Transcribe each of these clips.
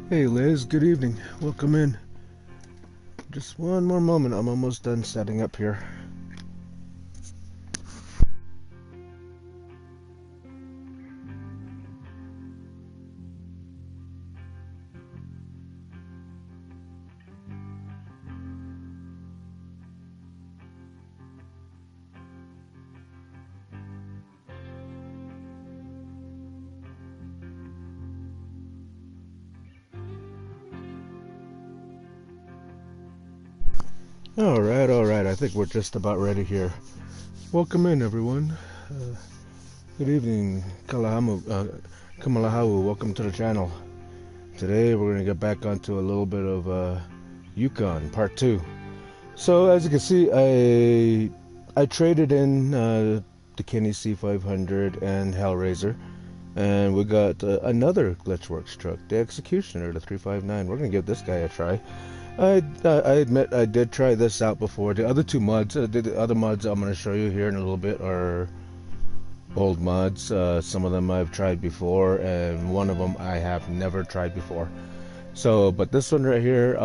Hey Liz, good evening. Welcome in. Just one more moment. I'm almost done setting up here. Alright. I think we're just about ready here. Welcome in, everyone. Good evening, Kamalahu. Welcome to the channel. Today we're going to get back onto a little bit of Yukon, part 2. So, as you can see, I traded in the Kenny C500 and Hellraiser. And we got another Glitchworks truck, the Executioner, the 359. We're going to give this guy a try. I admit I did try this out before. The other two mods, the other mods I'm going to show you here in a little bit are old mods. Some of them I've tried before, and one of them I have never tried before. So, but this one right here,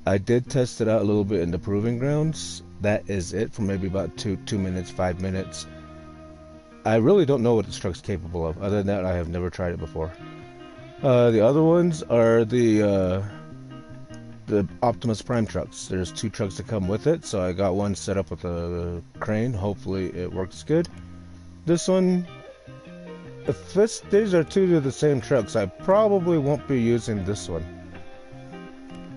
I did test it out a little bit in the proving grounds. That is it for maybe about 2 minutes, 5 minutes. I really don't know what this truck's capable of. Other than that, I have never tried it before. The other ones are the Optimus Prime trucks. There's 2 trucks that come with it, so I got one set up with a crane. Hopefully it works good. This one, if these are 2 of the same trucks, I probably won't be using this one.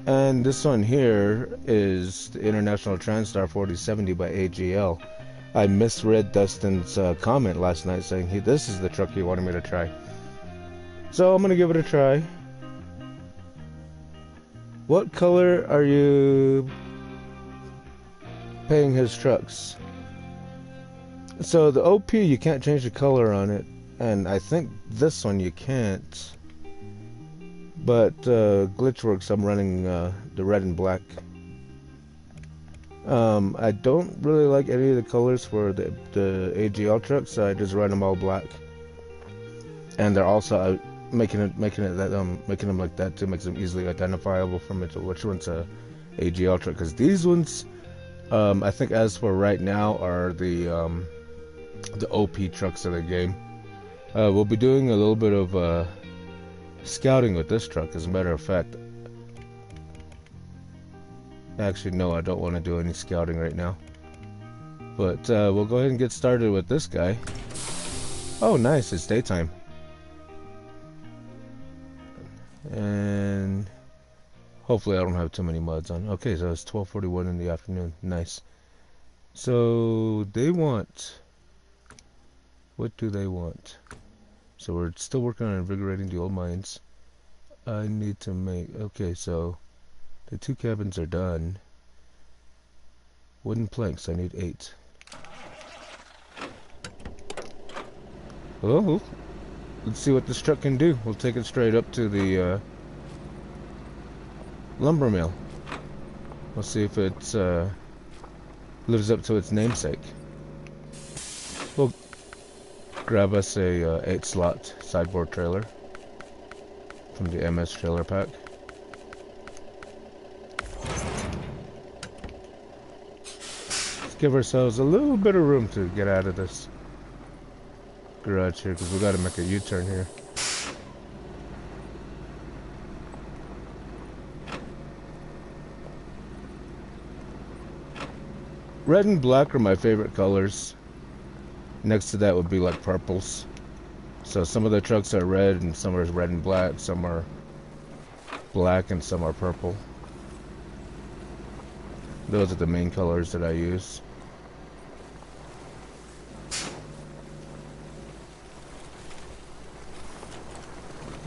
And this one here is the International Transstar 4070 by AGL. I misread Dustin's comment last night saying this is the truck he wanted me to try. So I'm going to give it a try. What color are you paying his trucks? So the OP, you can't change the color on it, and I think this one you can't. But Glitchworks, I'm running the red and black. I don't really like any of the colors for the AGL trucks, so I just run them all black. And they're also making them like that to make them easily identifiable from it to which one's a AGL truck. Because these ones, I think as for right now, are the OP trucks of the game. We'll be doing a little bit of scouting with this truck, as a matter of fact. Actually, no, I don't want to do any scouting right now. But we'll go ahead and get started with this guy. Oh, nice, it's daytime. And hopefully I don't have too many mods on. Okay, so it's 12:41 in the afternoon. Nice. So they want... What do they want? So we're still working on invigorating the old mines. I need to make... Okay, so the 2 cabins are done. Wooden planks, I need 8. Oh, let's see what this truck can do. We'll take it straight up to the lumber mill. We'll see if it lives up to its namesake. We'll grab us a 8-slot sideboard trailer from the MS trailer pack. Let's give ourselves a little bit of room to get out of this garage here, because we got to make a U-turn here. Red and black are my favorite colors. Next to that would be like purples. So some of the trucks are red and some are red and black, some are black and some are purple. Those are the main colors that I use.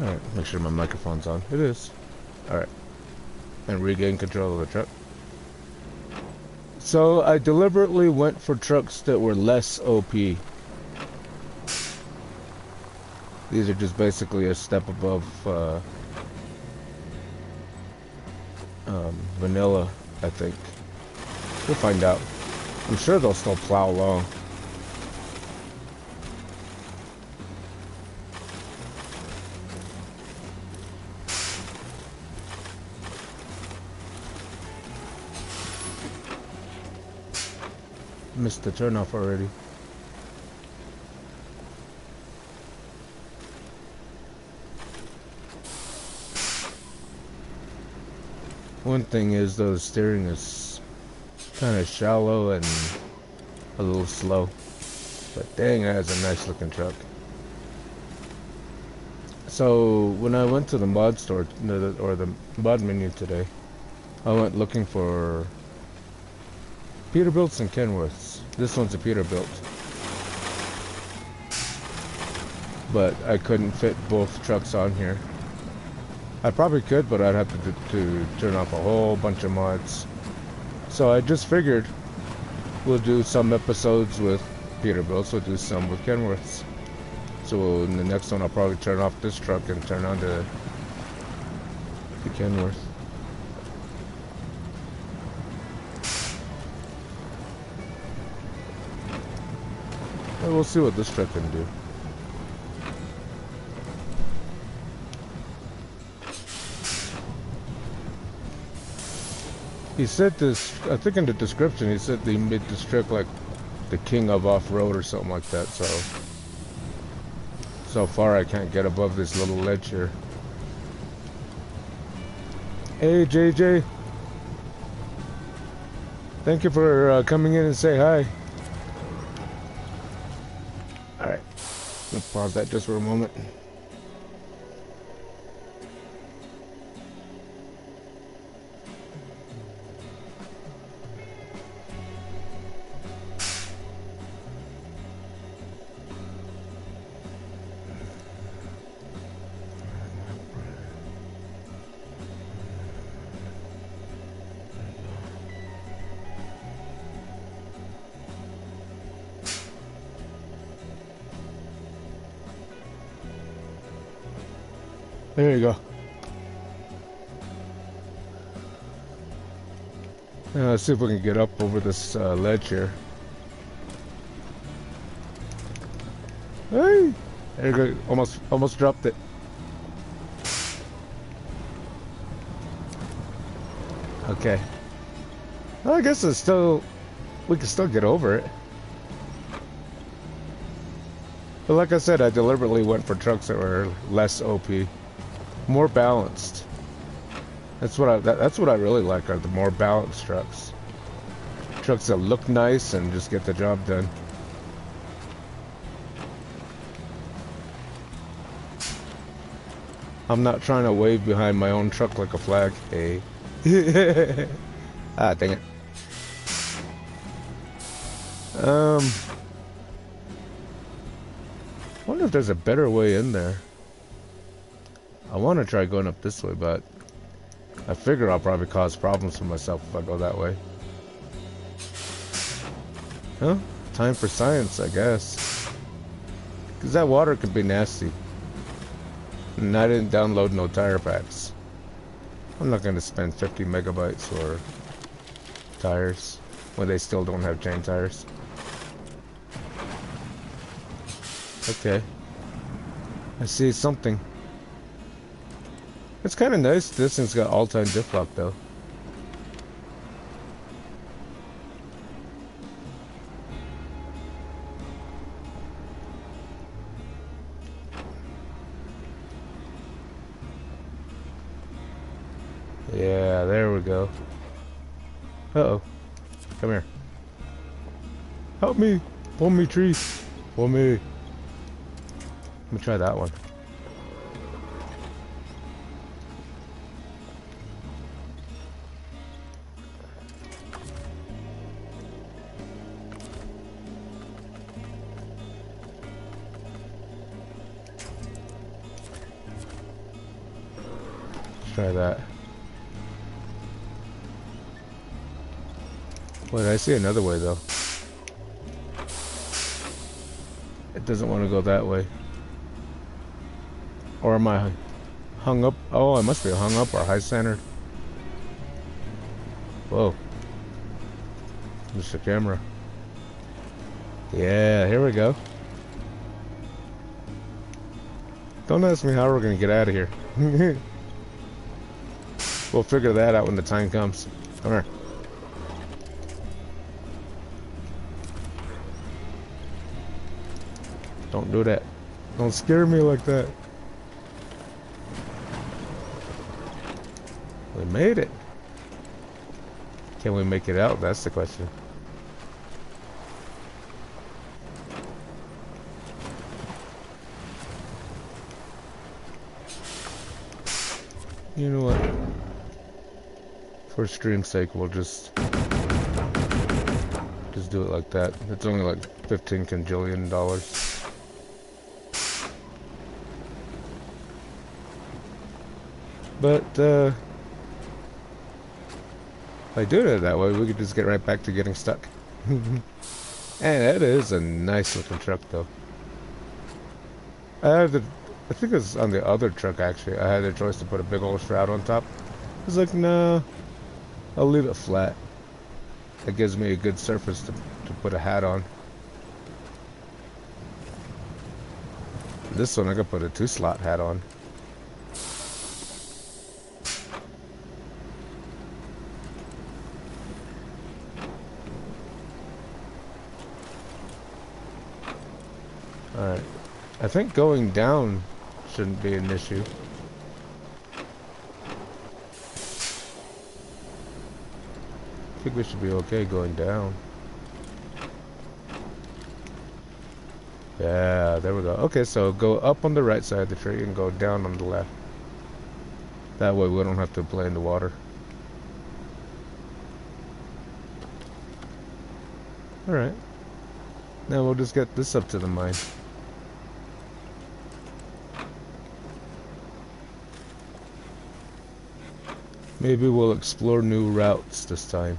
Alright, make sure my microphone's on. It is. Alright. And regain control of the truck. So I deliberately went for trucks that were less OP. These are just basically a step above vanilla, I think. We'll find out. I'm sure they'll still plow along. missed the turnoff already. One thing is though, the steering is kind of shallow and a little slow. But dang, that is a nice looking truck. So when I went to the mod store, or the mod menu today, I went looking for Peterbilts and Kenworths. This one's a Peterbilt. But I couldn't fit both trucks on here. I probably could, but I'd have to turn off a whole bunch of mods. So I just figured we'll do some episodes with Peterbilts, we'll do some with Kenworths. So in the next one I'll probably turn off this truck and turn on the Kenworth. And we'll see what this truck can do. He said this, I think in the description, he said they made this truck like the king of off-road or something like that, so far I can't get above this little ledge here. Hey JJ, thank you for coming in and say hi. Alright, let's pause that just for a moment. There you go. Now let's see if we can get up over this ledge here. Hey! There you go. Almost dropped it. Okay. Well, I guess we can still get over it. But like I said, I deliberately went for trucks that were less OP. More balanced. That's what I really like, are the more balanced trucks. Trucks that look nice and just get the job done. I'm not trying to wave behind my own truck like a flag. Hey. Ah, dang it. I wonder if there's a better way in there. I want to try going up this way, but I figure I'll probably cause problems for myself if I go that way. Huh? Time for science, I guess. Because that water could be nasty. And I didn't download no tire packs. I'm not going to spend 50 megabytes for tires when they still don't have chain tires. Okay. I see something. It's kind of nice. This thing's got all-time diff lock though. Yeah, there we go. Uh-oh. Come here. Help me! Pull me, tree! Pull me! Let me try that one. Try that. Wait, I see another way though. It doesn't want to go that way. Or am I hung up? Oh, I must be hung up or high centered. Whoa. Just the camera. Yeah, here we go. Don't ask me how we're gonna get out of here. We'll figure that out when the time comes. Come here. Don't do that. Don't scare me like that. We made it. Can we make it out? That's the question. You know what? For stream's sake, we'll just do it like that. It's only like $15 cajillion. But if I do it that way, we could just get right back to getting stuck. And that is a nice looking truck, though. I think it was on the other truck, actually. I had the choice to put a big old shroud on top. I was like, no, I'll leave it flat. That gives me a good surface to put a hat on. This one, I could put a 2-slot hat on. Alright. I think going down shouldn't be an issue. I think we should be okay going down. Yeah, there we go. Okay, so go up on the right side of the tree and go down on the left. That way we don't have to play in the water. Alright. Now we'll just get this up to the mine. Maybe we'll explore new routes this time.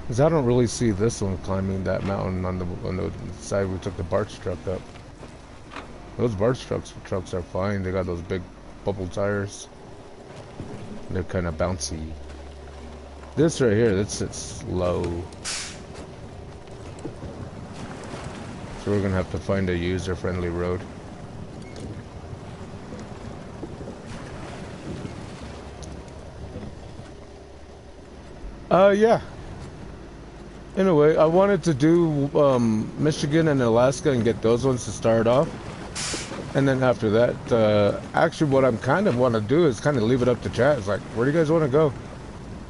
Because I don't really see this one climbing that mountain on the side we took the Bart's truck up. Those Bart's trucks are fine. They got those big bubble tires. They're kind of bouncy. This right here, that sits low. So we're gonna have to find a user-friendly road. Yeah. In a way, I wanted to do Michigan and Alaska and get those ones to start off. And then after that, actually what I'm kind of want to do is kind of leave it up to chat. It's like, where do you guys want to go?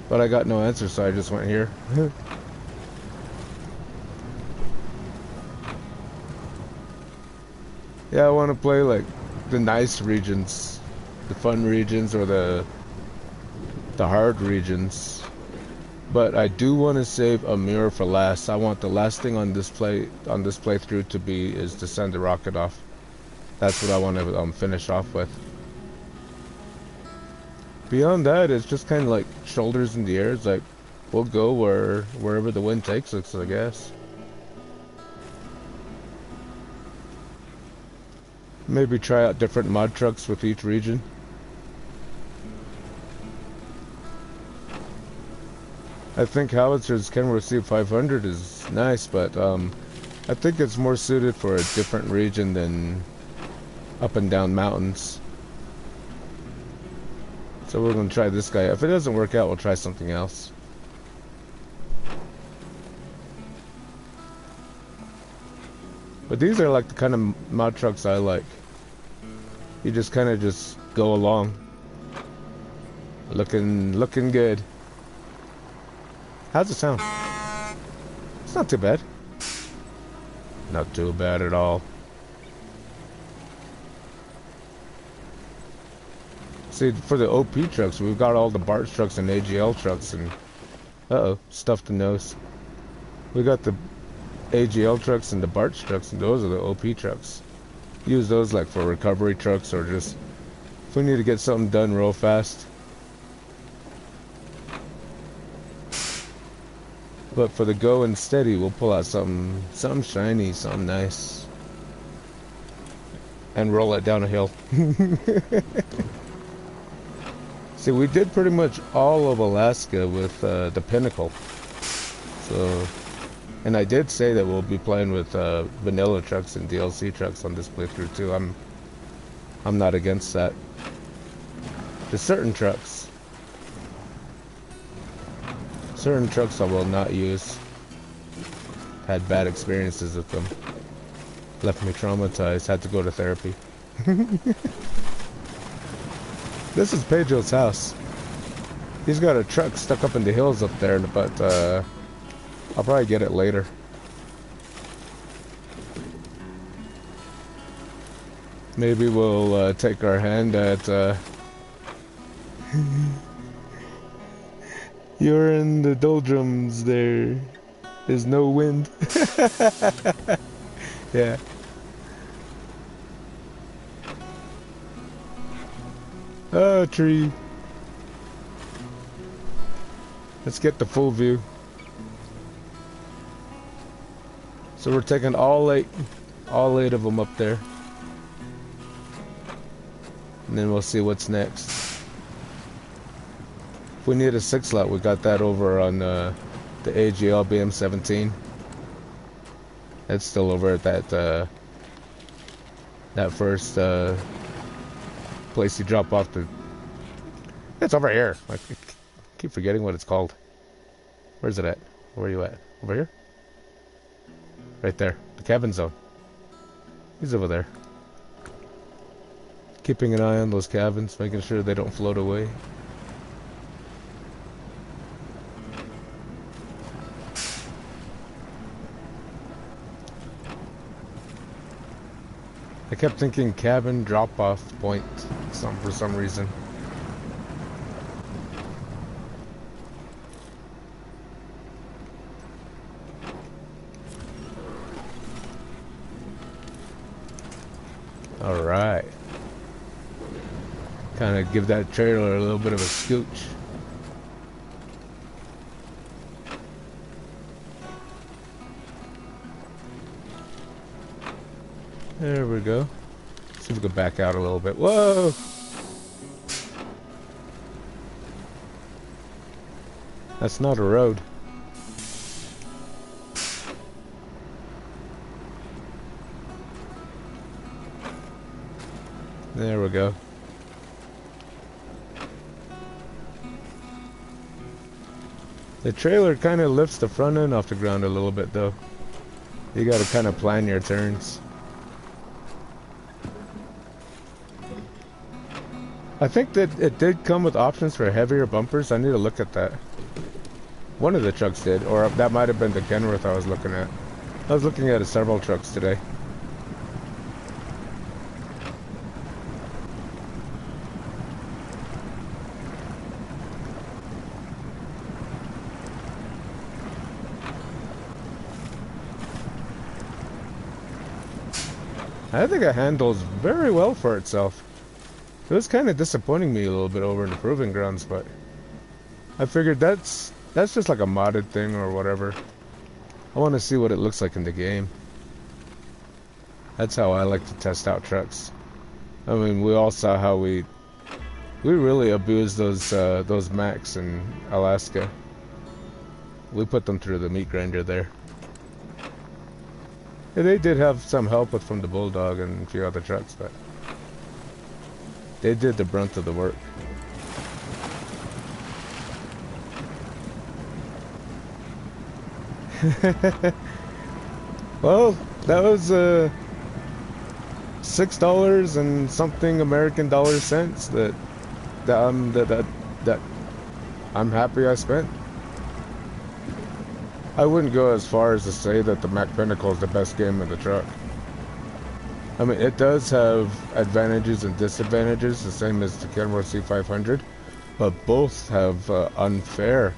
But I got no answer, so I just went here. Yeah, I want to play like the nice regions, the fun regions, or the hard regions. But I do want to save a mirror for last. I want the last thing on this playthrough to be is to send the rocket off. That's what I want to finish off with. Beyond that, it's just kind of like shoulders in the air. It's like we'll go wherever the wind takes us, I guess. Maybe try out different mod trucks with each region. I think Howitzer's Kenworth C500 is nice, but I think it's more suited for a different region than up and down mountains. So we're going to try this guy. If it doesn't work out, we'll try something else. But these are like the kind of mod trucks I like. You just kind of just go along. Looking good. How's it sound? It's not too bad. Not too bad at all. See, for the OP trucks, we've got all the Bart's trucks and AGL trucks and... Uh-oh, stuffed the nose. We got the AGL trucks and the Bart's trucks, and those are the OP trucks. Use those like for recovery trucks or just... if we need to get something done real fast. But for the go and steady, we'll pull out something shiny, something nice. And roll it down a hill. See, we did pretty much all of Alaska with the Pinnacle. So, And I did say that we'll be playing with vanilla trucks and DLC trucks on this playthrough too. I'm not against that. There's certain trucks I will not use. Had bad experiences with them. Left me traumatized. Had to go to therapy. This is Pedro's house. He's got a truck stuck up in the hills up there, but I'll probably get it later. Maybe we'll take our hand at you're in the doldrums there. There's no wind. Yeah. Oh, tree. Let's get the full view. So we're taking all eight of them up there. And then we'll see what's next. If we need a 6-lot, we got that over on the AGL BM17. It's still over at that first place you drop off the... It's over here. I keep forgetting what it's called. Where's it at? Where are you at? Over here? Right there. The cabin zone. He's over there. Keeping an eye on those cabins, making sure they don't float away. I kept thinking cabin drop-off point for some reason. All right. Kind of give that trailer a little bit of a scooch. There we go. See if we can back out a little bit. Whoa! That's not a road. There we go. The trailer kind of lifts the front end off the ground a little bit though. You gotta kind of plan your turns. I think that it did come with options for heavier bumpers. I need to look at that. One of the trucks did, or that might have been the Kenworth I was looking at. I was looking at several trucks today. I think it handles very well for itself. It was kind of disappointing me a little bit over in the Proving Grounds, but I figured that's just like a modded thing or whatever. I want to see what it looks like in the game. That's how I like to test out trucks. I mean, we all saw how we really abused those Macs in Alaska. We put them through the meat grinder there. Yeah, they did have some help from the Bulldog and a few other trucks, but they did the brunt of the work. Well, that was $6 and something American dollar cents that I'm happy I spent. I wouldn't go as far as to say that the Mac Pinnacle is the best game in the truck. I mean, it does have advantages and disadvantages, the same as the Kenworth C500, but both have unfair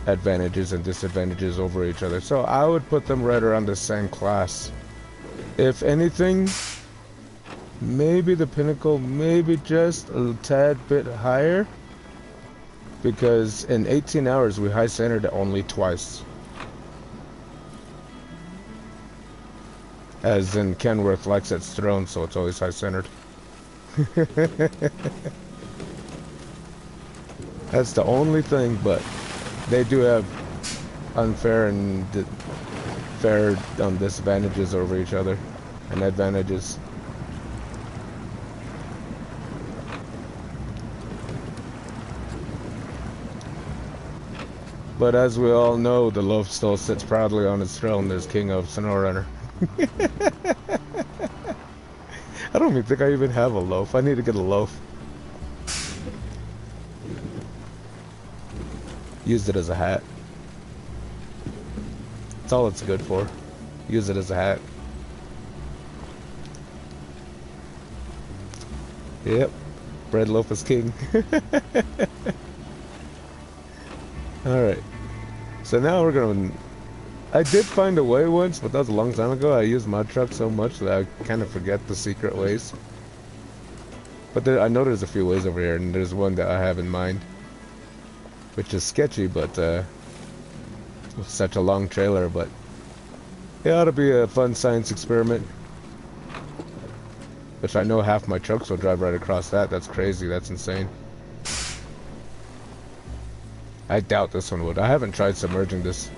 advantages and disadvantages over each other. So I would put them right around the same class. If anything, maybe the Pinnacle, maybe just a tad bit higher, because in 18 hours we high centered it only twice. As in, Kenworth likes its throne, so it's always high-centered. That's the only thing, but they do have unfair and fair disadvantages over each other and advantages. But as we all know, the loaf still sits proudly on its throne as king of Snowrunner. I don't even think I even have a loaf. I need to get a loaf. Used it as a hat. That's all it's good for. Use it as a hat. Yep. Bread loaf is king. Alright. So now we're gonna... I did find a way once, but that was a long time ago. I used my truck so much that I kind of forget the secret ways. But I know there's a few ways over here, and there's one that I have in mind. Which is sketchy, but with such a long trailer, but it ought to be a fun science experiment. Which I know half my trucks will drive right across that. That's crazy. That's insane. I doubt this one would. I haven't tried submerging this.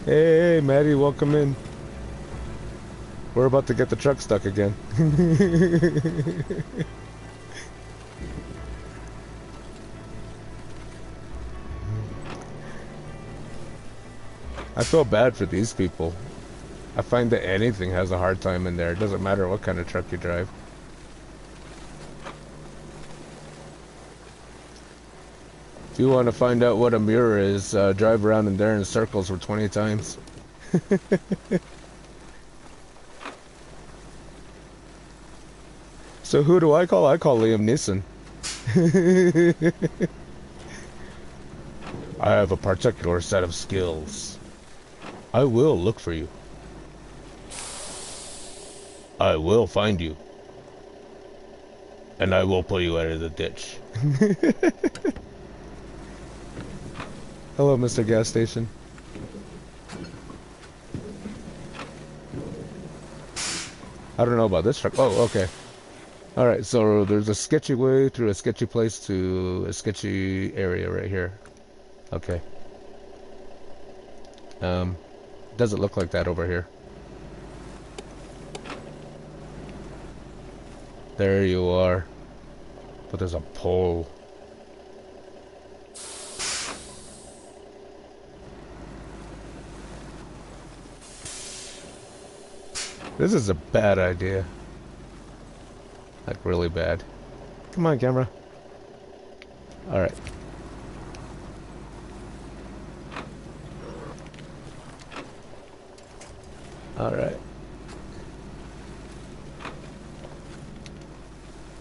Hey, Maddie, welcome in. We're about to get the truck stuck again. I feel bad for these people. I find that anything has a hard time in there. It doesn't matter what kind of truck you drive. If you want to find out what a mirror is, drive around in there in circles for 20 times. So who do I call? I call Liam Neeson. I have a particular set of skills. I will look for you. I will find you. And I will pull you out of the ditch. Hello, Mr. Gas Station. I don't know about this truck. Oh, okay. Alright, so there's a sketchy way through a sketchy place to a sketchy area right here. Okay. Doesn't look like that over here. There you are. But there's a pole. This is a bad idea. Like, really bad. Come on, camera. Alright. Alright.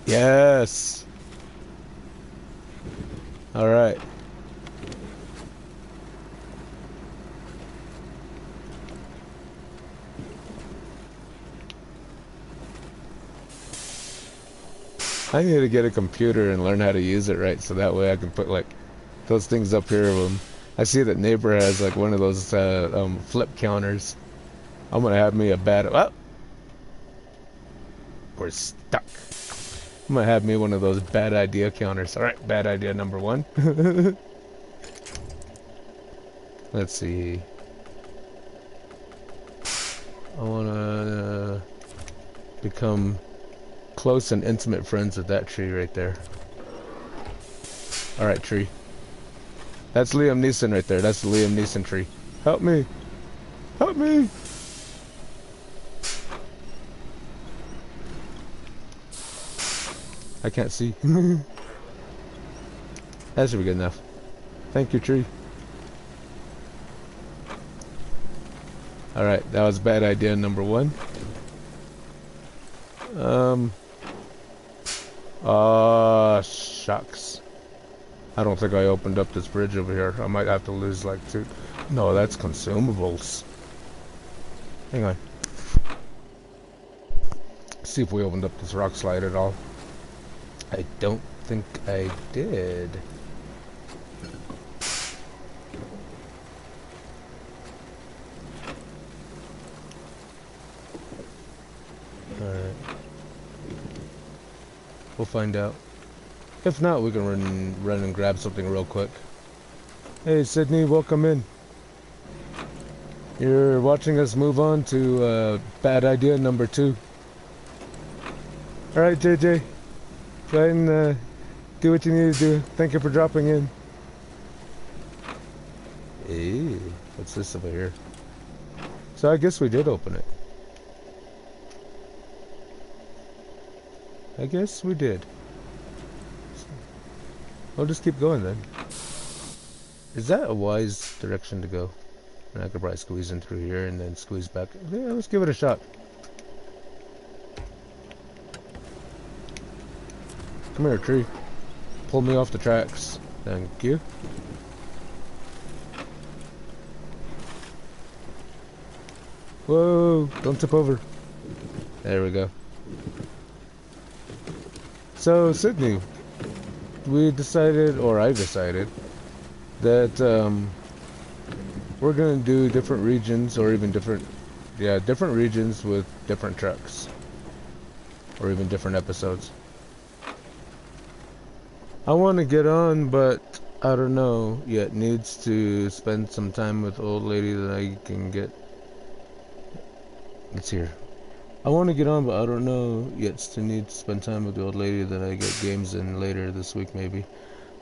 Yes! Alright. I need to get a computer and learn how to use it right, so that way I can put like those things up here. I see that neighbor has like one of those flip counters. I'm gonna have me a bad. Oh, we're stuck. I'm gonna have me one of those bad idea counters. All right, bad idea number one. Let's see. I wanna become close and intimate friends with that tree right there. Alright, tree. That's Liam Neeson right there. That's the Liam Neeson tree. Help me! Help me! I can't see. That should be good enough. Thank you, tree. Alright, that was bad idea number one. Shucks. I don't think I opened up this bridge over here. I might have to lose like 2. No, that's consumables. Hang on. See if we opened up this rock slide at all. I don't think I did. Alright. We'll find out. If not, we can run and grab something real quick. Hey, Sydney, welcome in. You're watching us move on to bad idea number 2. All right, JJ, go ahead and do what you need to do. Thank you for dropping in. Hey, what's this over here? So I guess we did open it. I guess we did. I'll just keep going then. Is that a wise direction to go? And I could probably squeeze in through here and then squeeze back. Yeah, let's give it a shot. Come here, tree. Pull me off the tracks. Thank you. Whoa, don't tip over. There we go. So, Sydney, we decided, or I decided, that we're going to do different regions, or even different regions with different trucks. Or even different episodes. I want to get on, but I don't know yet. Needs to spend some time with old lady that I can get. It's here. I want to get on, but I don't know yet. Still need to spend time with the old lady that I get games in later this week, maybe.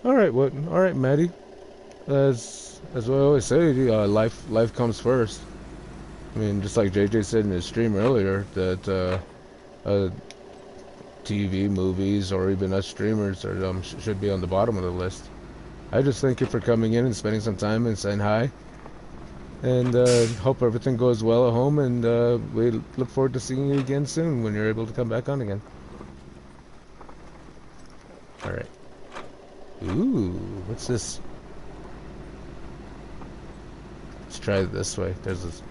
All right, what? All right, Maddie. As I always say, life comes first. I mean, just like JJ said in his stream earlier, that TV, movies, or even us streamers are, should be on the bottom of the list. I just thank you for coming in and spending some time and saying hi. And hope everything goes well at home, and we look forward to seeing you again soon when you're able to come back on again. Alright. Ooh, what's this? Let's try it this way. There's this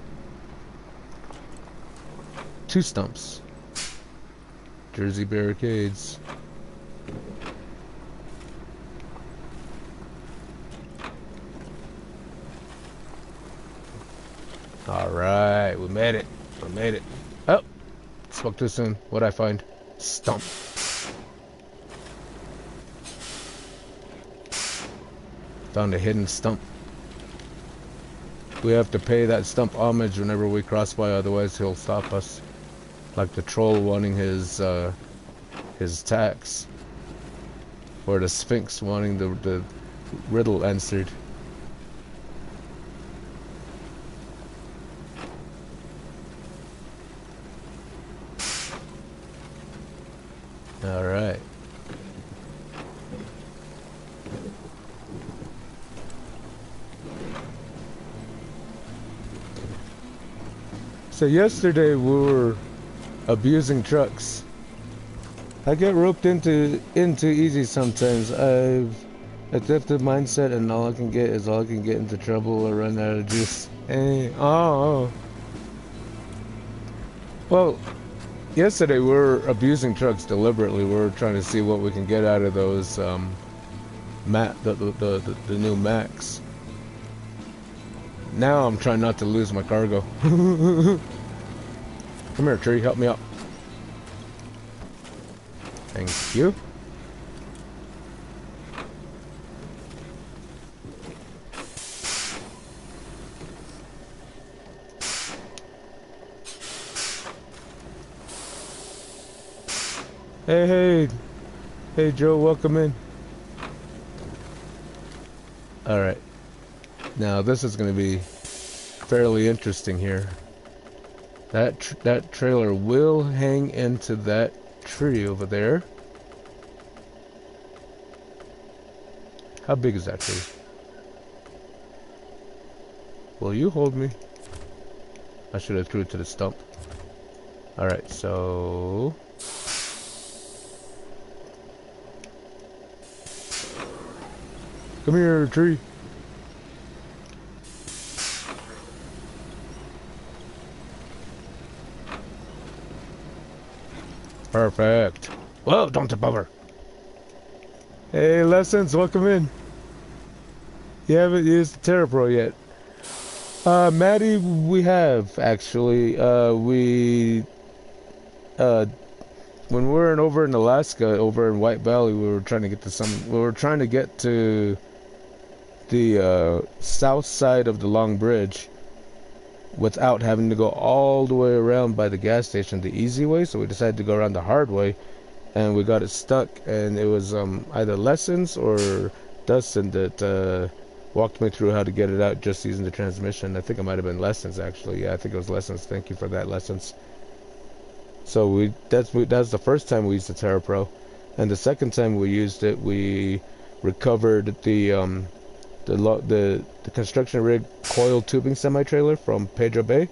2 stumps. Jersey barricades. Alright, we made it. We made it. Oh! Spoke too soon. What'd I find? Stump. Found a hidden stump. We have to pay that stump homage whenever we cross by, otherwise he'll stop us. Like the troll wanting his tax. Or the Sphinx wanting the riddle answered. Alright. So yesterday we were abusing trucks. I get roped into easy sometimes. I've adapted mindset, and all I can get into trouble or run out of juice. Hey, oh. Well, yesterday we were abusing trucks deliberately. We were trying to see what we can get out of those the new Macs. Now I'm trying not to lose my cargo. Come here, tree, help me up. Thank you. Hey Joe, welcome in. Alright. Now this is going to be fairly interesting here. That trailer will hang into that tree over there. How big is that tree? Will you hold me? I should have threw it to the stump. Alright, so... Come here, tree. Perfect. Whoa, don't tip over. Hey, Lessons, welcome in. You haven't used Terra Pro yet. Maddie, we have, actually. when we were over in Alaska, over in White Valley, we were trying to get to the south side of the Long Bridge without having to go all the way around by the gas station the easy way. So we decided to go around the hard way, and we got it stuck. And it was either Lessons or Dustin that walked me through how to get it out just using the transmission. I think it might have been Lessons, actually. Yeah, I think it was Lessons. Thank you for that, Lessons. So that's the first time we used the Terra Pro, and the second time we used it, we recovered the construction rig coil tubing semi-trailer from Pedro Bay,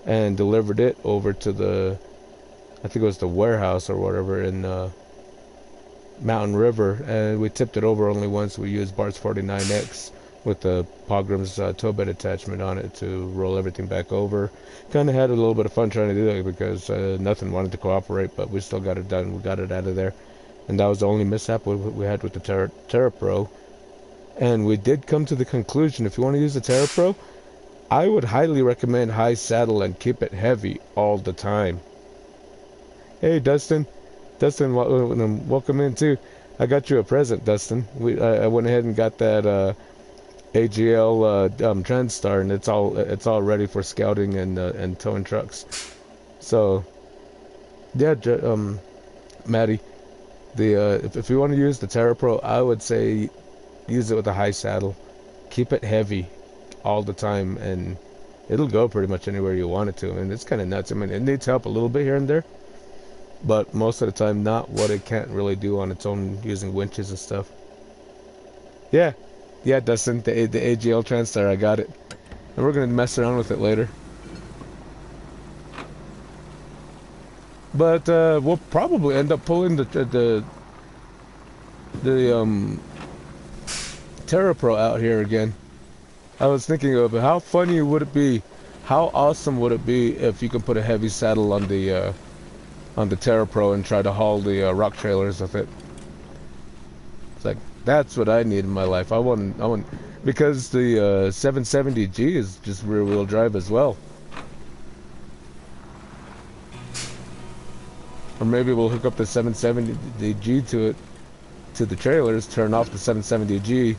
and delivered it over to I think it was the warehouse or whatever in Mountain River, and we tipped it over only once. We used Bart's 49X with the Pogram's tow bed attachment on it to roll everything back over. Kind of had a little bit of fun trying to do that because nothing wanted to cooperate, but we still got it done. We got it out of there, and that was the only mishap we had with the Terra Pro. And we did come to the conclusion, if you want to use the Terra Pro, I would highly recommend high saddle and keep it heavy all the time. Hey, Dustin, welcome in too. I got you a present, Dustin. I went ahead and got that AGL TranStar, and it's all ready for scouting and towing trucks. So yeah, Maddie, if you want to use the Terra Pro, I would say use it with a high saddle. Keep it heavy all the time, and it'll go pretty much anywhere you want it to. I mean, it's kind of nuts. I mean, it needs help a little bit here and there, but most of the time not what it can't really do on its own using winches and stuff. Yeah, Dustin, the AGL TranStar, I got it, and we're gonna mess around with it later. But we'll probably end up pulling the Terra Pro out here again. I was thinking of it. How funny would it be? How awesome would it be if you could put a heavy saddle on the Terra Pro and try to haul the rock trailers with it? It's like, that's what I need in my life. I want because the 770G is just rear wheel drive as well. Or maybe we'll hook up the 770G to the trailers, turn off the 770G,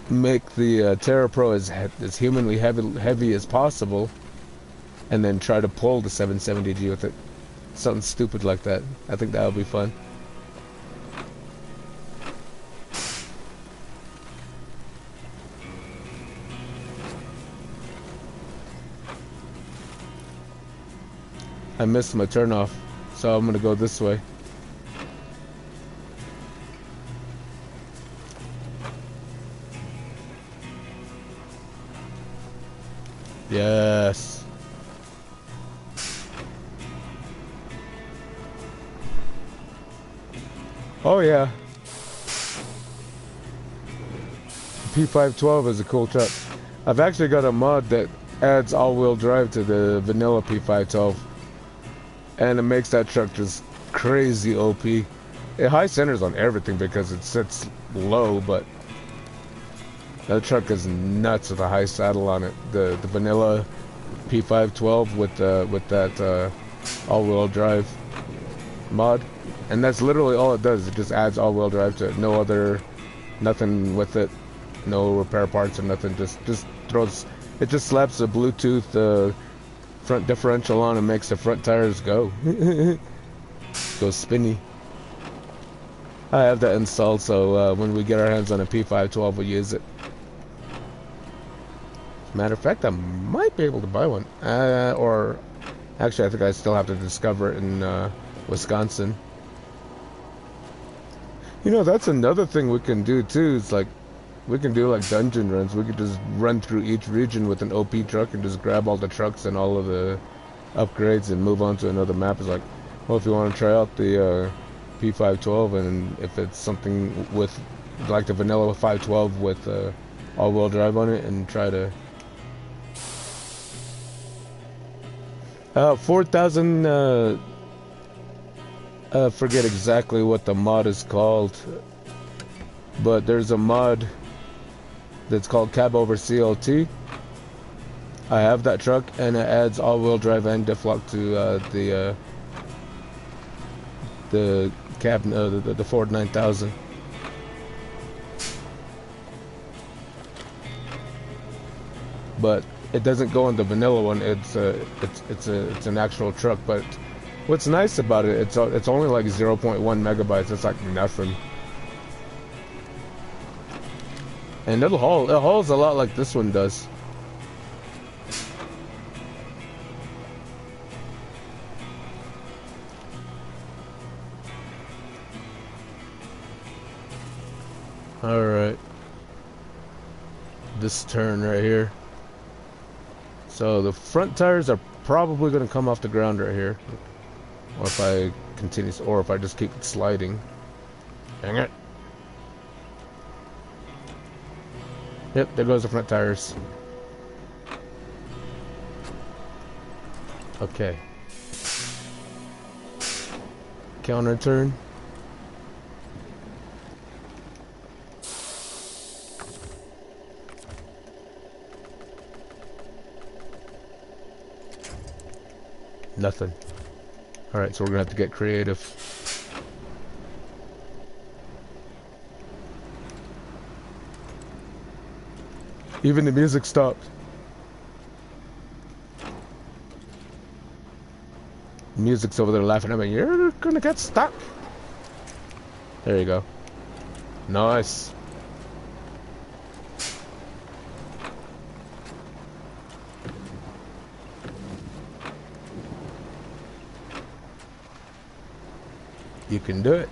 make the Terra Pro as humanly heavy as possible, and then try to pull the 770G with it. Something stupid like that. I think that would be fun. I missed my turnoff, so I'm gonna go this way. Yes. Oh yeah. P512 is a cool truck. I've actually got a mod that adds all-wheel drive to the vanilla P512, and it makes that truck just crazy OP. It high centers on everything because it sits low, but that truck is nuts with a high saddle on it. The vanilla P512 with that all-wheel drive mod, and that's literally all it does. It just adds all-wheel drive to it. No other, nothing with it. No repair parts or nothing. Just throws. It just slaps the Bluetooth front differential on and makes the front tires go. Go spinny. I have that installed, so when we get our hands on a P512, we'll use it. Matter of fact, I might be able to buy one. Or actually, I think I still have to discover it in Wisconsin. You know, that's another thing we can do too. It's like we can do like dungeon runs. We could just run through each region with an OP truck and just grab all the trucks and all of the upgrades and move on to another map. It's like, well, if you want to try out the P512, and if it's something with like the vanilla 512 with all-wheel drive on it, and try to 4,000. Forget exactly what the mod is called, but there's a mod that's called Cab Over CLT. I have that truck, and it adds all-wheel drive and diff lock to the cab, the Ford 9000. But it doesn't go on the vanilla one. It's an actual truck. But what's nice about it, it's only like 0.1 megabytes. It's like nothing. And it hauls a lot like this one does. Alright. This turn right here. So the front tires are probably going to come off the ground right here. Or if I continue, or if I just keep sliding. Dang it. Yep, there goes the front tires. Okay. Counter turn. Nothing. Alright, so we're gonna have to get creative. Even the music stopped. The music's over there laughing at me. You're gonna get stuck. There you go. Nice. You can do it.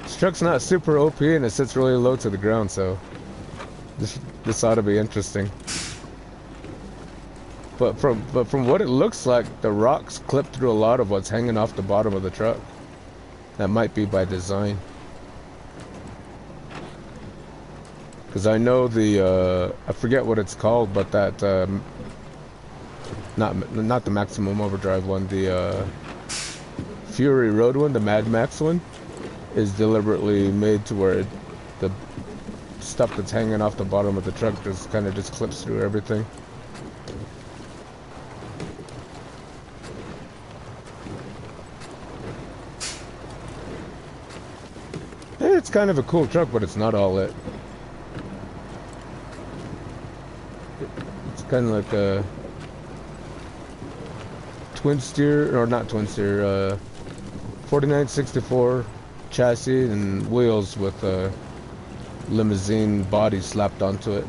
This truck's not super OP and it sits really low to the ground, so this ought to be interesting. But from what it looks like, the rocks clip through a lot of what's hanging off the bottom of the truck. That might be by design. Because I know the I forget what it's called, but that not the maximum overdrive one, the Fury Road one, the Mad Max one, is deliberately made to where the stuff that's hanging off the bottom of the truck just kind of just clips through everything. It's kind of a cool truck, but it's not all it. It's kind of like a twin steer, or not twin steer, 4964 chassis and wheels with a limousine body slapped onto it,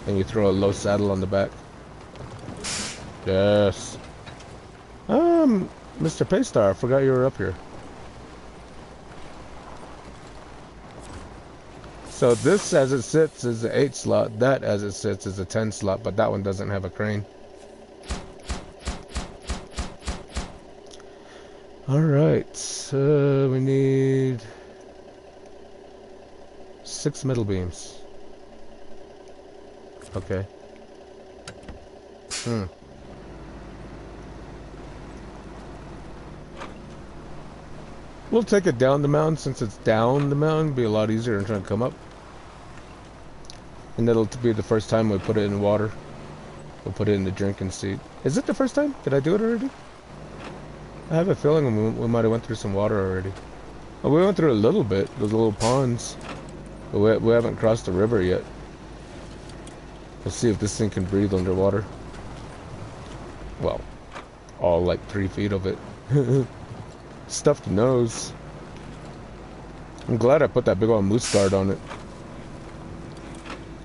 and you throw a low saddle on the back. Yes. Mr. Paystar, I forgot you were up here. So this as it sits is the 8 slot, that as it sits is a 10 slot, but that one doesn't have a crane. Alright, we need 6 middle beams. Okay. We'll take it down the mountain. Since it's down the mountain, it'll be a lot easier than trying to come up. And that'll be the first time we put it in water. We'll put it in the drinking seat. Is it the first time? Did I do it already? I have a feeling we might have went through some water already. Oh, we went through a little bit, those little ponds. But we haven't crossed the river yet. Let's see if this thing can breathe underwater. Well, all like 3 feet of it. Stuffed nose. I'm glad I put that big old moose guard on it.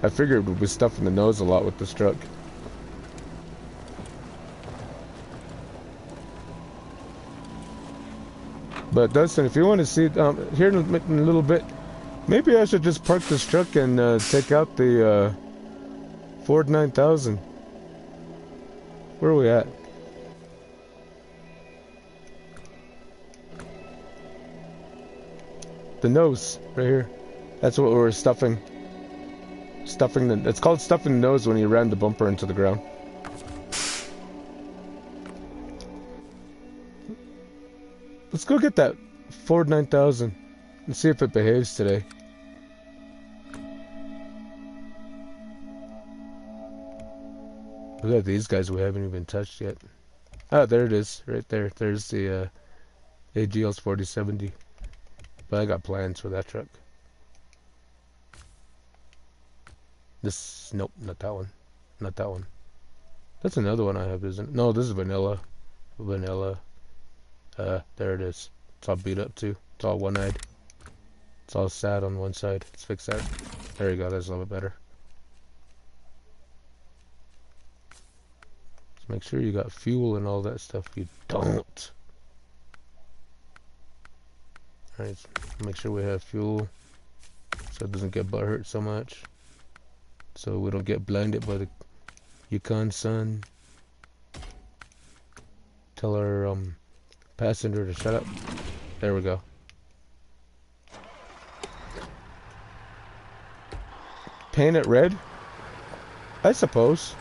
I figured we'd be stuffing the nose a lot with this truck. But Dustin, if you want to see here in a little bit, maybe I should just park this truck and take out the Ford 9000. Where are we at? The nose, right here. That's what we're stuffing. It's called stuffing the nose when you ram the bumper into the ground. Let's go get that Ford 9000 and see if it behaves today. Look at these guys we haven't even touched yet. Oh, there it is, right there. There's the AGL's 4070. But I got plans for that truck. This, nope, not that one. Not that one. That's another one I have, isn't it? No, this is vanilla. Vanilla. There it is. It's all beat up too. It's all one-eyed. It's all sad on one side. Let's fix that. There you go, that's a little bit better. Just make sure you got fuel and all that stuff. You don't. Alright, make sure we have fuel so it doesn't get butt hurt so much. So we don't get blinded by the Yukon sun. Tell our passenger to shut up. There we go. Paint it red? I suppose.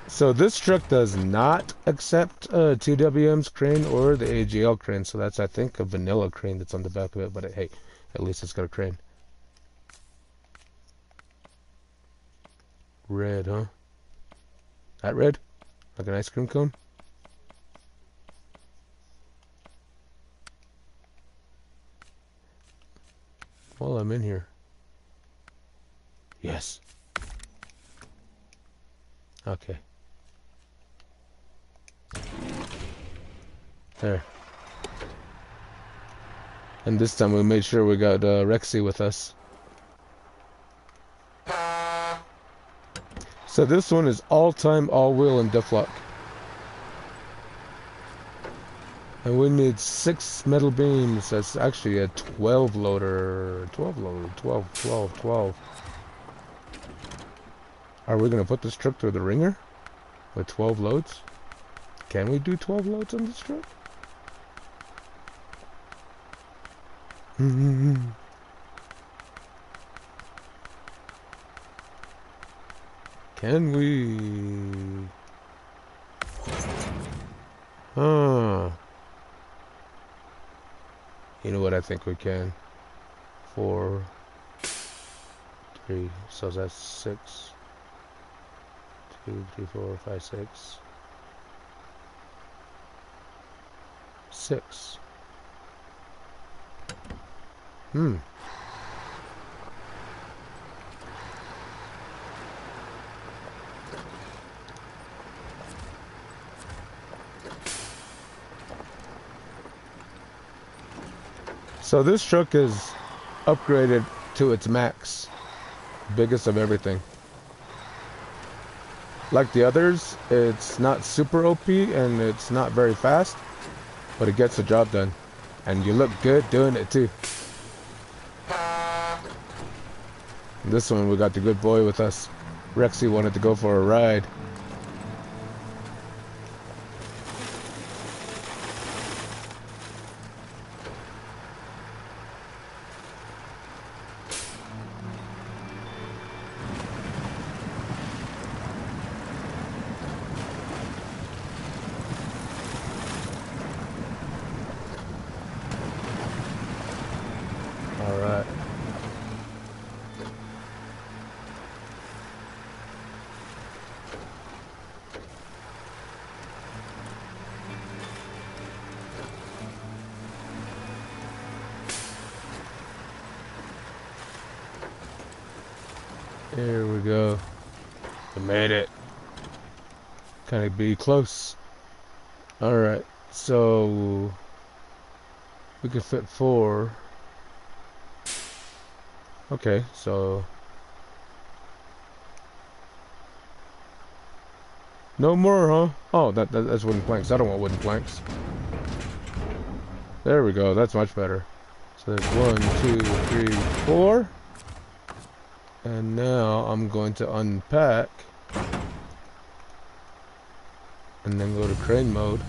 So this truck does not accept 2WM's crane or the AGL crane, so that's, I think, a vanilla crane that's on the back of it, but hey, at least it's got a crane. Red, huh? That red? Like an ice cream cone? Well, I'm in here. Yes. Okay. There. And this time we made sure we got Rexy with us. So this one is all-time, all-wheel, and diff lock. And we need 6 metal beams. That's actually a 12 loader. 12 loader. 12. Are we going to put this truck through the ringer? With 12 loads? Can we do 12 loads on this truck? Can we? You know what, I think we can. 4, 3, so that's 6. 2, 3, 4, 5, 6. 6. So this truck is upgraded to its max. Biggest of everything. Like the others, it's not super OP and it's not very fast, but it gets the job done. And you look good doing it too. This one we got the good boy with us. Rexy wanted to go for a ride. Alright. There we go. We made it. Kind of be close. Alright, so we can fit 4. Okay, so no more, huh? Oh, that's wooden planks. I don't want wooden planks. There we go. That's much better. So there's 1, 2, 3, 4. And now I'm going to unpack and then go to crane mode.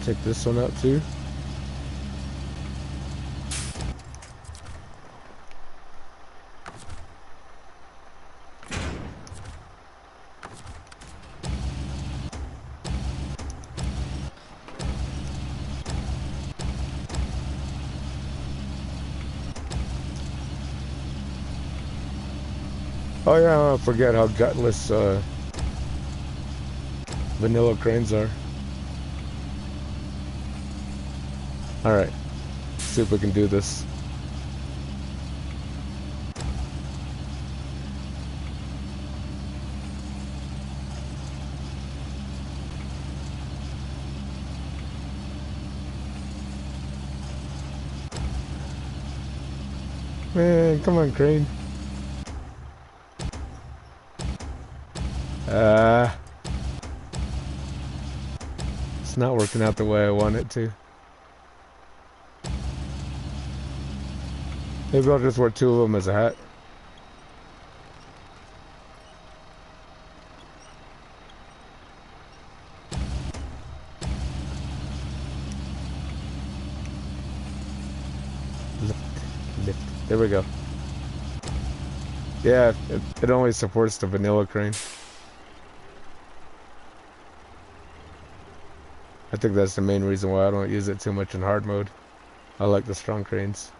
Take this one out too. Oh yeah, I forget how gutless vanilla cranes are. Alright, see if we can do this. Man, come on, crane. It's not working out the way I want it to. Maybe I'll just wear two of them as a hat. Lift. There we go. Yeah, it only supports the vanilla crane. I think that's the main reason why I don't use it too much in hard mode. I like the strong cranes.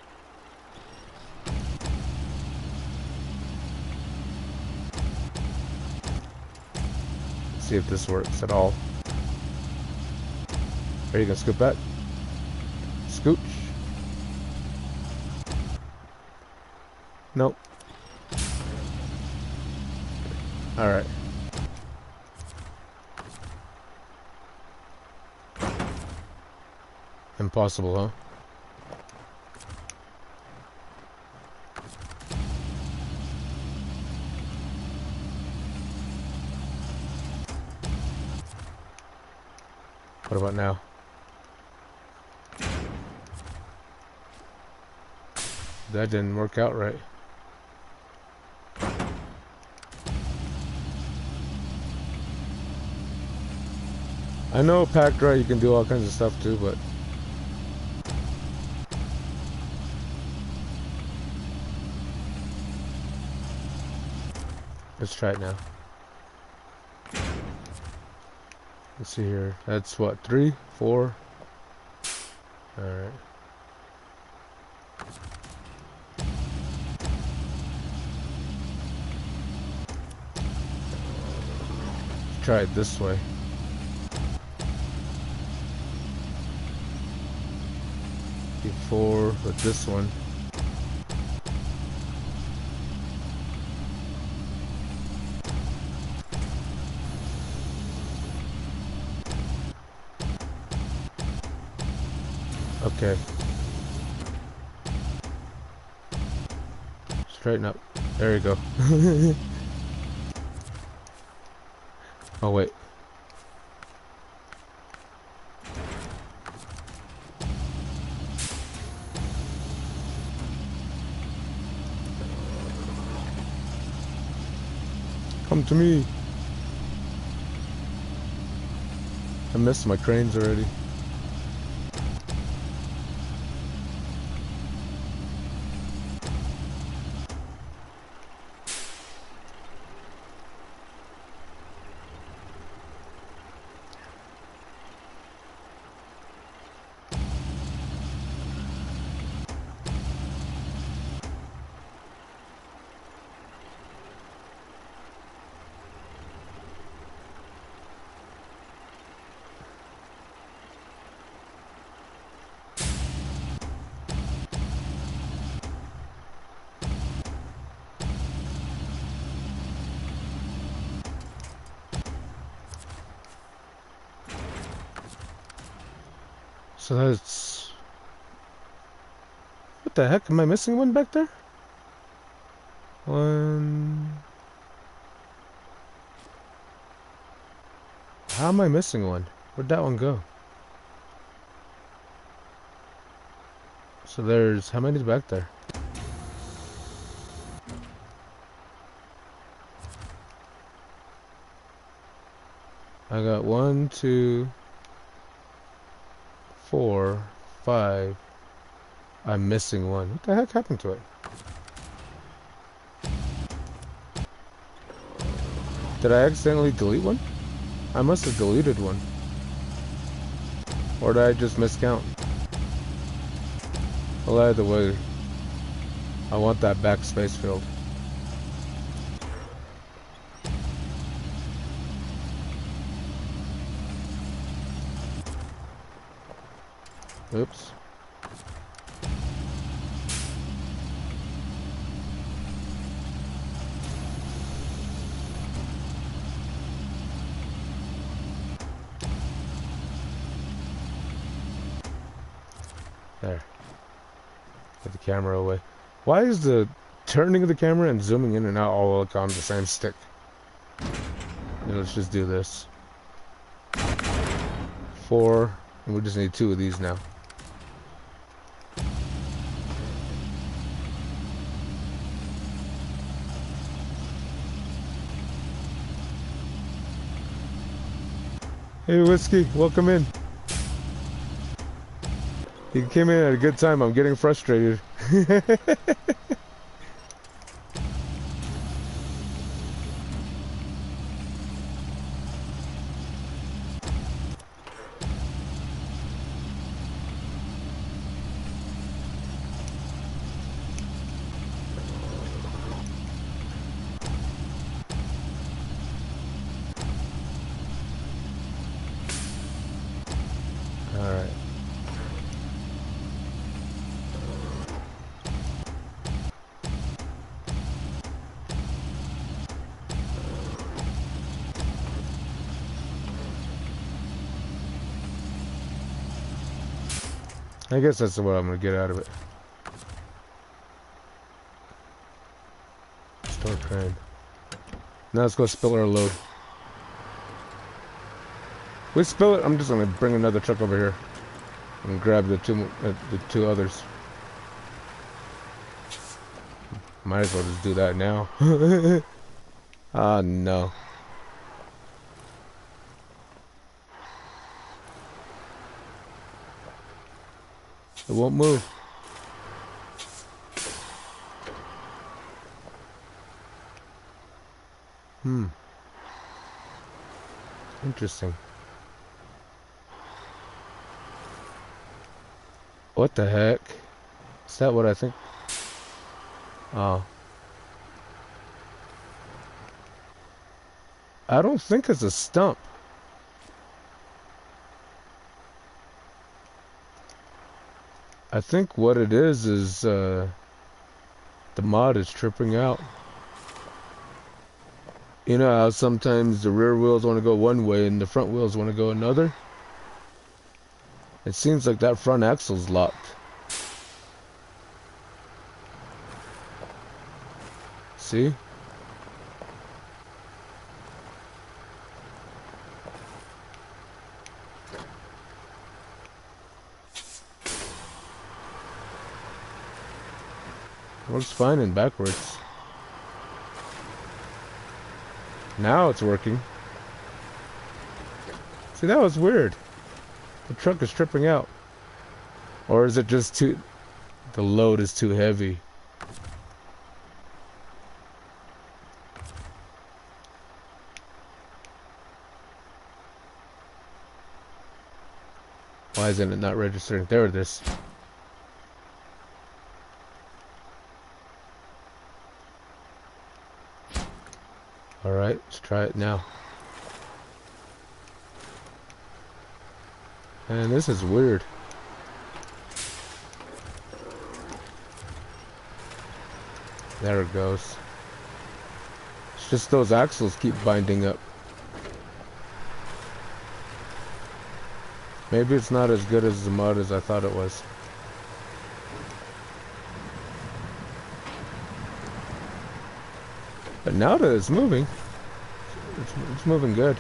See if this works at all. Are you gonna scoop back? Scooch. Nope. Alright. Impossible, huh? What about now? That didn't work out right. I know packed right you can do all kinds of stuff too, but let's try it now. Let's see here. That's what, 3, 4. Alright. Try it this way. Before with this one. Okay. Straighten up. There you go. Oh wait. Come to me. I missed my cranes already. So that's... What the heck? Am I missing one back there? One... How am I missing one? Where'd that one go? So there's... How many's back there? I got 1, 2... 4, 5. I'm missing one. What the heck happened to it? Did I accidentally delete one? I must have deleted one. Or did I just miscount? Well, either way, I want that backspace filled. Oops. There. Get the camera away. Why is the turning of the camera and zooming in and out all like on the same stick? Yeah, let's just do this. 4, and we just need 2 of these now. Hey Whiskey, welcome in. You came in at a good time. I'm getting frustrated. Alright. I guess that's what I'm gonna get out of it. Store crane. Now let's go spill our load. We spill it. I'm just gonna bring another truck over here and grab the two others. Might as well just do that now. Ah, no. It won't move. Interesting. What the heck? Is that what I think? Oh. I don't think it's a stump. I think what it is the mod is tripping out. You know how sometimes the rear wheels want to go one way and the front wheels want to go another? It seems like that front axle's locked. See? Works fine in backwards. Now it's working. See, that was weird. The truck is tripping out. Or is it just the load is too heavy? Why isn't it not registering? There it is. Alright, let's try it now. And this is weird. There it goes. It's just those axles keep binding up. Maybe it's not as good as the mod as I thought it was. But now that it's moving, it's moving good.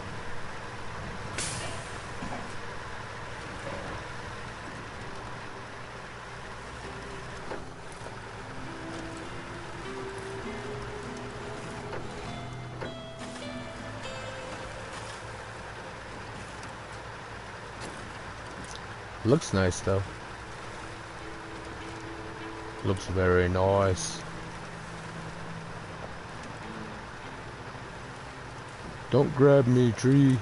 Looks nice though. Looks very nice. Don't grab me, tree.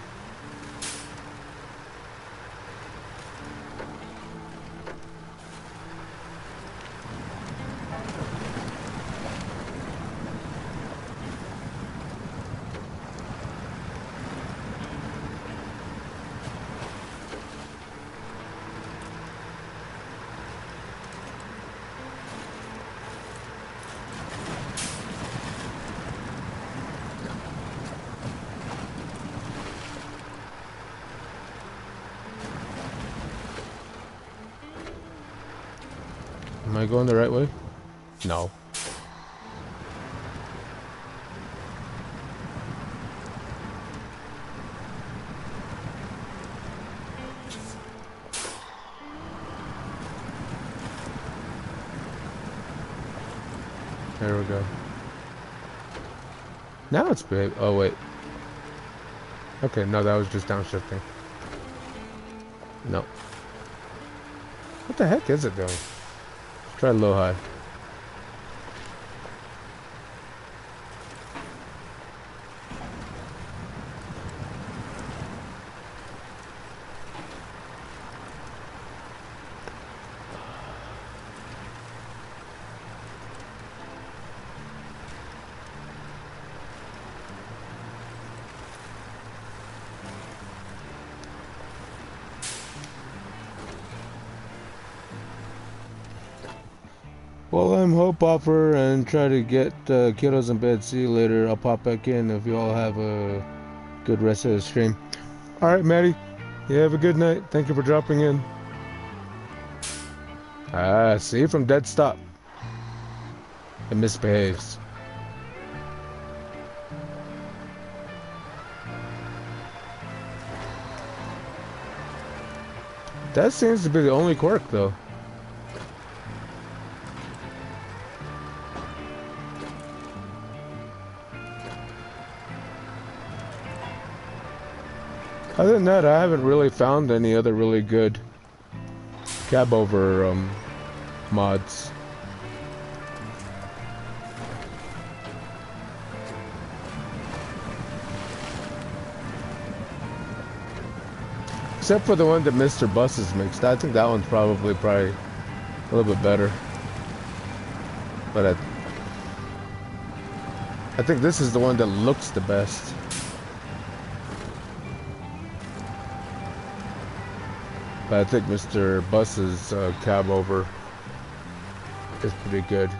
Am I going the right way? No. There we go. Now it's big. Oh wait. Okay, no, that was just downshifting. No. What the heck is it doing? Try low high. Well, I'm Hope Hopper and try to get kiddos in bed. See you later. I'll pop back in if you all have a good rest of the stream. Alright, Maddie. You have a good night. Thank you for dropping in. Ah, see, from dead stop. It misbehaves. That seems to be the only quirk, though. Other than that, I haven't really found any other really good cab over mods. Except for the one that Mr. Buses makes. I think that one's probably a little bit better. But I think this is the one that looks the best. But I think Mr. Bus's cab over is pretty good.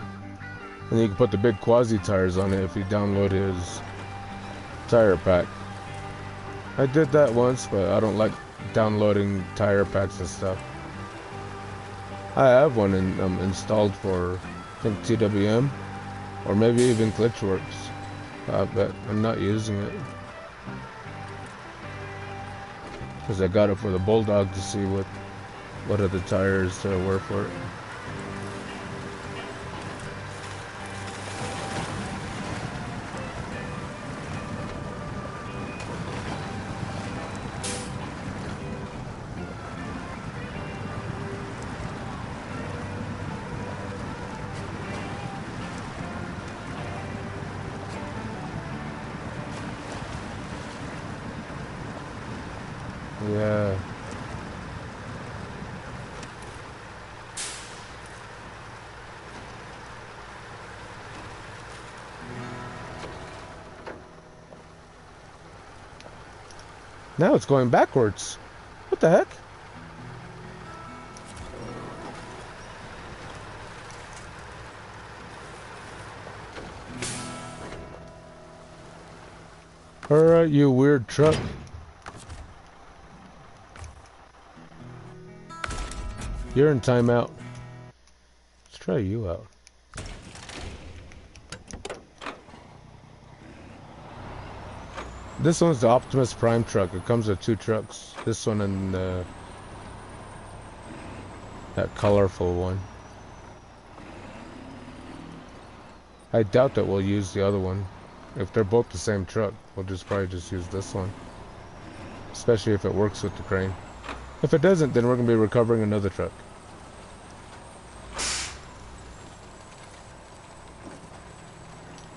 And you can put the big quasi tires on it if you download his tire pack. I did that once, but I don't like downloading tire packs and stuff. I have one installed for, I think, TWM, or maybe even Glitchworks, but I'm not using it. Because I got it for the Bulldog to see what other tires were for it. Yeah. Now it's going backwards. What the heck? Alright, you weird truck. You're in timeout. Let's try you out. This one's the Optimus Prime truck. It comes with 2 trucks. This one and that colorful one. I doubt that we'll use the other one. If they're both the same truck, we'll probably just use this one. Especially if it works with the crane. If it doesn't, then we're going to be recovering another truck.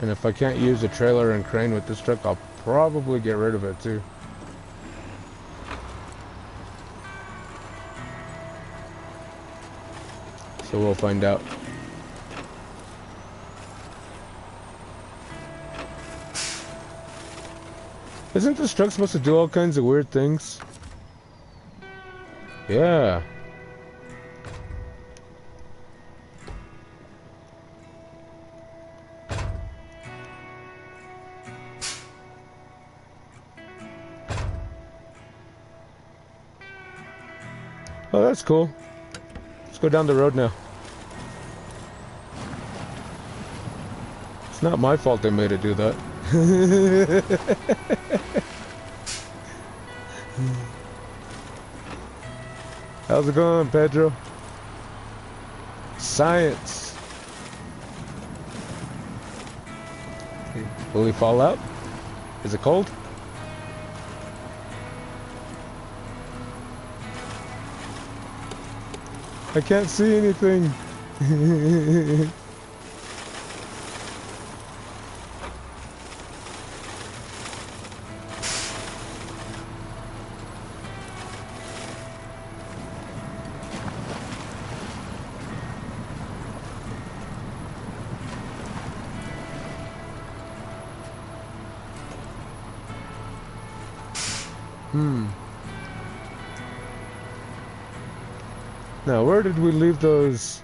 And if I can't use a trailer and crane with this truck, I'll probably get rid of it too. So we'll find out. Isn't this truck supposed to do all kinds of weird things? Yeah. Oh, that's cool. Let's go down the road now. It's not my fault they made it do that. How's it going, Pedro? Science. Will he fall out? Is it cold? I can't see anything. Now, where did we leave those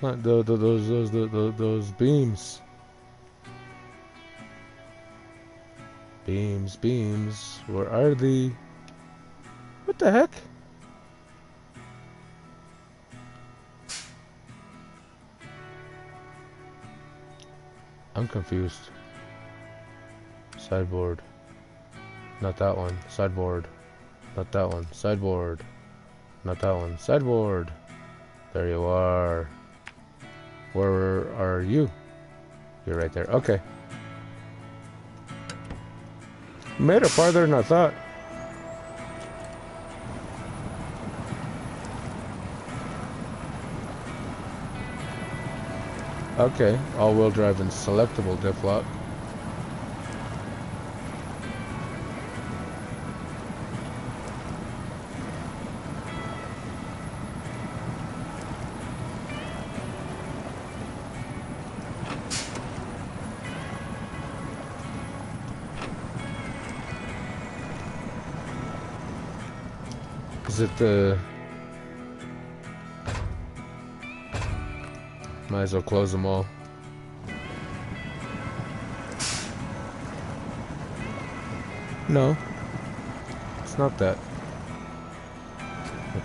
those beams? Beams. Where are the? What the heck? I'm confused. Sideboard. Not that one. Sideboard. Not that one. Sideboard. Not that one. Sideboard. There you are. Where are you? You're right there. Okay. Made it farther than I thought. Okay. All-wheel drive and selectable diff lock. Is it the... Might as well close them all. No. It's not that.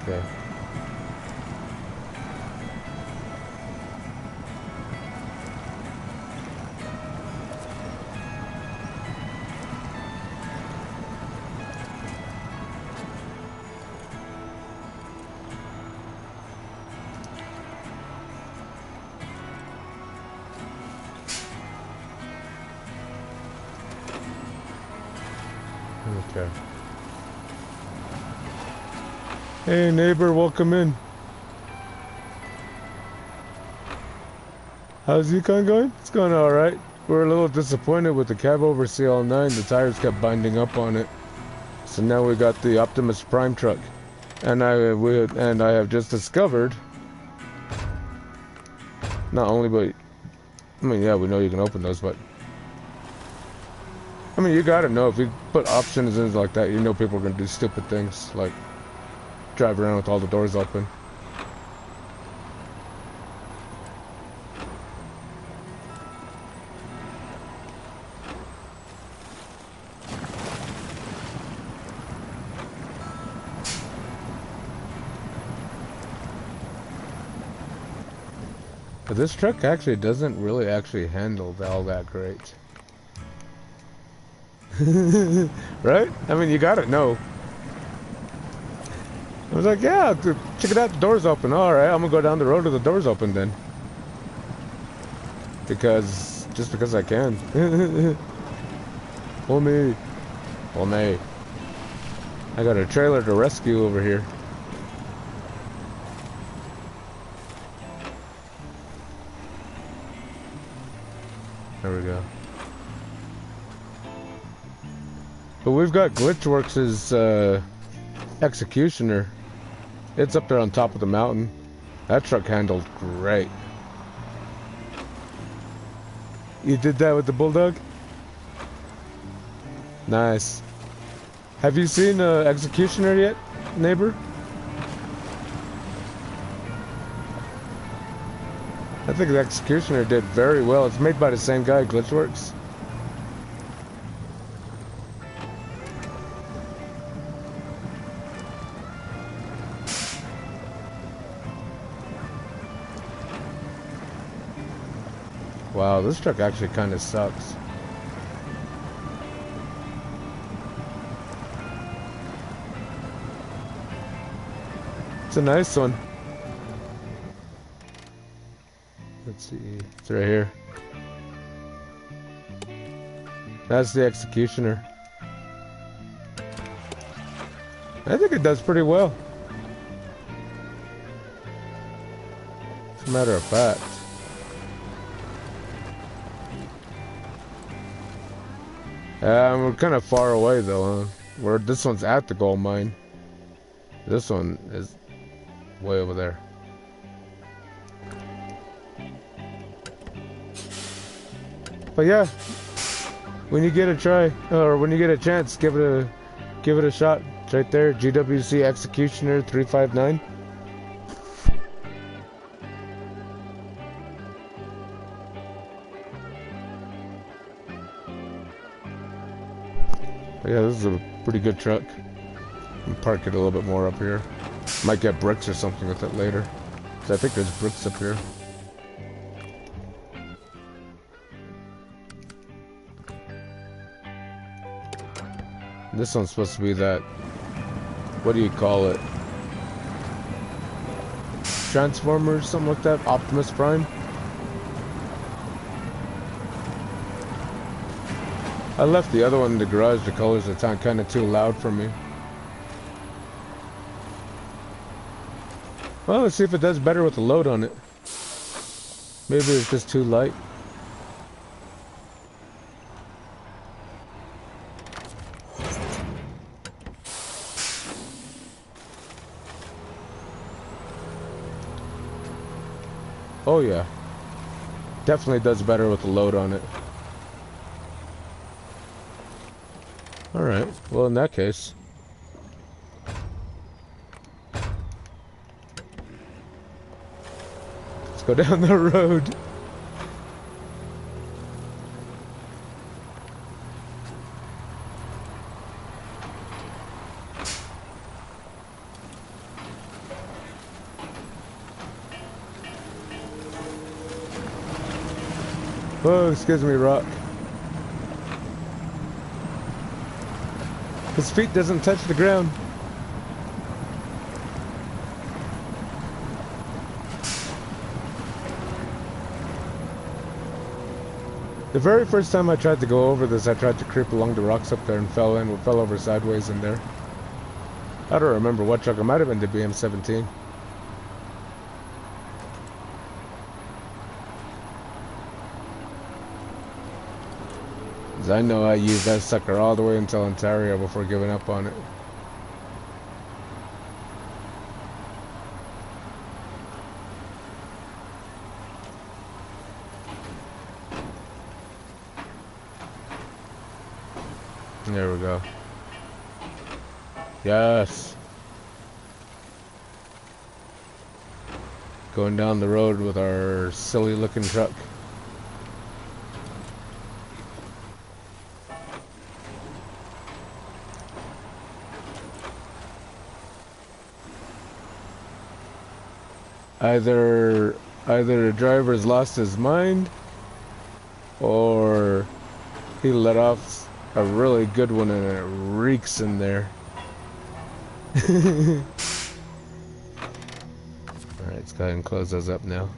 Okay. Okay. Hey neighbor, welcome in. How's Yukon going? It's going alright. We're a little disappointed with the cab over CL9. The tires kept binding up on it. So now we got the Optimus Prime truck. And I have just discovered, not only, but I mean, yeah, we know you can open those, but I mean, you gotta know, if you put options in like that, you know people are gonna do stupid things, like drive around with all the doors open. But this truck actually doesn't really handle all that great. Right? I mean, you gotta know. I was like, yeah, check it out, the door's open. Alright, I'm gonna go down the road with the door's open then. Just because I can. Well, me. I got a trailer to rescue over here. There we go. But we've got Glitchworks' Executioner. It's up there on top of the mountain. That truck handled great. You did that with the Bulldog? Nice. Have you seen Executioner yet, neighbor? I think the Executioner did very well. It's made by the same guy, Glitchworks. Wow, this truck actually kind of sucks. It's a nice one. Let's see. It's right here. That's the Executioner. I think it does pretty well. As a matter of fact. We're kind of far away though, huh? This one's at the gold mine. This one is way over there. But yeah, when you get a try, or when you get a chance, give it a shot. It's right there, GWC Executioner 359. Yeah, this is a pretty good truck. I'll park it a little bit more up here. Might get bricks or something with it later. 'Cause I think there's bricks up here. This one's supposed to be that, what do you call it? Transformer or something like that? Optimus Prime? I left the other one in the garage. The colors are kind of too loud for me. Well, let's see if it does better with the load on it. Maybe it's just too light. Oh yeah. Definitely does better with the load on it. Alright, well in that case. Let's go down the road. Whoa, excuse me, Rock. His feet doesn't touch the ground. The very first time I tried to go over this, I tried to creep along the rocks up there and fell over sideways in there. I don't remember what truck. It might have been the BM17. I know I used that sucker all the way until Ontario before giving up on it. There we go. Yes. Going down the road with our silly looking truck. Either the driver's lost his mind, or he let off a really good one and it reeks in there. Alright, let's go ahead and close those up now.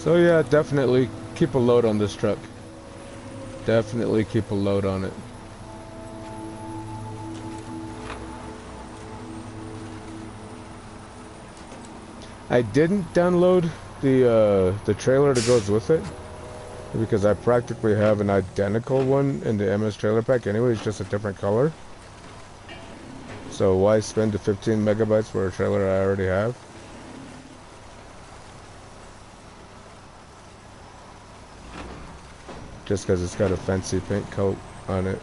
So yeah, definitely keep a load on this truck. Definitely keep a load on it. I didn't download the trailer that goes with it because I practically have an identical one in the MS trailer pack anyway. It's just a different color. So why spend the 15 megabytes for a trailer I already have? Just because it's got a fancy paint coat on it.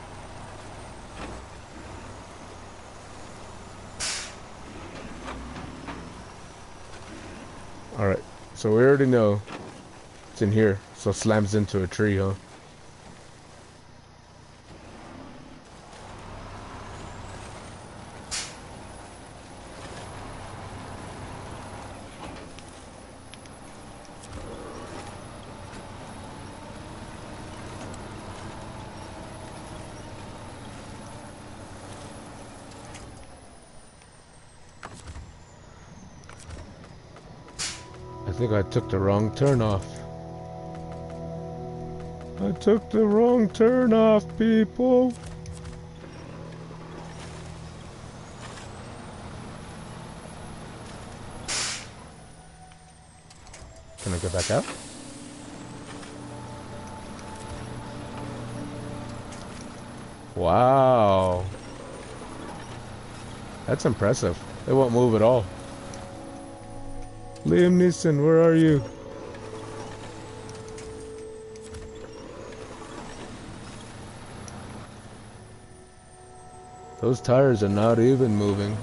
Alright, so we already know it's in here, so slams into a tree, huh? I think I took the wrong turn off. I took the wrong turn off, people. Can I get back out? Wow. That's impressive. It won't move at all. Liam Neeson, where are you? Those tires are not even moving.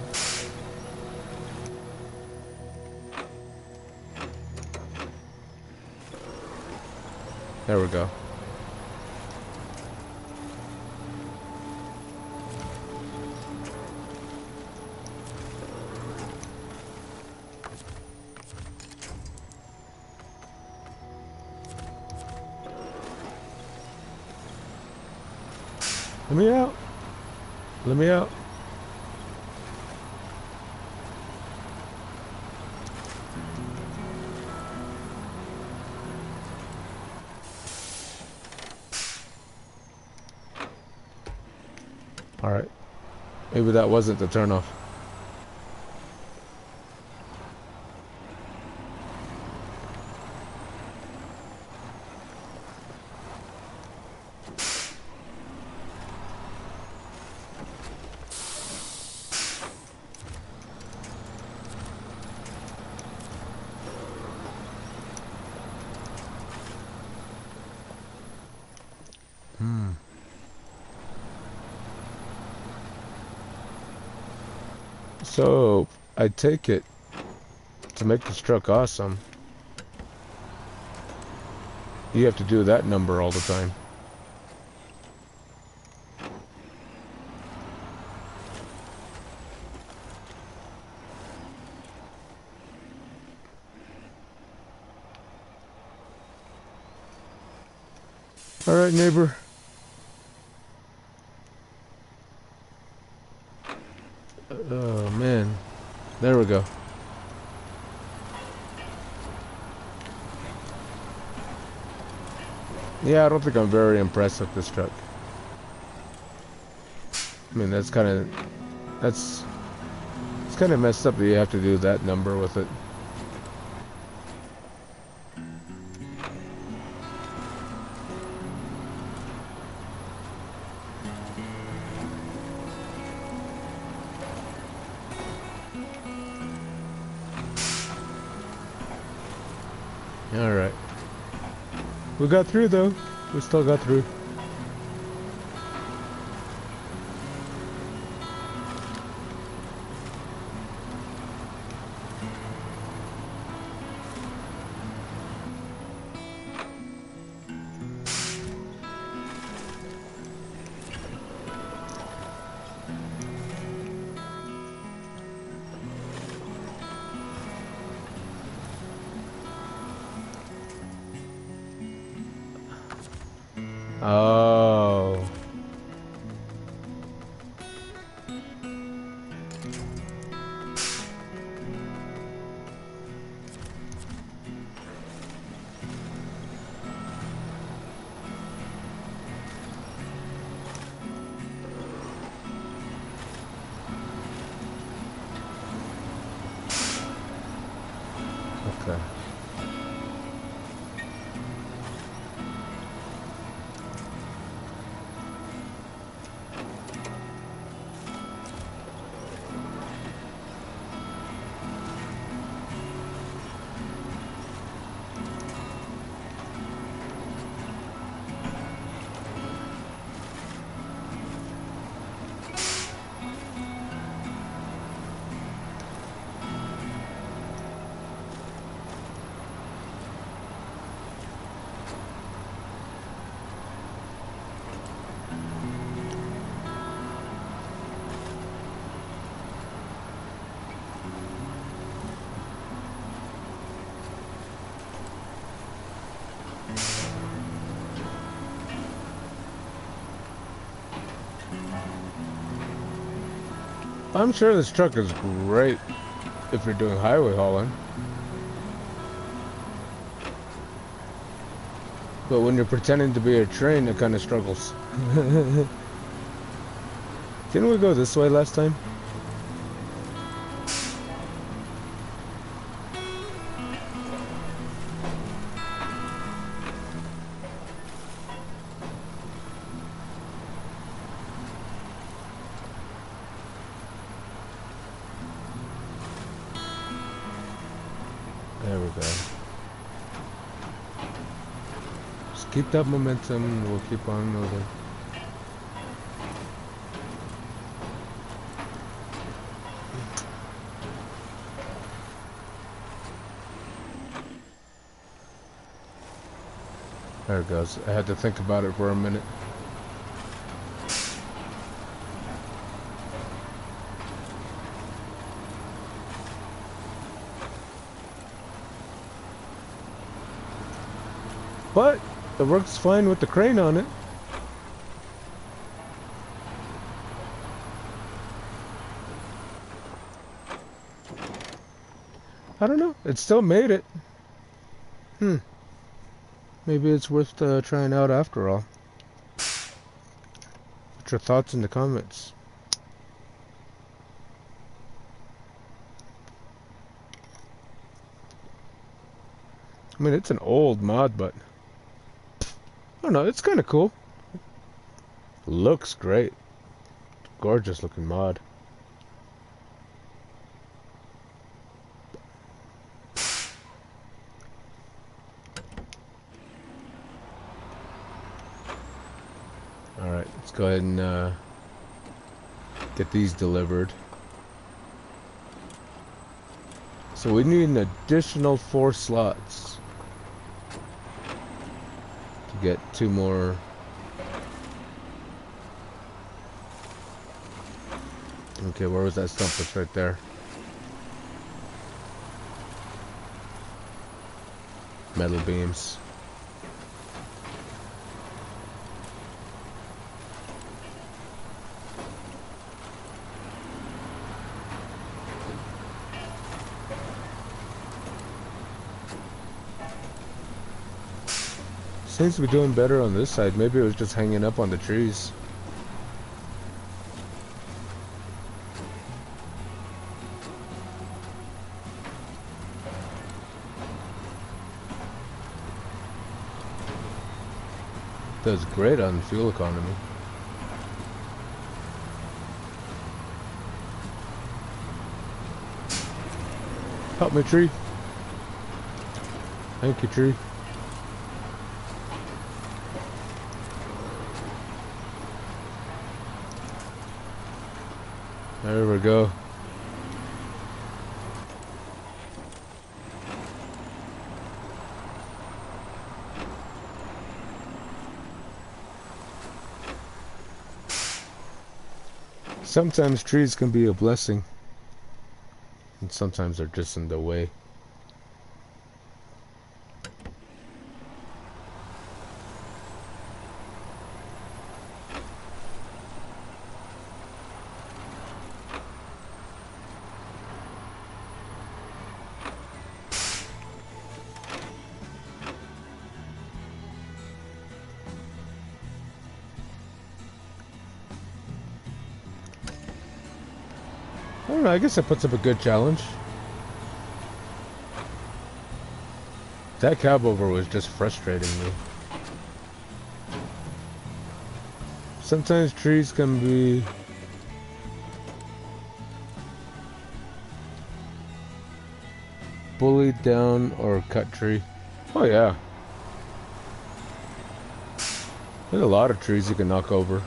There we go. Let me out. Let me out. All right. Maybe that wasn't the turnoff. So, I take it, to make this truck awesome, you have to do that number all the time. Alright, neighbor. Oh, man. There we go. Yeah, I don't think I'm very impressed with this truck. I mean, it's kind of messed up that you have to do that number with it. Alright. We got through though. We still got through. Oh. I'm sure this truck is great if you're doing highway hauling. But when you're pretending to be a train, it kind of struggles. Didn't we go this way last time? There we go. Just keep that momentum and we'll keep on moving. There it goes. I had to think about it for a minute. But it works fine with the crane on it. I don't know. It still made it. Maybe it's worth trying out after all. Put your thoughts in the comments. I mean, it's an old mod, but I don't know, it's kind of cool. Looks great. Gorgeous looking mod. Alright, let's go ahead and get these delivered. So we need an additional 4 slots to get 2 more. Okay, where was that stump? It's right there. Metal beams. Seems to be doing better on this side. Maybe it was just hanging up on the trees. Does great on fuel economy. Help me, tree. Thank you, tree. There we go. Sometimes trees can be a blessing, and sometimes they're just in the way. I don't know, I guess that puts up a good challenge. That cab over was just frustrating me. Sometimes trees can be bullied down or cut tree. Oh yeah. There's a lot of trees you can knock over.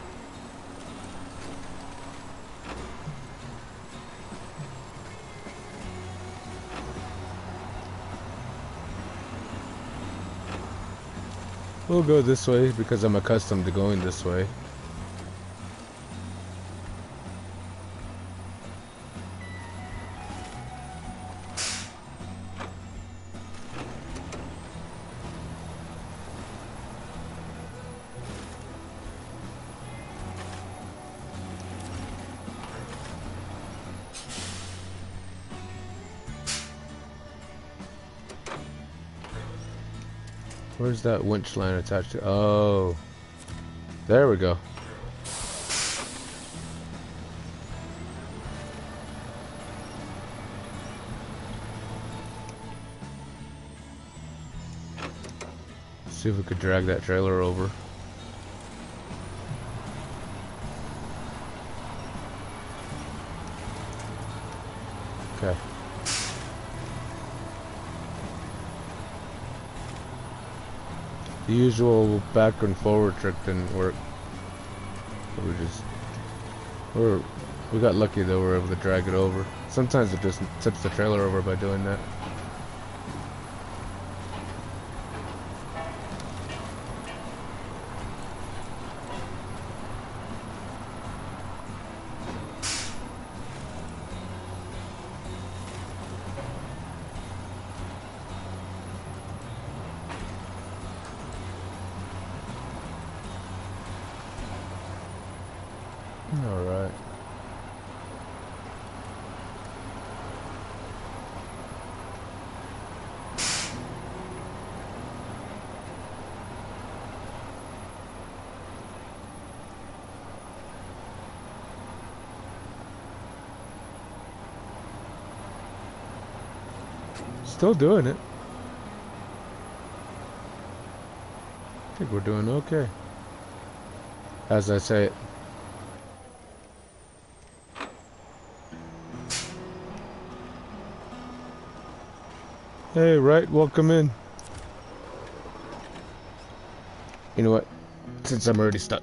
We'll go this way because I'm accustomed to going this way. Where's that winch line attached to? Oh, there we go. See if we could drag that trailer over. Okay. The usual back and forward trick didn't work. So we got lucky though, we were able to drag it over. Sometimes it just tips the trailer over by doing that. Alright. Still doing it. I think we're doing okay. As I say it. Hey, right, welcome in. You know what? Since I'm already stuck.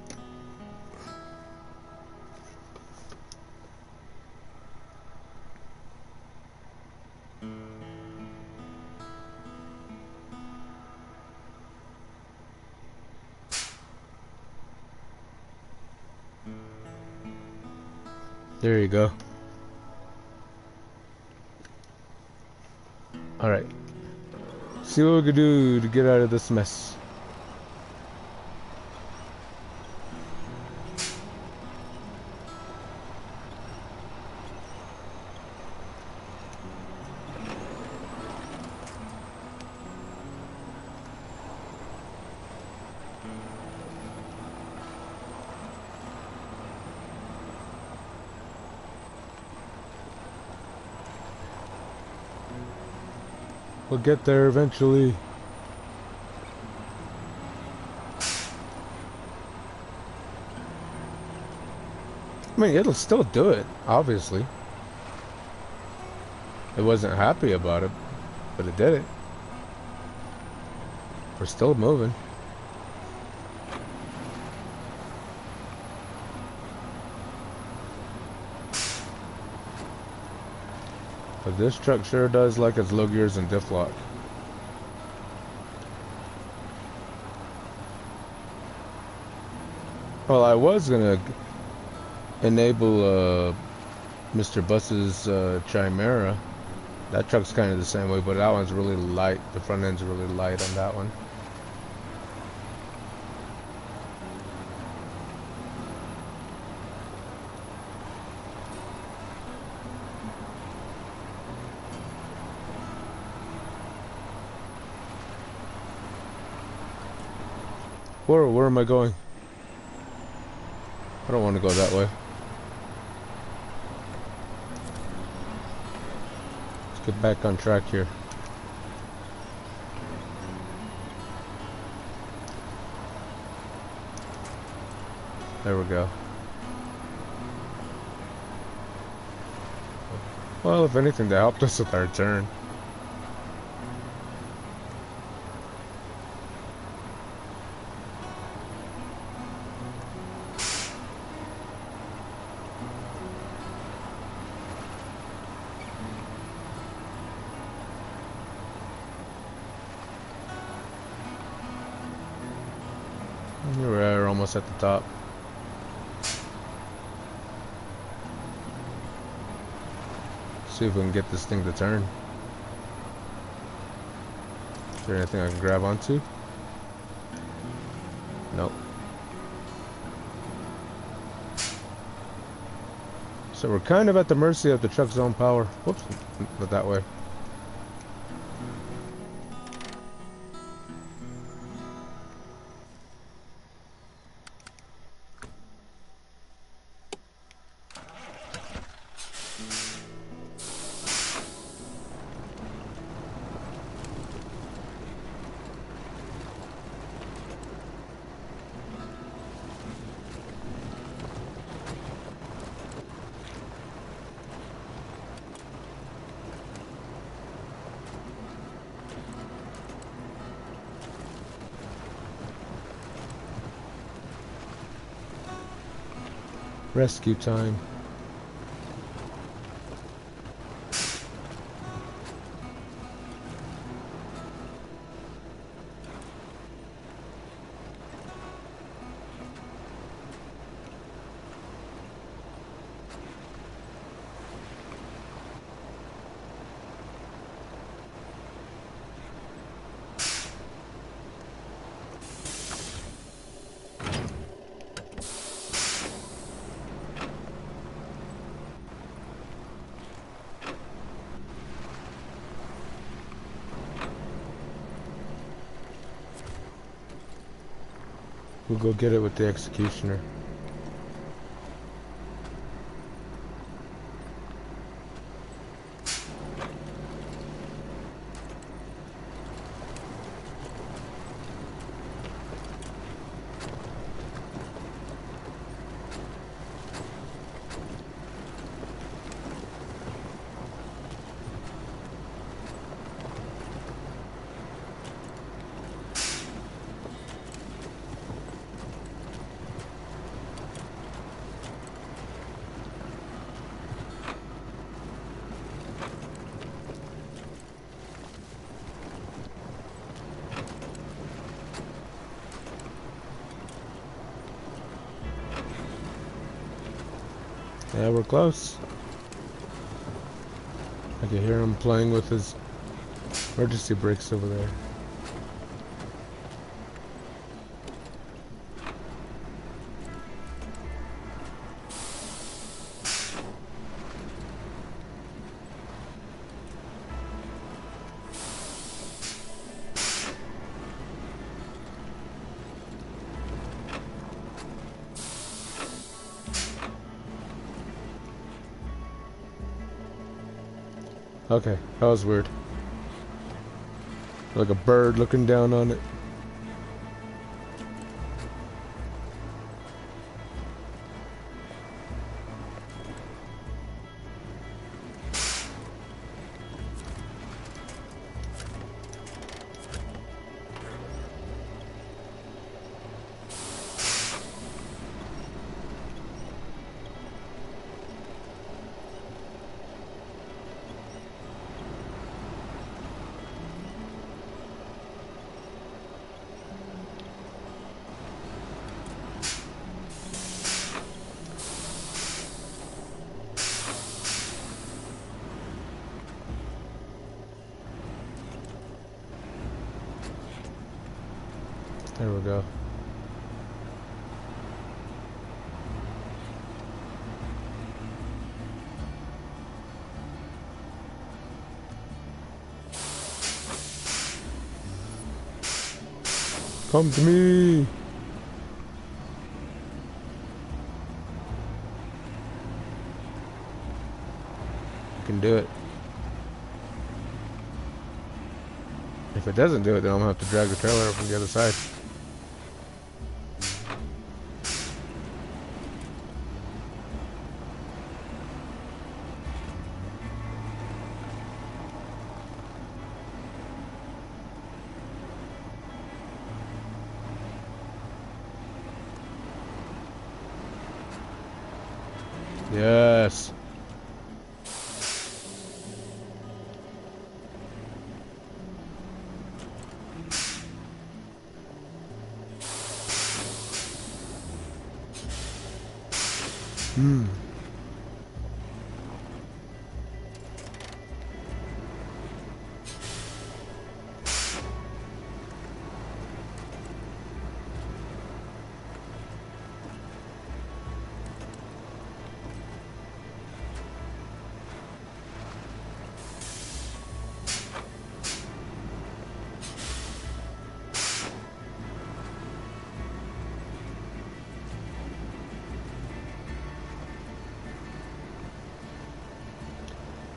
There you go. Alright. See what we can do to get out of this mess. We'll get there eventually. I mean, it'll still do it, obviously. It wasn't happy about it, but it did it. We're still moving. But this truck sure does like its low gears and diff lock. Well, I was gonna enable Mr. Bus's Chimera. That truck's kind of the same way, but that one's really light. The front end's really light on that one. Where am I going? I don't want to go that way. Let's get back on track here. There we go. Well, if anything, that helped us with our turn. We're almost at the top. See if we can get this thing to turn. Is there anything I can grab onto? Nope. So we're kind of at the mercy of the truck's own power. Whoops, not that way. Rescue time. We'll go get it with the executioner. Yeah, we're close. I can hear him playing with his emergency brakes over there. Okay, that was weird. Like a bird looking down on it. There we go. Come to me. You can do it. If it doesn't do it, then I'm gonna have to drag the trailer up from the other side. Yes. Hmm.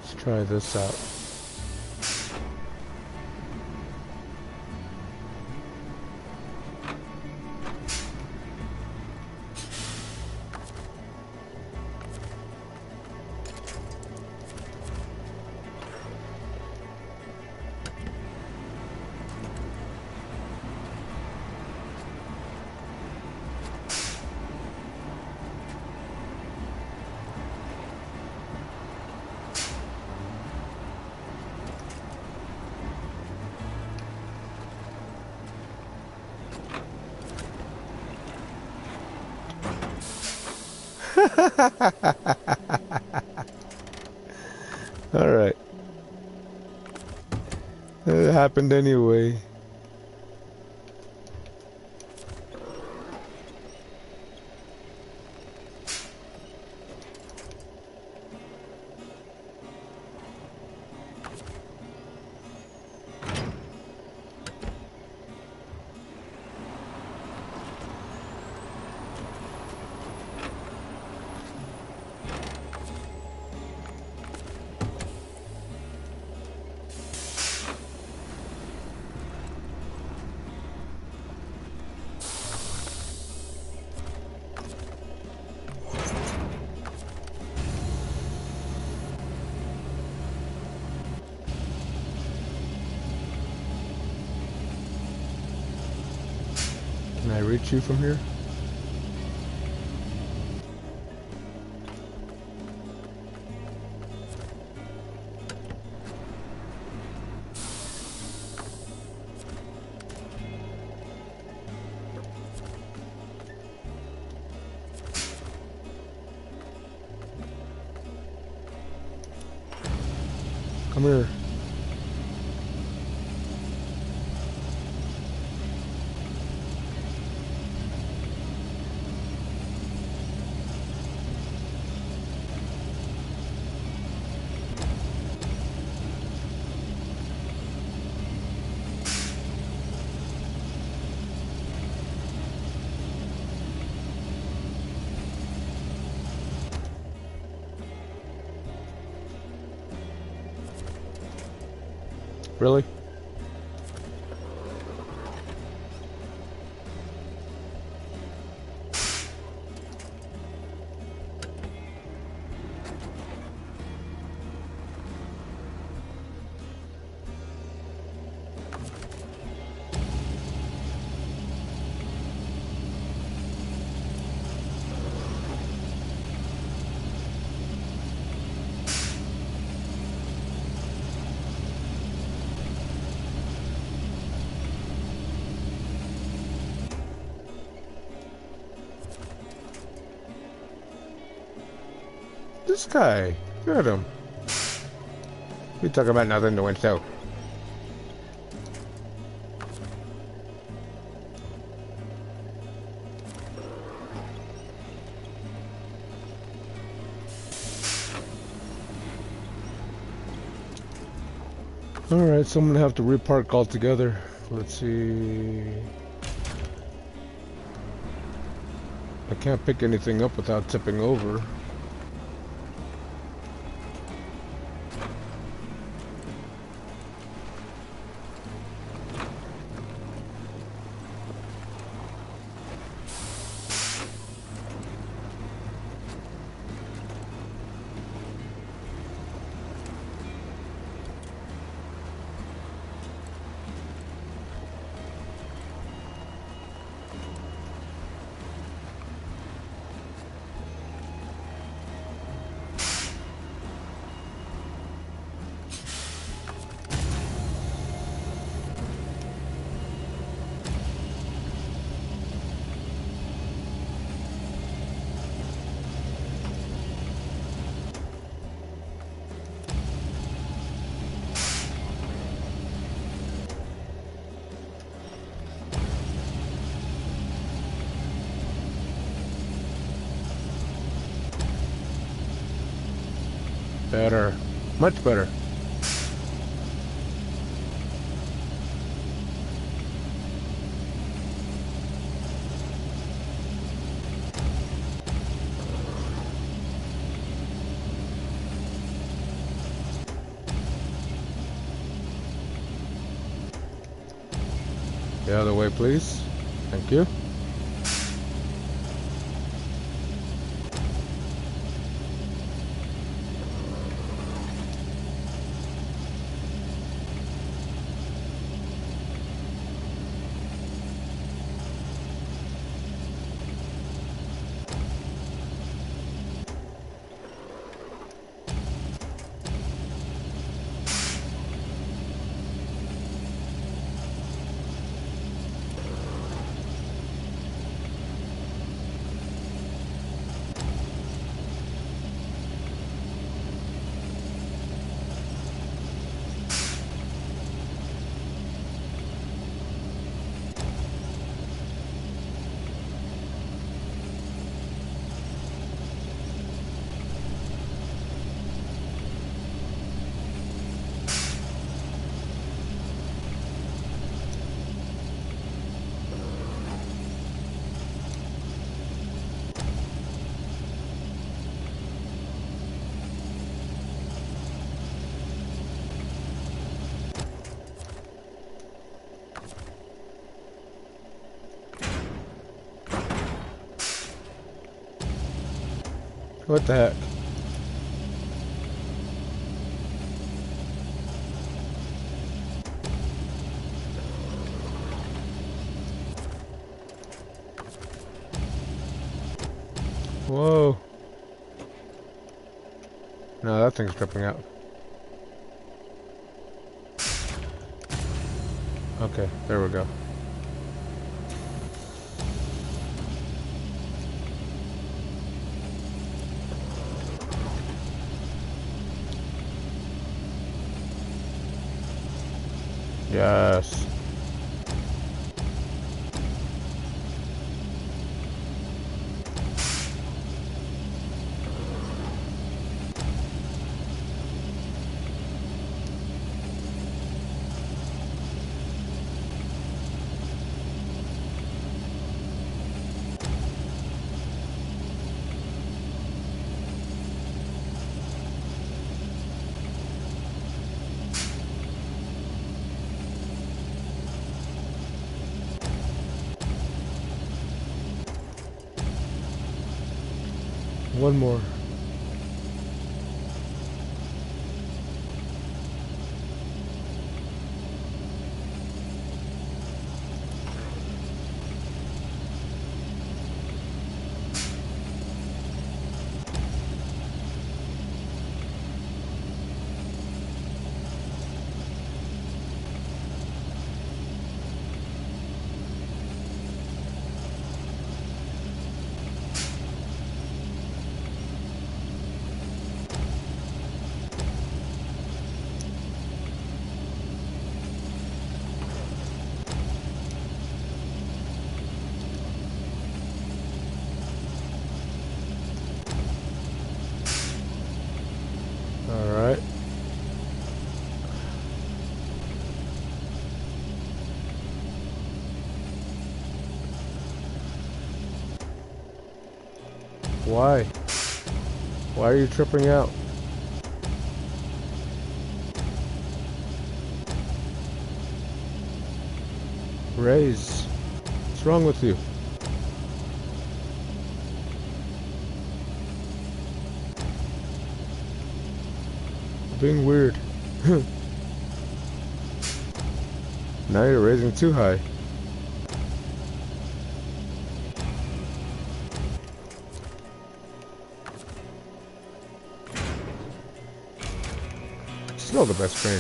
Let's try this out. All right. It happened anyway. Can I reach you from here? Come here. Really? This guy, look at him. You talking about nothing to himself. Alright, so I'm gonna have to repark altogether. Let's see. I can't pick anything up without tipping over. Better. Much better. The other way, please. Thank you. What the heck? Whoa. No, that thing's dripping out. Okay, there we go. Yes. One more. Alright. Why? Why are you tripping out? Raise. What's wrong with you? Being weird. Now you're raising too high. Still the best train.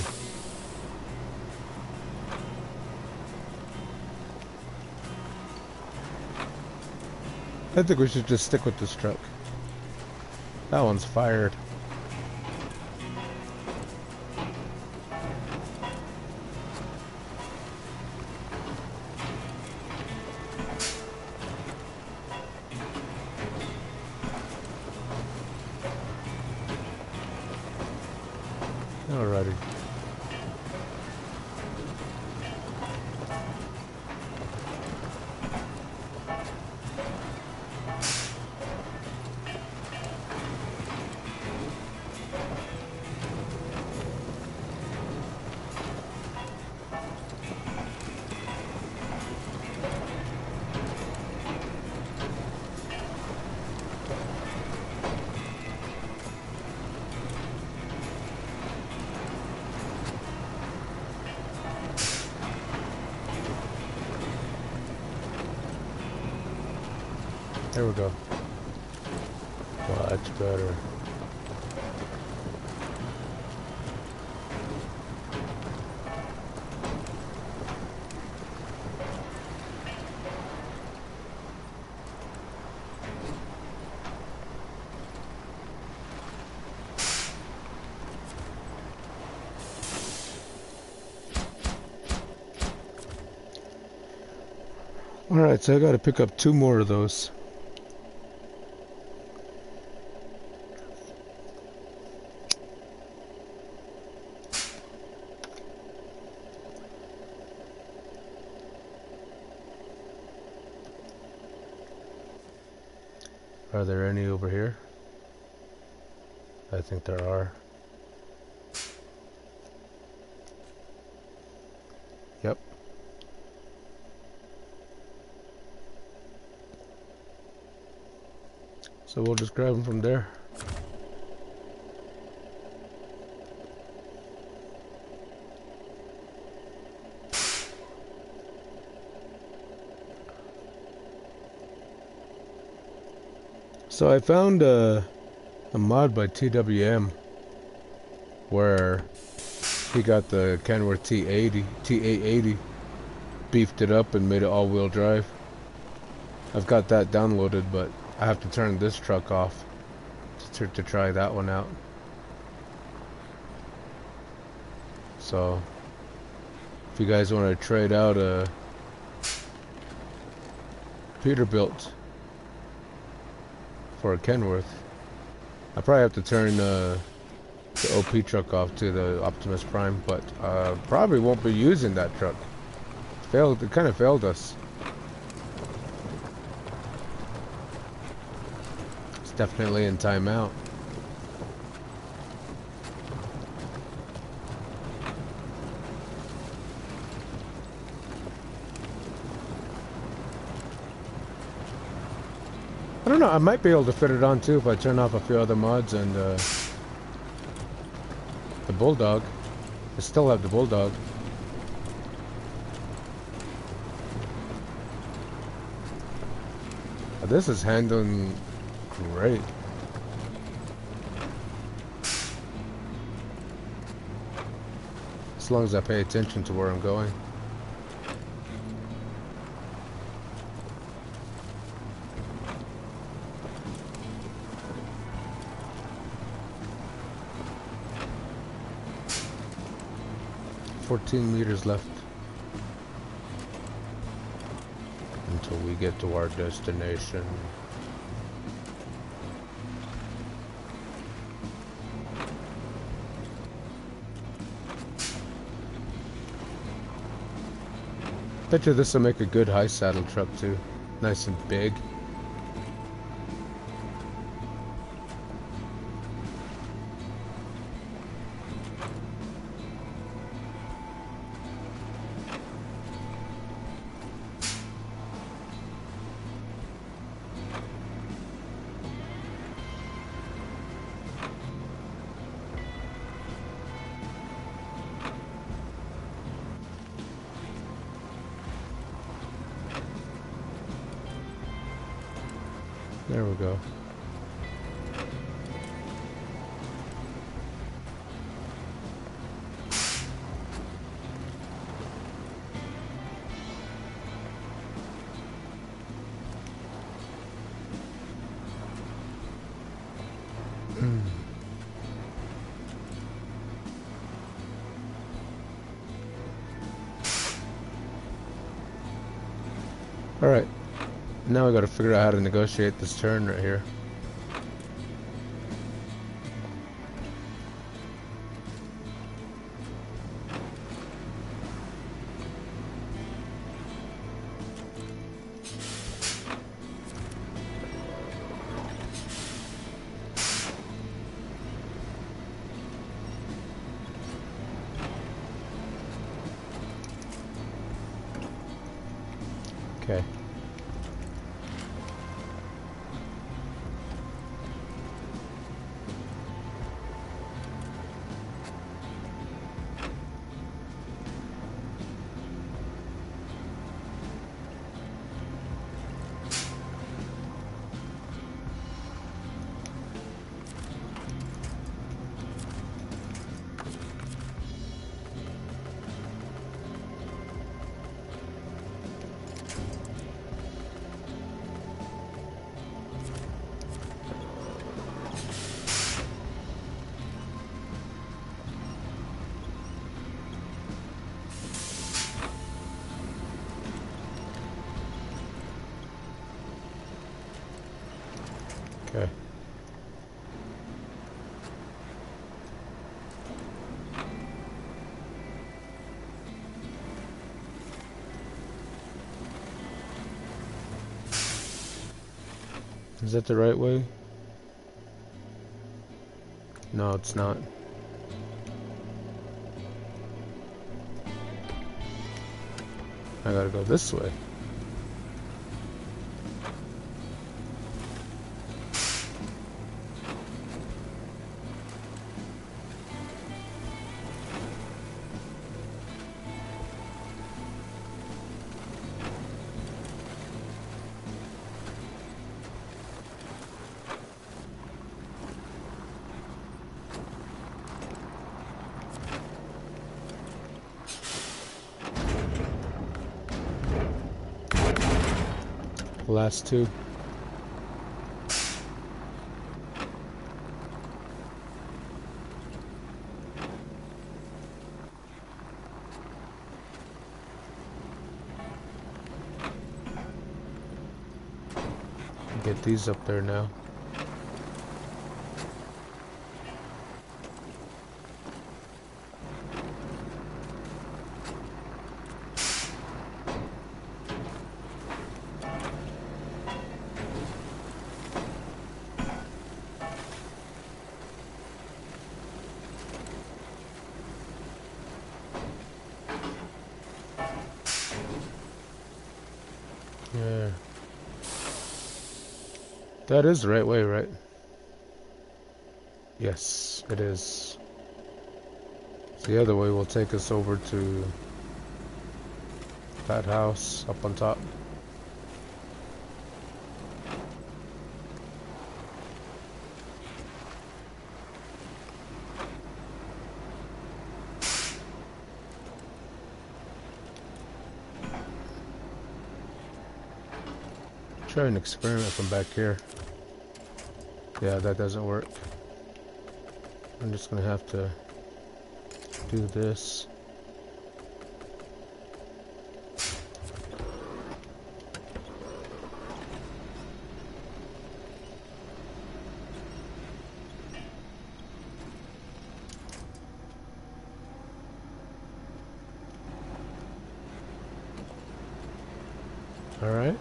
I think we should just stick with this truck. That one's fired. Alrighty. There we go. Much better. Alright, so I gotta pick up 2 more of those. Are there any over here? I think there are. Yep. So we'll just grab them from there. So I found a mod by TWM where he got the Kenworth T880, beefed it up and made it all-wheel drive. I've got that downloaded, but I have to turn this truck off to try that one out. So if you guys want to trade out a Peterbilt for a Kenworth, I probably have to turn the OP truck off to the Optimus Prime, but probably won't be using that truck. It kind of failed us. It's definitely in timeout. I don't know, I might be able to fit it on too if I turn off a few other mods and the Bulldog. I still have the Bulldog. This is handling great. As long as I pay attention to where I'm going. $14 meters left until we get to our destination. Bet you this will make a good high saddle truck too. Nice and big. There we go. All right. Now we got to figure out how to negotiate this turn right here. Okay. Okay. Is that the right way? No, it's not. I gotta go this way. The last two. Get these up there now. Yeah. That is the right way, right? Yes, it is. So the other way will take us over to that house up on top. Try an experiment from back here. Yeah, that doesn't work. I'm just gonna have to do this. All right.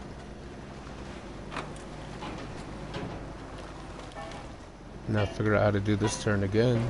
Now figure out how to do this turn again.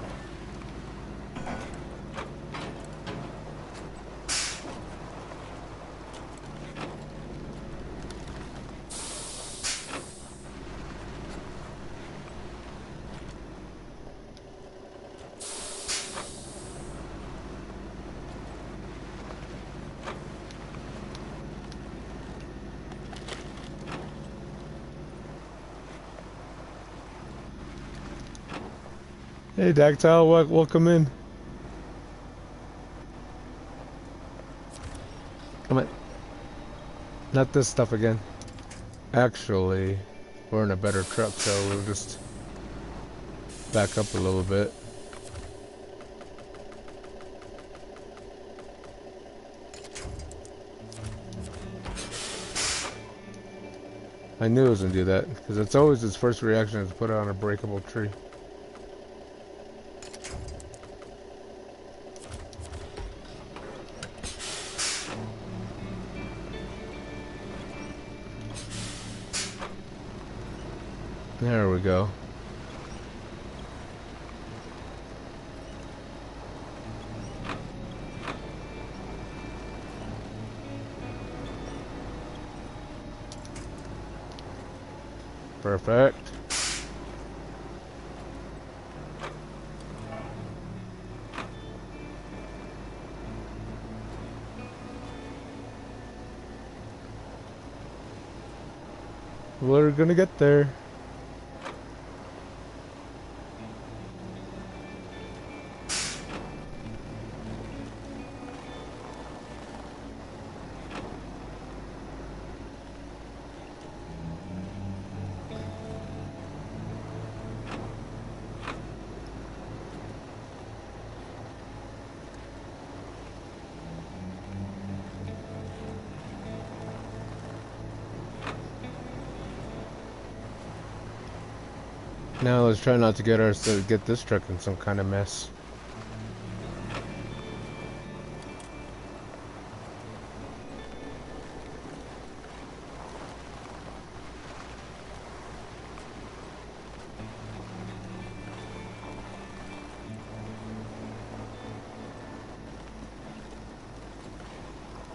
Hey Dactyl, welcome in. Come on. Not this stuff again. Actually, we're in a better truck, so we'll just back up a little bit. I knew it was gonna do that, because it's always his first reaction is to put it on a breakable tree. There we go. Perfect. We're gonna get there. Now let's try not to get this truck in some kind of mess.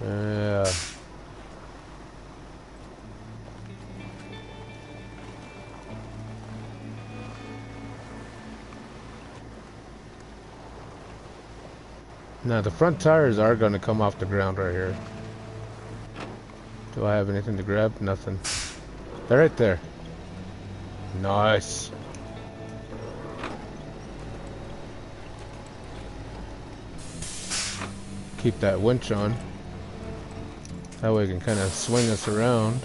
Yeah. Now the front tires are going to come off the ground right here. Do I have anything to grab? Nothing. They're right there. Nice. Keep that winch on. That way it can kind of swing us around.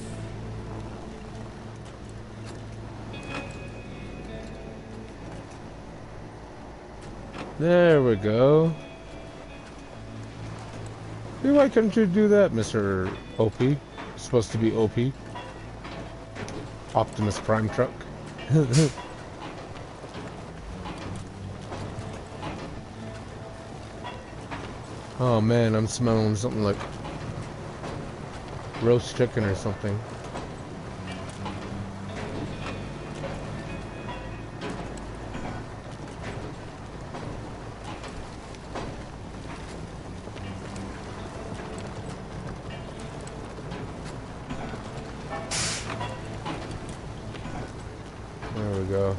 There we go. Hey, why couldn't you do that, Mr. OP? It's supposed to be OP. Optimus Prime truck. Oh man, I'm smelling something like roast chicken or something. There we go.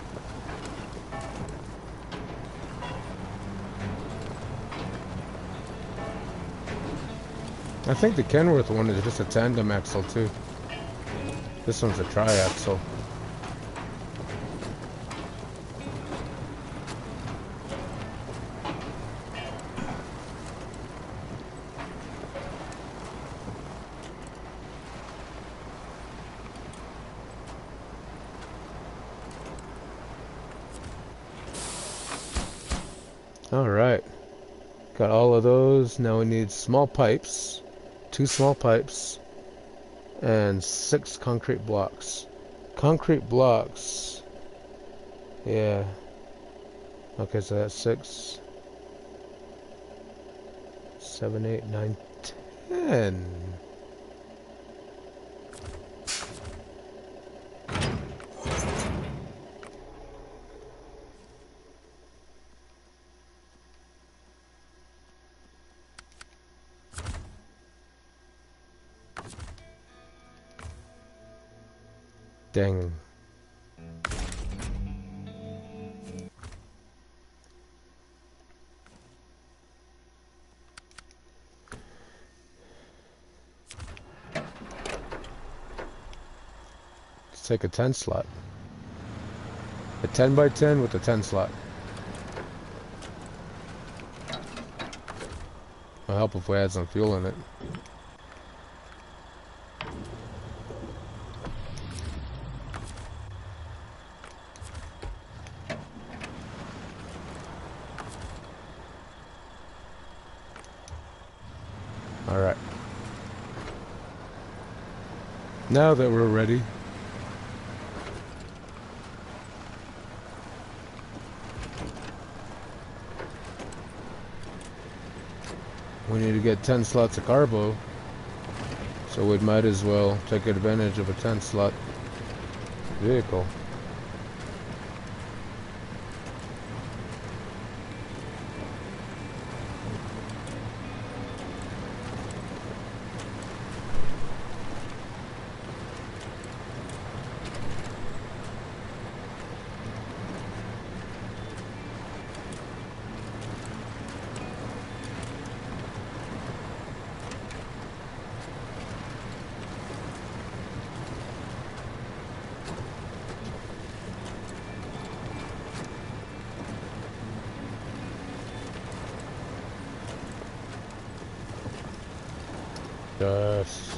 I think the Kenworth one is just a tandem axle too. This one's a tri-axle. Alright. Got all of those. Now we need small pipes. 2 small pipes. And 6 concrete blocks. Concrete blocks. Yeah. Okay, so that's 6, 7, 8, 9, 10. Dang. Let's take a 10 slot. A 10 by 10 with a 10 slot. It'll help if we add some fuel in it. Alright. Now that we're ready, we need to get 10 slots of carbo, so we might as well take advantage of a 10 slot vehicle. Yes.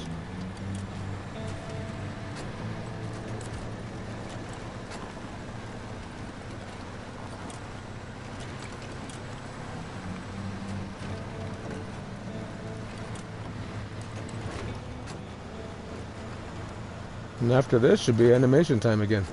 And after this should be animation time again.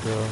go.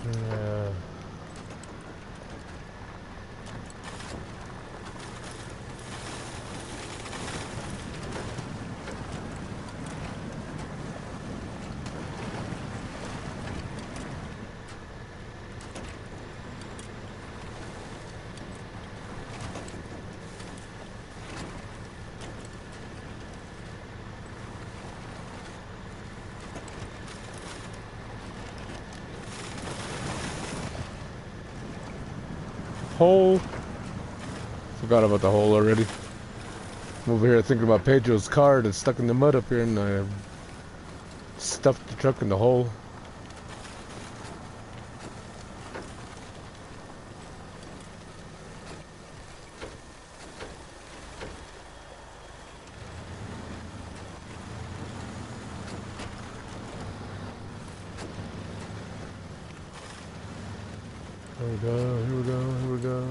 Yeah. Hole. Forgot about the hole already. I'm over here thinking about Pedro's car that's stuck in the mud up here, and I stuffed the truck in the hole. Here we go, here we go, here we go.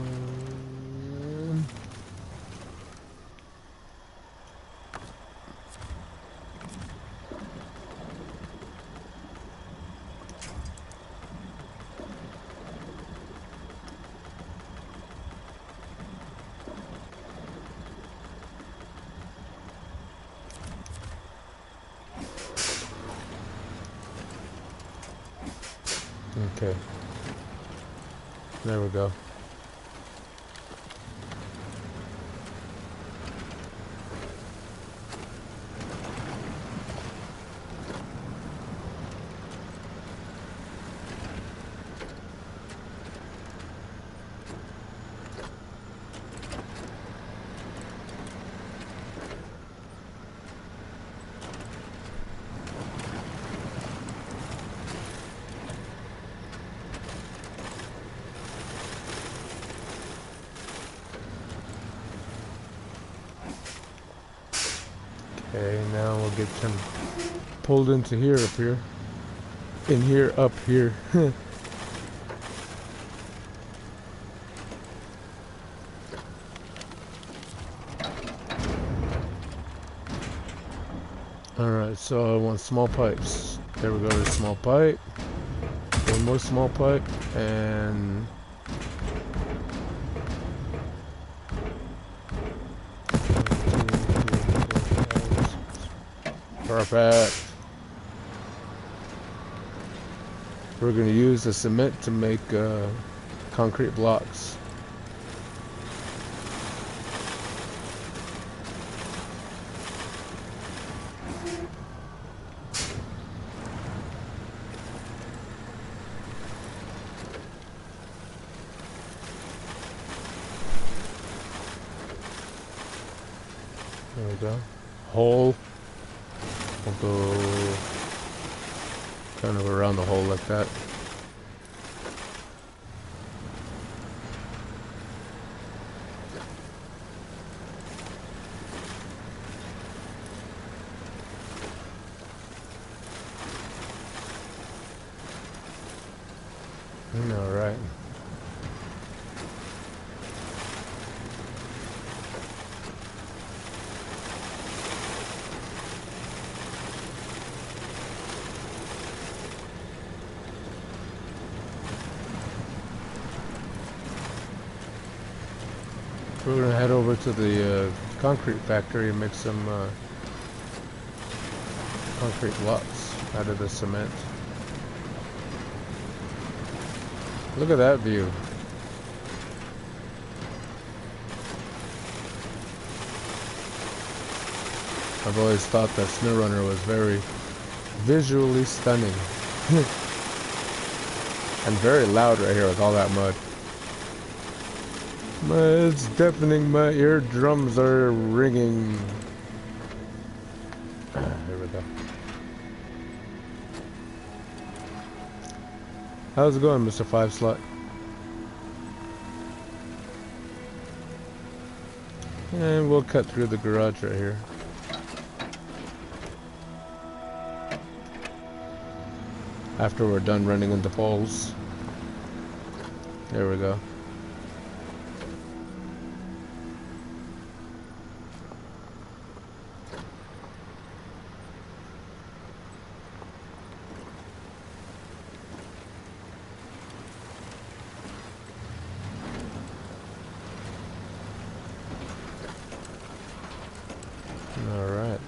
Okay. There we go. Okay, now we'll get them pulled into here, up here. In here, up here. Alright, so I want small pipes. There we go, there's small pipe. One more small pipe, and perfect. We're going to use the cement to make concrete blocks. There we go. Hole. We'll go kind of around the hole like that. All right. We're gonna head over to the concrete factory and make some concrete blocks out of the cement. Look at that view. I've always thought that Snowrunner was very visually stunning. And very loud right here with all that mud. It's deafening, my eardrums are ringing. Here we go. How's it going, Mr. 5-Slot? And we'll cut through the garage right here. After we're done running into poles. There we go. All right.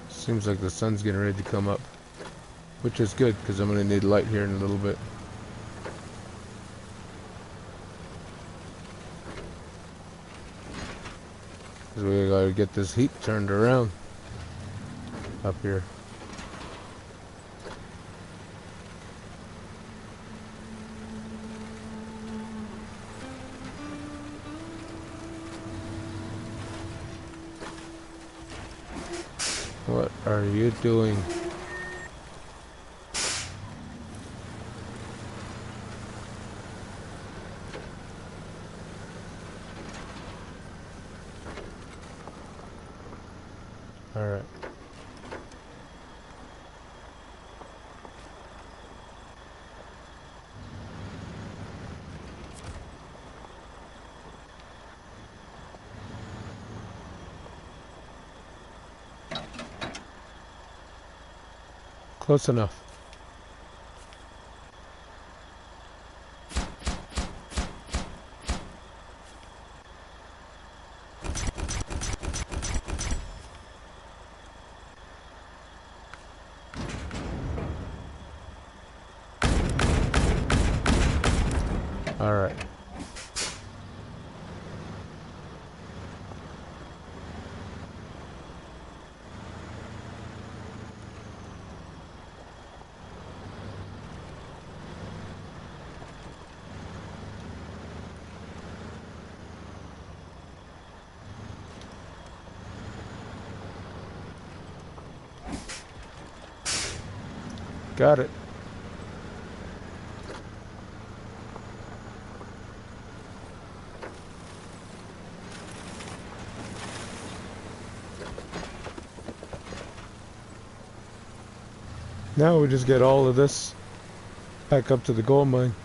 Seems like the sun's getting ready to come up, which is good because I'm going to need light here in a little bit. Because we got to get this heat turned around up here. What are you doing? All right. Close enough. All right. Got it. Now we just get all of this back up to the gold mine.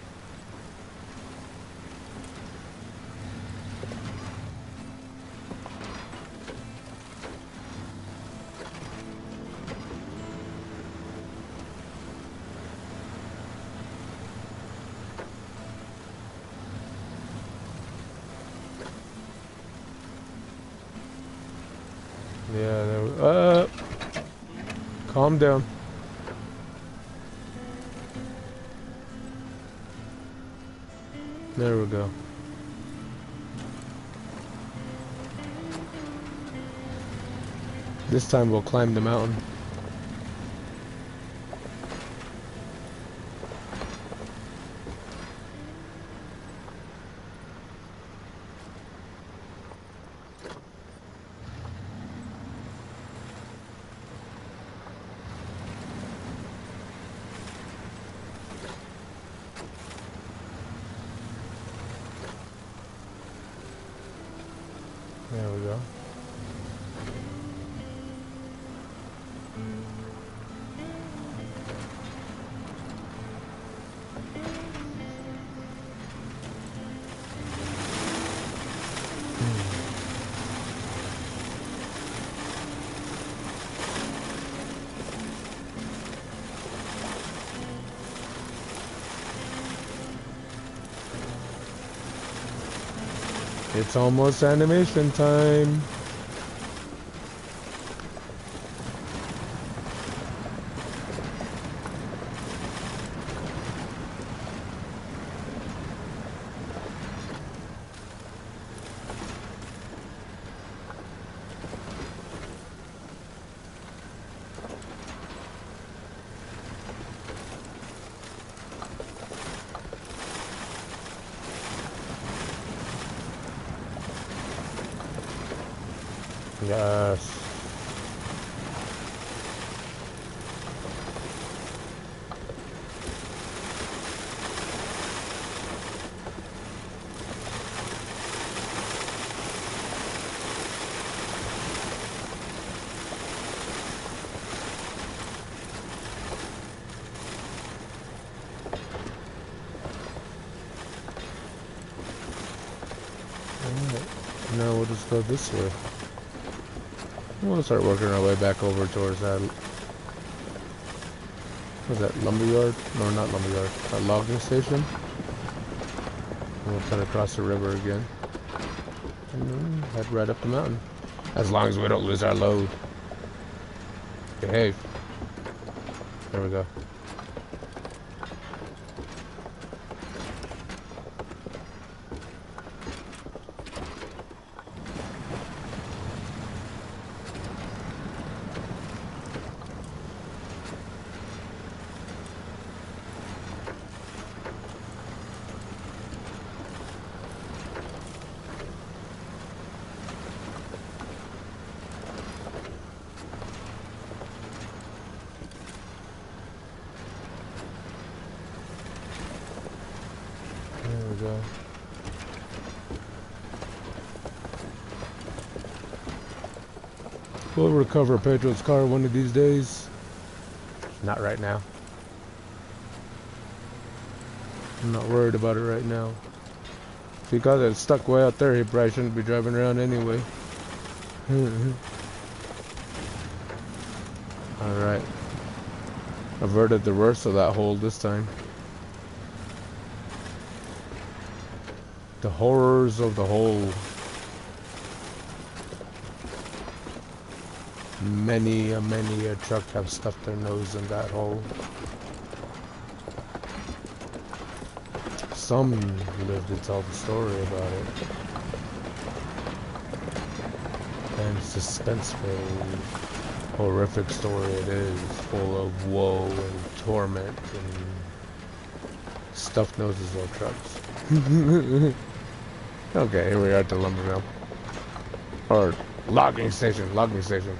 Yeah, there we, calm down. There we go. This time we'll climb the mountain. There we go. It's almost animation time. Yes. Now we'll just go this way. We'll start working our way back over towards that. What's that, lumberyard? No, not lumberyard. That logging station. And we'll cut across the river again. And then head right up the mountain. As long as we don't lose our load. Behave. There we go. There we go. We'll recover Pedro's car one of these days. Not right now. I'm not worried about it right now. If he got it stuck way out there, he probably shouldn't be driving around anyway. Alright. Averted the worst of that hole this time. The horrors of the hole. Many a truck have stuffed their nose in that hole. Some live to tell the story about it. And suspenseful, horrific story it is, full of woe and torment and stuffed noses of trucks. Okay, here we are at the lumber mill. Or logging station, logging station.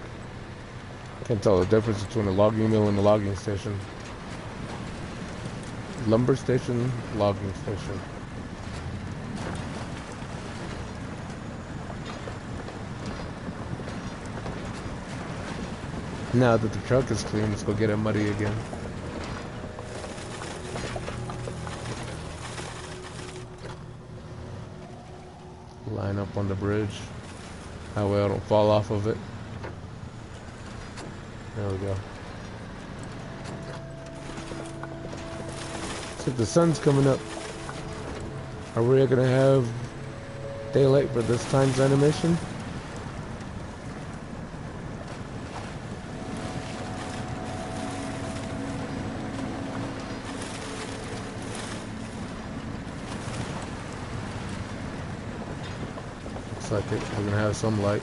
Can't tell the difference between a logging mill and a logging station. Lumber station, logging station. Now that the truck is clean, let's go get it muddy again. Line up on the bridge. That way I don't fall off of it. There we go. Looks like the sun's coming up. Are we gonna have daylight for this time's animation? Looks like it. We're gonna have some light.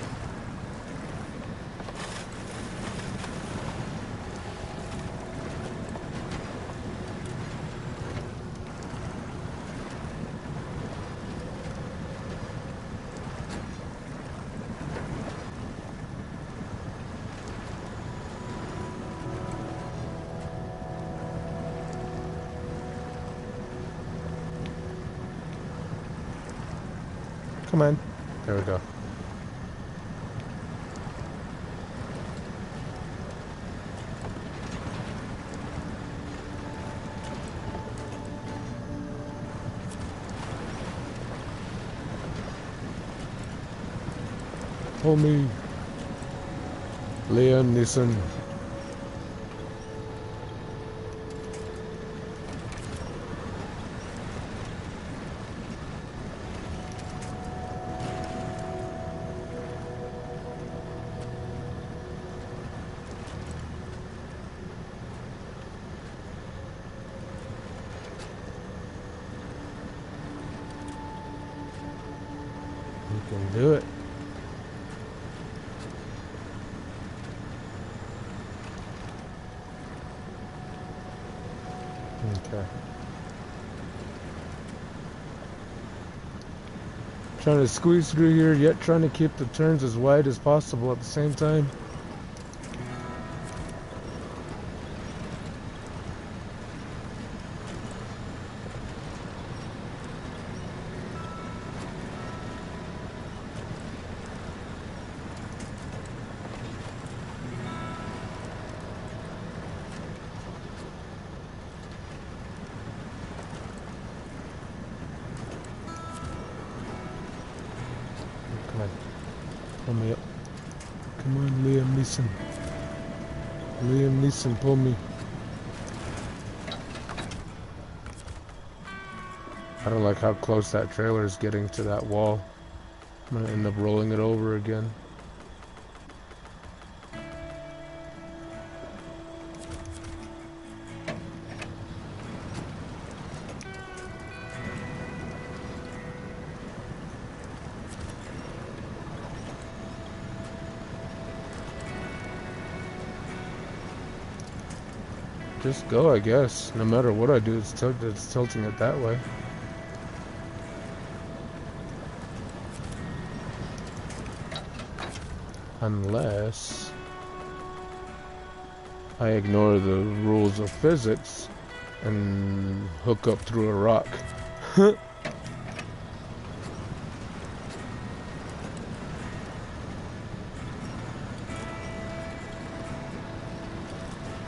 Come on. There we go. Homie. Liam Neeson. You can do it. Okay. Trying to squeeze through here, yet trying to keep the turns as wide as possible at the same time. Pull me up. Come on, Liam Neeson. Liam Neeson, pull me. I don't like how close that trailer is getting to that wall. I'm gonna end up rolling it over again. Just go, I guess. No matter what I do, it's tilting it that way. Unless I ignore the rules of physics and hook up through a rock.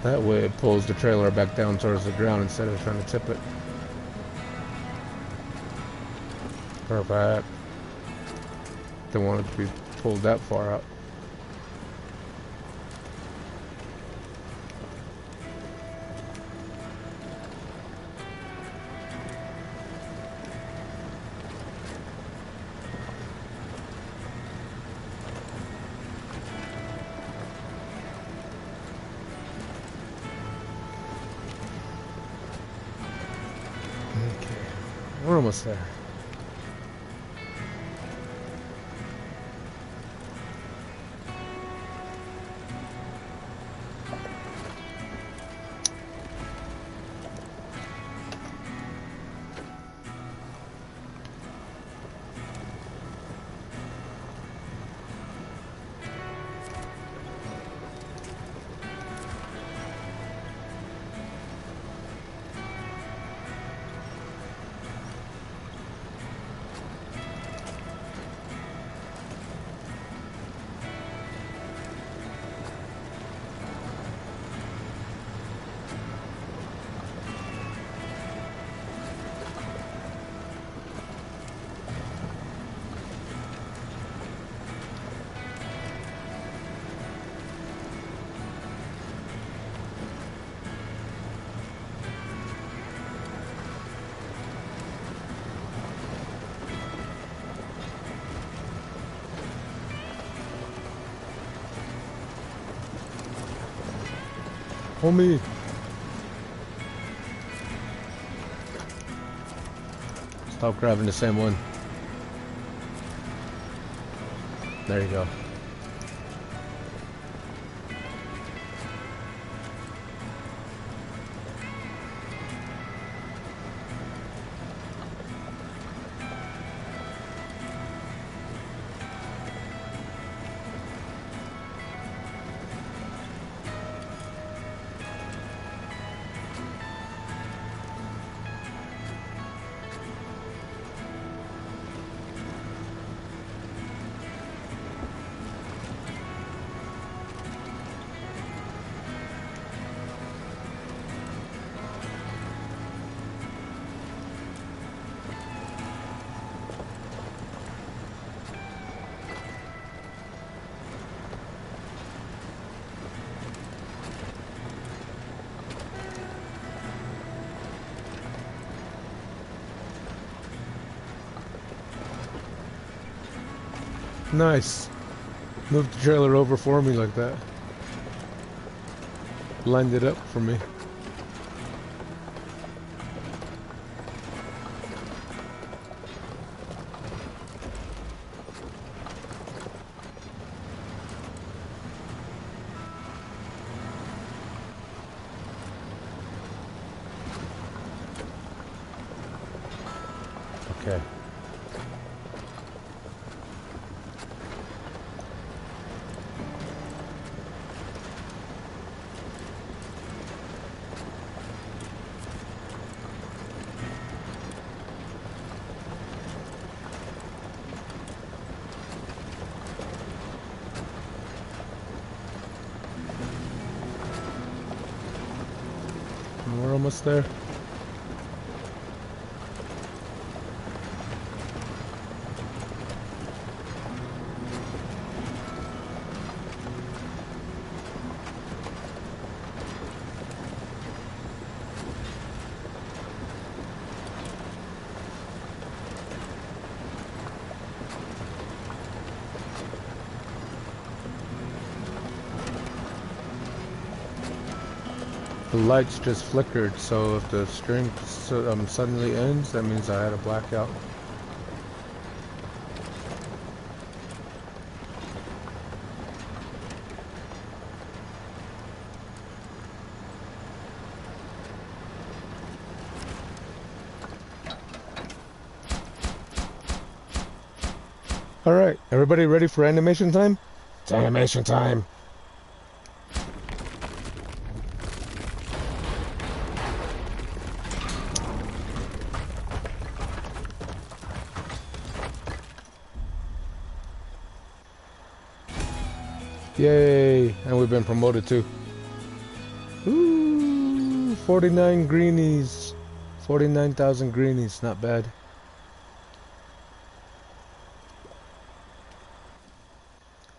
That way it pulls the trailer back down towards the ground instead of trying to tip it. Perfect. Don't want it to be pulled that far out. We're almost there. Homie. Stop grabbing the same one. There you go. Nice. Moved the trailer over for me like that. Lined it up for me. Okay. almost there. The lights just flickered, so if the stream suddenly ends, that means I had a blackout. Alright, everybody ready for animation time? It's animation time! Yay! And we've been promoted too. Ooh, 49 greenies. 49,000 greenies, not bad.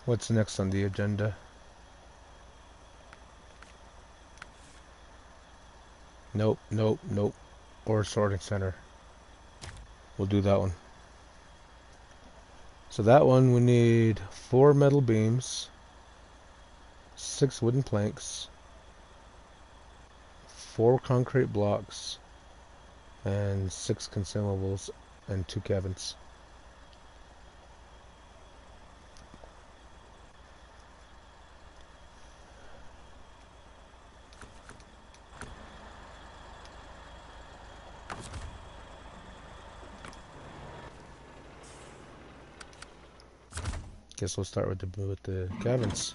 What's next on the agenda? Nope, nope, nope. Ore sorting center. We'll do that one. So that one we need 4 metal beams, 6 wooden planks, 4 concrete blocks, and 6 consumables and 2 cabins. Guess we'll start with the cabins.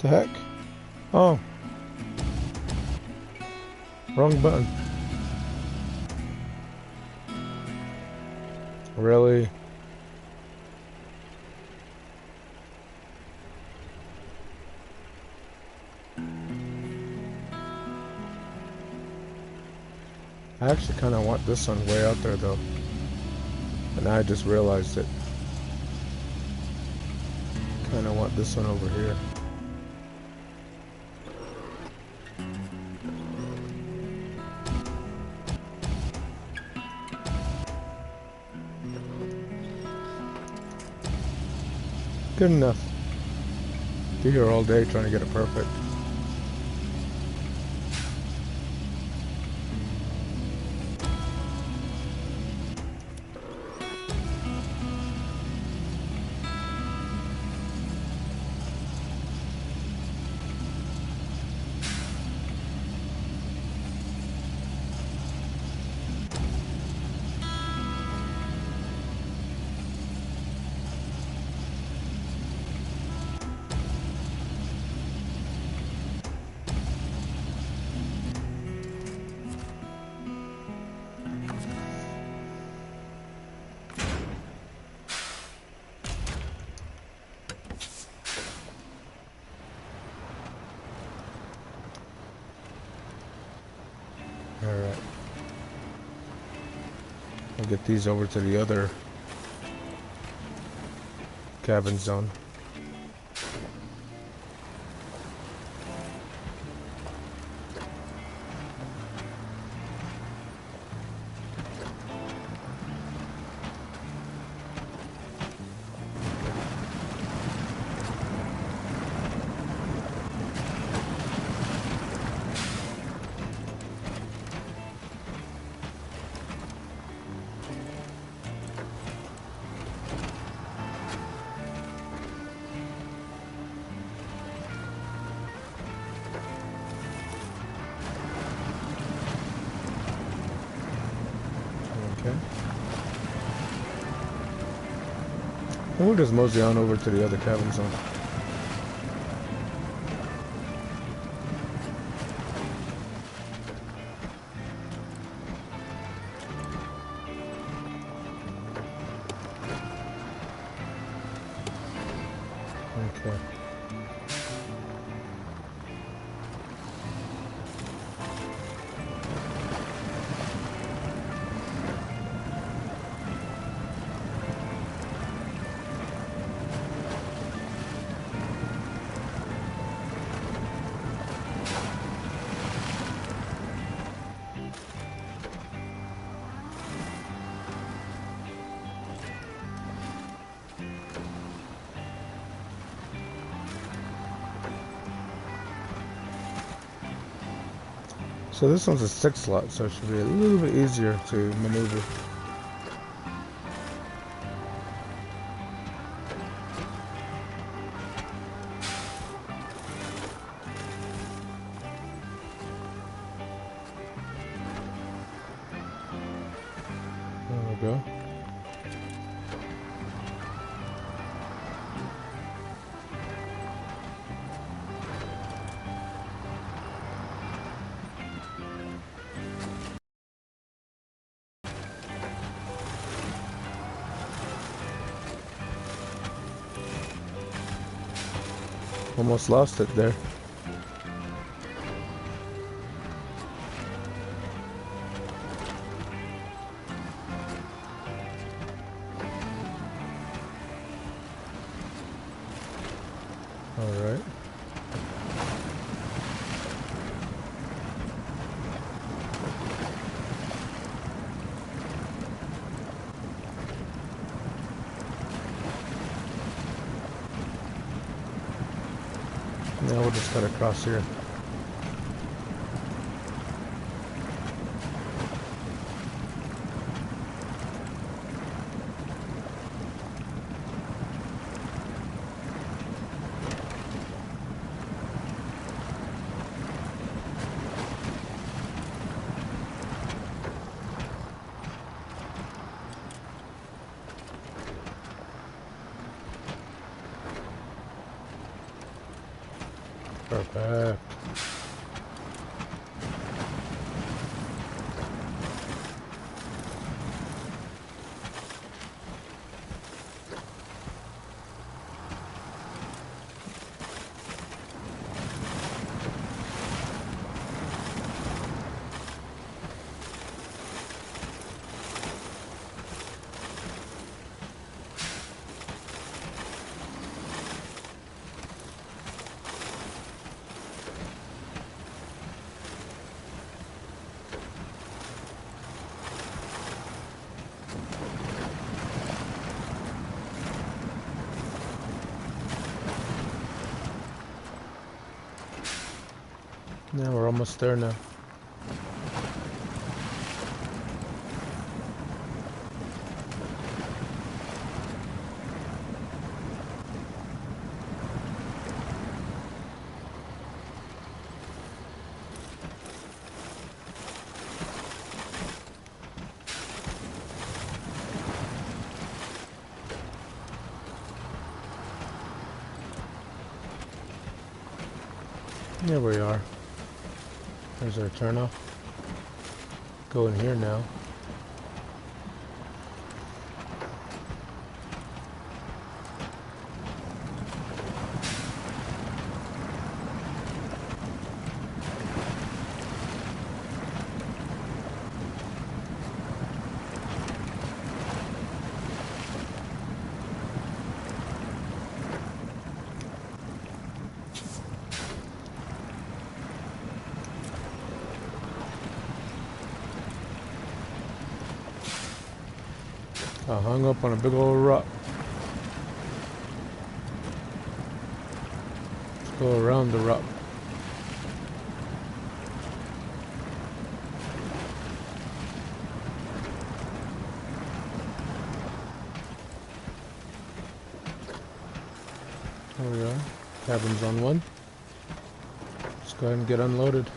The heck? Oh. Wrong button. Really? I actually kind of want this one way out there though. And I just realized it. Kind of want this one over here. Good enough. Be here all day trying to get it perfect. Alright. I'll get these over to the other cabin zone. And we'll just mosey on over to the other cabin zone. Okay. So this one's a 6 slot, so it should be a little bit easier to maneuver. There we go. Almost lost it there. All right. Now we'll just cut across here. Perfect. Yeah, we're almost there now. Here we are. There's our turnoff. Go in here now. I hung up on a big old rock. Let's go around the rock. There we are. Cabin's on one. Let's go ahead and get unloaded.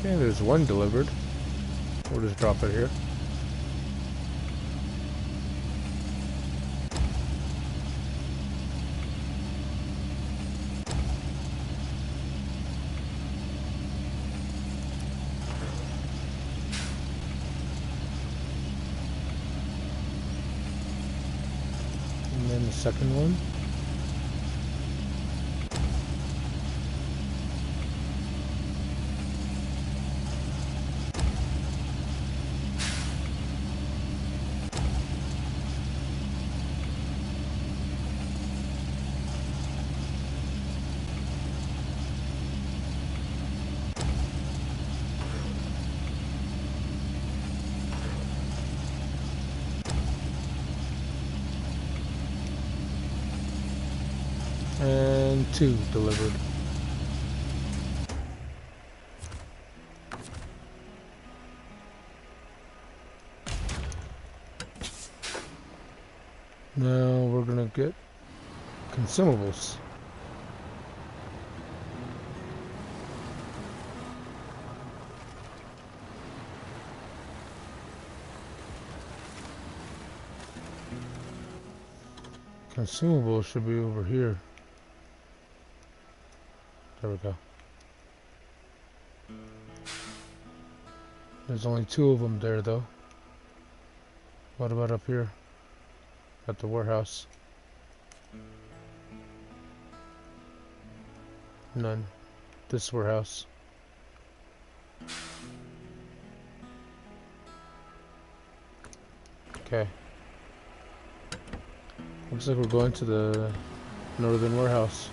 Okay, there's one delivered. We'll just drop it here. And then the second one. And 2 delivered. Now we're gonna get consumables. Consumables should be over here. There we go. There's only 2 of them there though. What about up here? At the warehouse? None. This warehouse. Okay. Looks like we're going to the northern warehouse.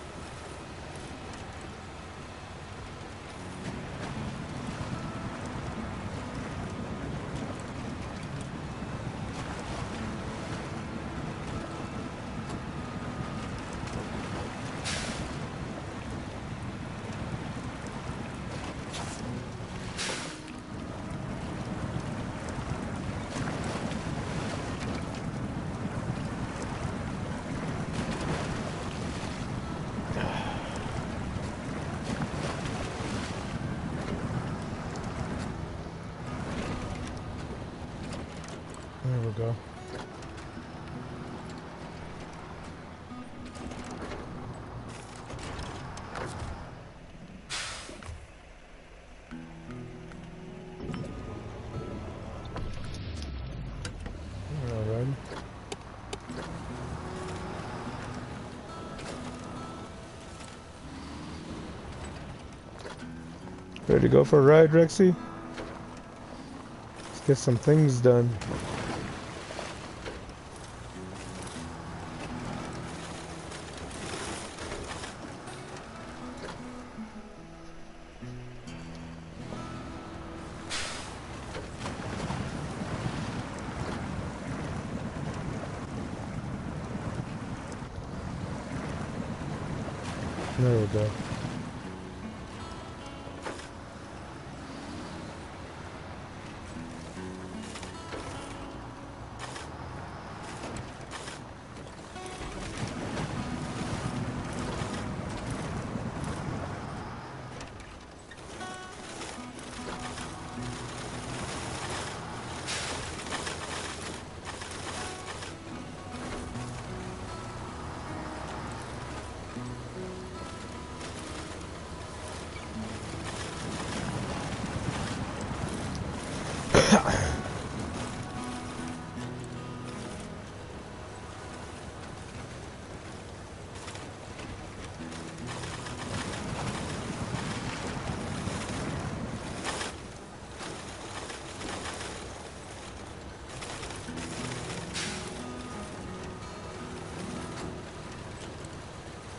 There we go. All right. Ready to go for a ride, Rexy? Let's get some things done. There we go.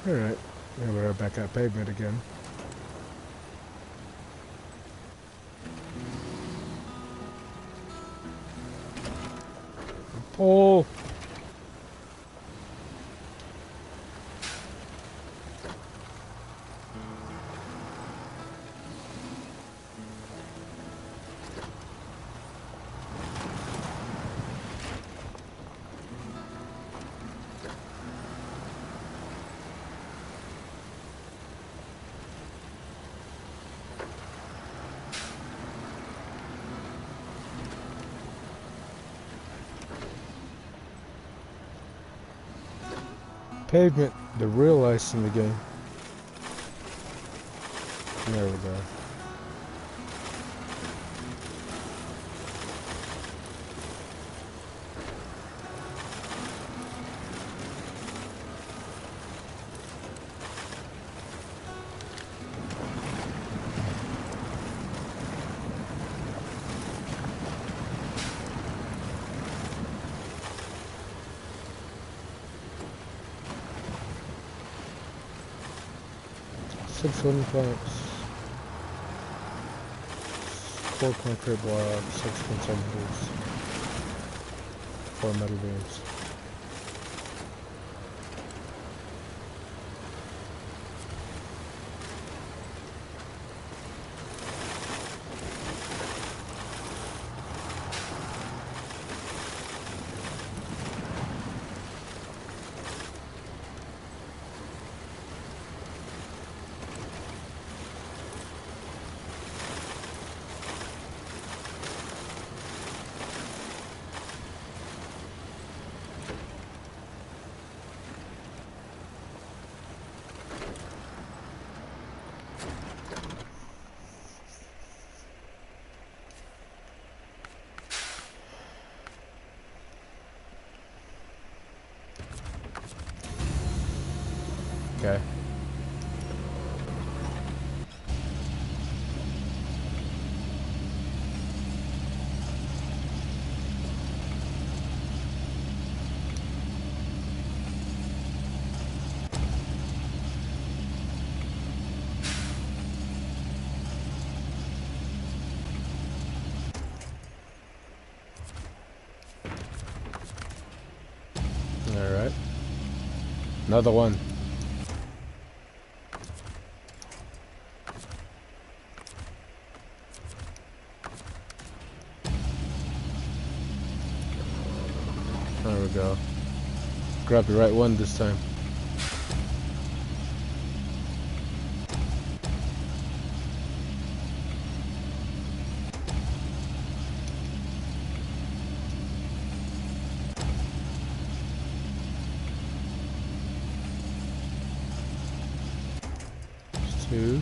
Alright, now we're back at pavement again. Pull! Pavement, the real ice in the game. There we go. Six wooden planks, 4 concrete blocks, 6 consumables, 4 metal beams. Okay. All right. Another one. There we go. Grab the right one this time. There's 2.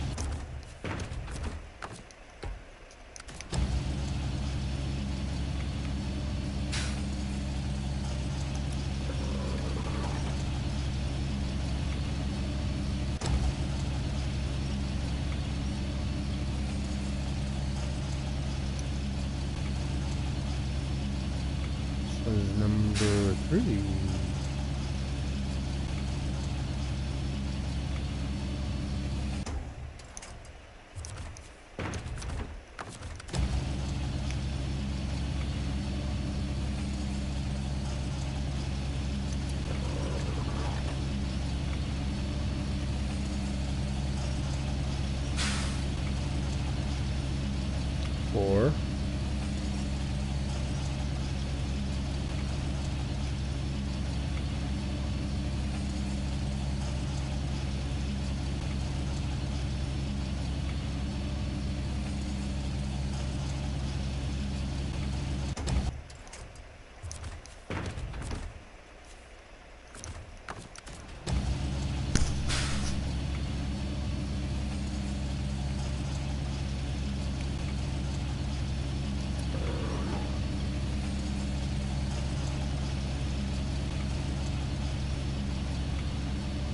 This is number 3. Four.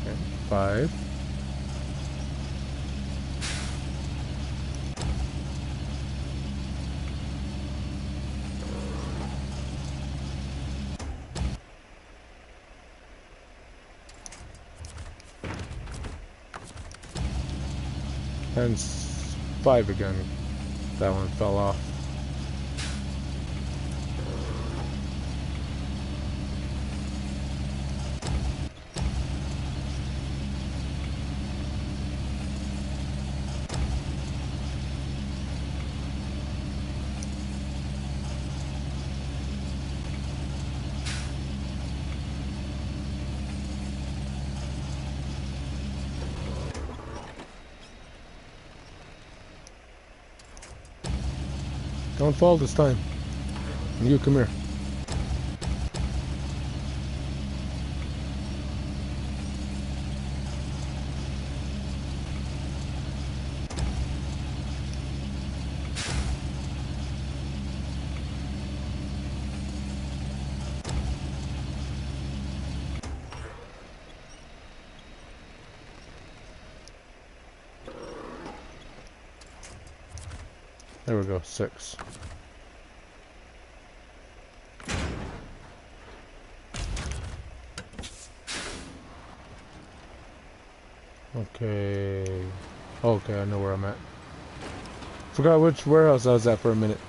Okay. 5. And 5 again. That one fell off. Don't fall this time. You come here. There we go, 6. Okay. Okay, I know where I'm at. Forgot which warehouse I was at for a minute.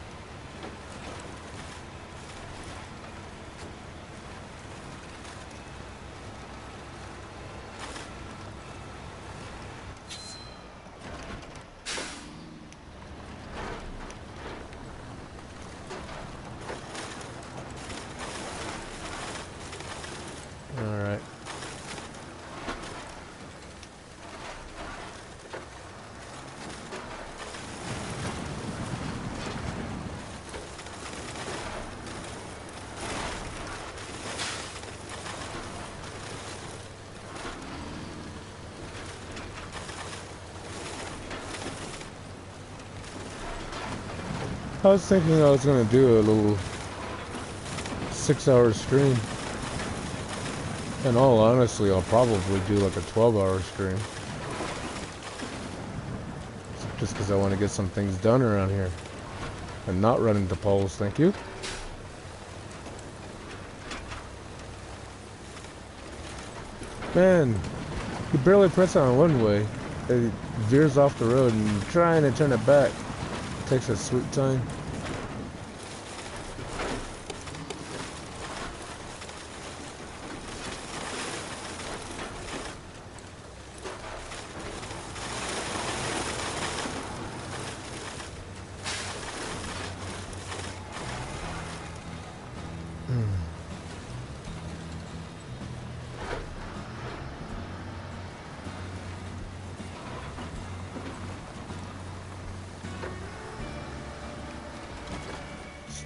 Alright. I was thinking I was gonna do a little 6-hour stream. In all honesty, I'll probably do like a 12-hour stream. Just because I want to get some things done around here. And not run into poles, thank you. Man, you barely press on one way. It veers off the road and trying to turn it back takes a sweet time.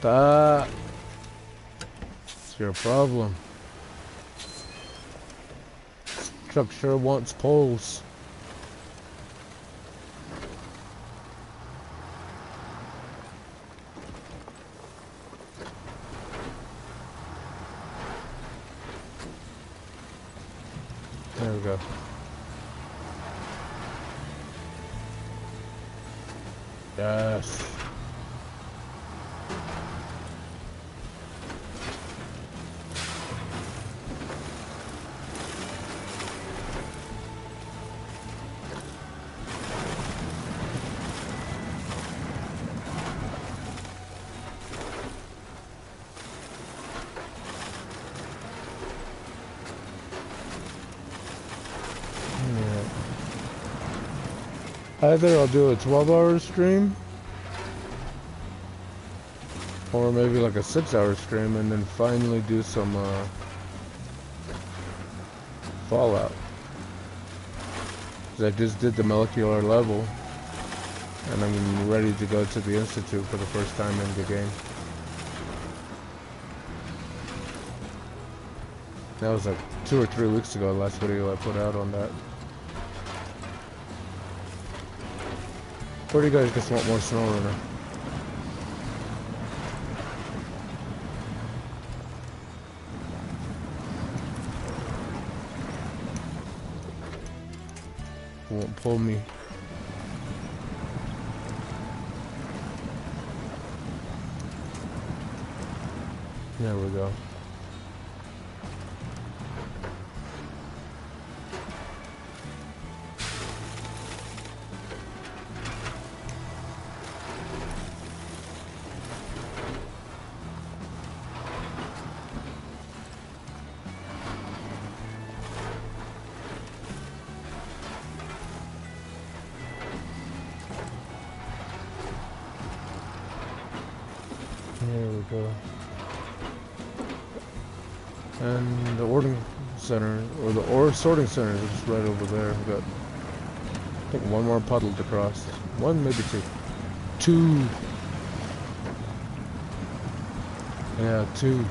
Stop. It's your problem. This truck sure wants poles. There we go. Yes. Either I'll do a 12-hour stream, or maybe like a 6-hour stream, and then finally do some Fallout. 'Cause I just did the molecular level, and I'm ready to go to the Institute for the first time in the game. That was like 2 or 3 weeks ago, the last video I put out on that. Or do you guys just want more Snowrunner? Won't pull me. There we go. There we go. And the ordering center, or the ore sorting center, is just right over there. We've got, I think, one more puddle to cross. One, maybe two. 2. Yeah, 2.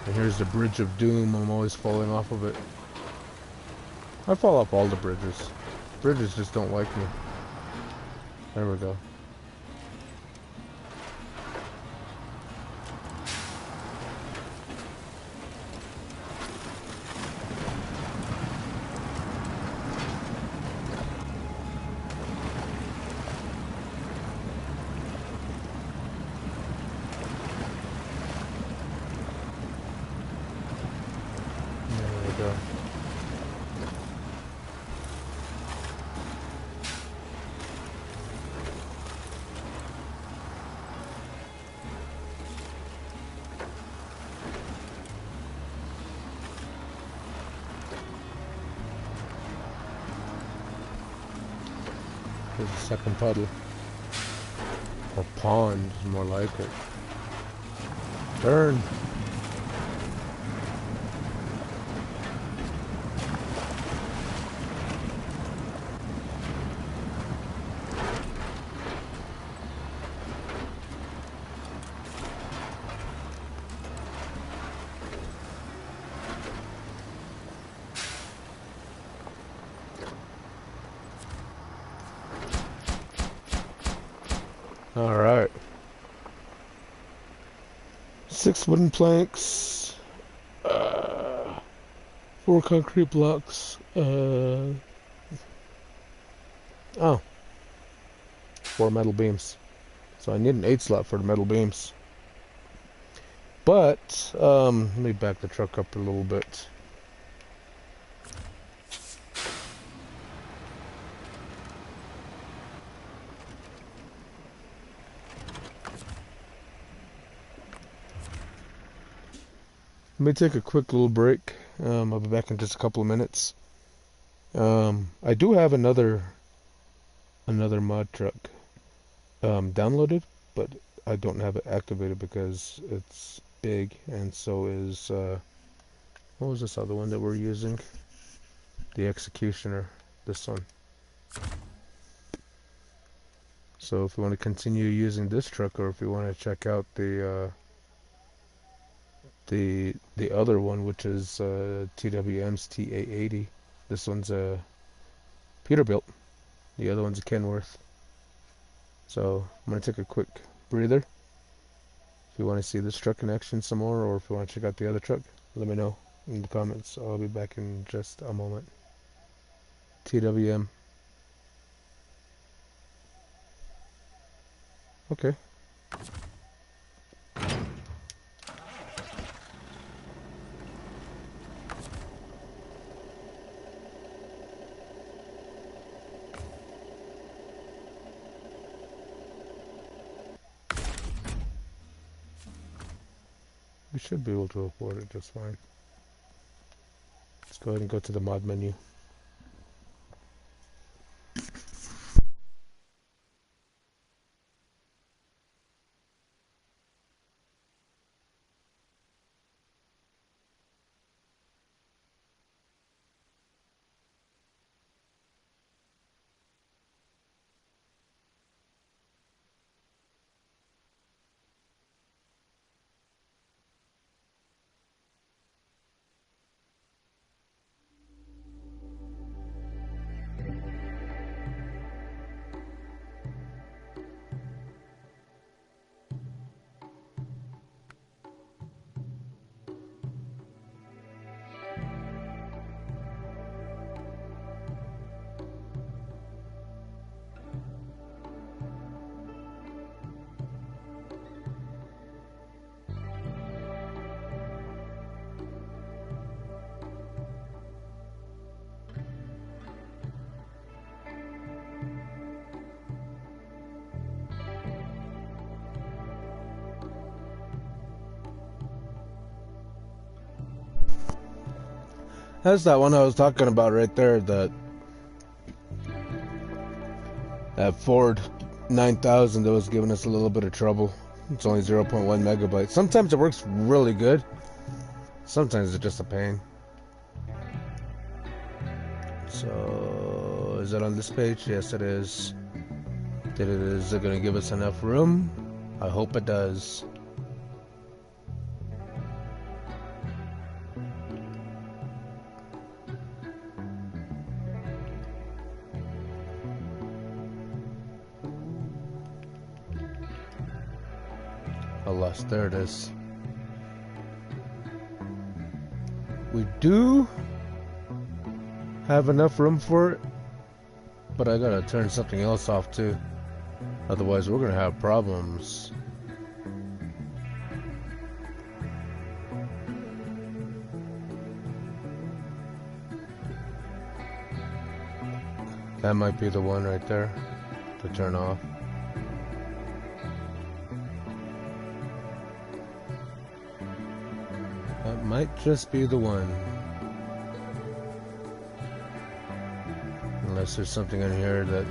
And here's the Bridge of Doom. I'm always falling off of it. I fall off all the bridges. Bridges just don't like me. There we go. There's a second puddle. Or pond, more like it. Turn. Alright. 6 wooden planks. 4 concrete blocks. 4 metal beams. So I need an 8 slot for the metal beams. But, let me back the truck up a little bit. Let me take a quick little break. I'll be back in just a couple of minutes. I do have another mod truck downloaded, but I don't have it activated because it's big, and so is what was this other one that we're using? The Executioner, this one. So if you want to continue using this truck, or if you want to check out the other one, which is TWM's TA80. This one's a Peterbilt. The other one's a Kenworth. So I'm gonna take a quick breather. If you want to see this truck in action some more, or if you want to check out the other truck, let me know in the comments. I'll be back in just a moment. TWM. Okay. We should be able to afford it just fine. Let's go ahead and go to the mod menu. That's that one I was talking about right there, that Ford 9000 that was giving us a little bit of trouble. It's only 0.1 megabytes. Sometimes it works really good. Sometimes it's just a pain. So, is it on this page? Yes, it is. Is it going to give us enough room? I hope it does. Alas, there it is. We do have enough room for it, but I gotta turn something else off too. Otherwise, we're gonna have problems. That might be the one right there to turn off. That might just be the one. Unless there's something in here that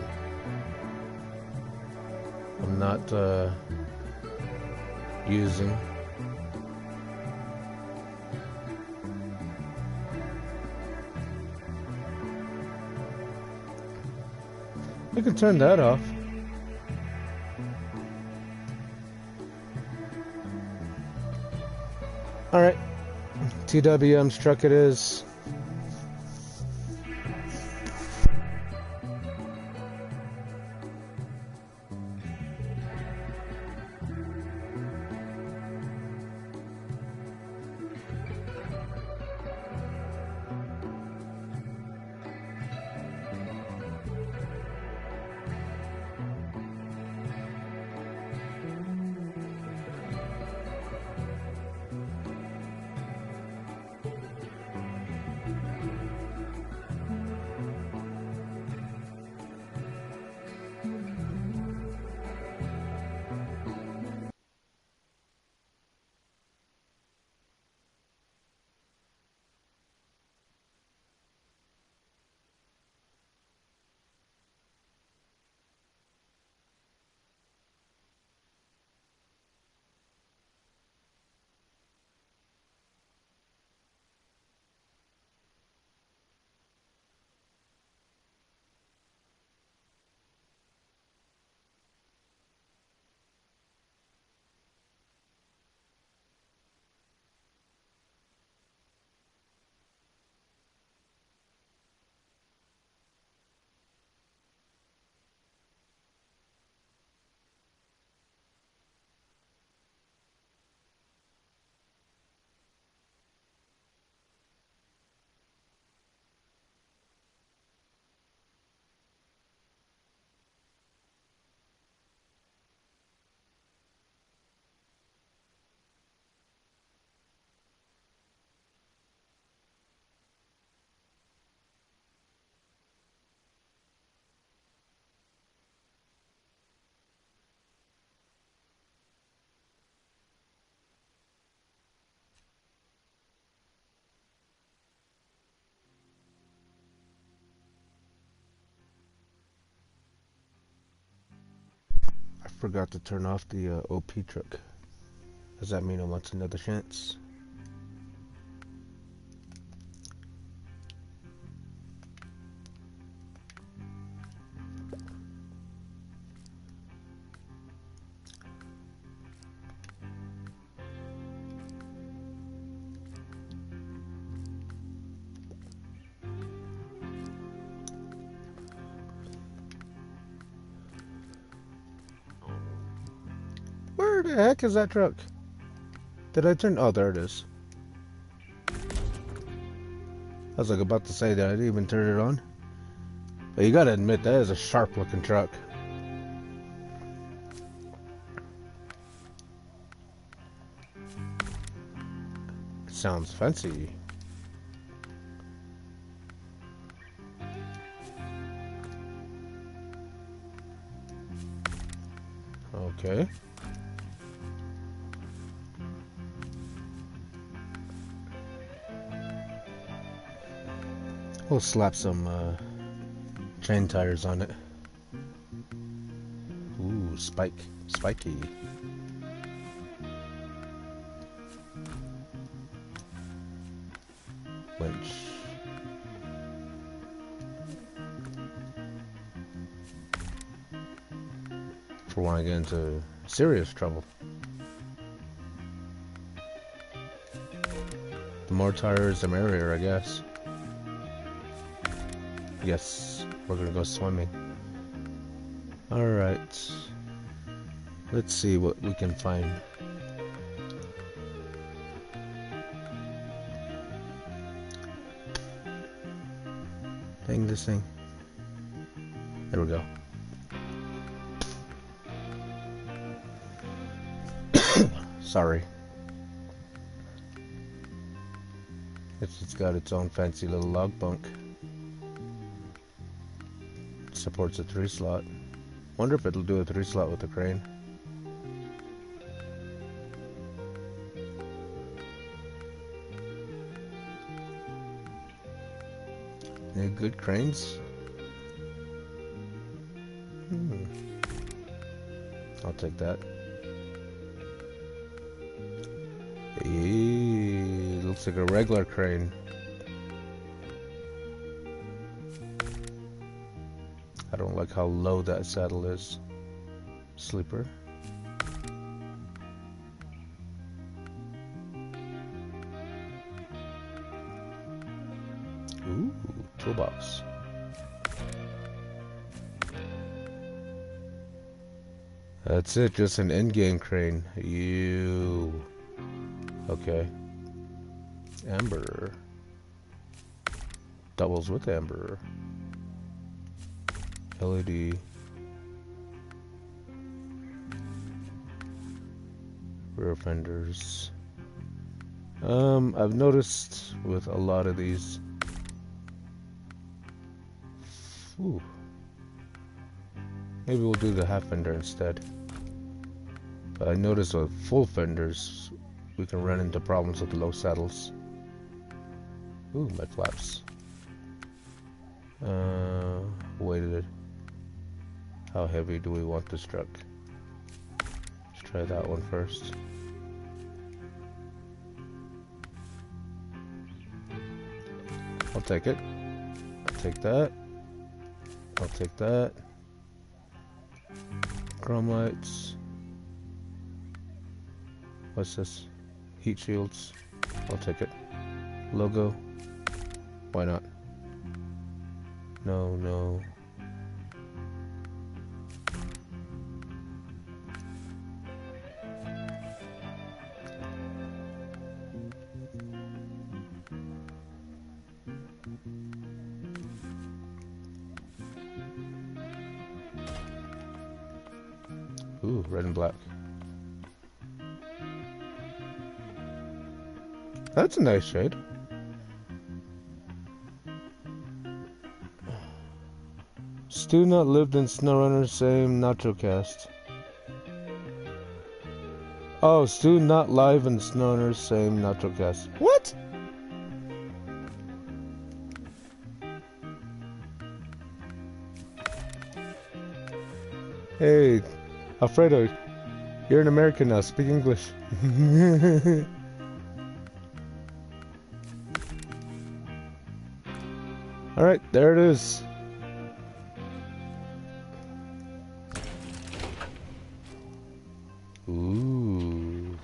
I'm not using. You can turn that off. Alright, TWM's truck it is. I forgot to turn off the OP truck. Does that mean it wants another chance? Where the heck is that truck? Did I turn? Oh, there it is. I was like about to say that I didn't even turn it on. But you gotta admit, that is a sharp looking truck. It sounds fancy. Okay. We'll slap some chain tires on it. Ooh, spiky. Winch. For when I get into serious trouble. The more tires, the merrier, I guess. Yes, we're gonna go swimming. Alright. Let's see what we can find. Dang this thing. There we go. Sorry. It's got its own fancy little log bunk. Supports a 3-slot. Wonder if it'll do a 3-slot with the crane. Any good cranes? I'll take that. Eee, looks like a regular crane. I don't like how low that saddle is. Sleeper. Ooh, toolbox. That's it, just an in-game crane. You. Okay. Amber. Doubles with amber. LED. Rear fenders. I've noticed with a lot of these. Ooh. Maybe we'll do the half fender instead. But I noticed with full fenders, we can run into problems with low saddles. Ooh, mud flaps. Weighted. How heavy do we want this truck? Let's try that one first. I'll take it. I'll take that. I'll take that. Chrome lights. What's this? Heat shields. I'll take it. Logo. Why not? No, no. Ooh, red and black. That's a nice shade. Stu not lived in Snowrunner, same Nacho cast. Oh, Stu not live in Snowrunner, same Nacho cast. What? Hey, Alfredo, you're an American now. Speak English. Alright, there it is. Ooh.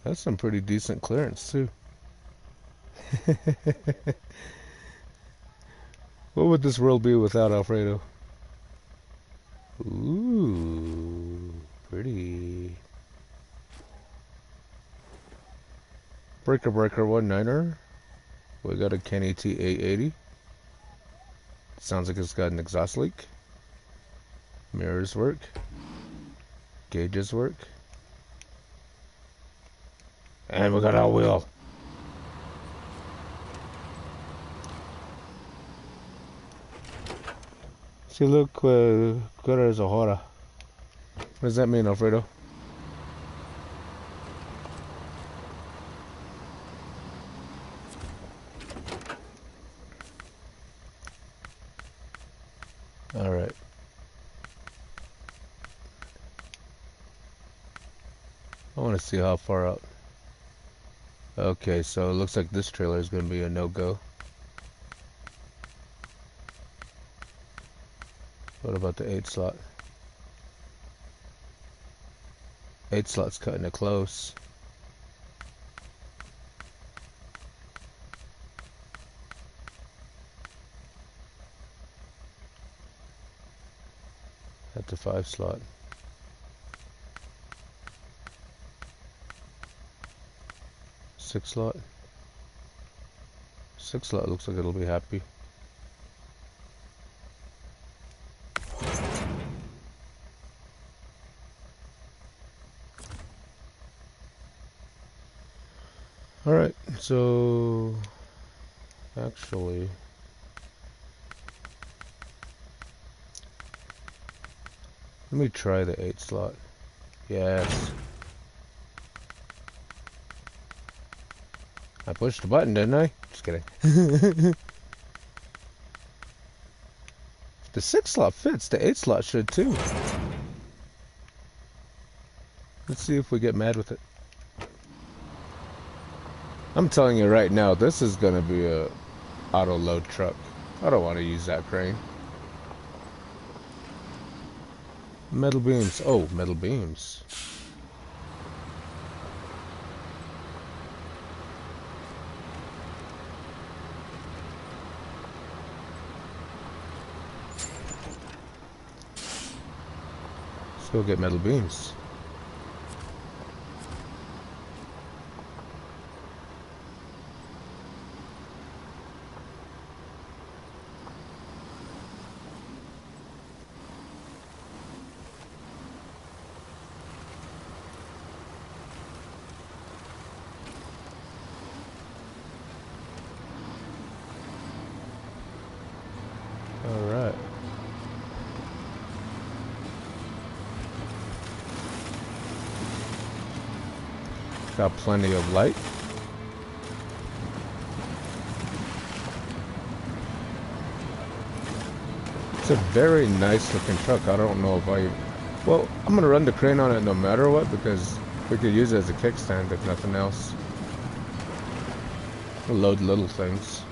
That's some pretty decent clearance, too. What would this world be without Alfredo? Ooh, pretty. Breaker 19er. We got a Kenny T880. Sounds like it's got an exhaust leak. Mirrors work. Gauges work. And we got our wheel. See, look, good as a horror. What does that mean, Alfredo? Alright. I want to see how far out. Okay, so it looks like this trailer is going to be a no-go. What about the 8 slot? 8 slot's cutting it close. At the 5 slot. Six slot. 6 slot looks like it'll be happy. Alright, so actually let me try the 8 slot. Yes. I pushed the button, didn't I? Just kidding. The 6 slot fits, the 8 slot should too. Let's see if we get mad with it. I'm telling you right now, this is gonna be a auto load truck. I don't want to use that crane. Metal beams. Oh, metal beams. Let's go get metal beams. Alright. Got plenty of light. It's a very nice looking truck. I don't know if well, I'm gonna run the crane on it no matter what, because we could use it as a kickstand if nothing else. We'll load little things.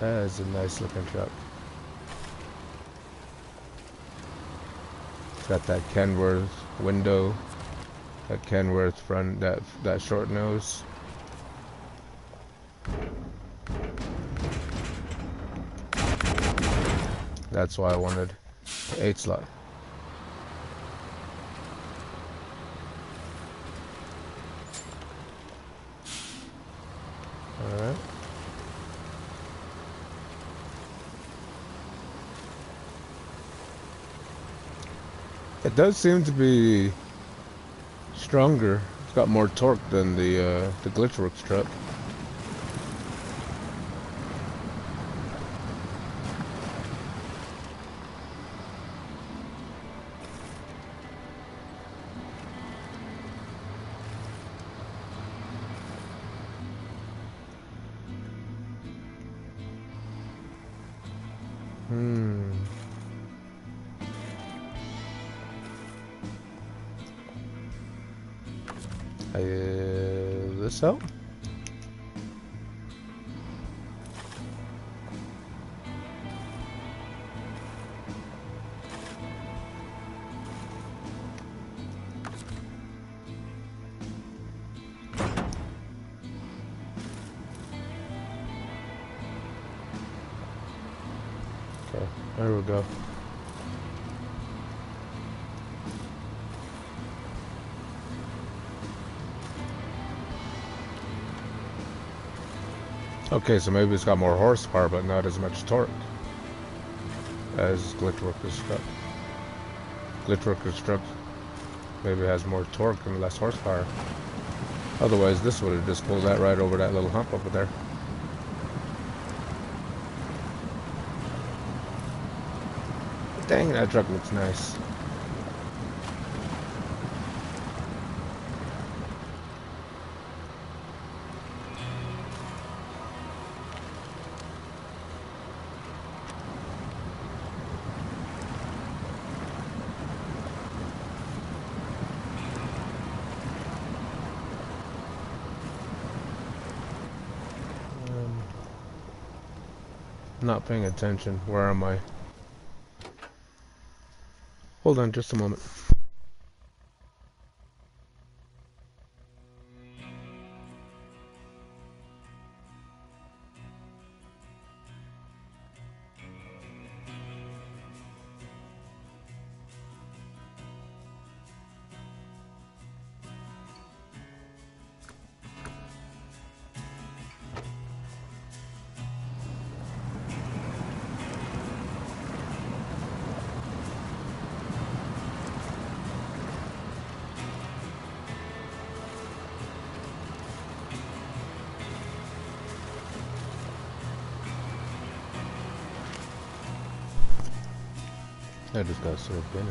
That is a nice looking truck. It's got that Kenworth window, that Kenworth front, that short nose. That's why I wanted the 8 slot. Alright. It does seem to be stronger. It's got more torque than the Glitchworks truck. This out? Okay, there we go. Okay, so maybe it's got more horsepower, but not as much torque as Glitchworks truck. Glitchworks truck maybe has more torque and less horsepower. Otherwise, this would have just pulled that right over that little hump over there. Dang, that truck looks nice. Not paying attention. Where am I? Hold on just a moment. I just got served dinner.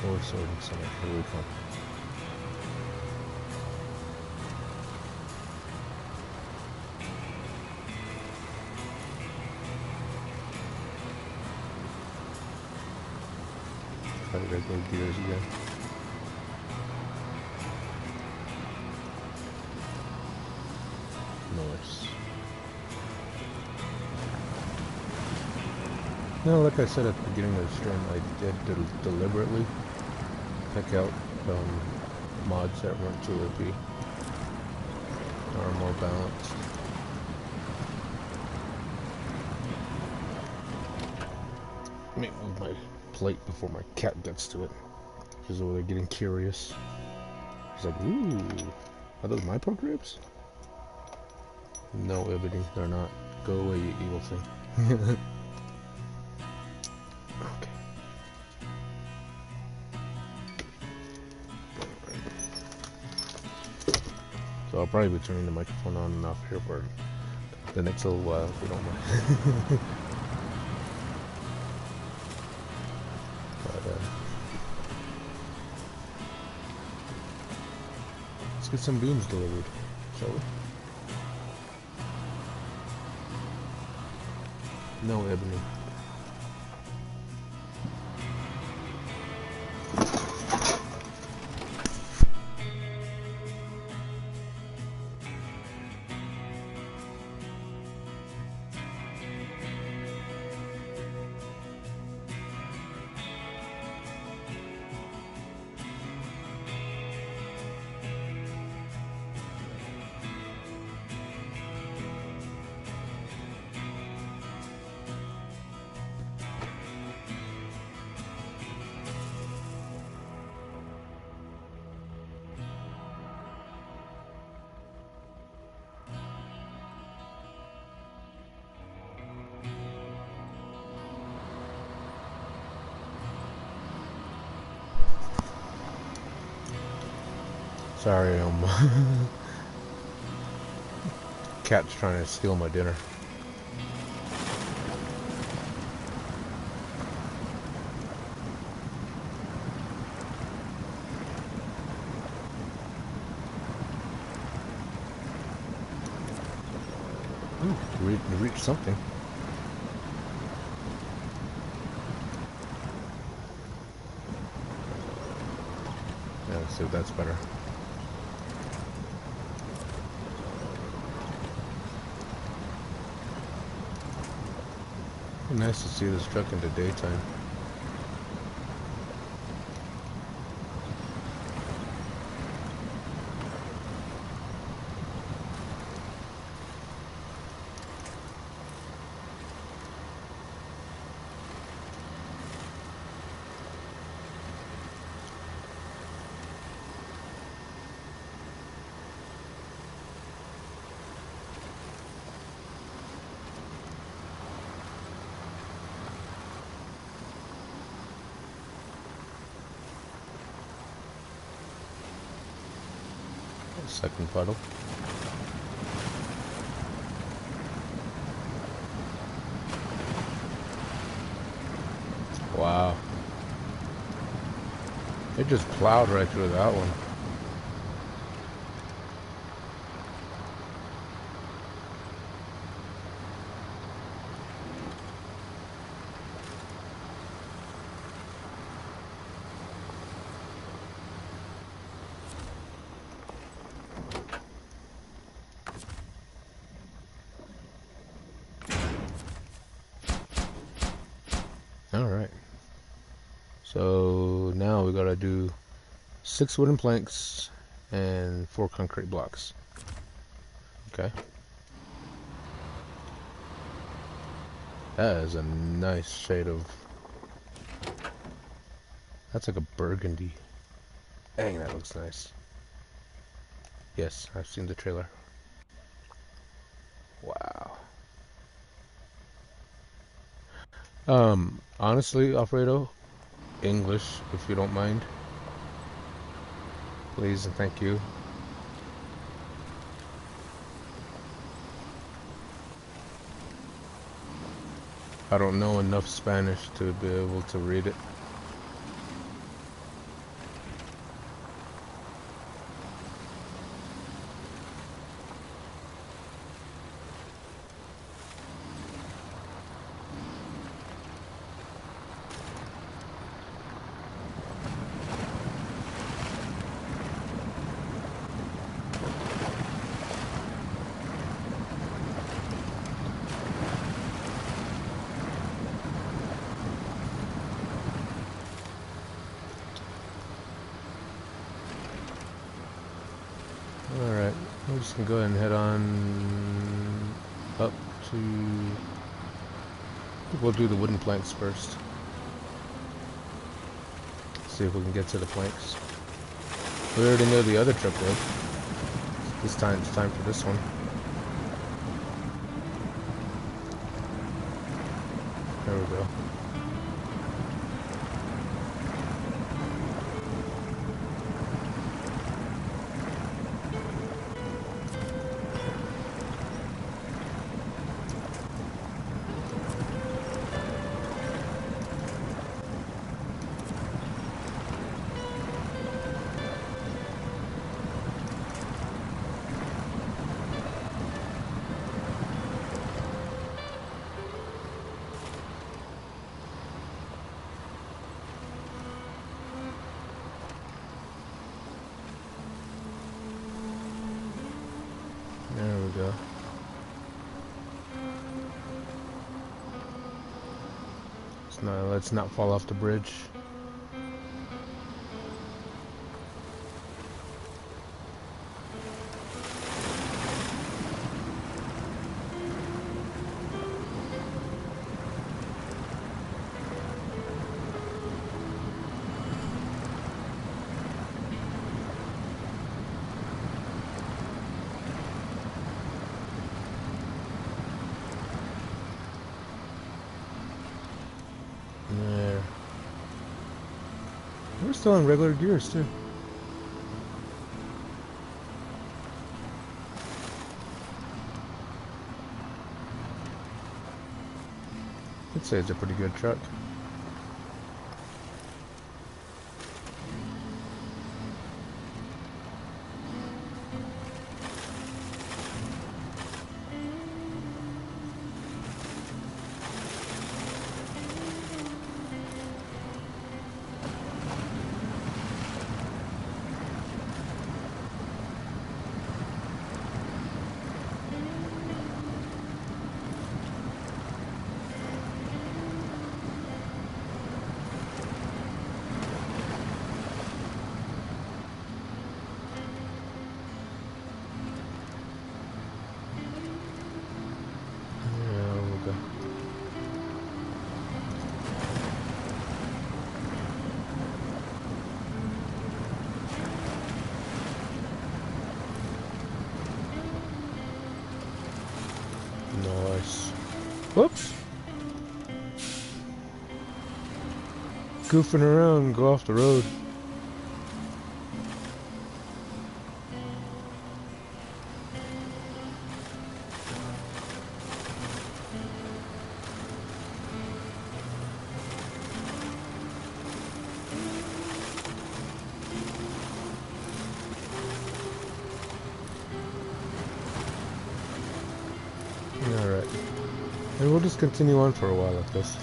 Or sorting center. Here we come. Try to regular gears again. Nice. Now, like I said at the beginning of the stream, I did deliberately pick out mods that weren't too OP, are more balanced. Let me move my plate before my cat gets to it. She's over there getting curious. She's like, ooh, are those my pork ribs? No, Ebony, they're not. Go away, you evil thing. Okay. So I'll probably be turning the microphone on and off here for the next little while if you don't mind. But, let's get some beans delivered, shall we? No, Ebony. Sorry, cat's trying to steal my dinner. Ooh, we reached something. Yeah, let's see if that's better. Nice to see this truck in the daytime. Second puddle. Wow. It just plowed right through that one. Alright. So now we gotta do 6 wooden planks and 4 concrete blocks. Okay. That is a nice shade of... That's like a burgundy. Dang, that looks nice. Yes, I've seen the trailer. Wow. Honestly, Alfredo, English, if you don't mind. Please and thank you. I don't know enough Spanish to be able to read it. just gonna go ahead and head on up to... I think we'll do the wooden planks first. See if we can get to the planks. We already know the other trip road. This time it's time for this one. There we go. There we go. Let's not fall off the bridge. There. We're still in regular gears too. I'd say it's a pretty good truck. Nice. Whoops. Goofing around, go off the road. Alright. And we'll just continue on for a while like this.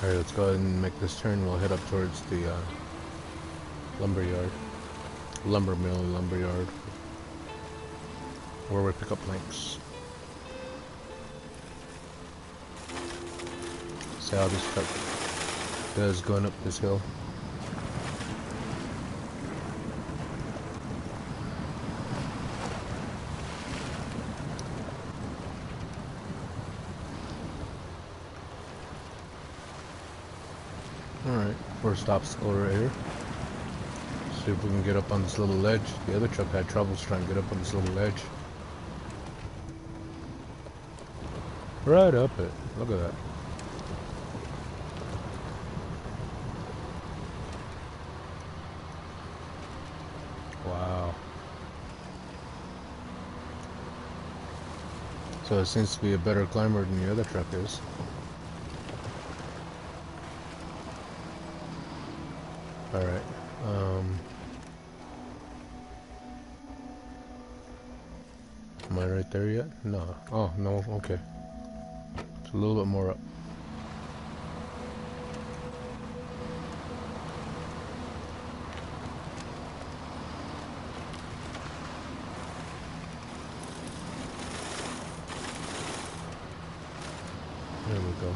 Alright, let's go ahead and make this turn. We'll head up towards the lumber yard. Lumber mill, lumber yard. Where we pick up planks. See how this truck does going up this hill. Alright, first obstacle right here. See if we can get up on this little ledge. The other truck had troubles trying to get up on this little ledge. Right up it. Look at that. Wow. So it seems to be a better climber than the other truck is. Alright. Am I right there yet? No. Oh, no. Okay. It's a little bit more up. There we go.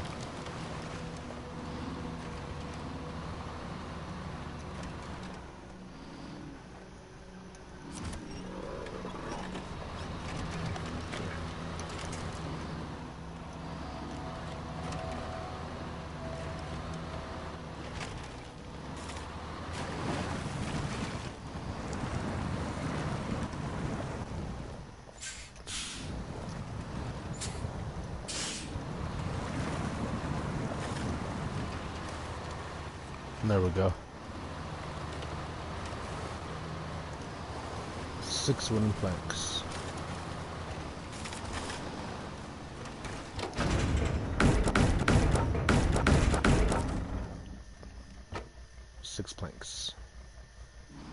There we go. 6 wooden planks. Six planks.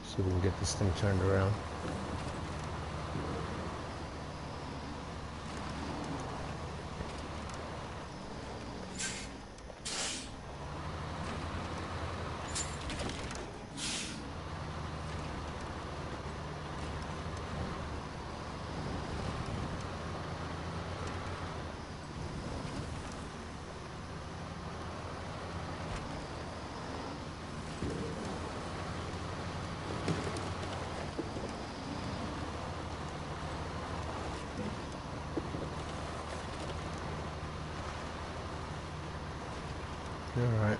See if we can get this thing turned around. Alright.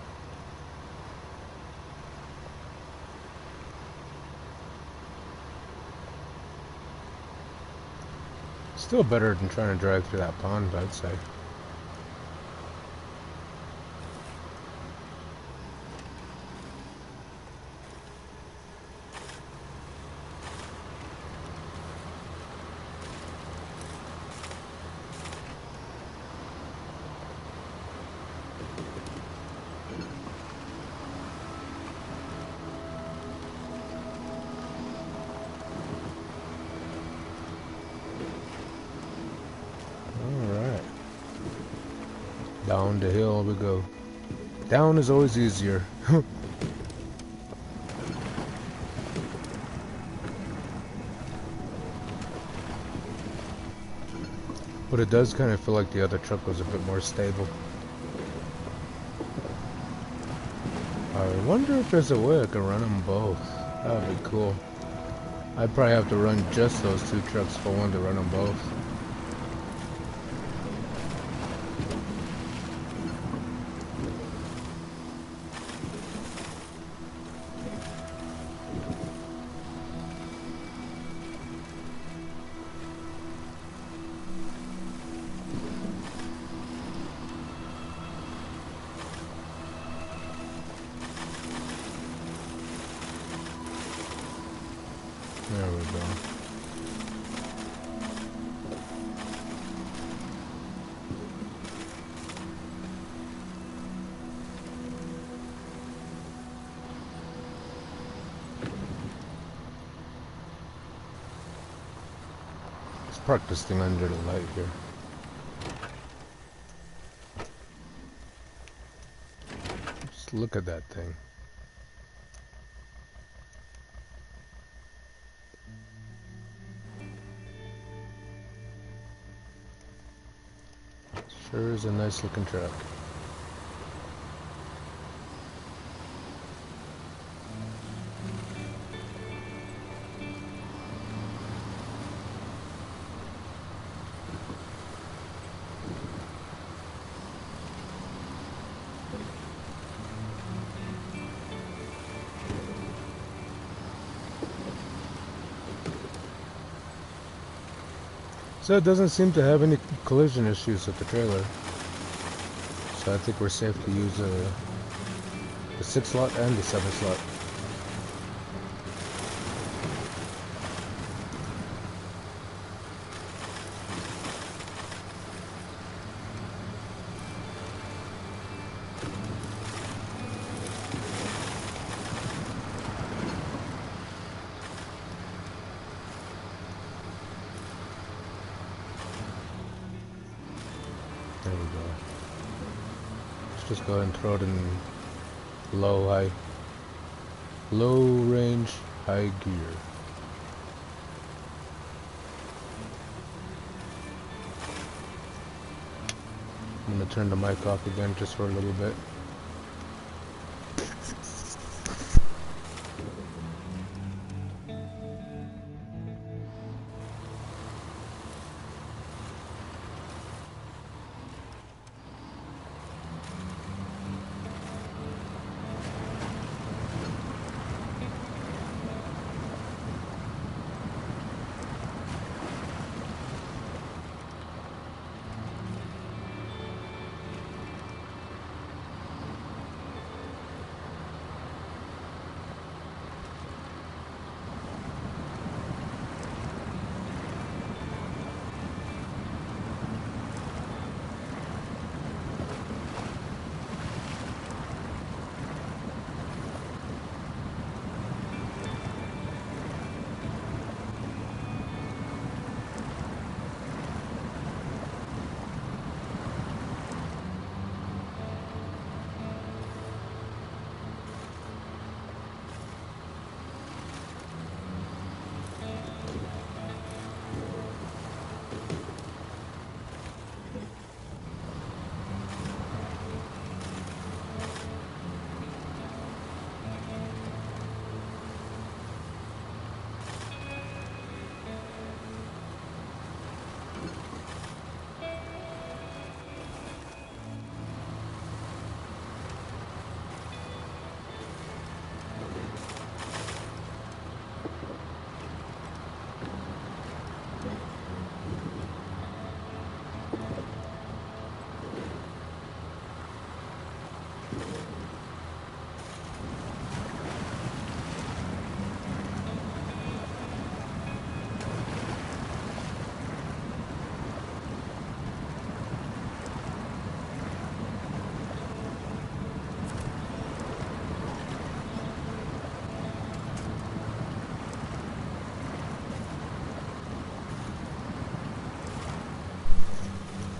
Still better than trying to drag through that pond, I'd say. Down the hill we go. Down is always easier. But it does kind of feel like the other truck was a bit more stable. I wonder if there's a way I can run them both. That would be cool. I'd probably have to run just those two trucks if I wanted to run them both. There we go. Let's park this thing under the light here. Just look at that thing. Sure is a nice looking truck. So it doesn't seem to have any collision issues with the trailer. So I think we're safe to use the 6 slot and the 7 slot. There we go. Let's just go ahead and throw it in low range, high gear. I'm gonna turn the mic off again just for a little bit.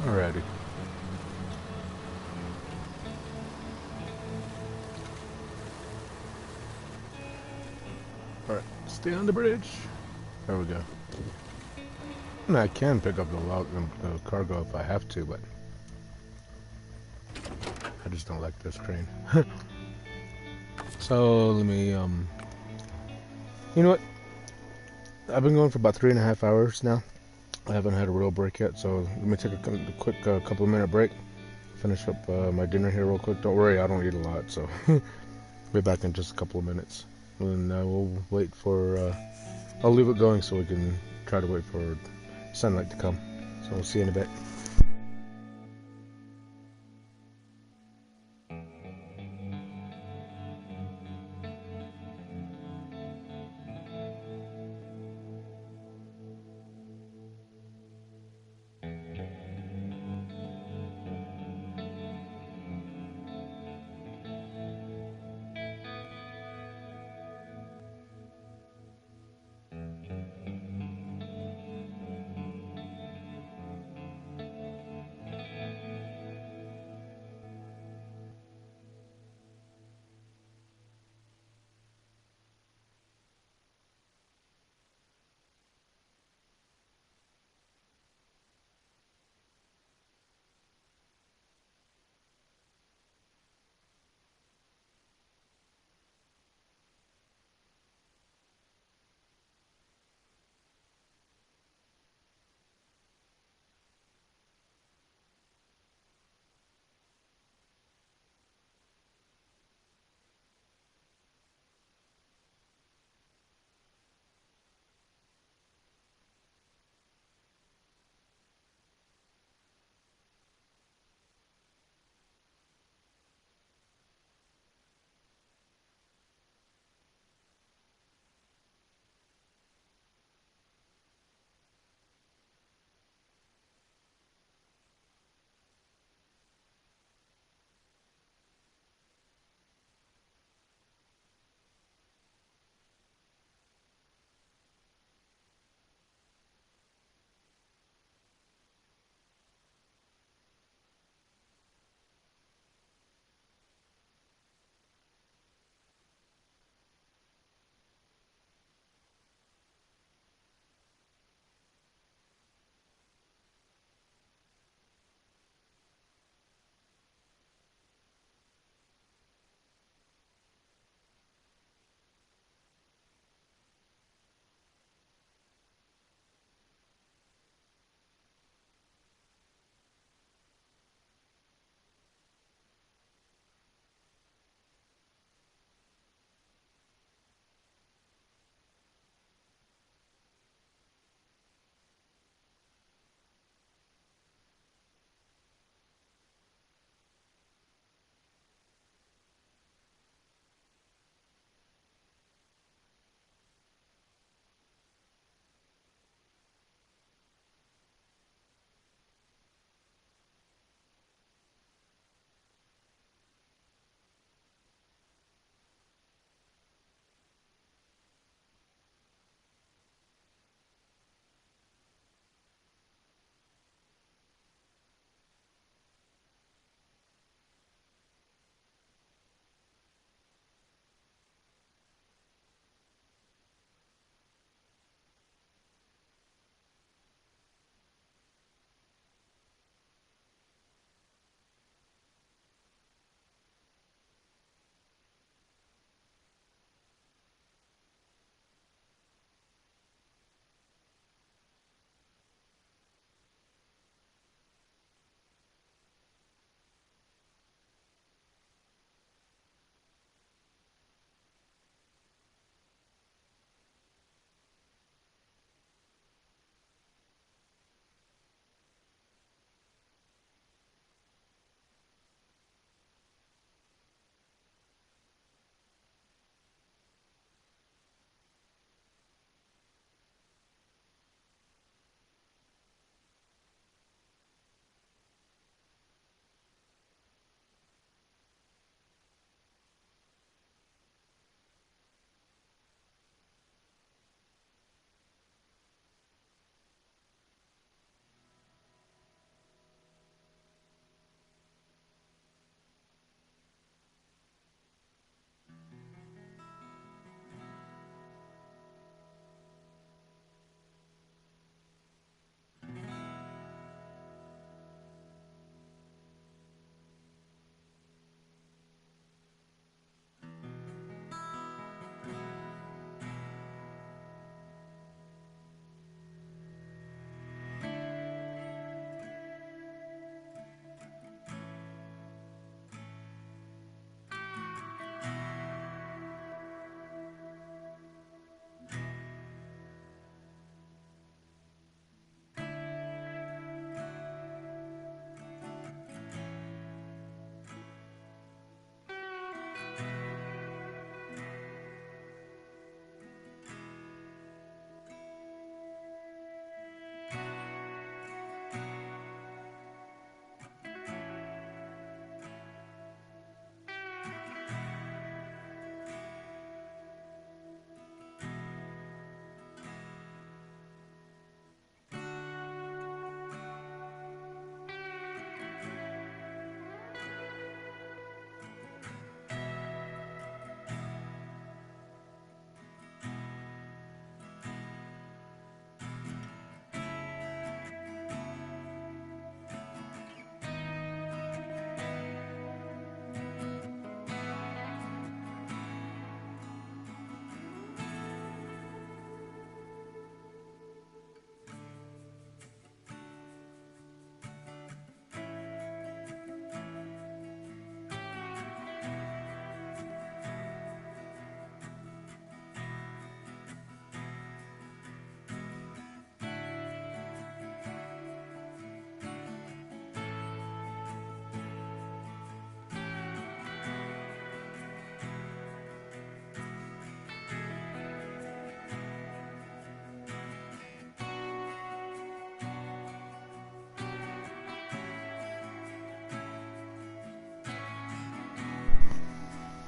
Alrighty. Alright, stay on the bridge. There we go. And I can pick up the cargo if I have to, but I just don't like this crane. So let me, you know what? I've been going for about 3.5 hours now. I haven't had a real break yet, so let me take a quick couple of minute break. Finish up my dinner here real quick. Don't worry, I don't eat a lot, so be back in just a couple of minutes. And we'll wait for, I'll leave it going so we can try to wait for sunlight to come. So we'll see you in a bit.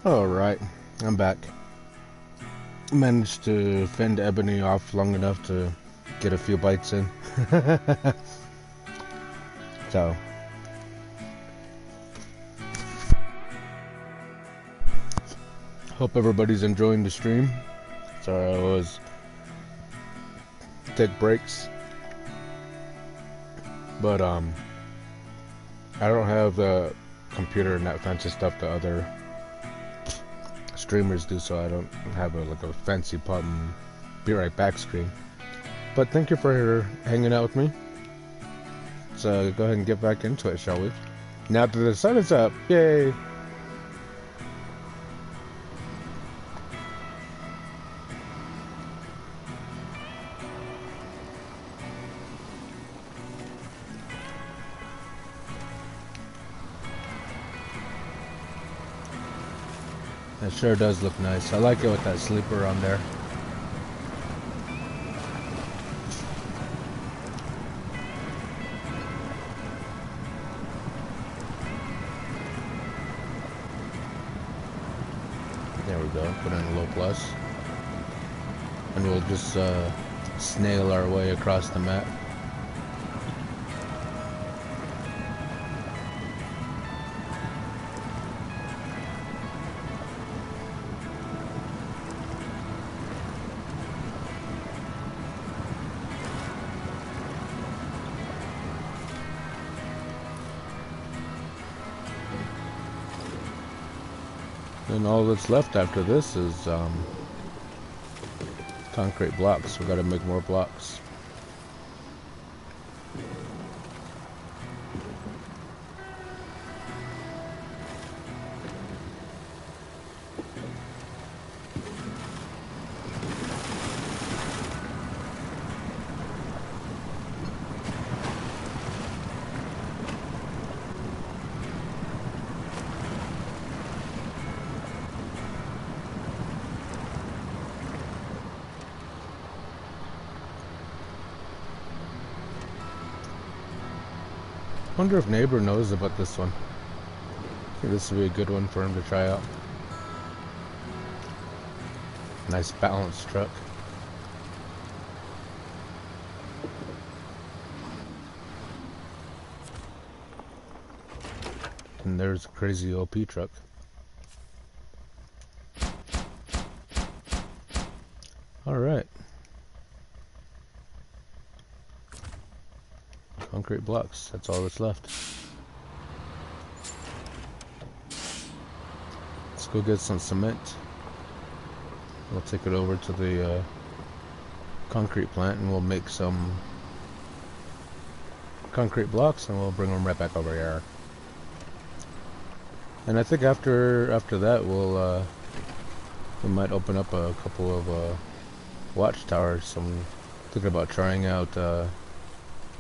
Alright, I'm back. Managed to fend Ebony off long enough to get a few bites in. So, hope everybody's enjoying the stream. Sorry, I always take breaks. But, I don't have the computer and that fancy stuff that other streamers do, so I don't have like a fancy pop and be right back screen. But thank you for hanging out with me. So go ahead and get back into it, shall we? Now that the sun is up, yay! It sure does look nice. I like it with that sleeper on there. There we go. Put in a low plus. And we'll just snail our way across the map. And all that's left after this is concrete blocks. We gotta make more blocks. Wonder if neighbor knows about this one. I think this would be a good one for him to try out. Nice balanced truck. And there's a crazy OP truck. Alright. Concrete blocks, that's all that's left. Let's go get some cement. We'll take it over to the concrete plant and we'll make some concrete blocks and we'll bring them right back over here. And I think after that we'll we might open up a couple of watchtowers. I'm thinking about trying out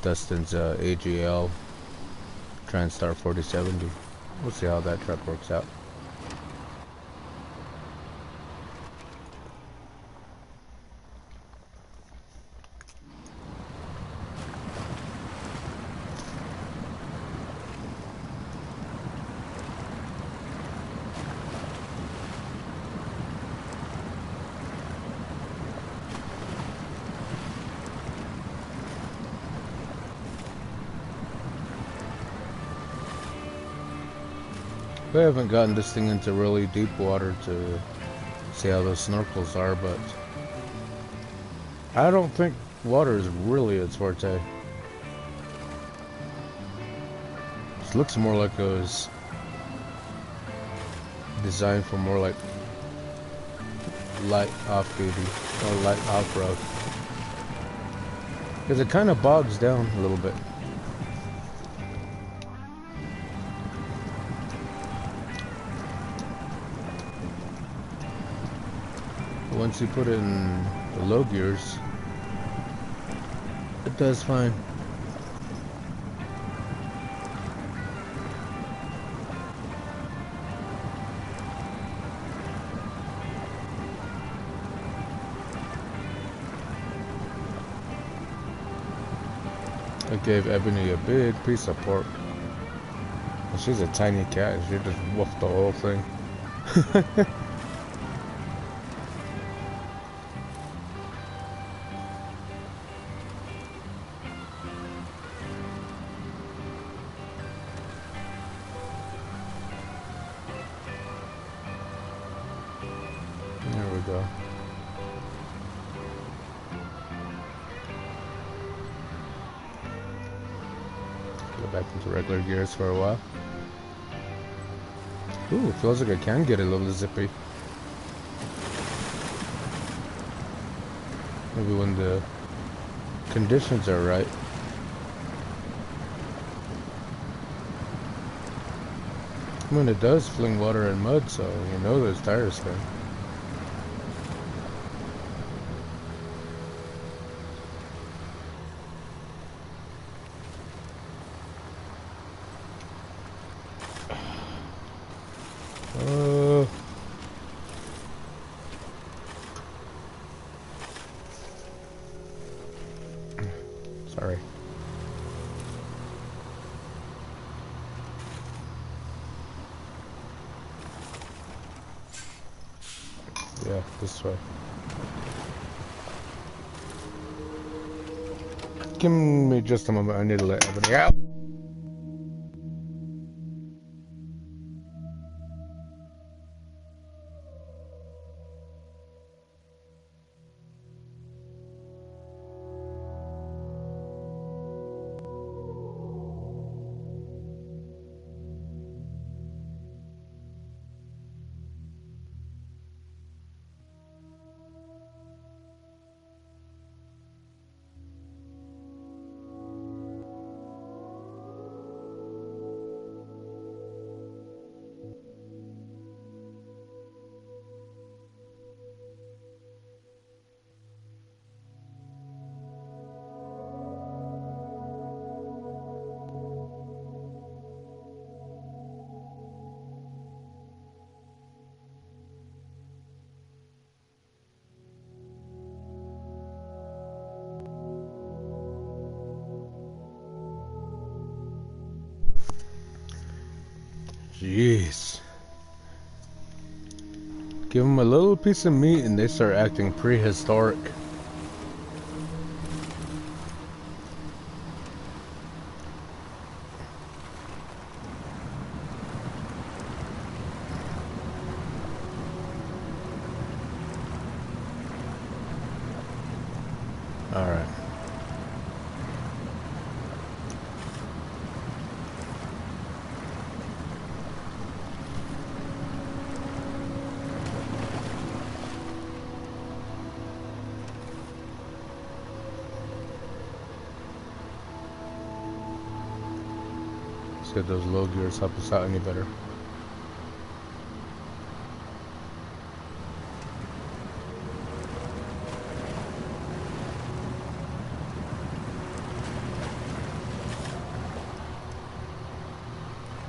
Dustin's AGL TransStar 4070. We'll see how that truck works out. We haven't gotten this thing into really deep water to see how the snorkels are, but I don't think water is really its forte. This looks more like it was designed for more like light off-duty or light off-road. Because it kind of bogs down a little bit. Once you put it in the low gears, it does fine. I gave Ebony a big piece of pork. She's a tiny cat and she just wolfed the whole thing. There we go. Go back into regular gears for a while. Ooh, it feels like I can get a little zippy. Maybe when the conditions are right. I mean, it does fling water and mud, so you know those tires spin. Sorry. Yeah, this way. Give me just a moment. I need to let everybody out. Jeez. Give them a little piece of meat and they start acting prehistoric. Alright. See if those low gears help us out any better.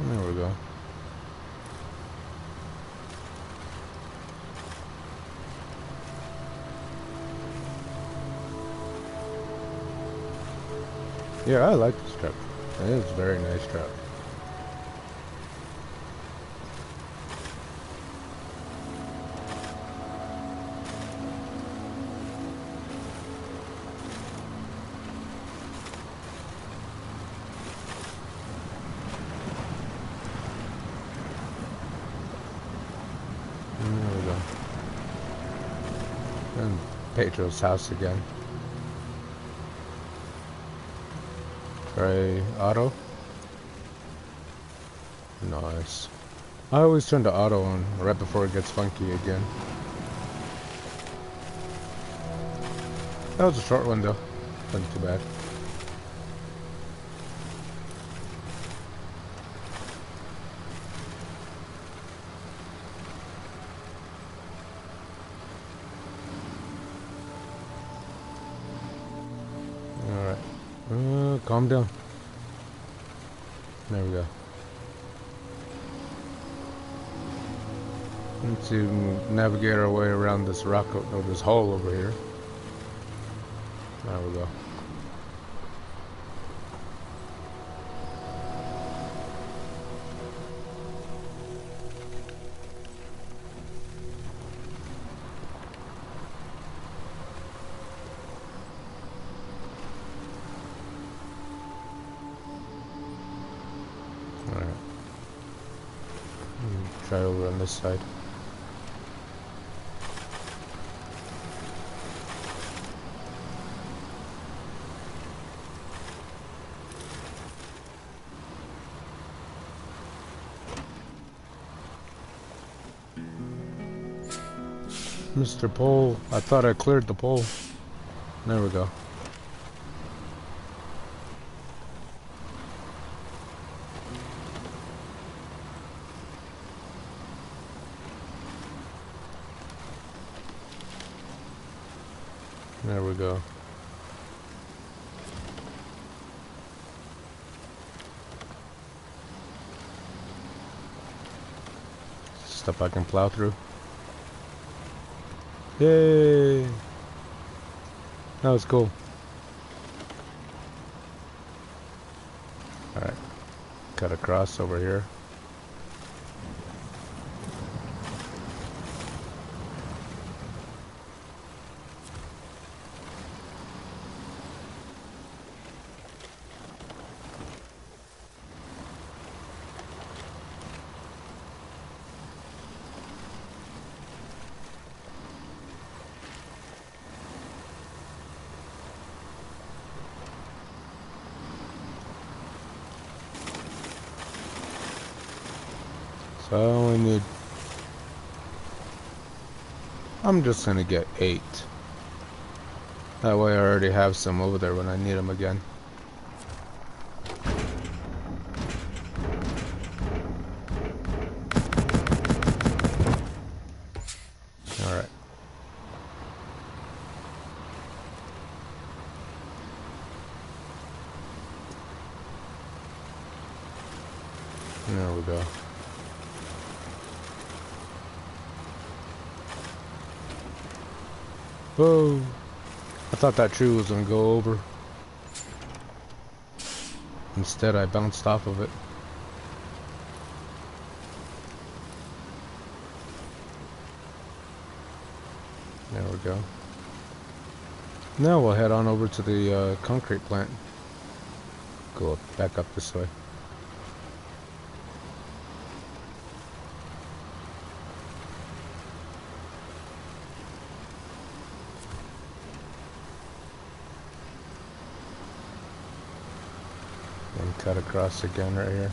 There we go. Yeah, I like this truck. It is a very nice truck. There we go. And Pedro's house again. Try auto. Nice. I always turn the auto on right before it gets funky again. That was a short one though. Wasn't too bad. Alright. Calm down. There we go. Let's see, navigate our way around this rock, or this hole over here. There we go. Try over on this side. Mr. Pole, I thought I cleared the pole. There we go. There we go. Stuff I can plow through. Yay! That was cool. Alright. Cut across over here. So I only need... I'm just gonna get 8. That way I already have some over there when I need them again. Alright. There we go. Whoa! I thought that tree was gonna go over. Instead, I bounced off of it. There we go. Now we'll head on over to the concrete plant. Go back up this way. And cut across again right here.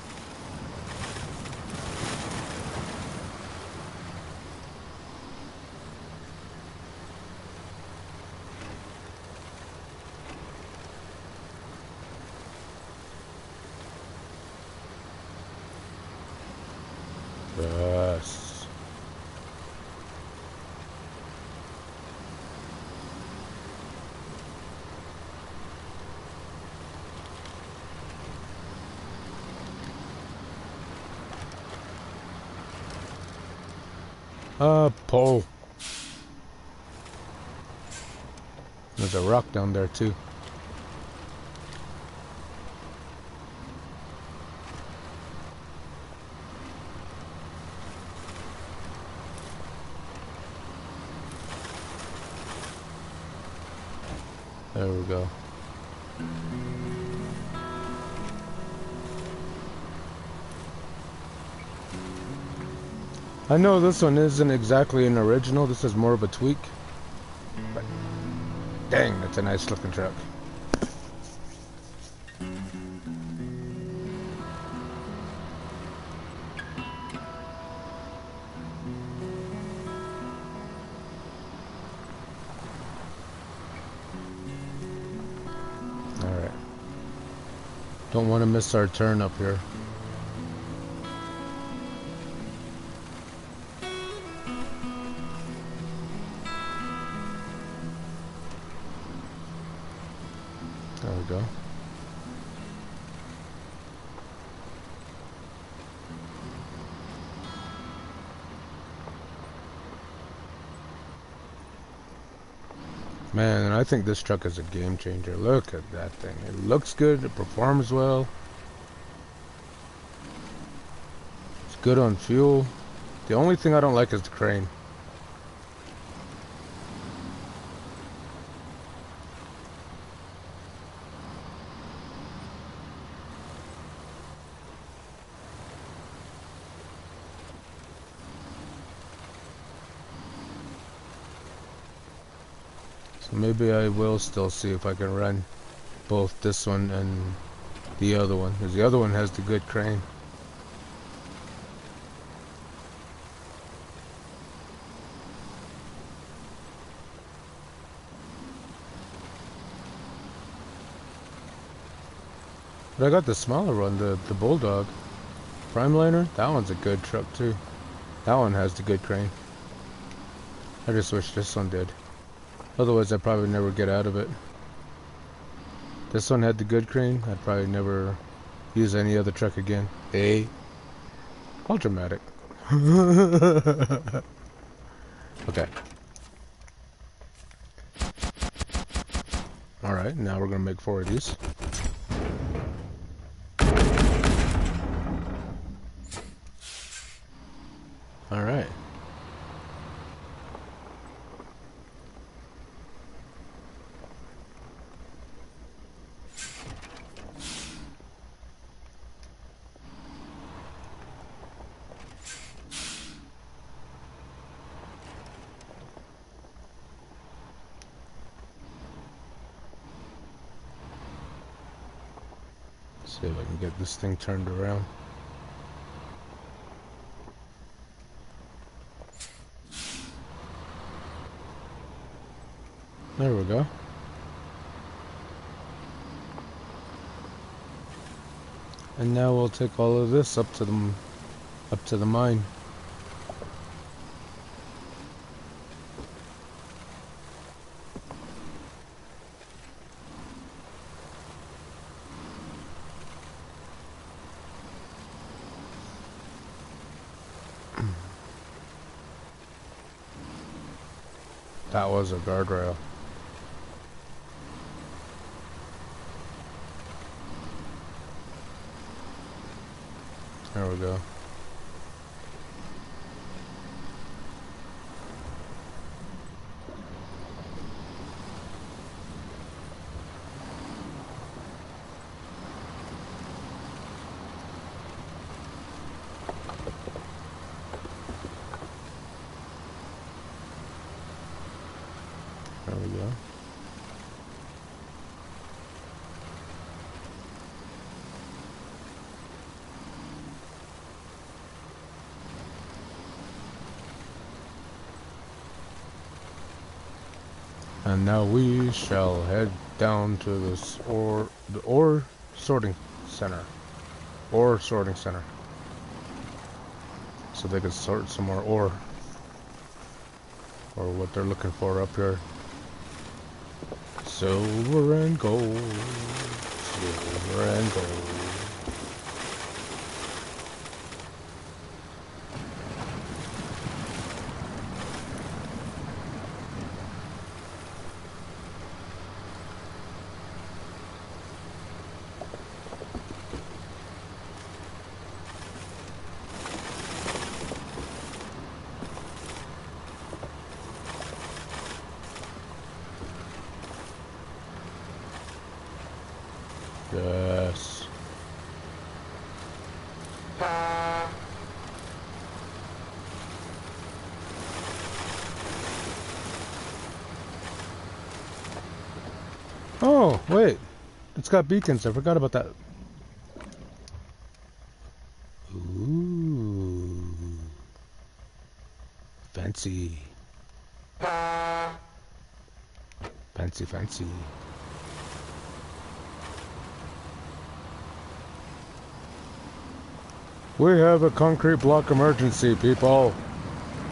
Yes. Pole. There's a rock down there too. There we go. I know this one isn't exactly an original, this is more of a tweak. But dang, that's a nice looking truck. Alright. Don't want to miss our turn up here. There we go. Man, I think this truck is a game changer. Look at that thing. It looks good, it performs well. It's good on fuel. The only thing I don't like is the crane. maybe I will still see if I can run both this one and the other one, because the other one has the good crane. But I got the smaller one, the Bulldog. Primeliner, that one's a good truck too. That one has the good crane. I just wish this one did. Otherwise I'd probably never get out of it. This one had the good crane, I'd probably never use any other truck again. Hey. All dramatic. Okay. Alright, now we're gonna make 4 of these. Alright. See if I can get this thing turned around. There we go. And now we'll take all of this up to the mine. That was a guardrail. There we go. There we go. And now we shall head down to this the ore sorting center. Ore sorting center. So they can sort some more ore. Or what they're looking for up here. Silver and gold. Silver and gold. Yes. Oh, wait. It's got beacons. I forgot about that. Ooh. Fancy. Fancy, fancy. We have a concrete block emergency, people.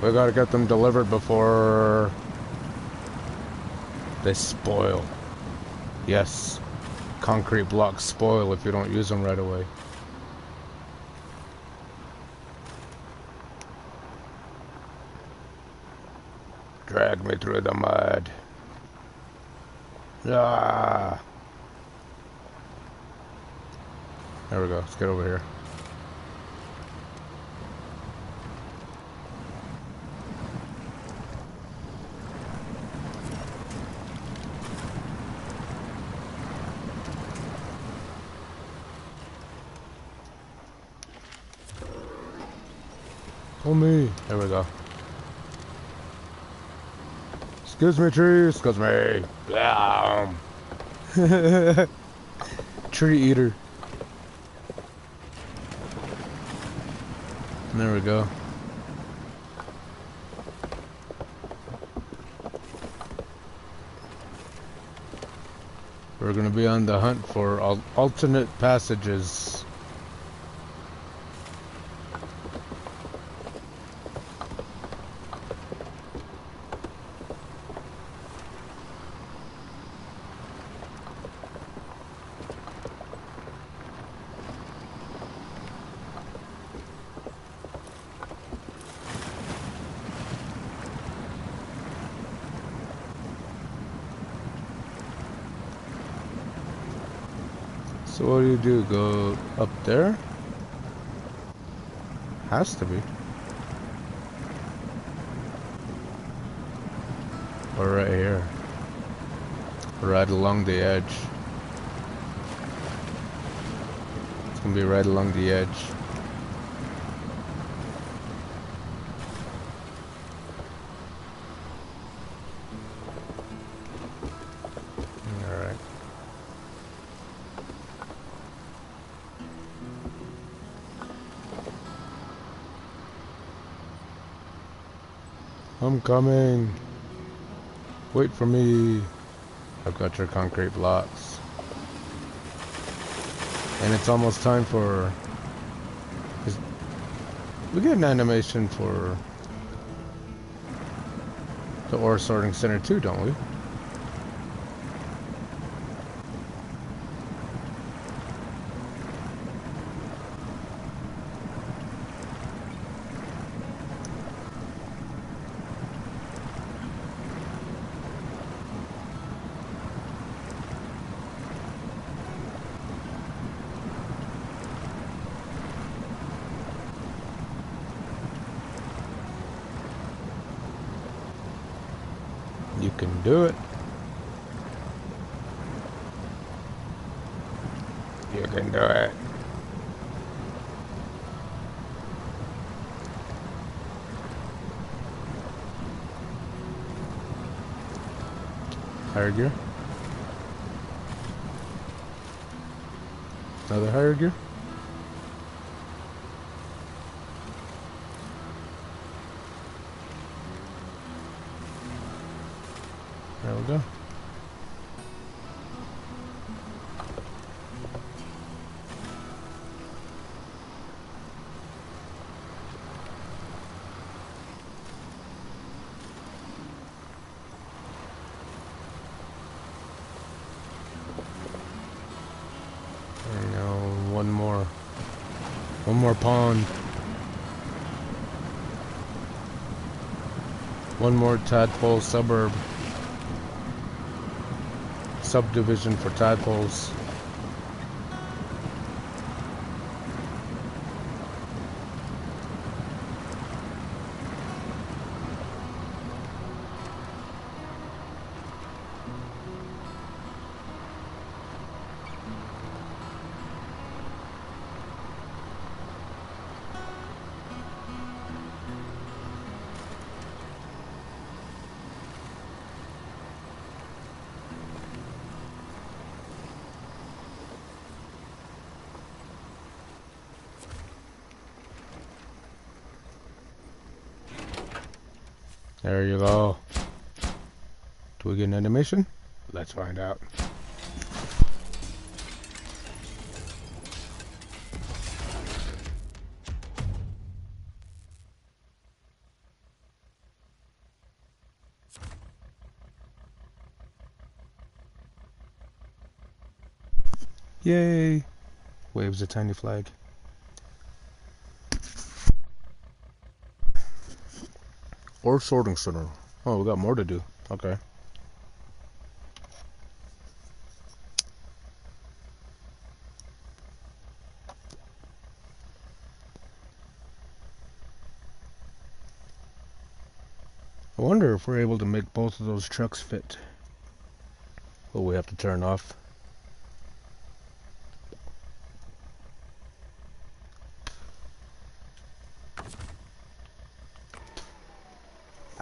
We gotta get them delivered before they spoil. Yes, concrete blocks spoil if you don't use them right away. Drag me through the mud. Ah. There we go. Let's get over here. Pull me. There we go. Let's Excuse me, tree. Excuse me. Blam. Tree eater. There we go. We're gonna be on the hunt for alternate passages. So what do? Go up there? Has to be. Or right here. Right along the edge. It's gonna be right along the edge. Alright. I'm coming. Wait for me. I've got your concrete blocks. And it's almost time for... We get an animation for the ore sorting center too, don't we? You can do it. You can do it. Higher gear. Another higher gear. There we go. And now one more pond. One more tadpole subdivision for tadpoles. There you go. Do we get an animation? Let's find out. Yay! Waves a tiny flag. Or sorting center. Oh, we got more to do. Okay. I wonder if we're able to make both of those trucks fit. Well, we have to turn off.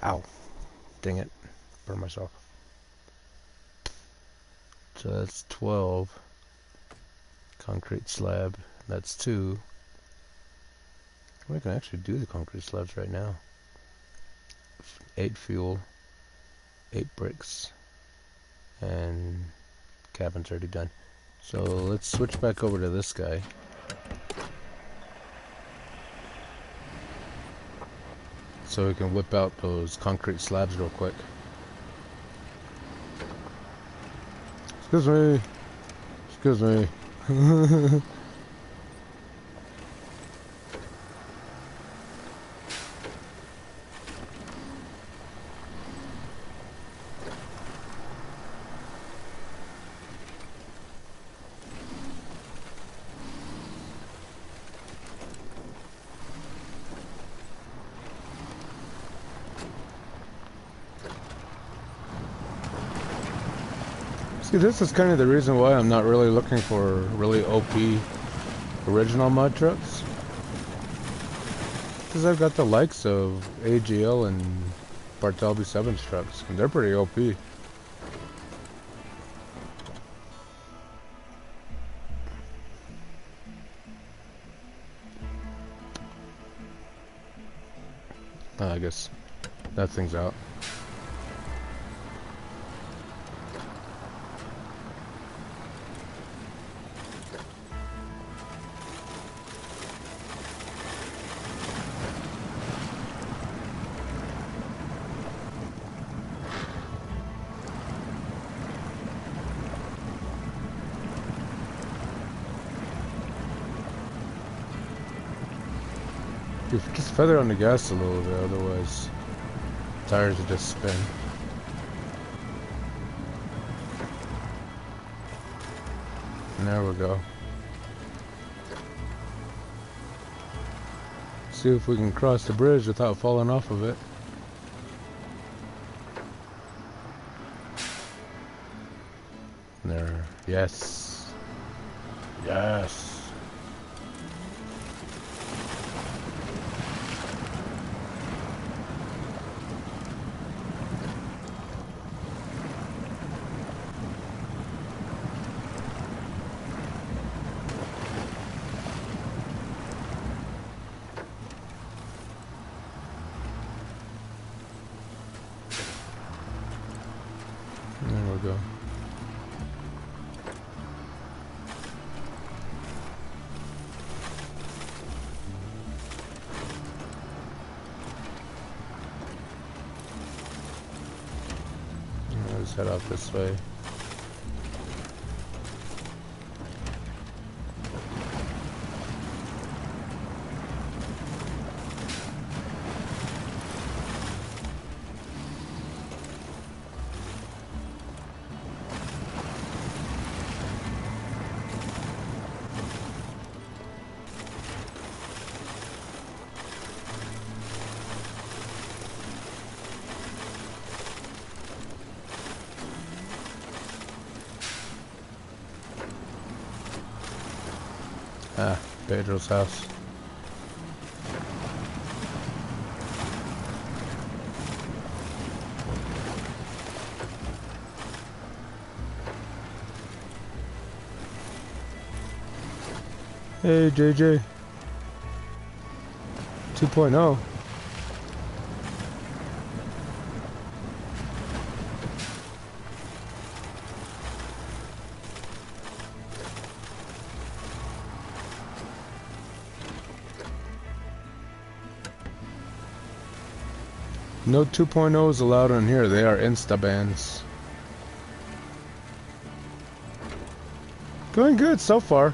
Ow. Dang it. burn myself. So that's 12 concrete slab. That's 2. We can actually do the concrete slabs right now. 8 fuel, 8 bricks, and cabin's already done. So let's switch back over to this guy. So we can whip out those concrete slabs real quick. Excuse me. Excuse me. See, this is kind of the reason why I'm not really looking for really OP original mud trucks. Because I've got the likes of AGL and Bartelby 7's trucks, and they're pretty OP. I guess that thing's out. Just feather on the gas a little bit, otherwise tires will just spin. And there we go. See if we can cross the bridge without falling off of it. There, yes. Yes. There we go. Let's head out this way. Ah, Pedro's house. Hey, JJ. 2.0. No 2.0s allowed on here. They are insta bans. Going good so far.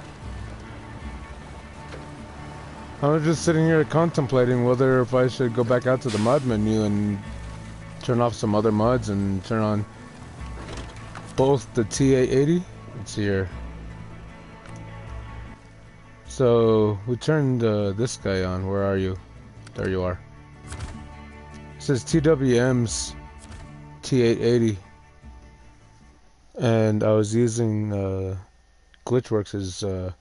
I was just sitting here contemplating whether if I should go back out to the mod menu and turn off some other mods and turn on both the T880. Let's see here. So we turned this guy on. Where are you? There you are. It says TWM's T880, and I was using Glitchworks'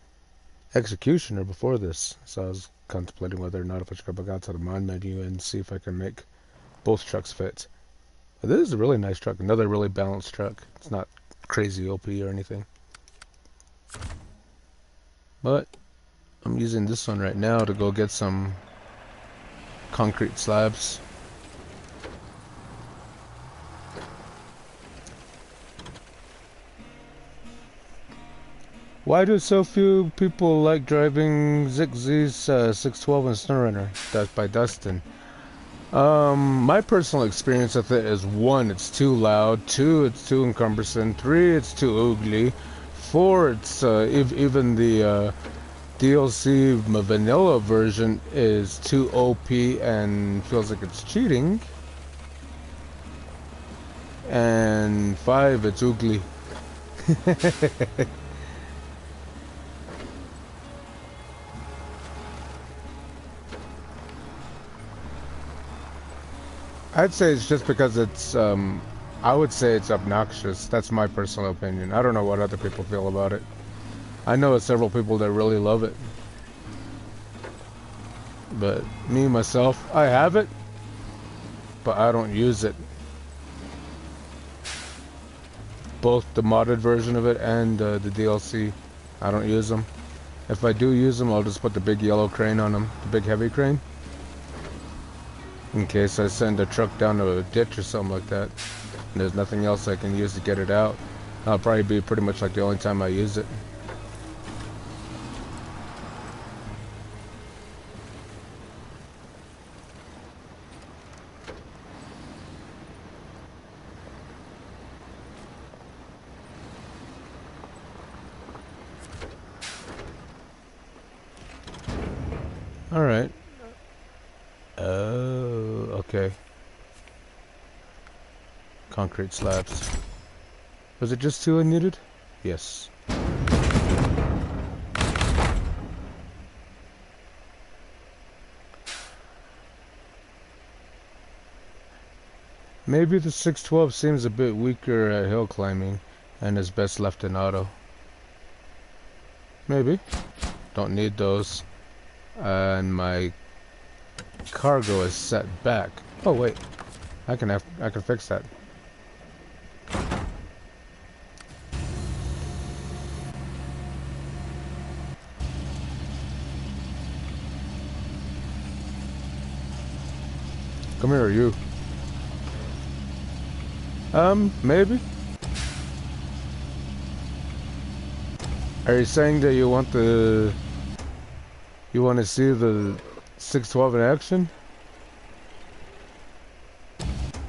Executioner before this, so I was contemplating whether or not if I should go back out to the mod menu and see if I can make both trucks fit. This is a really nice truck. Another really balanced truck. It's not crazy OP or anything. But I'm using this one right now to go get some concrete slabs. Why do so few people like driving ZigZ's 612 and Snowrunner? That's by Dustin. My personal experience with it is 1, it's too loud, 2, it's too encumbersome, 3, it's too ugly, 4, it's even the DLC vanilla version is too OP and feels like it's cheating, and 5, it's ugly. I'd say it's just because it's, I would say it's obnoxious. That's my personal opinion. I don't know what other people feel about it. I know several people that really love it. But me, myself, I have it, but I don't use it. Both the modded version of it and the DLC, I don't use them. If I do use them, I'll just put the big yellow crane on them, the big heavy crane. In case I send a truck down to a ditch or something like that, and there's nothing else I can use to get it out. That'll probably be pretty much like the only time I use it. Alright. Oh, okay. Concrete slabs. Was it just 2 I needed? Yes. Maybe the 612 seems a bit weaker at hill climbing and is best left in auto. Maybe. Don't need those. And my cargo is set back. Oh wait, I can fix that. Come here, you. Maybe. Are you saying that you want to see the 612 in action?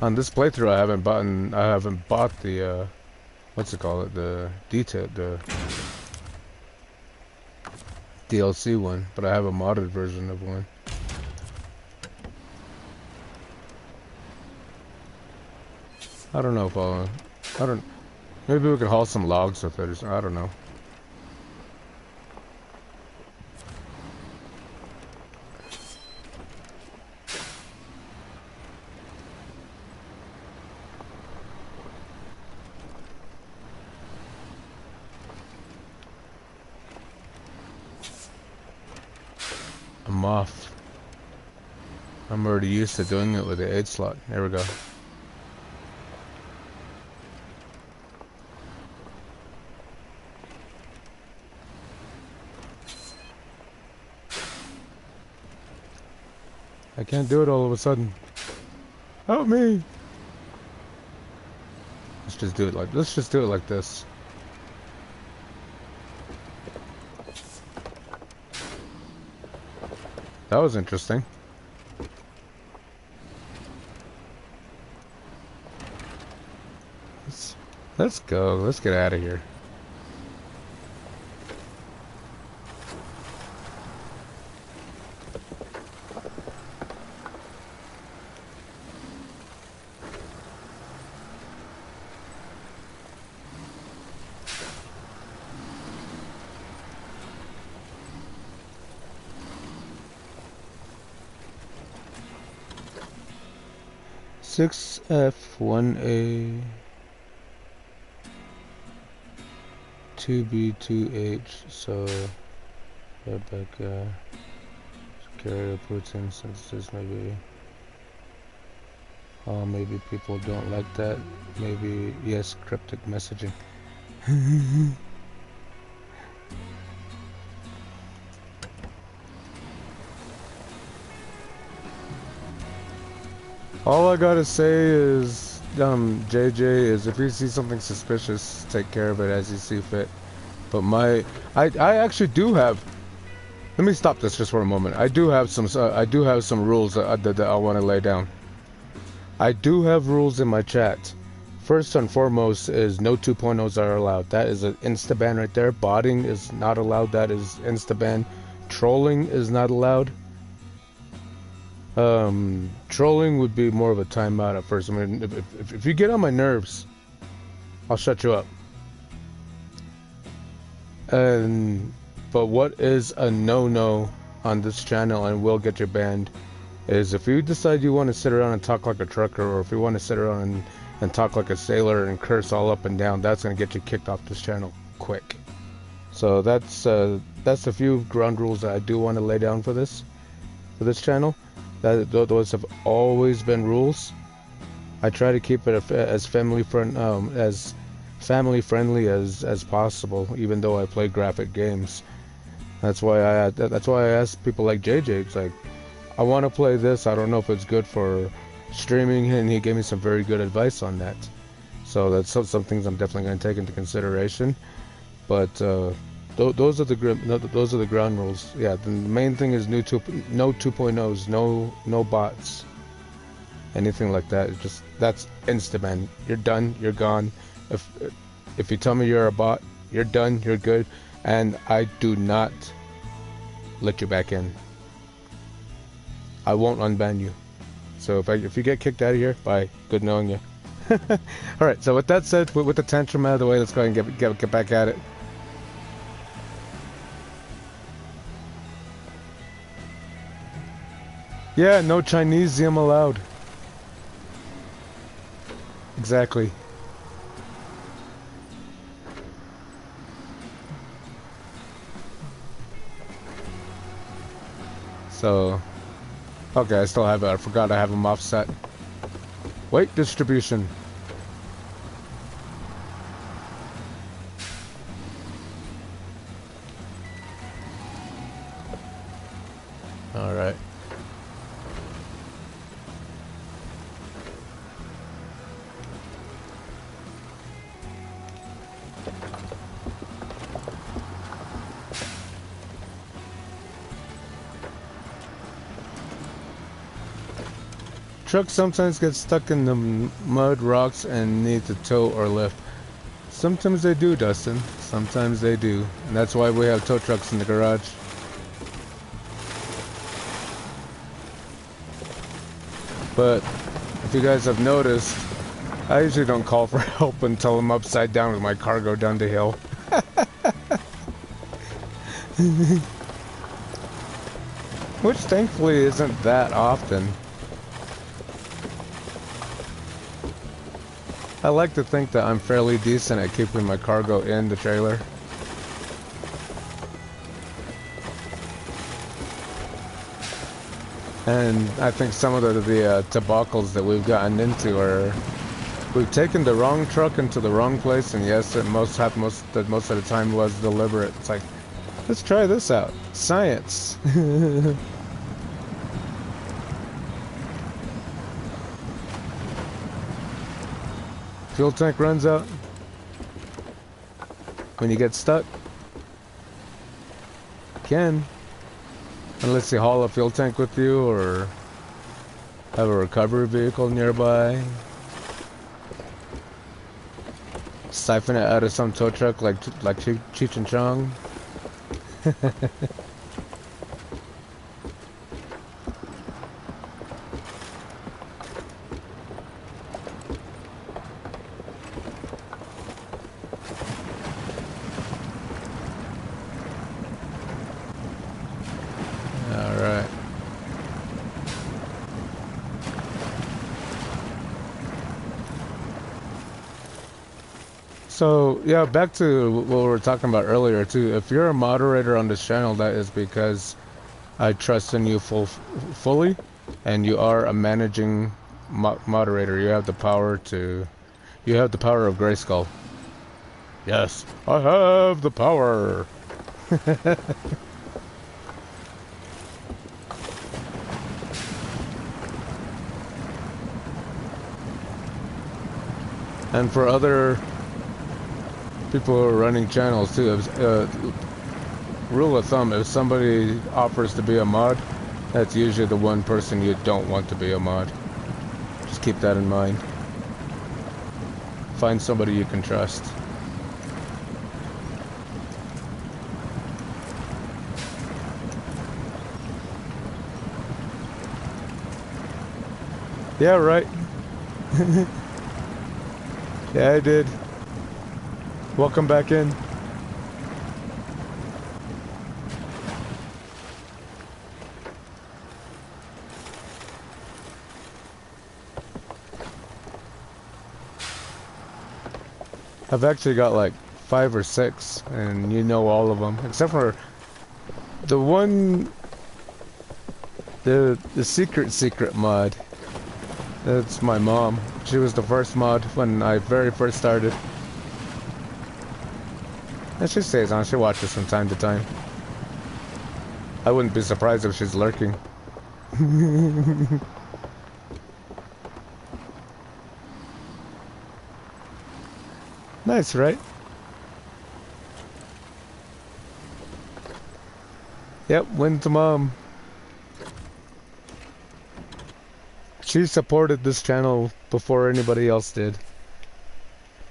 On this playthrough, I haven't bought the what's it called? The DLC one, but I have a modded version of one. I don't know if maybe we could haul some logs with it or something, I don't know. I'm off. I'm already used to doing it with the 8 slot. There we go. I can't do it all of a sudden. Help me! Let's just do it like this. That was interesting. Let's go. Let's get out of here. F1A 2B2H, so carrier puts in since this may be Oh, maybe people don't like that. Maybe, yes, cryptic messaging. All I gotta say is, JJ, is if you see something suspicious, take care of it as you see fit. But I actually do have. Let me stop this just for a moment. I do have some rules that I want to lay down. I do have rules in my chat. First and foremost is no 2.0s are allowed. That is an insta-ban right there. Botting is not allowed. That is insta-ban. Trolling is not allowed. Trolling would be more of a timeout at first. I mean, if you get on my nerves, I'll shut you up. But what is a no-no on this channel and will get you banned is if you decide you want to sit around and talk like a trucker, or if you want to sit around and talk like a sailor and curse all up and down, that's going to get you kicked off this channel quick. So that's a few ground rules that I do want to lay down for this channel. Those have always been rules. I try to keep it as family friendly as possible, even though I play graphic games. That's why I ask people like JJ. It's like, I want to play this. I don't know if it's good for streaming, and he gave me some very good advice on that. So that's some things I'm definitely going to take into consideration. But those are the ground rules. Yeah, the main thing is no 2.0s, no bots, anything like that. It's just, that's insta-ban. You're done. You're gone. If you tell me you're a bot, you're done. You're good, and I do not let you back in. I won't unban you. So if you get kicked out of here, bye. Good knowing you. All right. So with that said, with the tantrum out of the way, let's go ahead and get back at it. Yeah, no Chinesium allowed. Exactly. So, okay, I still have it. I forgot I have them offset. Weight distribution. All right. Trucks sometimes get stuck in the mud, rocks, and need to tow or lift. Sometimes they do, Dustin. Sometimes they do. And that's why we have tow trucks in the garage. But if you guys have noticed, I usually don't call for help until I'm upside down with my cargo down the hill. Which thankfully isn't that often. I like to think that I'm fairly decent at keeping my cargo in the trailer. And I think some of the debacles that we've gotten into are, we've taken the wrong truck into the wrong place, and yes, most of the time was deliberate. It's like, let's try this out. Science. Fuel tank runs out when you get stuck. Can, unless you haul a fuel tank with you or have a recovery vehicle nearby. Siphon it out of some tow truck like Cheech and Chong. So, yeah, back to what we were talking about earlier, too. If you're a moderator on this channel, that is because I trust in you fully, and you are a managing moderator, you have the power to... You have the power of Grayskull. Yes, I have the power! And for other people who are running channels too, rule of thumb, if somebody offers to be a mod, that's usually the one person you don't want to be a mod. Just keep that in mind. Find somebody you can trust. Yeah, right. Yeah, I did. Welcome back in. I've actually got like 5 or 6, and you know all of them, except for the one, the secret mod. That's my mom. She was the first mod when I very first started. And she stays on, she watches from time to time. I wouldn't be surprised if she's lurking. Nice, right? Yep, win to mom. She supported this channel before anybody else did.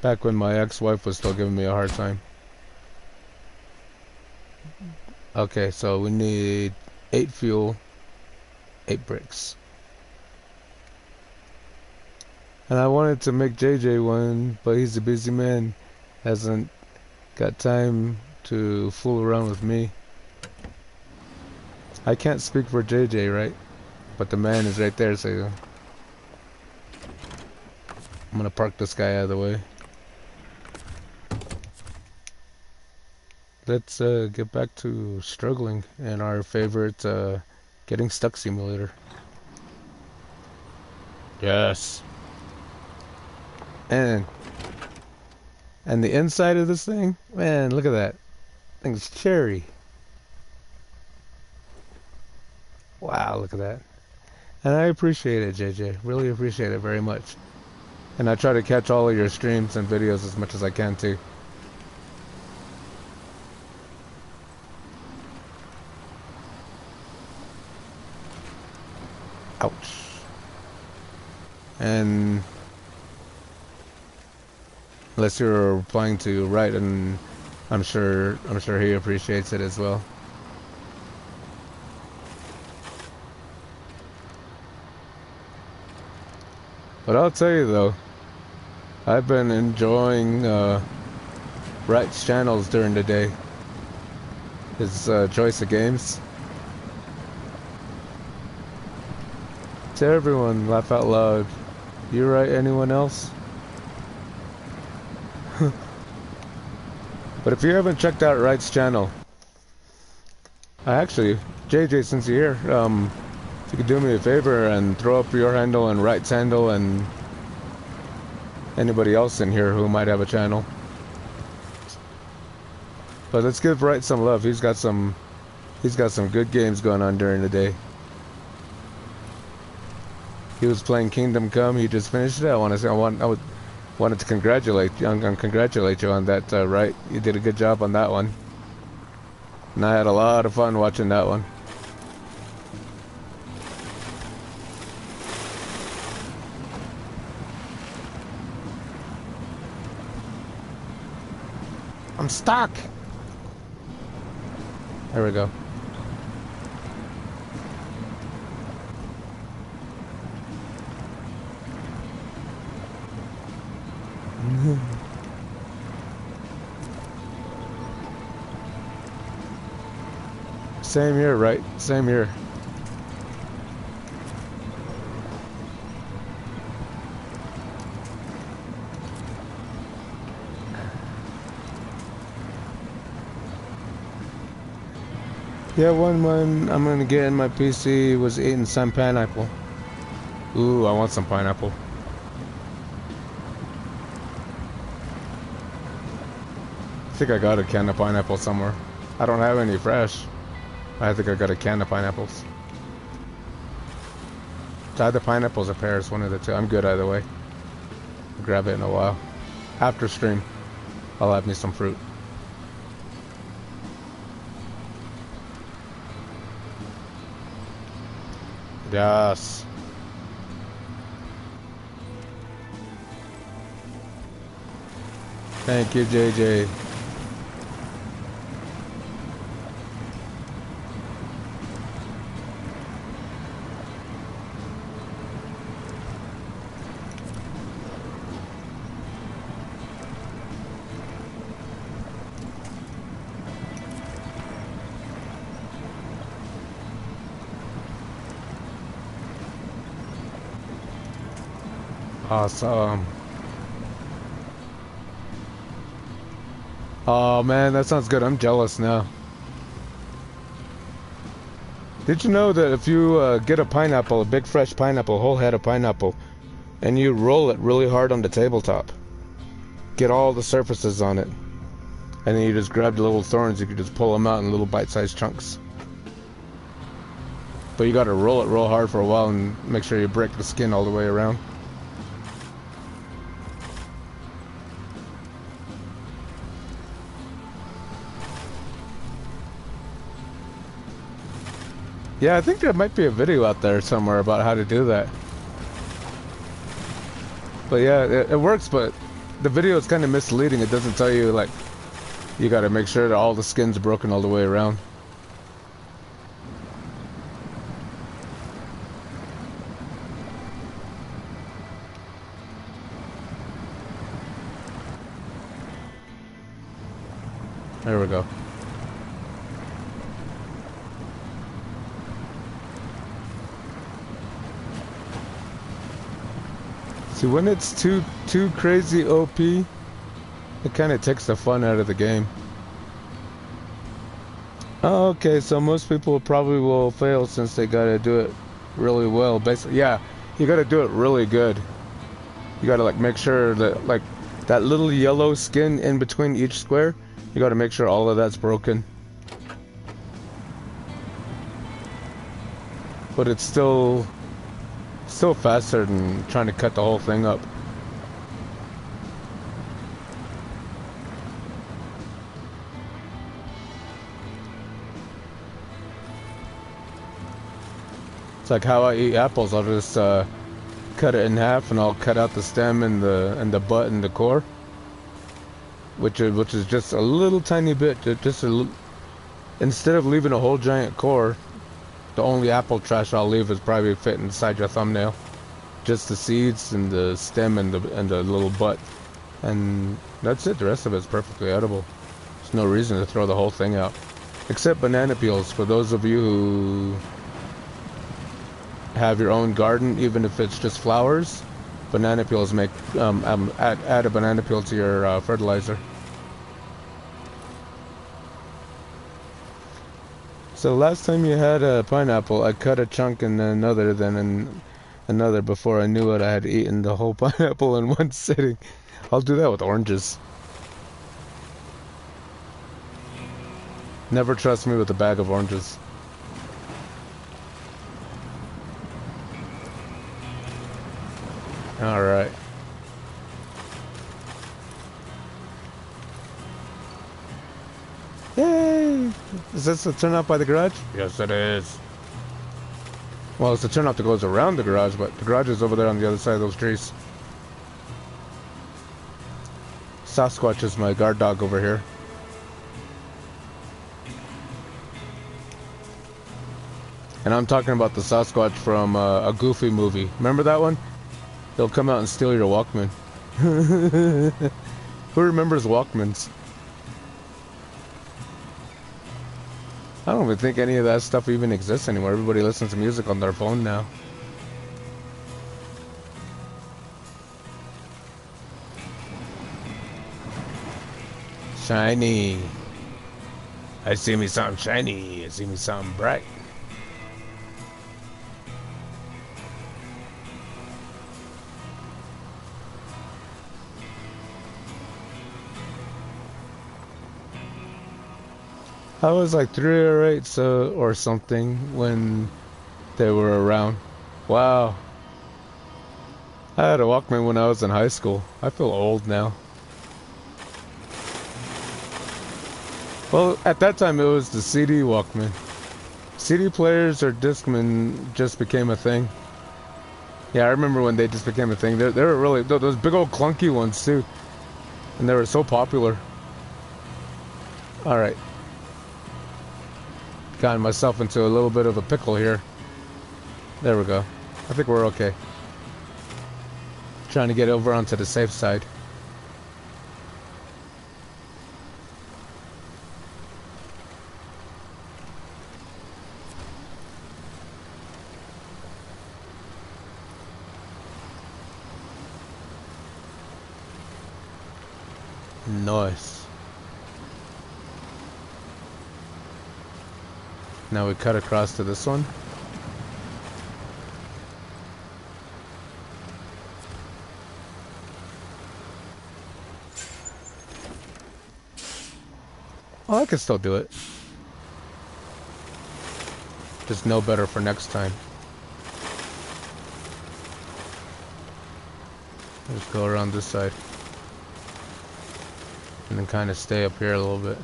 Back when my ex-wife was still giving me a hard time. Okay, so we need 8 fuel, 8 bricks. And I wanted to make JJ one, but he's a busy man. Hasn't got time to fool around with me. I can't speak for JJ, right? But the man is right there, so... I'm gonna park this guy out of the way. Let's get back to struggling and our favorite getting stuck simulator. Yes. And the inside of this thing, man, look at that. Thing's cherry. Wow, look at that. And I appreciate it, JJ. Really appreciate it very much. And I try to catch all of your streams and videos as much as I can too. Ouch. And unless you're replying to right, and I'm sure he appreciates it as well. But I'll tell you though, I've been enjoying Wright's channels during the day. His choice of games. To everyone, laugh out loud. You right? Anyone else? But if you haven't checked out Wright's channel, actually, JJ, since you're here, if you could do me a favor and throw up your handle and Wright's handle and anybody else in here who might have a channel. But let's give Wright some love. He's got some good games going on during the day. He was playing Kingdom Come. He just finished it. I wanted to congratulate you on that, Wright. You did a good job on that one. And I had a lot of fun watching that one. I'm stuck. There we go. Same here, right? Same here. Yeah, one I'm gonna get in my PC was eating some pineapple. Ooh, I want some pineapple. I think I got a can of pineapple somewhere. I don't have any fresh. I think I got a can of pineapples. It's either pineapples or pears, one of the two. I'm good either way. I'll grab it in a while. After stream, I'll have me some fruit. Yes. Thank you, JJ. Awesome. Oh man, that sounds good. I'm jealous now. Did you know that if you get a pineapple, a big fresh pineapple, a whole head of pineapple, and you roll it really hard on the tabletop, get all the surfaces on it, and then you just grab the little thorns, you can just pull them out in little bite-sized chunks. But you gotta roll it real hard for a while and make sure you break the skin all the way around. Yeah, I think there might be a video out there somewhere about how to do that. But yeah, it works, but the video is kind of misleading. It doesn't tell you, like, you gotta make sure that all the skin's broken all the way around. There we go. See, when it's too crazy OP, it kind of takes the fun out of the game. Oh, okay, so most people probably will fail since they gotta do it really well. Basically, yeah, you gotta do it really good. You gotta like make sure that like that little yellow skin in between each square, you gotta make sure all of that's broken. But it's still faster than trying to cut the whole thing up. It's like how I eat apples. I'll just cut it in half, and I'll cut out the stem and the butt and the core, which is just a little tiny bit. Just instead of leaving a whole giant core, the only apple trash I'll leave is probably fit inside your thumbnail. Just the seeds and the stem and the little butt, and that's it. The rest of it's perfectly edible. There's no reason to throw the whole thing out, except banana peels. For those of you who have your own garden, even if it's just flowers, banana peels make add a banana peel to your fertilizer. So last time you had a pineapple, I cut a chunk and then another before I knew it. I had eaten the whole pineapple in one sitting. I'll do that with oranges. Never trust me with a bag of oranges. Alright. Yay! Is this the turnout by the garage? Yes, it is. Well, it's the turnout that goes around the garage, but the garage is over there on the other side of those trees. Sasquatch is my guard dog over here. And I'm talking about the Sasquatch from a Goofy movie. Remember that one? They'll come out and steal your Walkman. Who remembers Walkmans? I don't even think any of that stuff even exists anymore. Everybody listens to music on their phone now. Shiny. I see me something shiny. I see me something bright. I was like 3 or 8 or something when they were around. Wow. I had a Walkman when I was in high school. I feel old now. Well, at that time it was the CD Walkman. CD players or Discman just became a thing. Yeah, I remember when they just became a thing. They were really, those big old clunky ones too. And they were so popular. Alright. Gotten myself into a little bit of a pickle here. There we go. I think we're okay. Trying to get over onto the safe side. Nice. Now we cut across to this one. Oh, I can still do it. Just know better for next time. Just go around this side. And then kind of stay up here a little bit.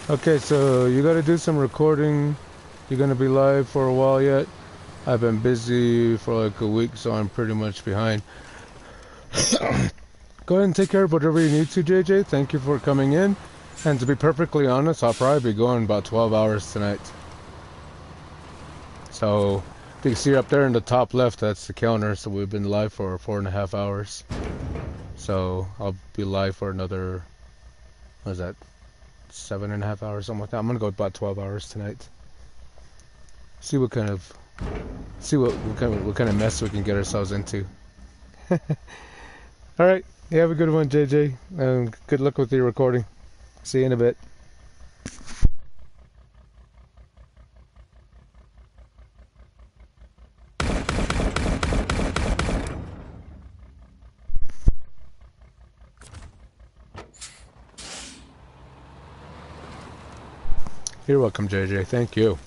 Okay, so you gotta do some recording. You're gonna be live for a while yet? I've been busy for like a week, so I'm pretty much behind. Go ahead and take care of whatever you need to, JJ. Thank you for coming in. And to be perfectly honest, I'll probably be going about 12 hours tonight. So, if you see up there in the top left, that's the counter. So we've been live for 4.5 hours. So, I'll be live for another, what is that, 7.5 hours, something like that. I'm going to go about 12 hours tonight. See what kind of mess we can get ourselves into. Alright, you have a good one, JJ. Good luck with your recording. See you in a bit. You're welcome, JJ. Thank you.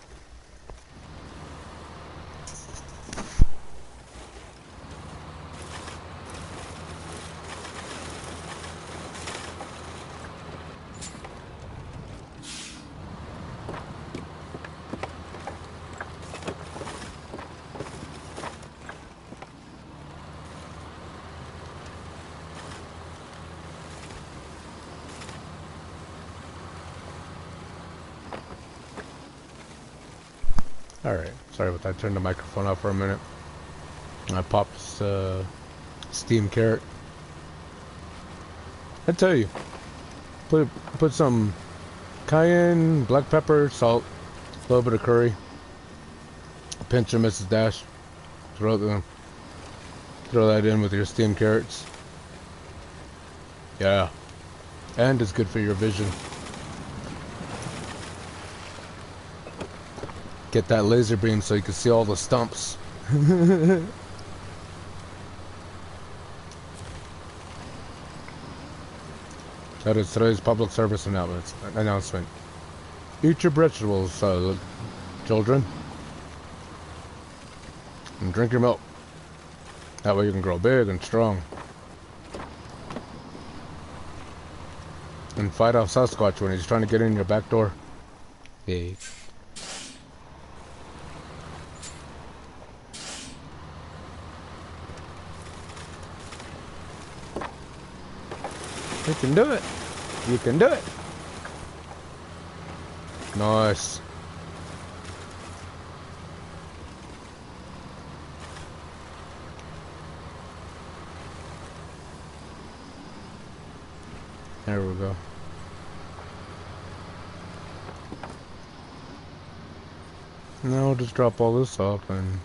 Alright, sorry about that. I turned the microphone off for a minute. I popped steamed carrot. I tell you, put some cayenne, black pepper, salt, a little bit of curry, a pinch of Mrs. Dash. Throw that in with your steamed carrots. Yeah, and it's good for your vision. Get that laser beam so you can see all the stumps. That is today's public service announcement. Eat your vegetables, children. And drink your milk. That way you can grow big and strong. And fight off Sasquatch when he's trying to get in your back door. Yeah. You can do it. You can do it. Nice. There we go. Now we'll just drop all this off and...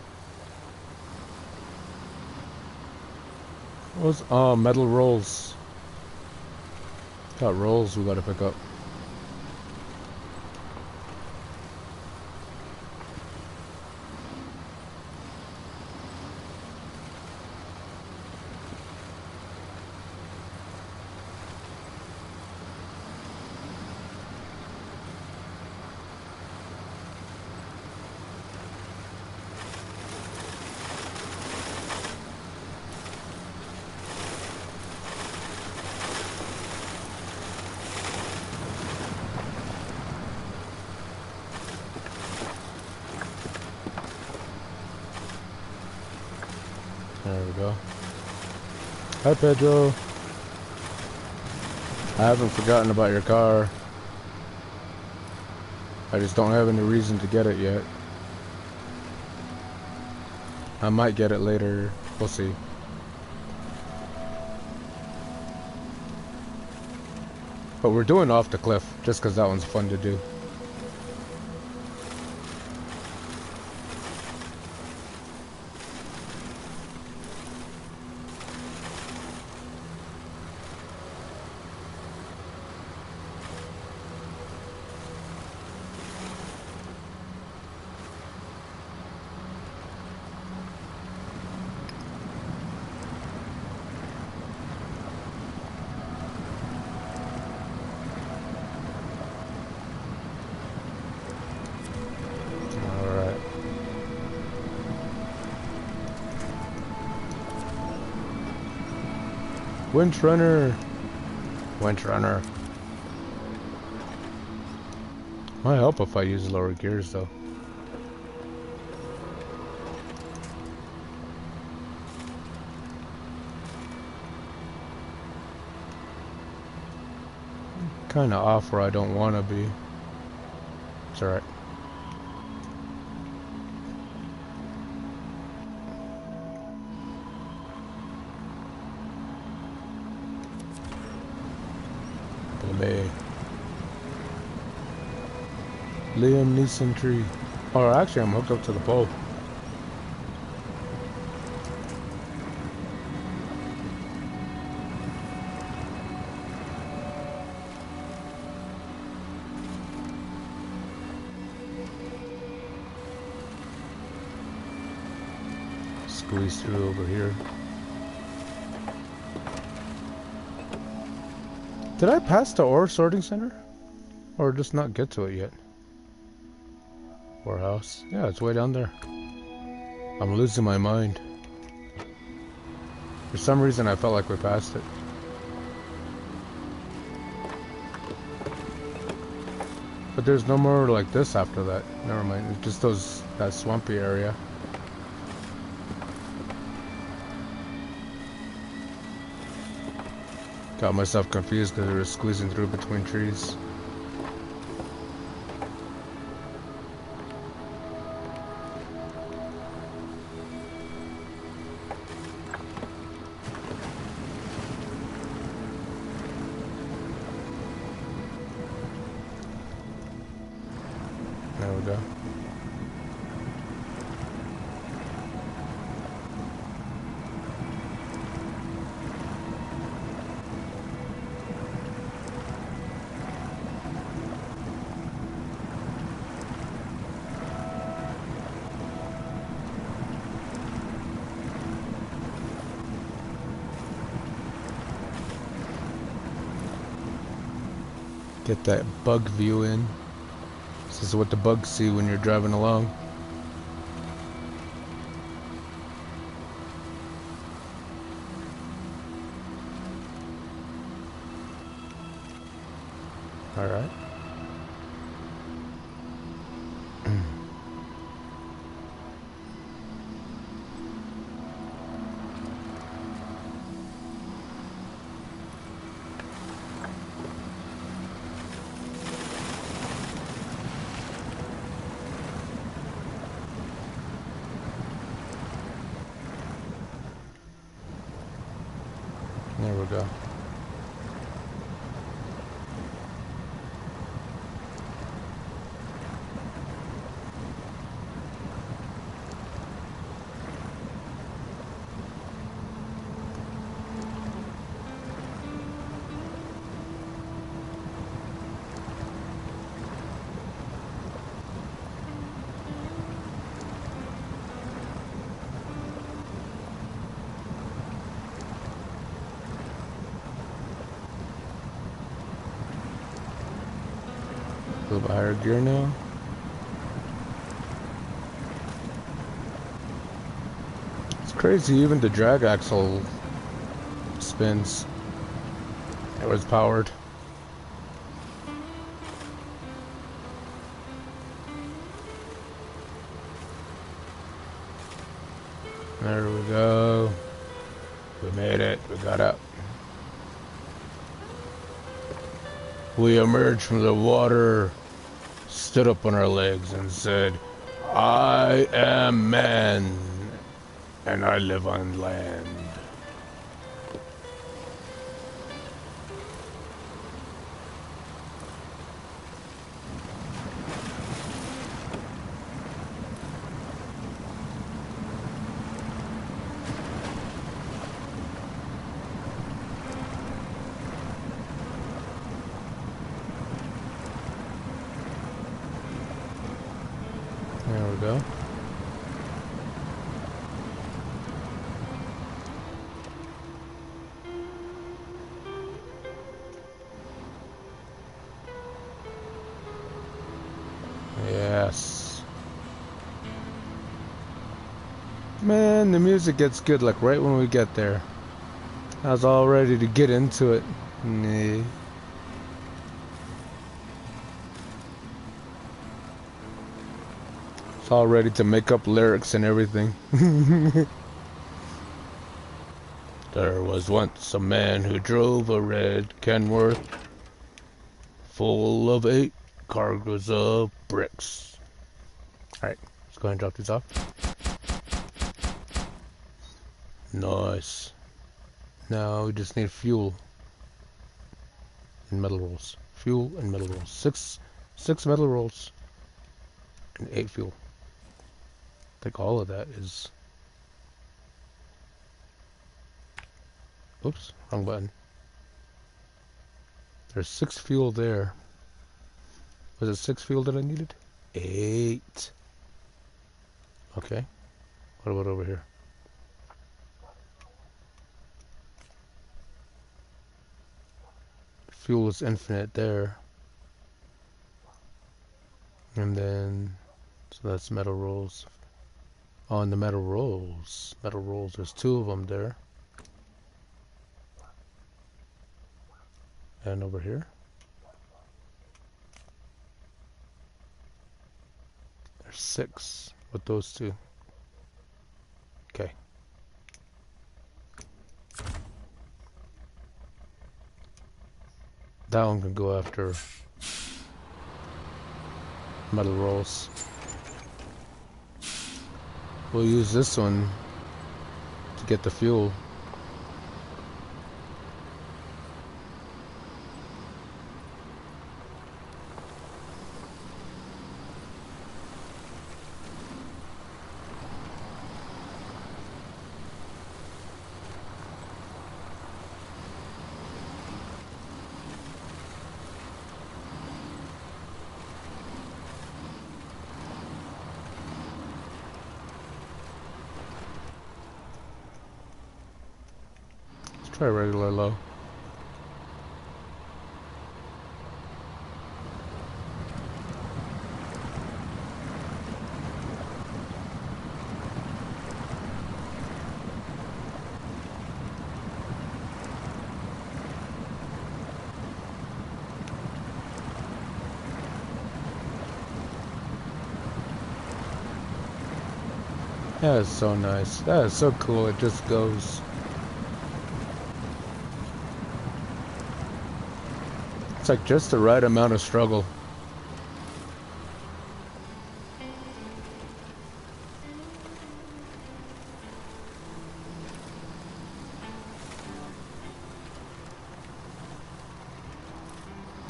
What's... Oh, metal rolls. Got rolls we gotta pick up. go. Hi, Pedro. I haven't forgotten about your car. I just don't have any reason to get it yet. I might get it later. We'll see. But we're doing Off the Cliff just because that one's fun to do. Windrunner. Windrunner. Might help if I use lower gears though. Kinda off where I don't wanna be. It's alright. Liam Neeson tree. Or actually I'm hooked up to the pole. Squeeze through over here. Did I pass the ore sorting center? Or just not get to it yet? Warehouse. Yeah, it's way down there. I'm losing my mind. For some reason I felt like we passed it. But there's no more like this after that. Never mind. It's just that swampy area. Got myself confused because we were squeezing through between trees. There we go. Get that bug view in. This is what the bugs see when you're driving along. All right. There we go. A little bit higher gear now. It's crazy, even the drag axle spins. It was powered. There we go. We made it. We got up. We emerged from the water, stood up on our legs, and said, I am man, and I live on land. There we go. Yes. Man, the music gets good like right when we get there. I was all ready to get into it. Nah. It's all ready to make up lyrics and everything. There was once a man who drove a red Kenworth full of 8 cargoes of bricks. Alright, let's go ahead and drop these off. Nice. Now we just need fuel and metal rolls. Fuel and metal rolls. Six metal rolls and 8 fuel. I think all of that is... Oops, wrong button. There's 6 fuel there. Was it 6 fuel that I needed? 8. Okay. What about over here? Fuel is infinite there. And then... So that's metal rolls. Oh, and the metal rolls. Metal rolls, there's 2 of them there. And over here. There's 6 with those 2. Okay. That one can go after metal rolls. We'll use this one to get the fuel. Try regular low. That is so nice. That is so cool. It just goes. It's like just the right amount of struggle.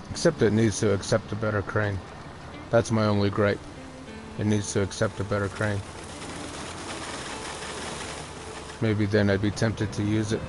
Except it needs to accept a better crane. That's my only gripe. It needs to accept a better crane. Maybe then I'd be tempted to use it.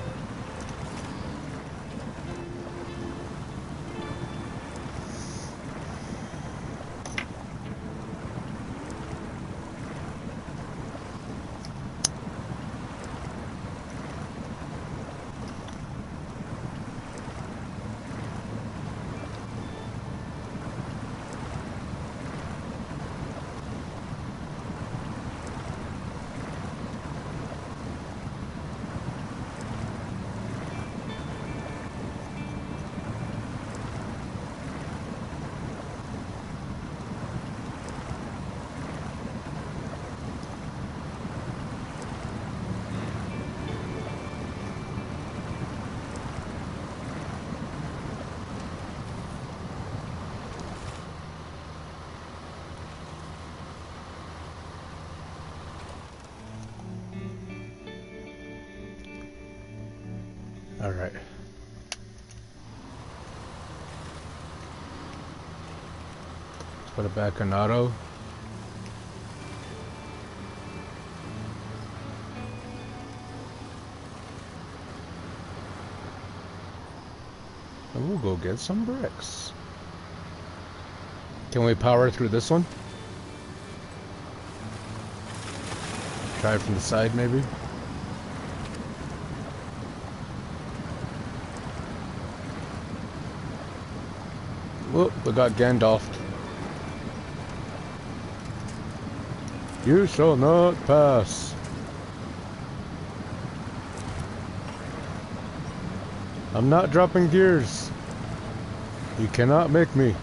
All right. Put it back in auto. And we'll go get some bricks. Can we power through this one? Try it from the side, maybe? Whoop, we got Gandalfed. You shall not pass. I'm not dropping gears. You cannot make me.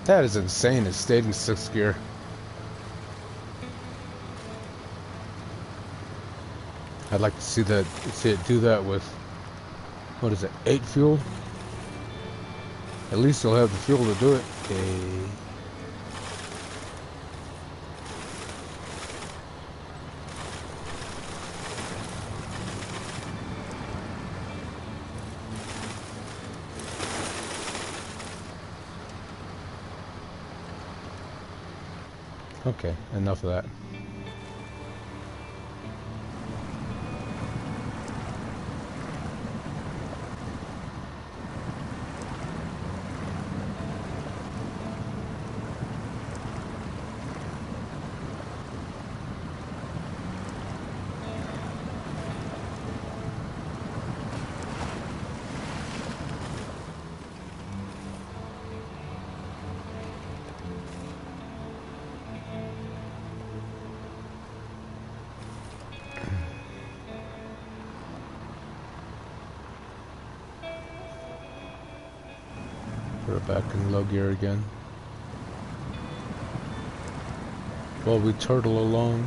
That is insane. It stayed in 6th gear. I'd like to see it do that with, what is it, 8 fuel? At least you'll have the fuel to do it. Okay. Okay, enough of that. Put it back in low gear again. While we turtle along.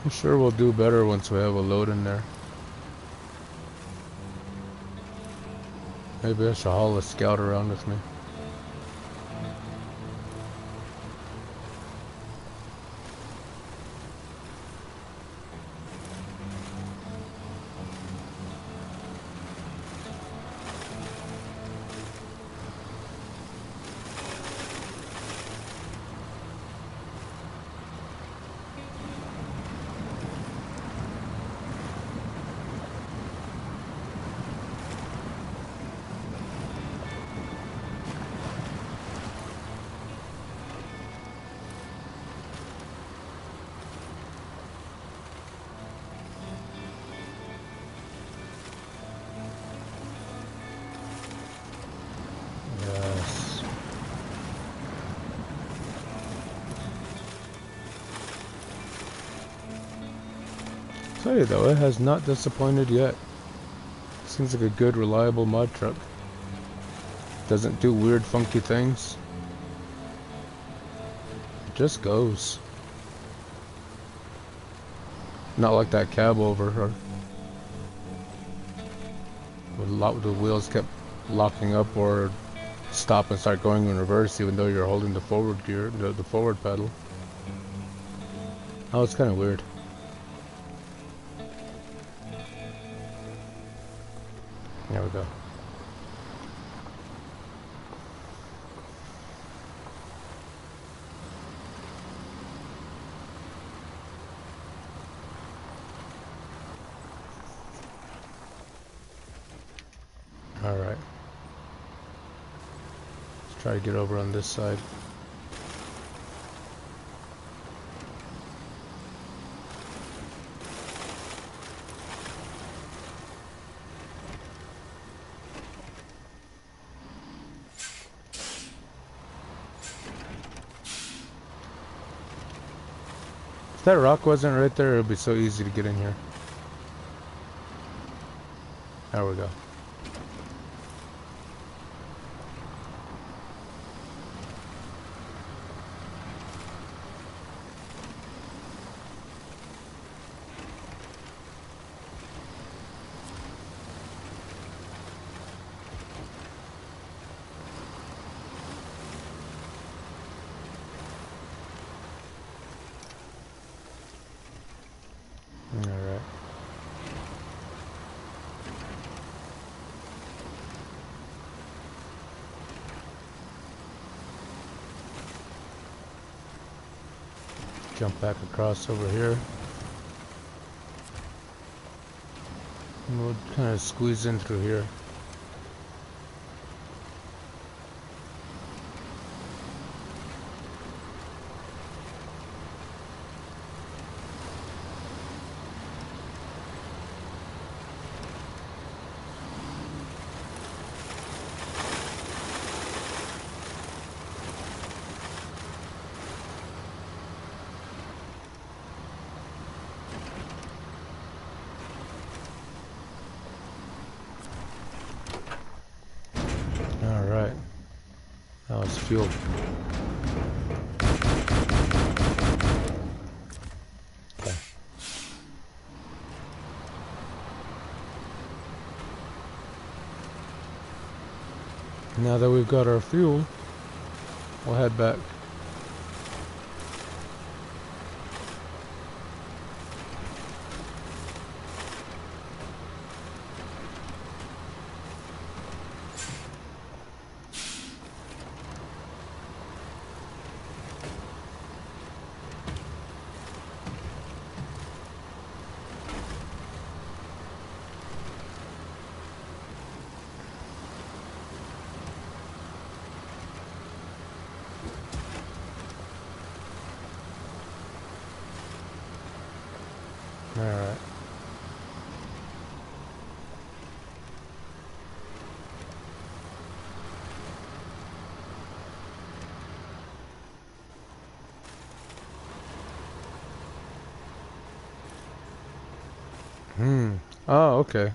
I'm sure we'll do better once we have a load in there. Maybe I should haul a scout around with me. Tell you though, it has not disappointed yet. Seems like a good, reliable mud truck. Doesn't do weird, funky things. It just goes. Not like that cab over her. The wheels kept locking up or stop and start going in reverse, even though you're holding the forward gear, the forward pedal. Oh, it's kind of weird. There we go. All right. Let's try to get over on this side. If that rock wasn't right there, it would be so easy to get in here. There we go. Alright. Jump back across over here. And we'll kind of squeeze in through here. Alright. That was fuel. Okay. Now that we've got our fuel, we'll head back. Alright. Oh, okay.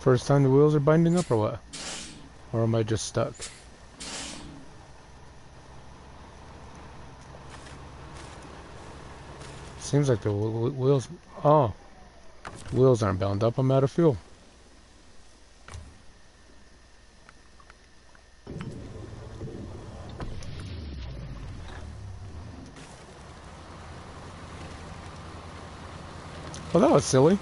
First time the wheels are binding up or what? Or am I just stuck? Seems like the wheels... Oh. Wheels aren't bound up. I'm out of fuel. Well, that was silly.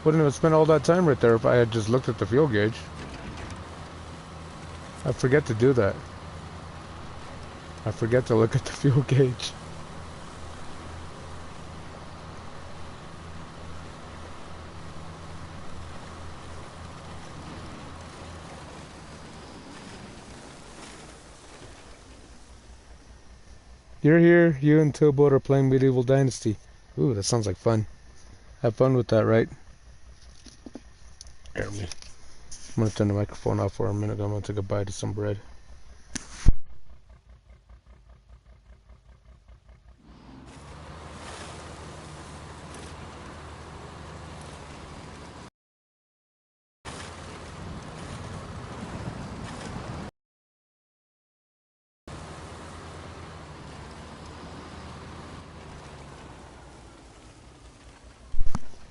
Wouldn't have spent all that time right there if I had just looked at the fuel gauge. I forget to do that. I forget to look at the fuel gauge. You're here, you and Tillboat are playing Medieval Dynasty. Ooh, that sounds like fun. Have fun with that, right? Hear me. I'm gonna turn the microphone off for a minute. I'm gonna take a bite of some bread.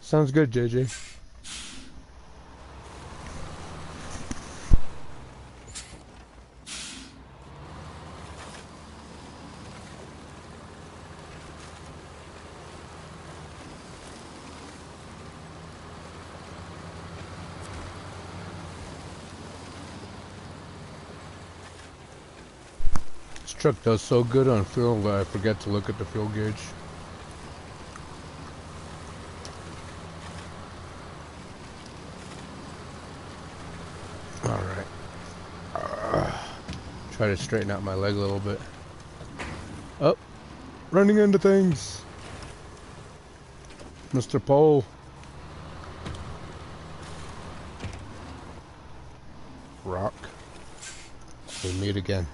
Sounds good, JJ. This truck does so good on fuel that I forget to look at the fuel gauge. Try to straighten out my leg a little bit. Oh, running into things. Mr. Pole. Rock. We meet again.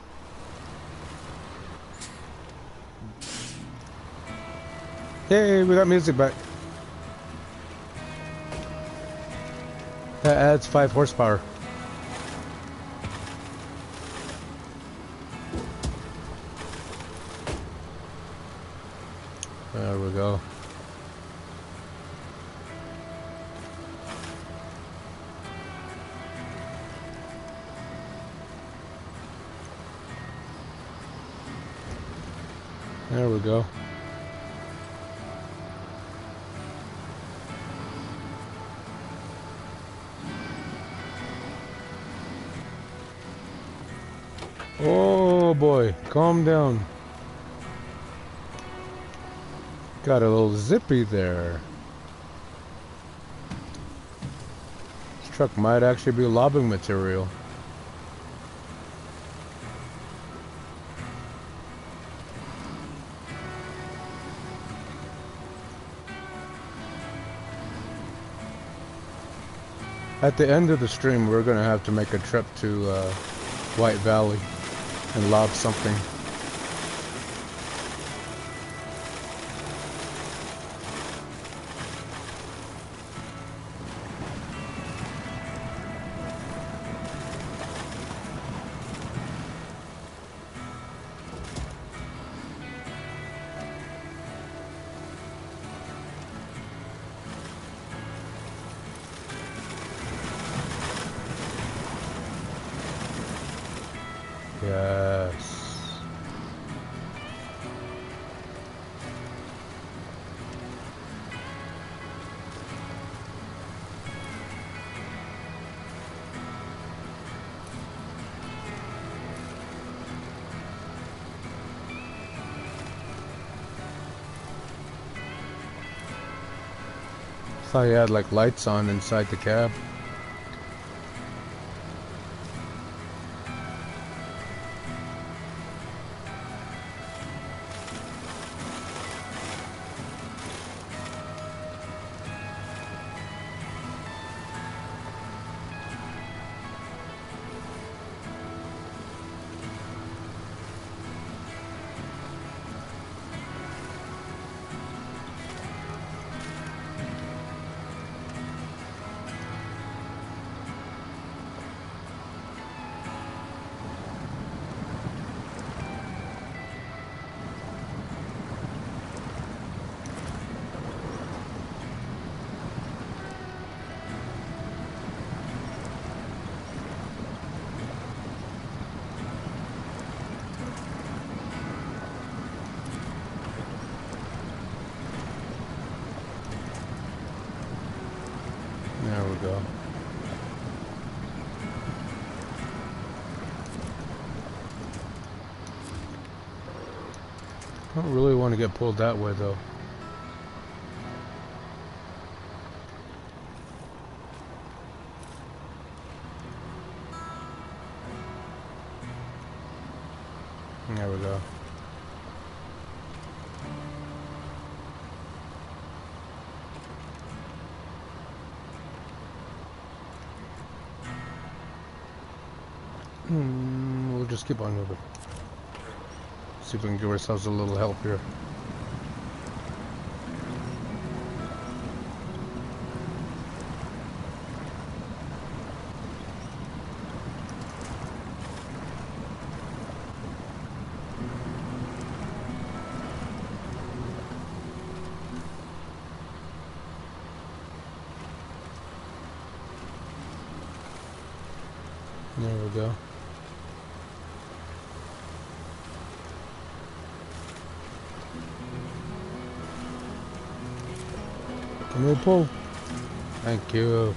Hey, we got music back. That adds 5 horsepower. There we go. There we go. Oh boy, calm down. Got a little zippy there. This truck might actually be lobbing material. At the end of the stream, we're going to have to make a trip to White Valley and lob something. Yes. Thought you had like lights on inside the cab. There we go. I don't really want to get pulled that way though. There we go. We'll just keep on moving. See if we can give ourselves a little help here. There we go. Come here, pull. Thank you.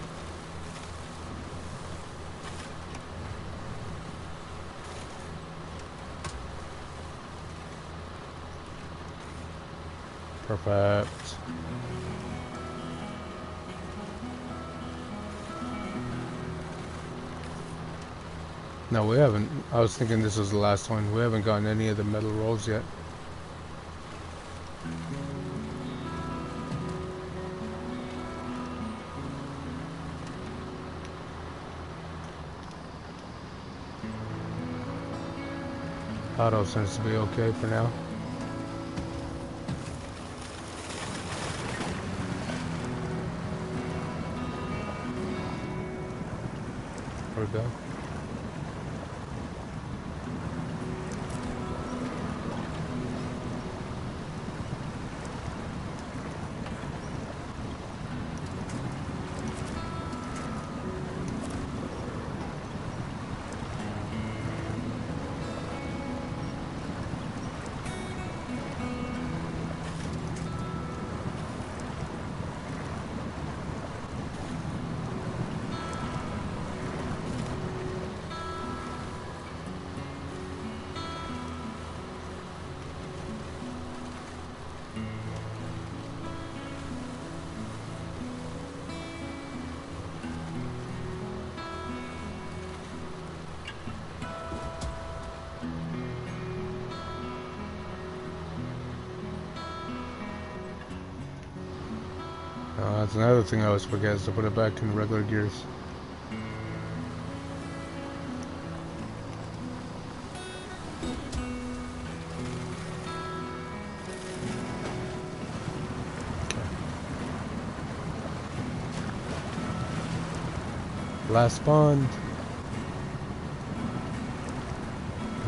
Perfect. No, we haven't. I was thinking this was the last one. We haven't gotten any of the metal rolls yet. Auto seems to be okay for now. There we go. That's another thing I always forget, is to put it back in regular gears. Last bond.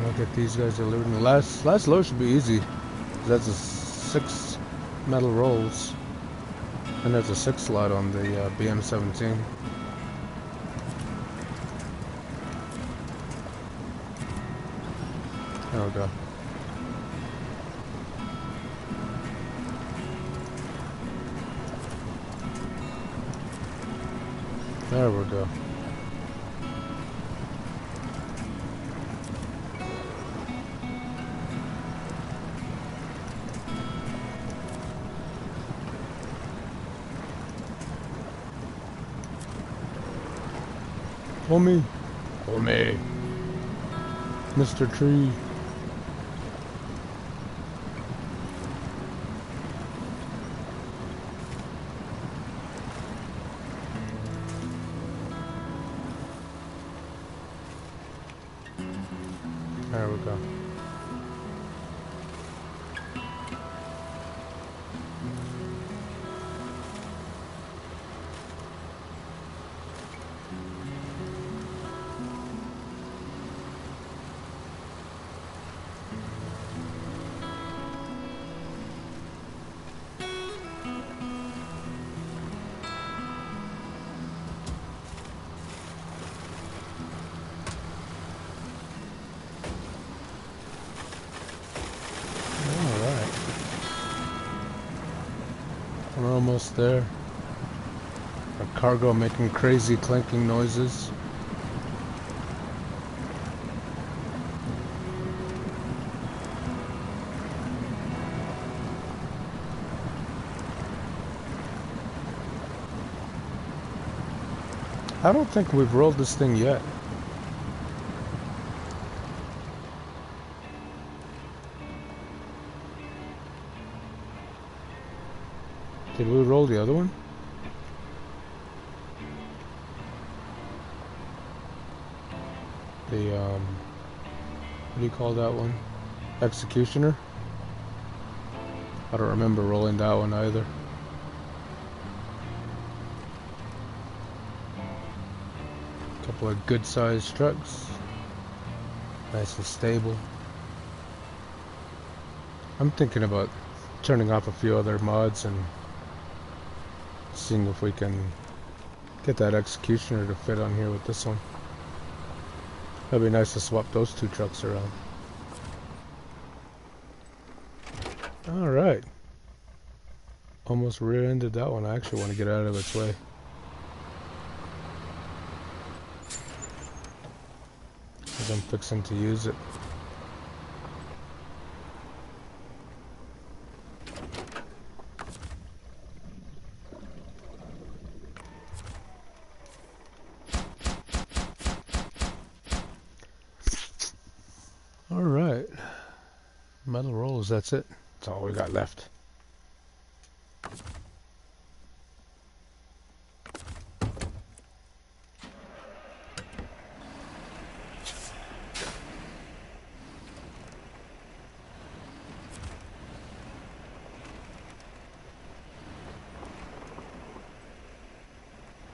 Look at these guys are looting. The last load should be easy. That's a 6 metal rolls. And there's a 6 slot on the BM17. There we go. There we go. Homie. Homie. Mr. Tree. There we go. We're almost there. Our cargo making crazy clanking noises. I don't think we've rolled this thing yet. Did we roll the other one? The, what do you call that one? Executioner? I don't remember rolling that one either. Couple of good sized trucks. Nice and stable. I'm thinking about turning off a few other mods and seeing if we can get that executioner to fit on here with this one. That'd be nice to swap those two trucks around. Alright. Almost rear-ended that one. I actually want to get out of its way. Because I'm fixing to use it. Metal rolls, that's it. That's all we got left.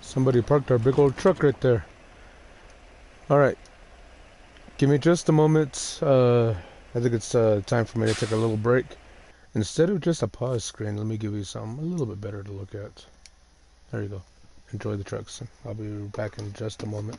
Somebody parked our big old truck right there. Alright. Give me just a moment. I think it's time for me to take a little break. Instead of just a pause screen, let me give you something a little bit better to look at. There you go. Enjoy the trucks. I'll be back in just a moment.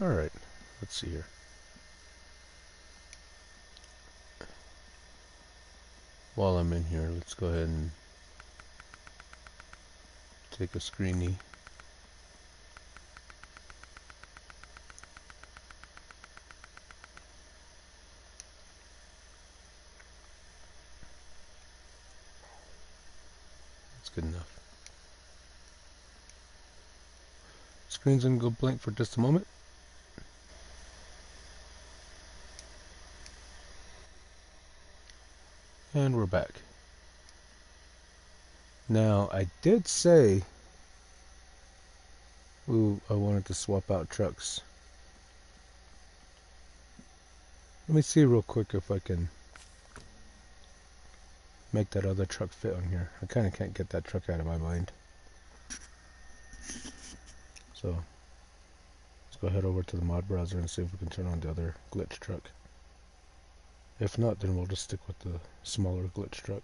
Alright, let's see here. While I'm in here, let's go ahead and take a screenie. screen's gonna go blank for just a moment. And we're back. Now, I did say, ooh, I wanted to swap out trucks. Let me see real quick if I can make that other truck fit on here. I kind of can't get that truck out of my mind. So, let's go head over to the mod browser and see if we can turn on the other glitch truck. If not, then we'll just stick with the smaller glitch truck.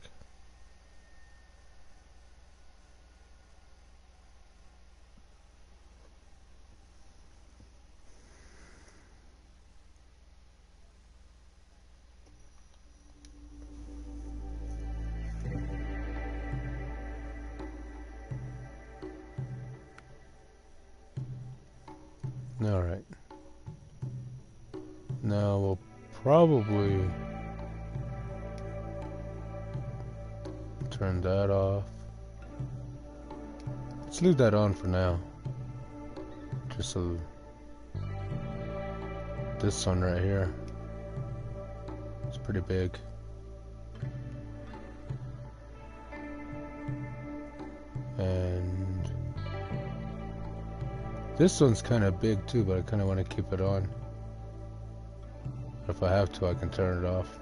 Alright. Now we'll probably turn that off. Let's leave that on for now. Just so this one right here, it's pretty big. And this one's kind of big too, but I kind of want to keep it on. If I have to, I can turn it off.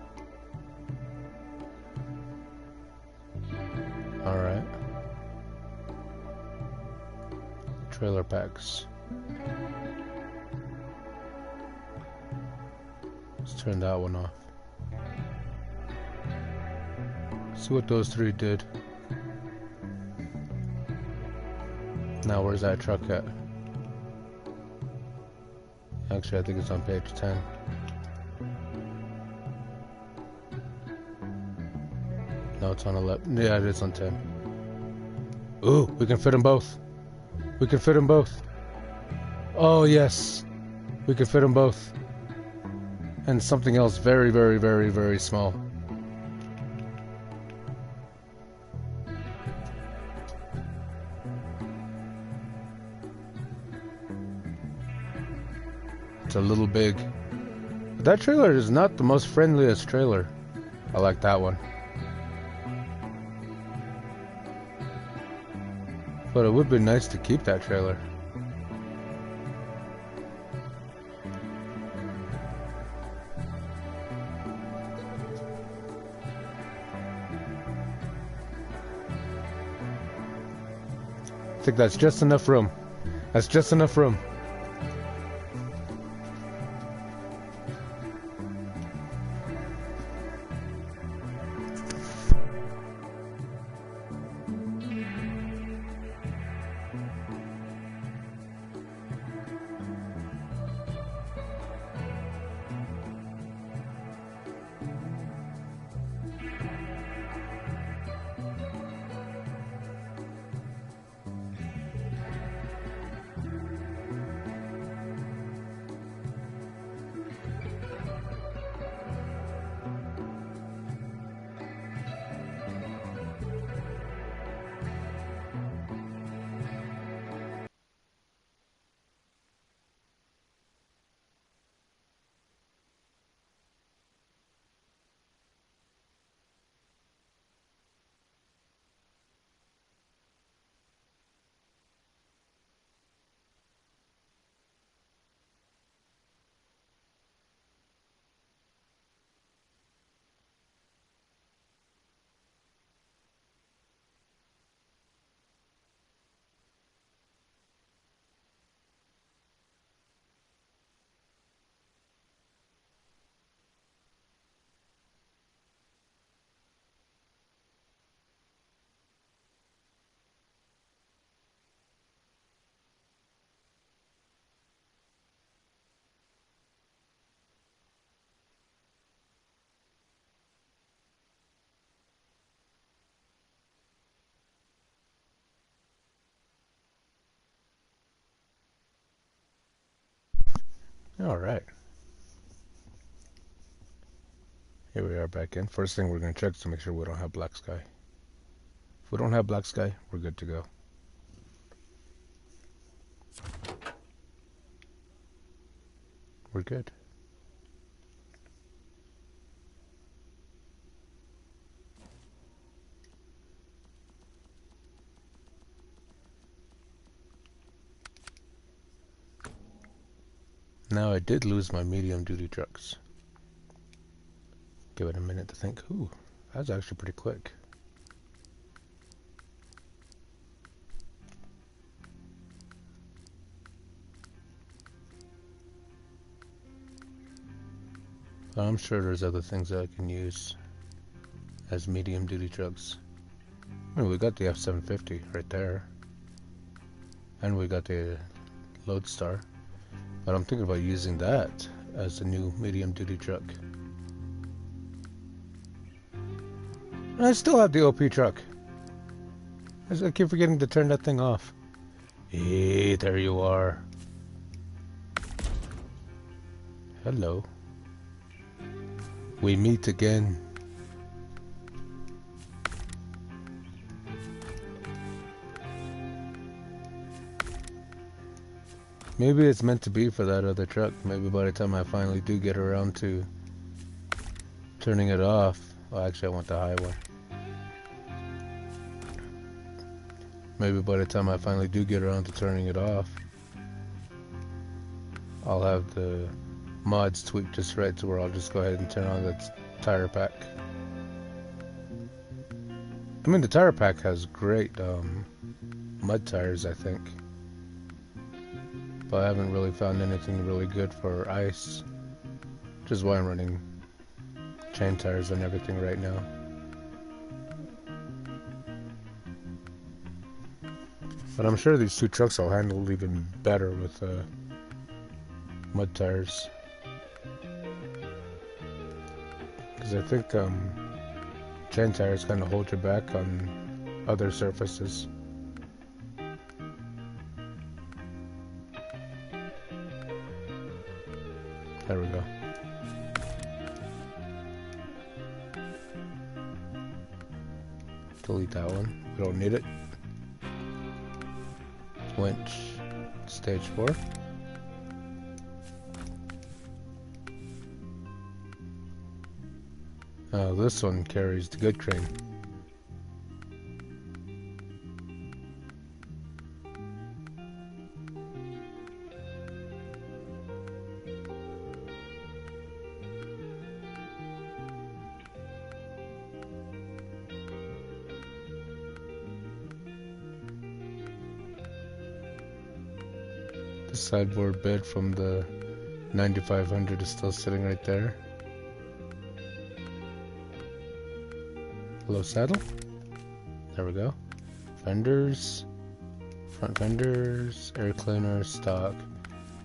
Alright. Trailer packs. Let's turn that one off. See what those three did. Now where's that truck at? Actually, I think it's on page 10. No, it's on 11. Yeah, it is on 10. Ooh, we can fit them both. We can fit them both. Oh, yes. We can fit them both. And something else very, very, very, very small. It's a little big. But that trailer is not the most friendliest trailer. I like that one. But it would be nice to keep that trailer. I think that's just enough room. That's just enough room. All right. Here we are back in. First thing we're going to check is to make sure we don't have black sky. If we don't have black sky, we're good to go. we're good. Now I did lose my medium duty trucks. Give it a minute to think. Ooh, that was actually pretty quick. I'm sure there's other things that I can use as medium duty trucks. I mean, we got the F750 right there. And we got the Lodestar. But I'm thinking about using that as a new medium duty truck. And I still have the OP truck. I keep forgetting to turn that thing off. Hey, there you are. Hello. We meet again. Maybe it's meant to be for that other truck. Maybe by the time I finally do get around to turning it off. Well, actually, I want the highway. Maybe by the time I finally do get around to turning it off, I'll have the mods tweaked just right to where I'll just go ahead and turn on the tire pack. I mean, the tire pack has great mud tires, I think. But I haven't really found anything really good for ice, which is why I'm running chain tires and everything right now. But I'm sure these two trucks will handle even better with mud tires. Because I think chain tires kind of hold you back on other surfaces. There we go. Delete that one. We don't need it. Winch. Stage 4. Oh, this one carries the good crane. The sideboard bed from the 9500 is still sitting right there. Low saddle. There we go. Fenders. Front fenders. Air cleaner. Stock.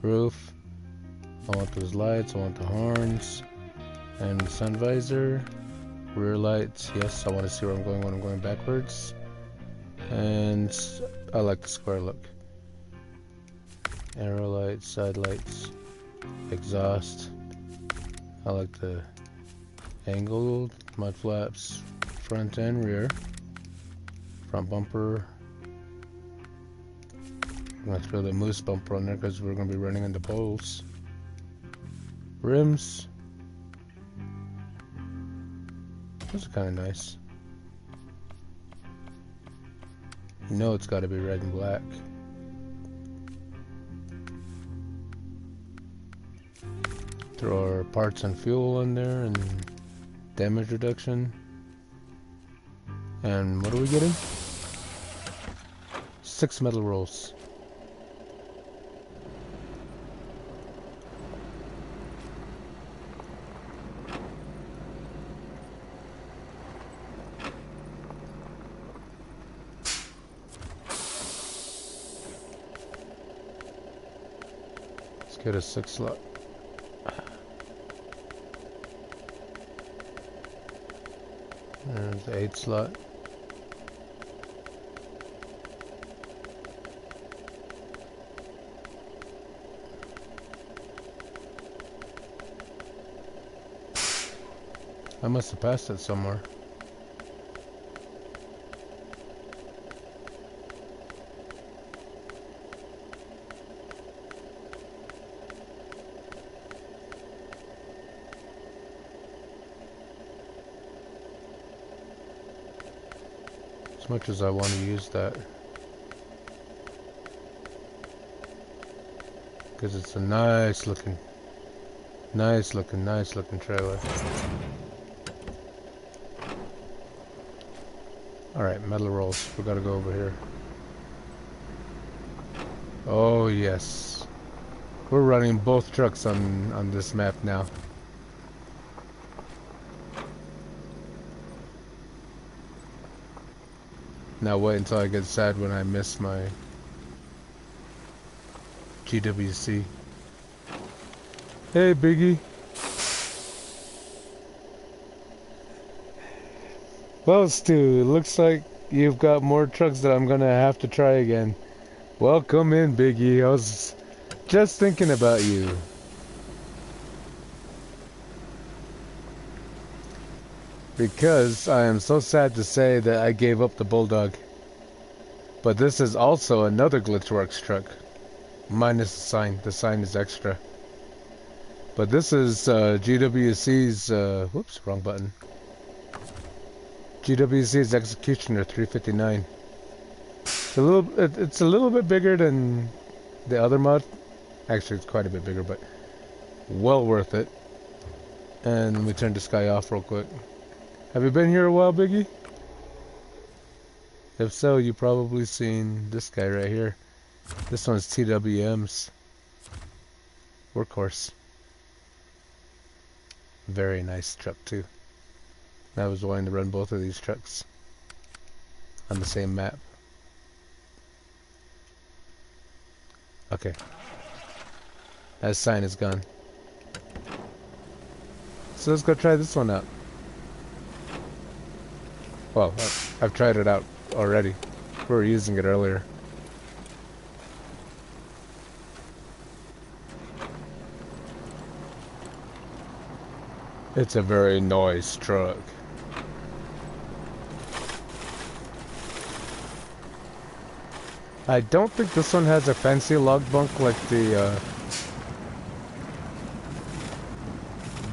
Roof. I want those lights. I want the horns. And sun visor. Rear lights. Yes, I want to see where I'm going when I'm going backwards. And I like the square look. Arrow lights. Side lights. Exhaust. I like the angled mud flaps. Front and rear. Front bumper. I'm going to throw the moose bumper on there because we're going to be running into poles. Rims. Those are kind of nice. You know it's got to be red and black. Throw our parts and fuel in there and damage reduction. And what are we getting? 6 metal rolls. Let's get a 6 slot. There's the 8 slot. I must have passed it somewhere. as much as I want to use that. Because it's a nice looking trailer. Alright, metal rolls. We gotta go over here. Oh yes. We're running both trucks on this map now. Now wait until I get sad when I miss my GWC. Hey Biggie. Well Stu, it looks like you've got more trucks that I'm gonna have to try again. Welcome in Biggie, I was just thinking about you. Because I am so sad to say that I gave up the Bulldog. But this is also another Glitchworks truck. Minus the sign. The sign is extra. But this is GWC's, whoops, wrong button. GWC's Executioner 359. It's a little bit bigger than the other mod. Actually, it's quite a bit bigger, but well worth it. And let me turn this guy off real quick. Have you been here a while, Biggie? If so, you've probably seen this guy right here. This one's TWM's Workhorse. Very nice truck too. I was wanting to run both of these trucks on the same map. Okay. That sign is gone. So let's go try this one out. Well, I've tried it out already. We were using it earlier. It's a very nice truck. I don't think this one has a fancy log bunk like the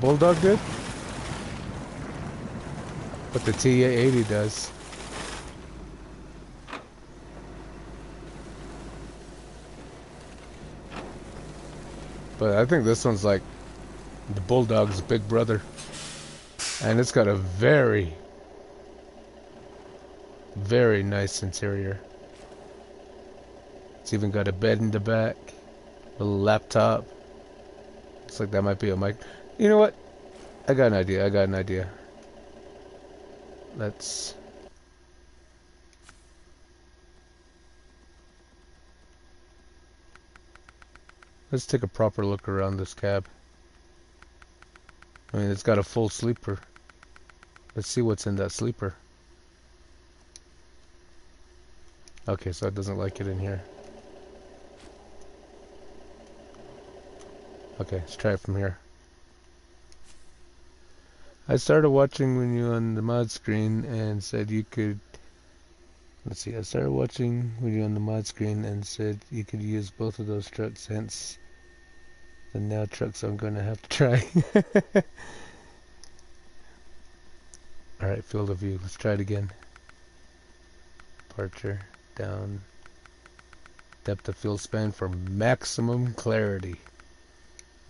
Bulldog did. But the T80 does. But I think this one's like the Bulldog's big brother. And it's got a very, very nice interior. It's even got a bed in the back. A little laptop. Looks like that might be a mic. You know what? I got an idea. Let's take a proper look around this cab. I mean, it's got a full sleeper. Let's see what's in that sleeper. Okay, so it doesn't like it in here. Okay, let's try it from here. I started watching when you were on the mod screen and said you could... Let's see, I started watching when you were on the mod screen and said you could use both of those trucks, hence the now trucks I'm going to have to try. Alright, field of view. Let's try it again. Departure, down. Depth of field span for maximum clarity.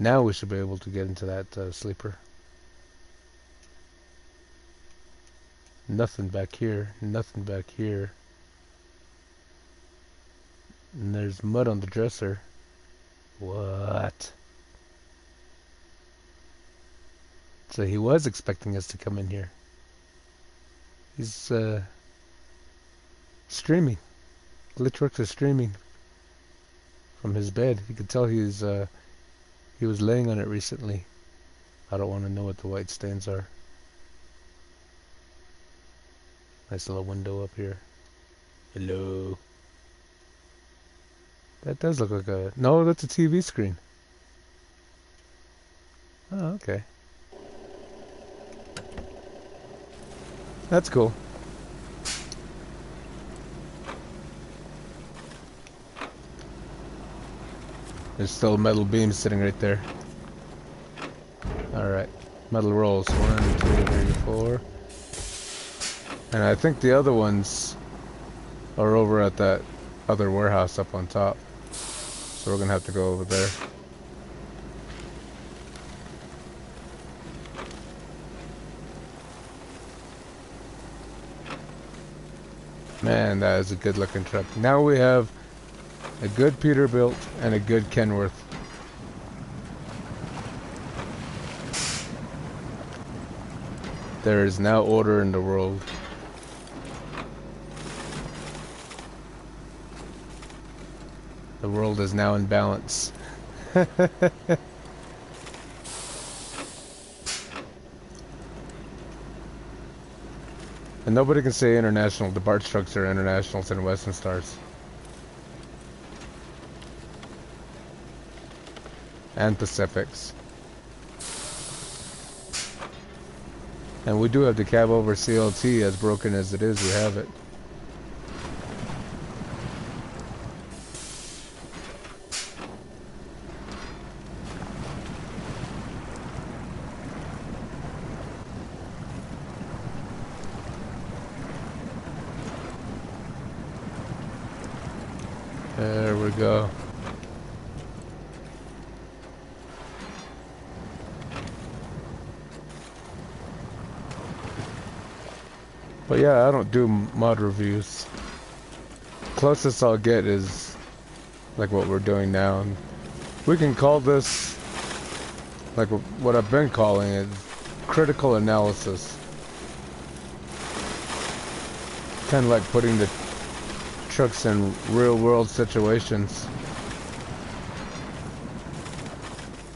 Now we should be able to get into that sleeper. Nothing back here. Nothing back here. And there's mud on the dresser. What? So he was expecting us to come in here. He's streaming. Glitchworks is streaming from his bed. You can tell he was laying on it recently. I don't want to know what the white stains are. Nice little window up here. Hello. That does look like a... No, that's a TV screen. Oh, okay. That's cool. There's still metal beams sitting right there. Alright. Metal rolls. 1, 2, 3, 4. And I think the other ones or over at that other warehouse up on top. So we're gonna have to go over there. Man, that is a good looking truck. Now we have a good Peterbilt and a good Kenworth. There is now order in the world. The world is now in balance. And nobody can say international. The BART trucks are internationals and Western Stars. And Pacifics. And we do have the cab over CLT, as broken as it is, we have it. There we go. But yeah, I don't do mod reviews. Closest I'll get is like what we're doing now. And we can call this, like what I've been calling it, critical analysis. Kind of like putting the trucks in real world situations.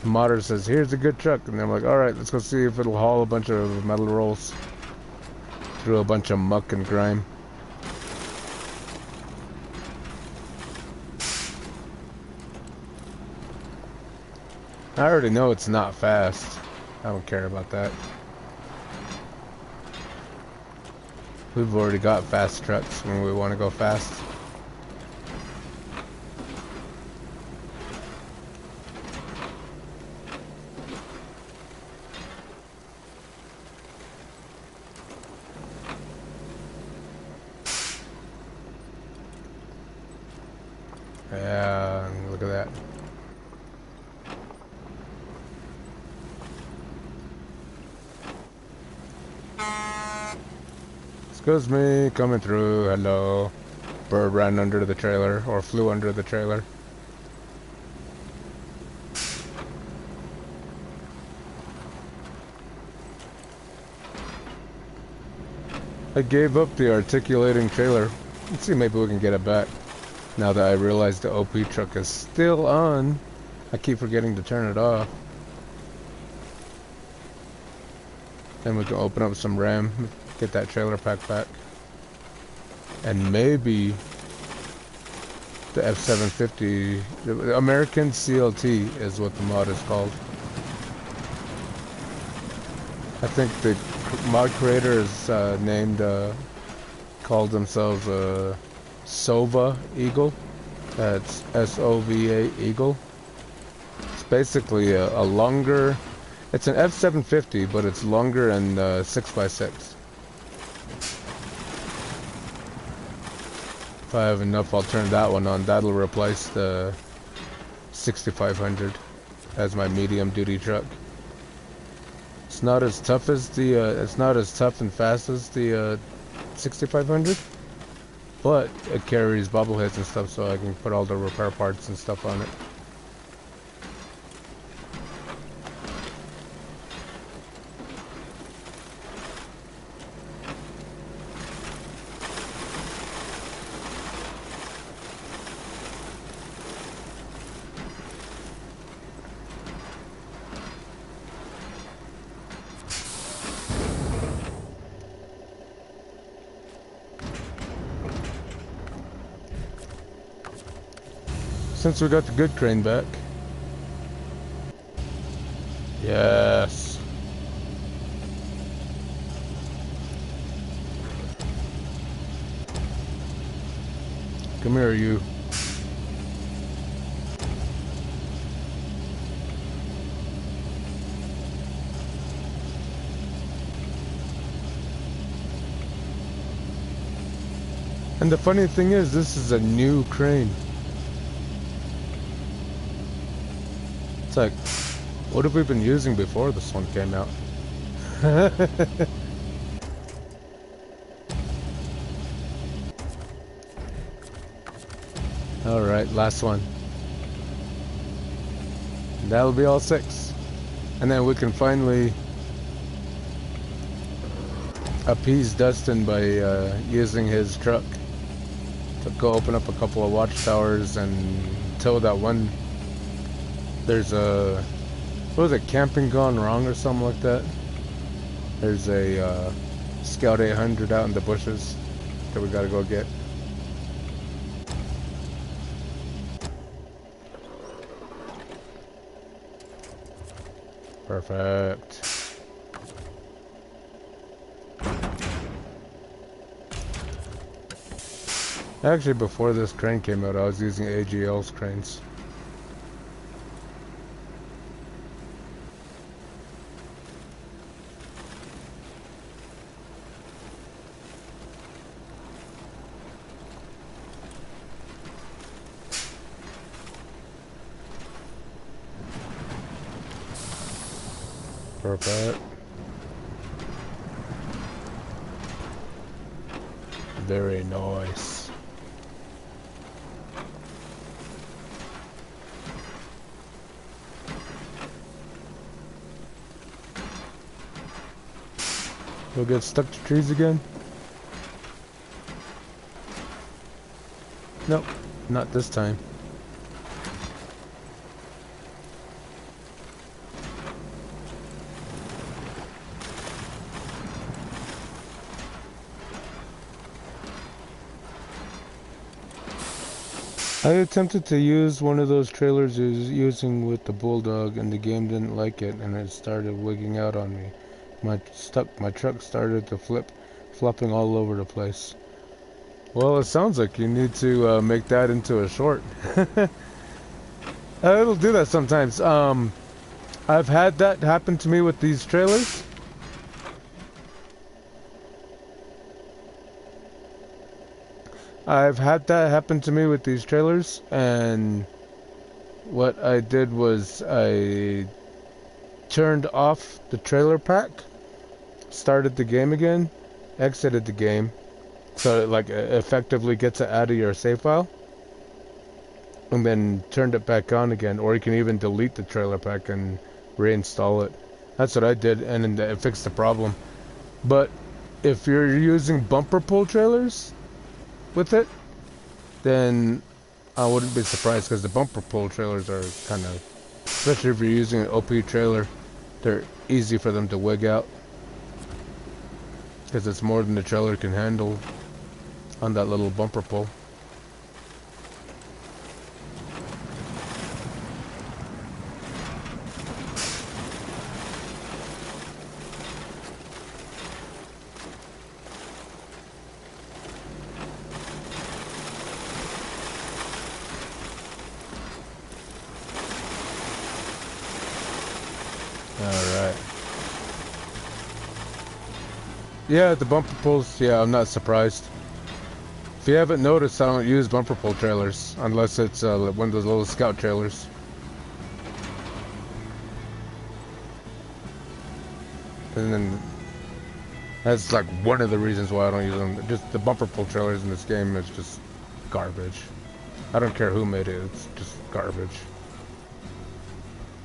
The modder says, here's a good truck, and I'm like, alright, let's go see if it'll haul a bunch of metal rolls through a bunch of muck and grime. I already know it's not fast. I don't care about that. We've already got fast trucks when we want to go fast. Yeah, look at that. Excuse me, coming through, hello. Bird ran under the trailer, or flew under the trailer. I gave up the articulating trailer. Let's see, maybe we can get it back. Now that I realize the OP truck is still on, I keep forgetting to turn it off. Then we can open up some RAM, get that trailer pack back. And maybe the F750, the American CLT is what the mod is called. I think the mod creator is called themselves Sova Eagle. That's S-O-V-A Eagle. It's basically a longer, it's an F750, but it's longer and 6x6. If I have enough, I'll turn that one on. That'll replace the 6500 as my medium duty truck. It's not as tough as the, it's not as tough and fast as the 6500. But it carries bobbleheads and stuff, so I can put all the repair parts and stuff on it. Since we got the good crane back. Yes. Come here, you. And the funny thing is, this is a new crane. It's like, what have we been using before this one came out? Alright, last one. That'll be all 6. And then we can finally appease Dustin by using his truck to go open up a couple of watchtowers and tow that one. There's a, what was it, camping gone wrong or something like that? There's a Scout 800 out in the bushes that we gotta go get. Perfect. Actually, before this crane came out, I was using AGL's cranes. Perfect. Very nice. We'll get stuck to trees again? Nope, not this time. I attempted to use one of those trailers I was using with the Bulldog, and the game didn't like it, and it started wigging out on me. My truck started to flopping all over the place. Well, it sounds like you need to make that into a short. It'll do that sometimes. I've had that happen to me with these trailers. And what I did was I turned off the trailer pack, started the game again, exited the game, so it like effectively gets it out of your save file, and then turned it back on again. Or you can even delete the trailer pack and reinstall it. That's what I did, and then it fixed the problem. But if you're using bumper pull trailers with it, then I wouldn't be surprised, because the bumper pull trailers are kind of, especially if you're using an OP trailer, they're easy for them to wig out, because it's more than the trailer can handle on that little bumper pull. Alright. Yeah, the bumper pulls, yeah, I'm not surprised. If you haven't noticed, I don't use bumper pull trailers, unless it's one of those little Scout trailers. And then, that's like one of the reasons why I don't use them. Just the bumper pull trailers in this game is just garbage. I don't care who made it, it's just garbage.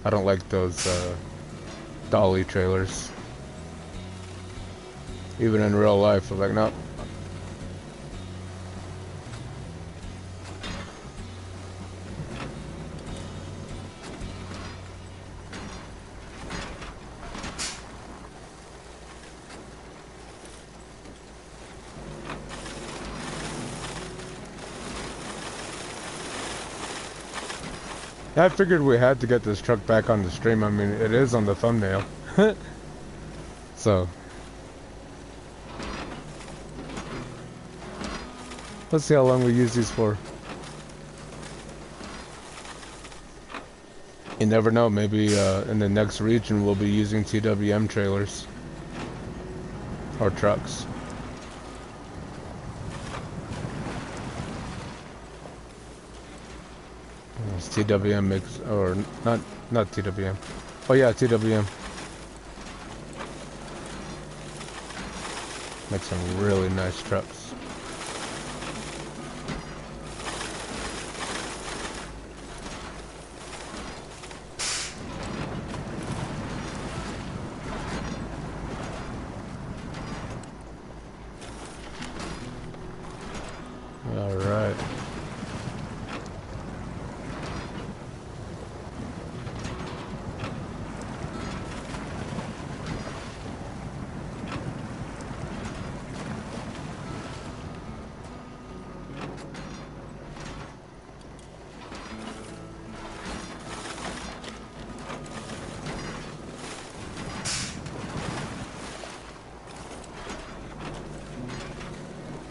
I don't like those, dolly trailers. Even in real life, I'm like, no. I figured we had to get this truck back on the stream. I mean, it is on the thumbnail. So let's see how long we use these for. You never know, maybe in the next region we'll be using TWM trailers or trucks. This TWM makes, or not TWM. Oh yeah, TWM. Makes some really nice trucks. All right.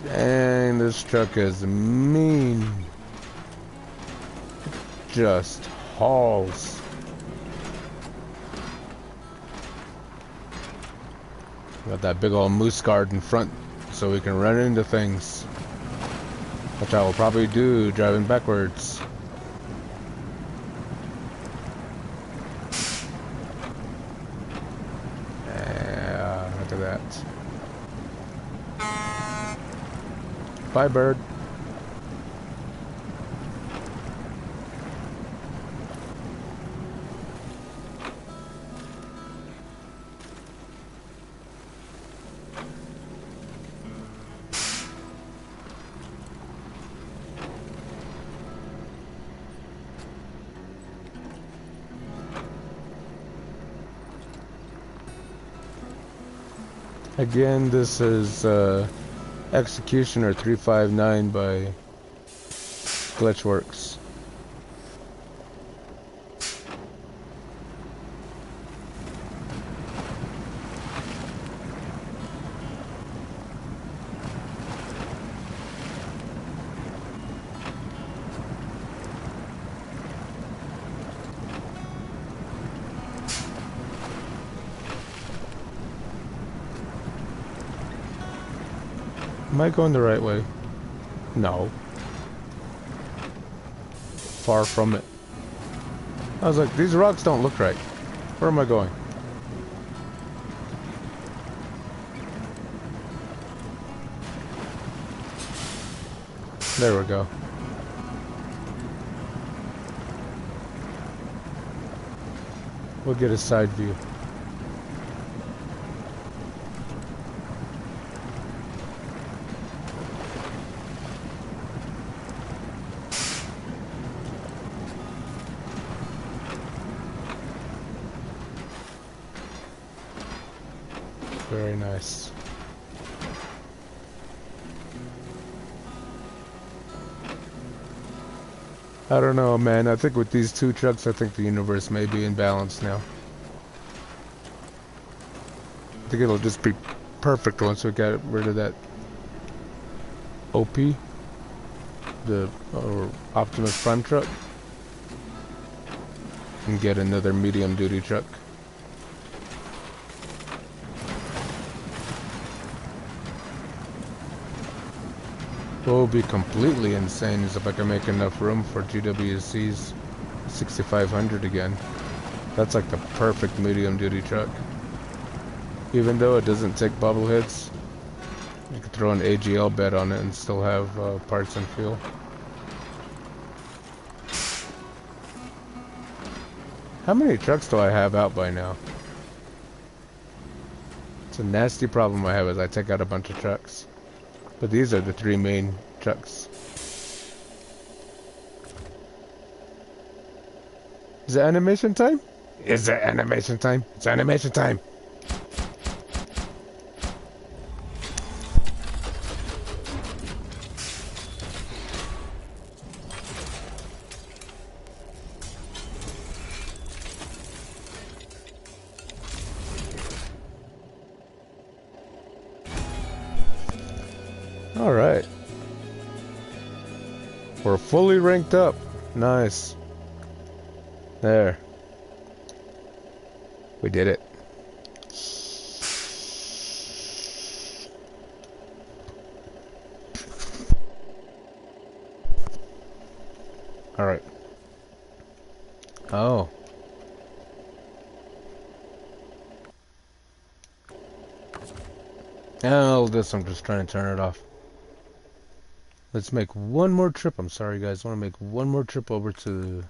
Dang, this truck is mean. Just hauls. Got that big old moose guard in front so we can run into things. Which I will probably do driving backwards. Yeah, look at that. Bye, bird. Again, this is Executioner 359 by Glitchworks. Am I going the right way? No. Far from it. I was like, these rocks don't look right. Where am I going? There we go. We'll get a side view. Very nice. I don't know, man. I think with these two trucks, I think the universe may be in balance now. I think it'll just be perfect once we get rid of that OP, the Optimus Prime truck, and get another medium-duty truck. What would be completely insane is if I can make enough room for GWC's 6500 again. That's like the perfect medium-duty truck. Even though it doesn't take bubble hits, you could throw an AGL bed on it and still have parts and fuel. How many trucks do I have out by now? It's a nasty problem I have is I take out a bunch of trucks. But these are the three main trucks. Is it animation time? Is it animation time? It's animation time! Alright. We're fully ranked up. Nice. There. We did it. Alright. Oh. Oh, this I'm just trying to turn it off. Let's make one more trip. I'm sorry, guys. I want to make one more trip over to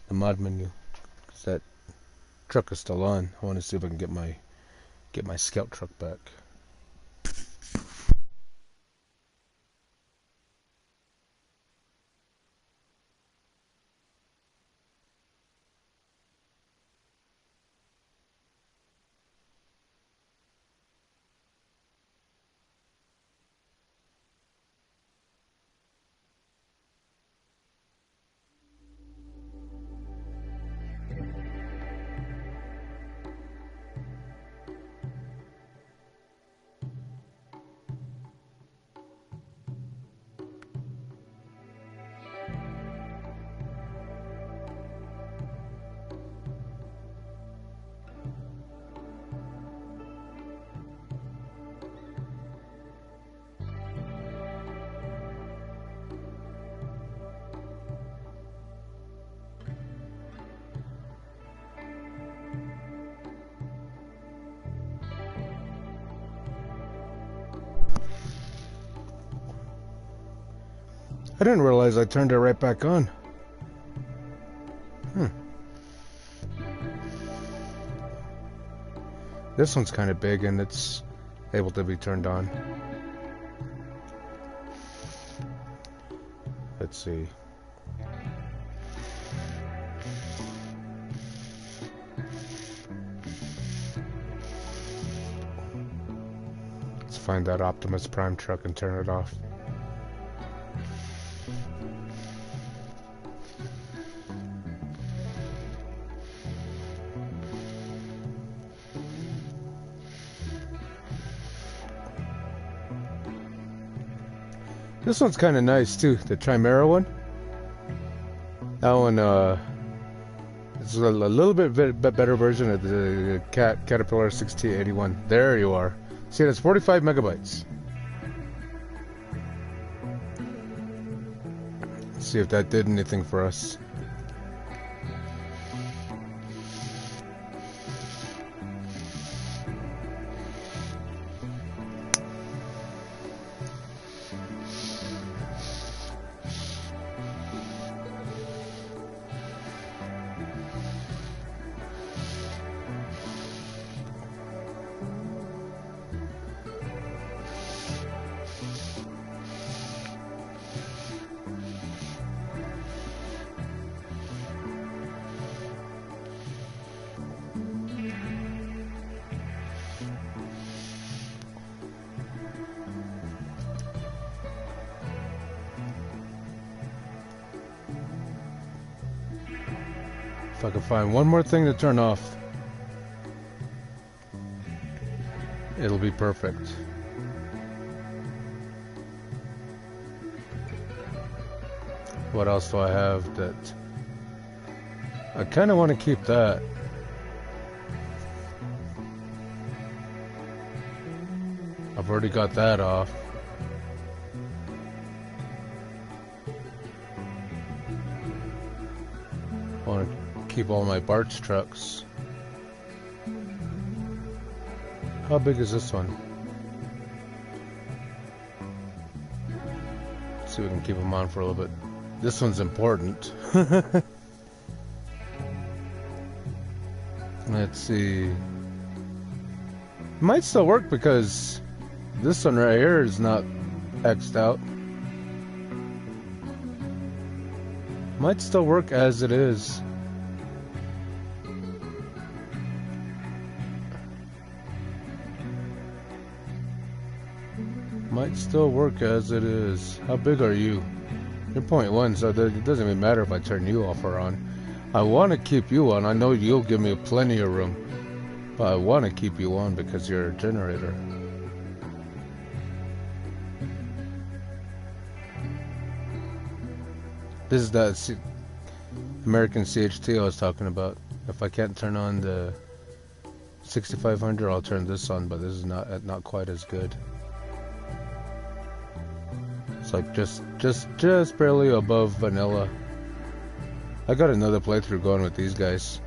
the mod menu, because that truck is still on. I want to see if I can get my scout truck back. I didn't realize I turned it right back on. This one's kind of big and it's able to be turned on. Let's see. Let's find that Optimus Prime truck and turn it off. This one's kind of nice too, the Chimera one. That one, it's a little bit better version of the Caterpillar 6081. There you are. See, that's 45 megabytes. Let's see if that did anything for us. If I can find one more thing to turn off, it'll be perfect. What else do I have that I kind of want to keep that? I've already got that off. I want to keep all my Bart's trucks. How big is this one? Let's see if we can keep them on for a little bit. This one's important. Let's see. It might still work because this one right here is not X'd out. Might still work as it is. Might still work as it is. How big are you? You're 0.1, so it doesn't even matter if I turn you off or on. I want to keep you on. I know you'll give me plenty of room, but I want to keep you on because you're a generator. This is that American CHT I was talking about. If I can't turn on the 6500, I'll turn this on, but this is not quite as good. It's like just barely above vanilla. I got another playthrough going with these guys.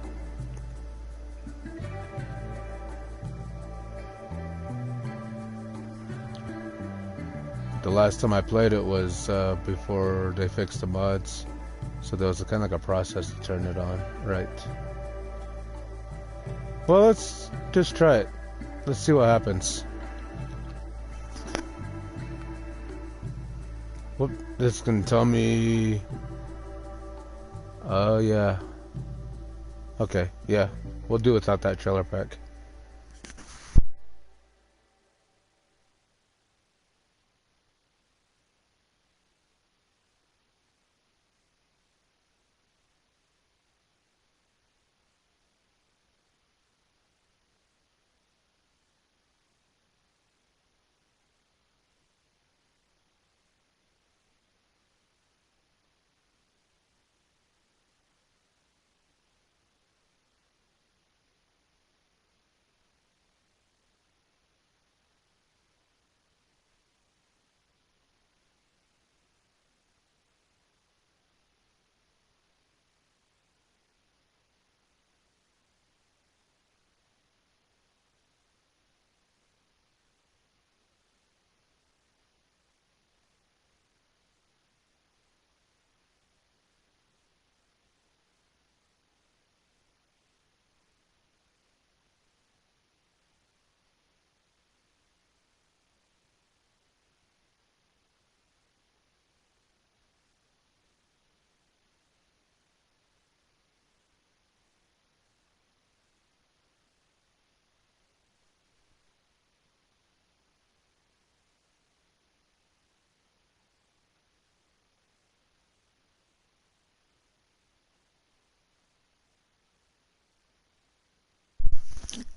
The last time I played it was before they fixed the mods, so there was kind of like a process to turn it on. Right. Well, let's just try it. Let's see what happens. Whoop, this can tell me... Oh, yeah. Okay, yeah. We'll do without that trailer pack.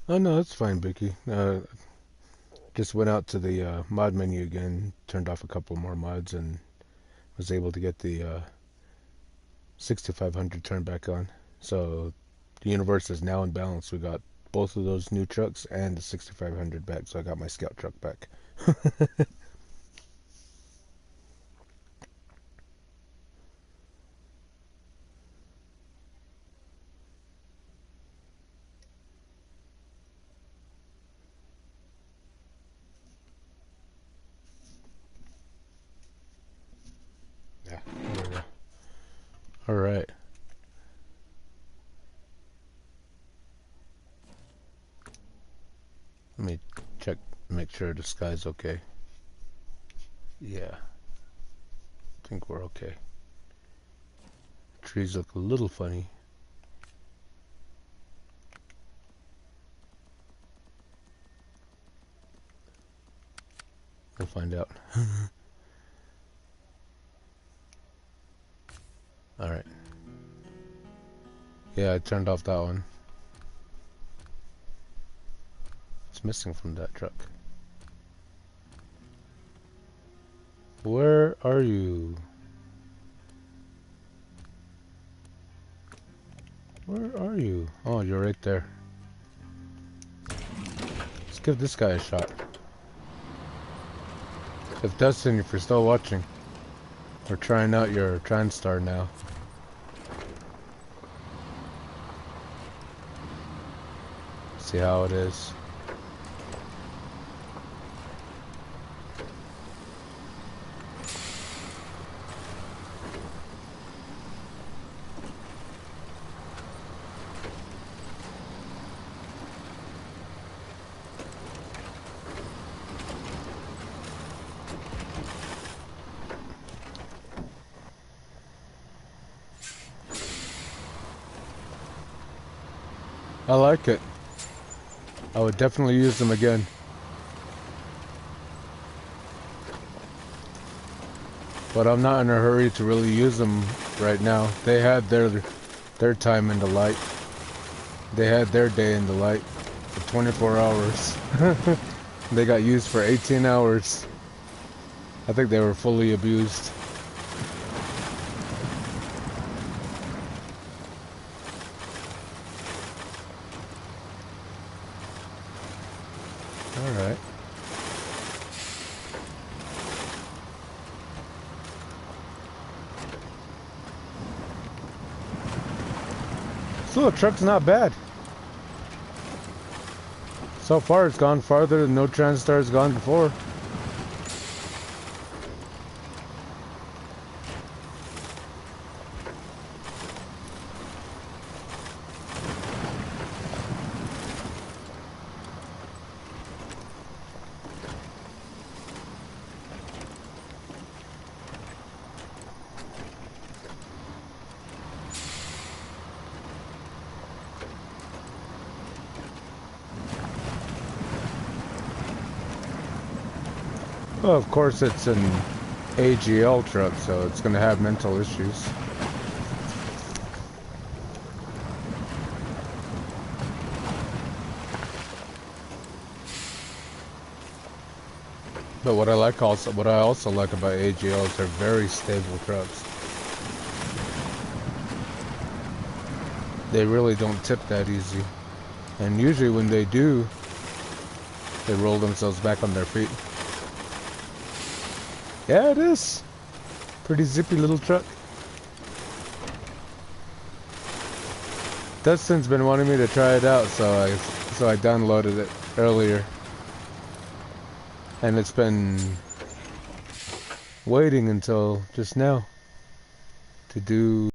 Oh no, that's fine, Vicky. Just went out to the mod menu again, turned off a couple more mods, and was able to get the 6500 turned back on. So the universe is now in balance. We got both of those new trucks and the 6500 back, so I got my scout truck back. Yeah. All right. Let me check, make sure the sky's okay. Yeah, I think we're okay. Trees look a little funny. We'll find out. Alright. Yeah, I turned off that one. It's missing from that truck. Where are you? Where are you? Oh, you're right there. Let's give this guy a shot. If Dustin, if you're still watching, we're trying out your TranStar now. See how it is. I like it. I would definitely use them again. But I'm not in a hurry to really use them right now. They had their time in the light. They had their day in the light for 24 hours. They got used for 18 hours. I think they were fully abused. Alright. Still, the truck's not bad. So far, it's gone farther than no Transstar's gone before. Well, of course, it's an AGL truck, so it's going to have mental issues. But what I also like about AGLs, they're very stable trucks. They really don't tip that easy, and usually when they do, they roll themselves back on their feet. Yeah, it is. Pretty zippy little truck. Dustin's been wanting me to try it out, so I downloaded it earlier. And it's been waiting until just now to do.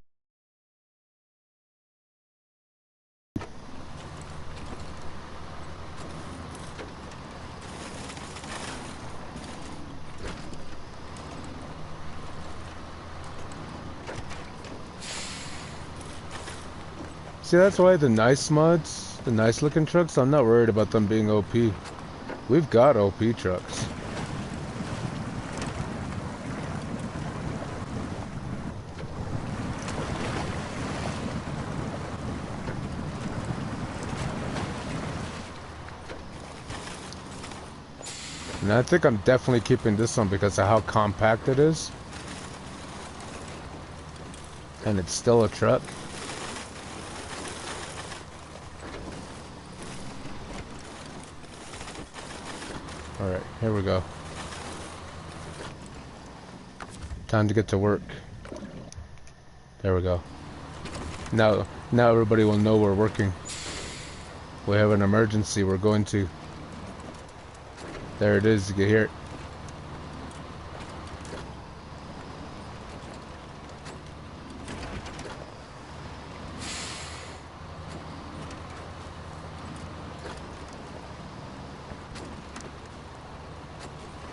See, that's why the nice mods, the nice looking trucks, I'm not worried about them being OP. We've got OP trucks. And I think I'm definitely keeping this one because of how compact it is. And it's still a truck. Alright, here we go. Time to get to work. There we go. Now everybody will know we're working. We have an emergency we're going to. There it is, you can hear it.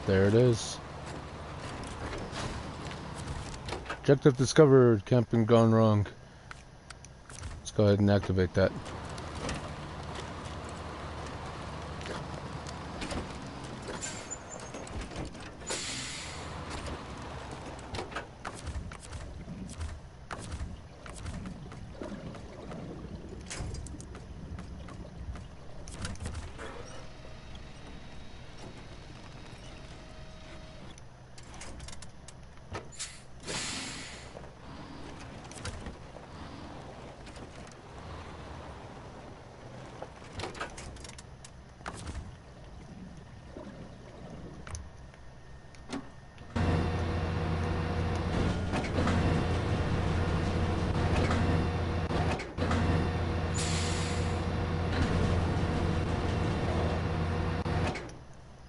There it is. Objective discovered. Camping gone wrong. Let's go ahead and activate that.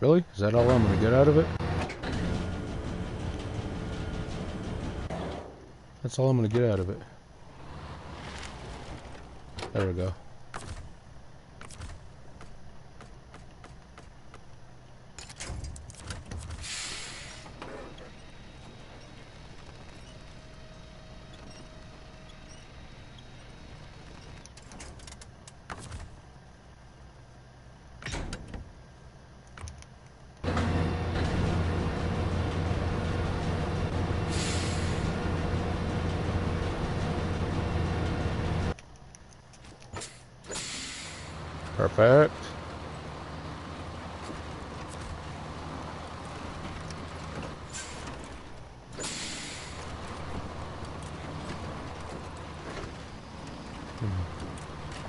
Really? Is that all I'm gonna get out of it? That's all I'm gonna get out of it. There we go. Perfect.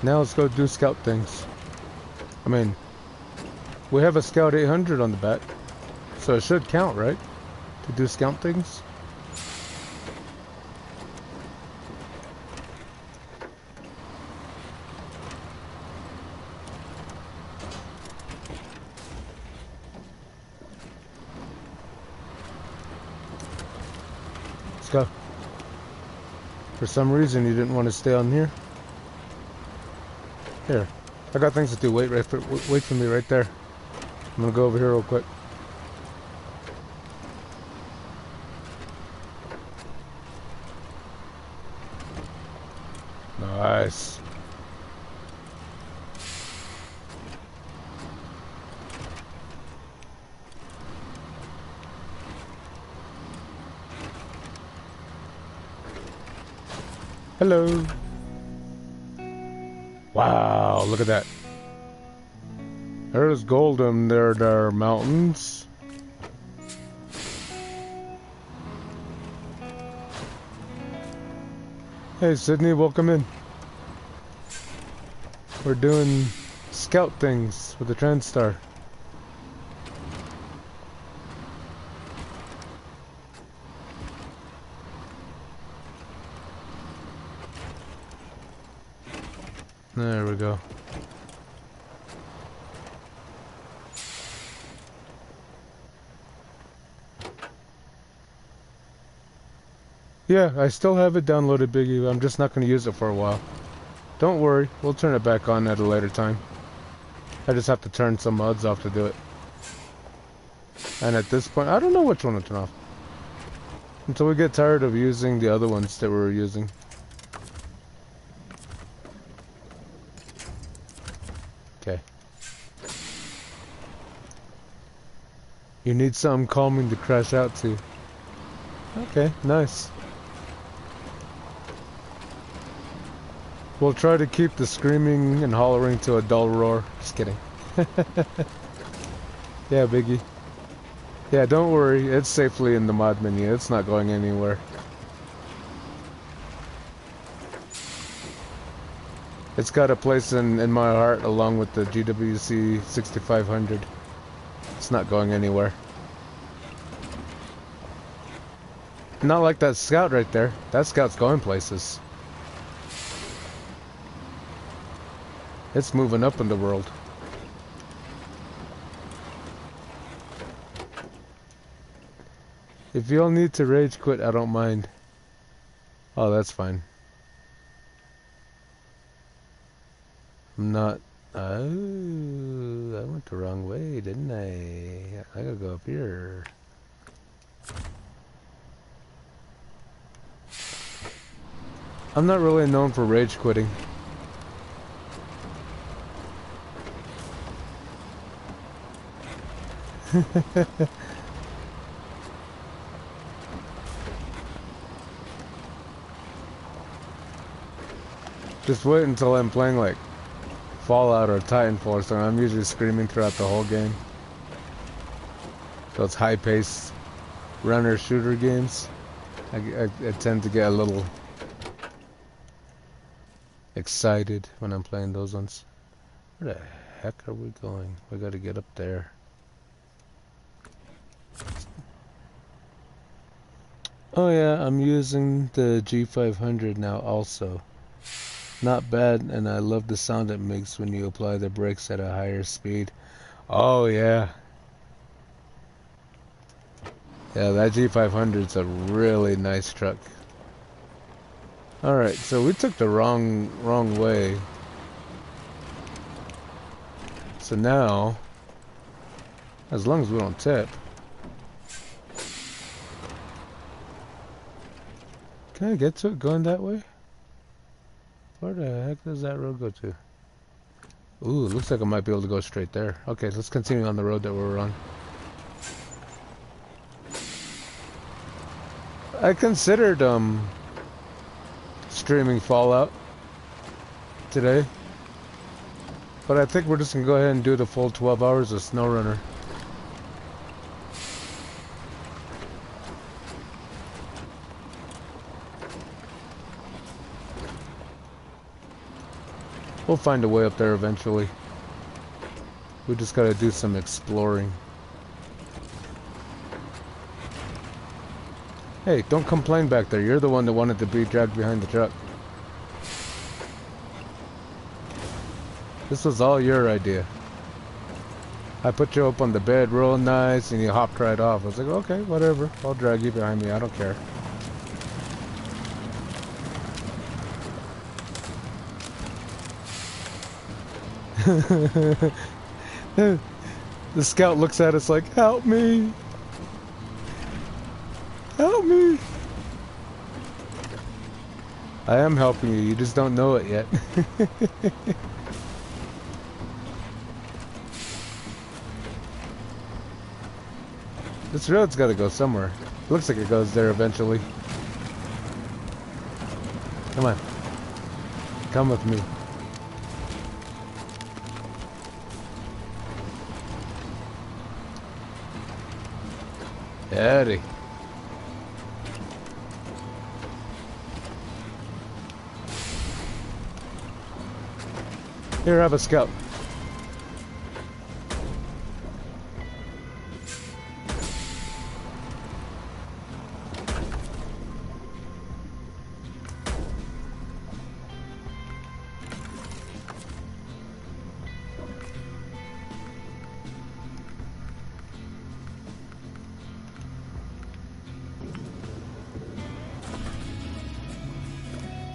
Now let's go do scout things. I mean, we have a Scout 800 on the back, so it should count, right? To do scout things. go. For some reason, you didn't want to stay on here. Here, I got things to do. Wait for me right there. I'm gonna go over here real quick. Nice. Hello. Wow, look at that. There's gold in there mountains. Hey Sydney, welcome in. We're doing scout things with the TranStar. There we go. Yeah, I still have it downloaded, Biggie. I'm just not going to use it for a while. Don't worry, we'll turn it back on at a later time. I just have to turn some mods off to do it. And at this point, I don't know which one to turn off. Until we get tired of using the other ones that we were using. Okay. You need something calming to crash out to. Okay, nice. We'll try to keep the screaming and hollering to a dull roar. Just kidding. Yeah, Biggie. Yeah, don't worry. It's safely in the mod menu. It's not going anywhere. It's got a place in my heart along with the GWC 6500. It's not going anywhere. Not like that scout right there. That scout's going places. It's moving up in the world. If you all need to rage quit, I don't mind. Oh, that's fine. I'm not... Oh, I went the wrong way, didn't I? I gotta go up here. I'm not really known for rage quitting. Just wait until I'm playing like Fallout or Titanfall or something. I'm usually screaming throughout the whole game. Those high-paced runner shooter games, I tend to get a little excited when I'm playing those ones. Where the heck are we going? We gotta get up there. Oh yeah, I'm using the G500 now also. Not bad, and I love the sound it makes when you apply the brakes at a higher speed. Oh yeah. Yeah, that G500's a really nice truck. Alright, so we took the wrong way. So now, as long as we don't tip. Can I get to it going that way? Where the heck does that road go to? Ooh, looks like I might be able to go straight there. Okay, let's continue on the road that we're on. I considered streaming Fallout today, but I think we're just gonna go ahead and do the full 12 hours of Snowrunner. We'll find a way up there eventually. We just gotta do some exploring. Hey, don't complain back there. You're the one that wanted to be dragged behind the truck. This was all your idea. I put you up on the bed real nice and you hopped right off. I was like, okay, whatever. I'll drag you behind me. I don't care. The scout looks at us like, help me! Help me! I am helping you, you just don't know it yet. This road's gotta go somewhere. Looks like it goes there eventually. Come on. Come with me. Eddie. Here, have a scout.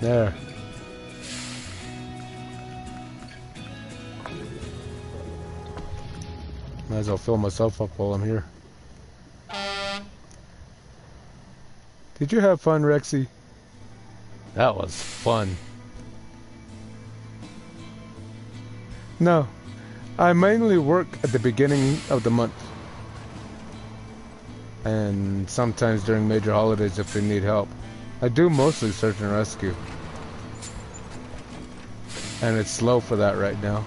There. Might as well fill myself up while I'm here. Did you have fun, Rexy? That was fun. No. I mainly work at the beginning of the month. And sometimes during major holidays if they need help. I do mostly search and rescue. And it's slow for that right now.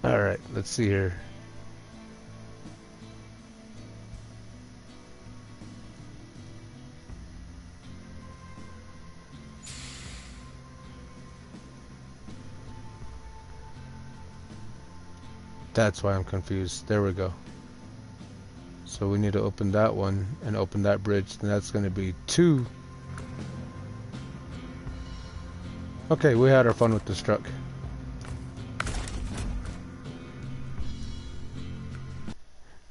Alright, let's see here. That's why I'm confused. There we go. So we need to open that one and open that bridge, and that's going to be 2. Okay, we had our fun with this truck.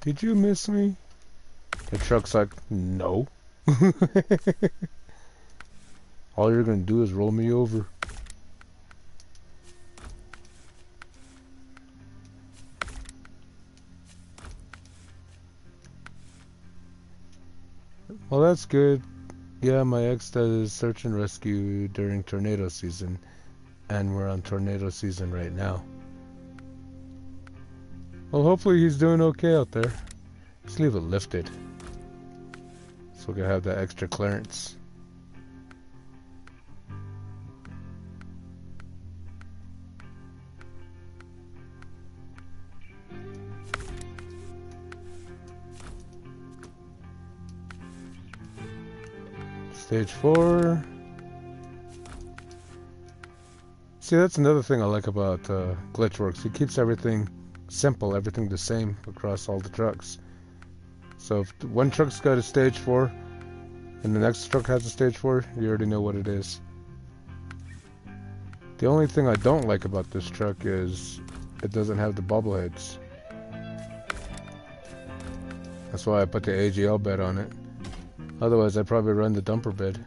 Did you miss me? The truck's like, no. All you're going to do is roll me over. Well, that's good. Yeah, my ex does search and rescue during tornado season, and we're on tornado season right now. Well, hopefully he's doing okay out there. Let's leave it lifted, so we can have that extra clearance. Stage 4. See, that's another thing I like about Glitchworks. It keeps everything simple, everything the same across all the trucks. So if one truck's got a stage 4 and the next truck has a stage 4, you already know what it is. The only thing I don't like about this truck is it doesn't have the bubble heads. That's why I put the AGL bed on it. Otherwise, I'd probably run the dumper bed.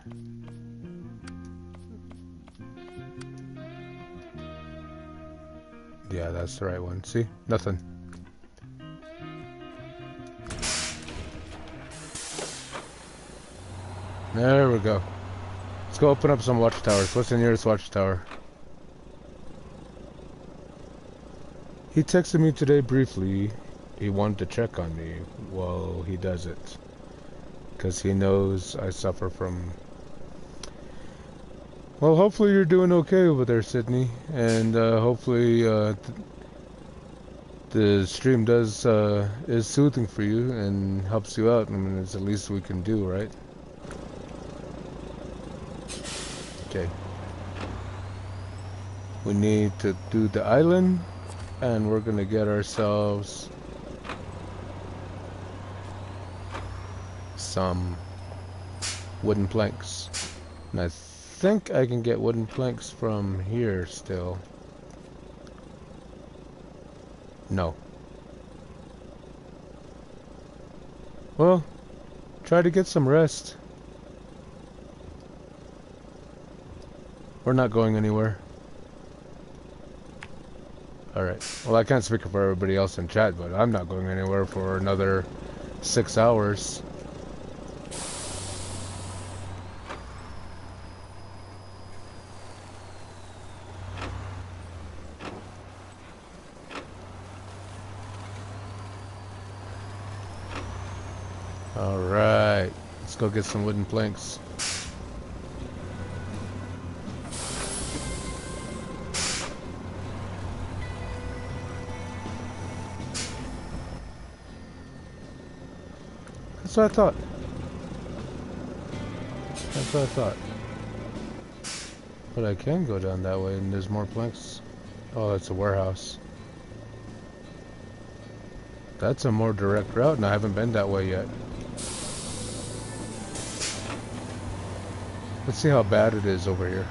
Yeah, that's the right one. See? Nothing. There we go. Let's go open up some watchtowers. What's the nearest watchtower? He texted me today briefly. He wanted to check on me while he does it. Because he knows I suffer from... Well, hopefully you're doing okay over there, Sydney. And hopefully the stream is soothing for you and helps you out. I mean, it's the least we can do, right? Okay. We need to do the island. And we're going to get ourselves... some wooden planks, and I think I can get wooden planks from here still. No. Well, try to get some rest. We're not going anywhere. Alright. Well, I can't speak for everybody else in chat, but I'm not going anywhere for another 6 hours. Alright. Let's go get some wooden planks. That's what I thought. That's what I thought. But I can go down that way and there's more planks. Oh, that's a warehouse. That's a more direct route and I haven't been that way yet. Let's see how bad it is over here.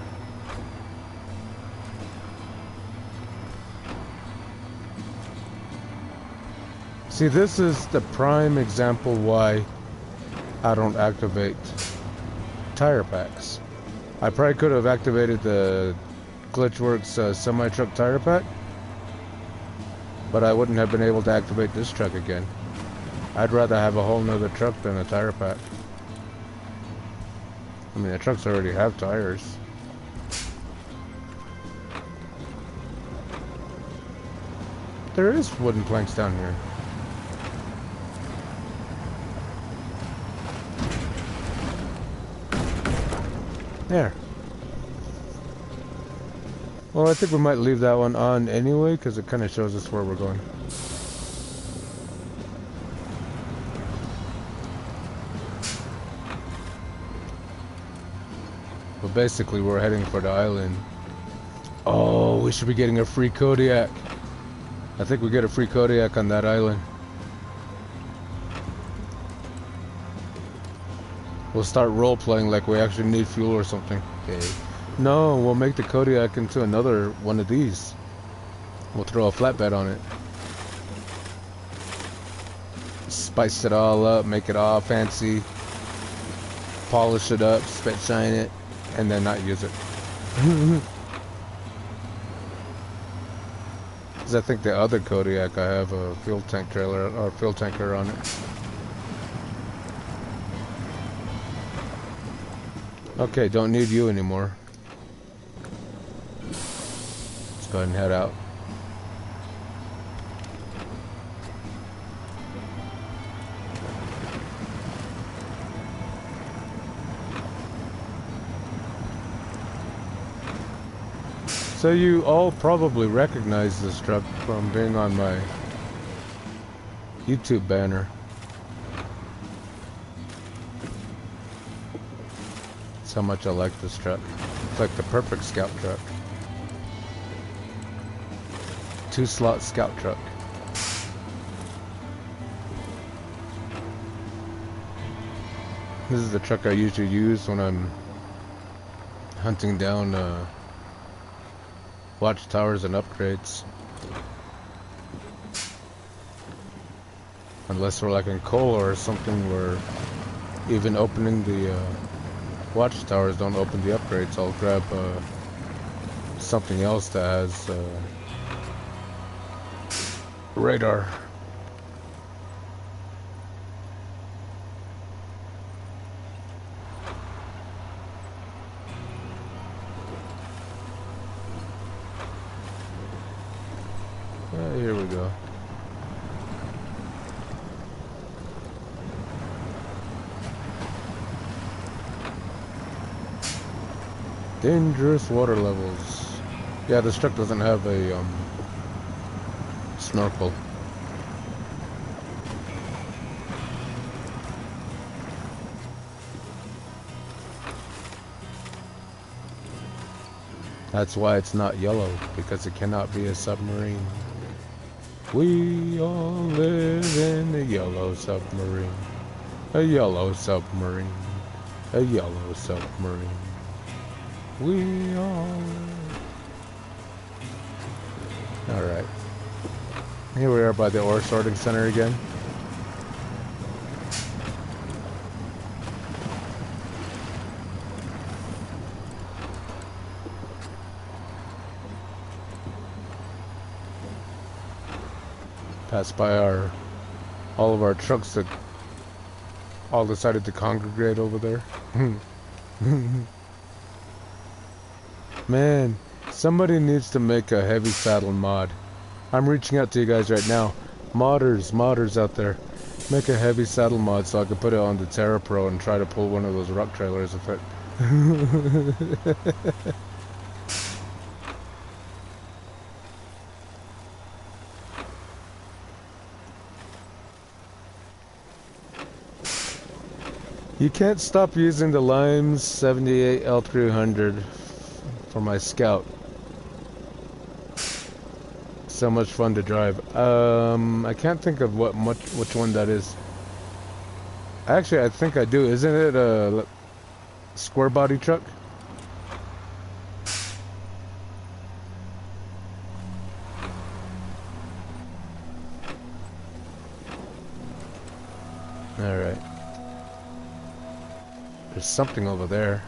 See, this is the prime example why I don't activate tire packs. I probably could have activated the Glitchworks semi-truck tire pack, but I wouldn't have been able to activate this truck again. I'd rather have a whole nother truck than a tire pack. I mean, the trucks already have tires. There is wooden planks down here. There. Well, I think we might leave that one on anyway, because it kind of shows us where we're going. But basically, we're heading for the island. Oh, we should be getting a free Kodiak. I think we get a free Kodiak on that island. We'll start role-playing like we actually need fuel or something. Okay. No, we'll make the Kodiak into another one of these. We'll throw a flatbed on it. Spice it all up, make it all fancy. Polish it up, spit shine it, and then not use it. Because I think the other Kodiak, I have a fuel tank trailer or fuel tanker on it. Okay, don't need you anymore. Let's go ahead and head out. So you all probably recognize this truck from being on my YouTube banner. That's how much I like this truck. It's like the perfect scout truck. 2-slot scout truck. This is the truck I usually use when I'm hunting down watchtowers and upgrades. Unless we're like in coal or something where even opening the watchtowers don't open the upgrades, I'll grab something else that has radar. Here we go. Dangerous water levels. Yeah, this truck doesn't have a snorkel. That's why it's not yellow, because it cannot be a submarine. We all live in a yellow submarine. A yellow submarine. A yellow submarine. We all... Alright. Here we are by the ore sorting center again. Passed by all of our trucks that all decided to congregate over there. Man, somebody needs to make a heavy saddle mod. I'm reaching out to you guys right now. Modders out there. Make a heavy saddle mod so I can put it on the Terra Pro and try to pull one of those rock trailers with it. You can't stop using the Limes 78 L300 for my Scout. So much fun to drive. I can't think of which one that is. Actually, I think I do. Isn't it a square body truck? All right. There's something over there.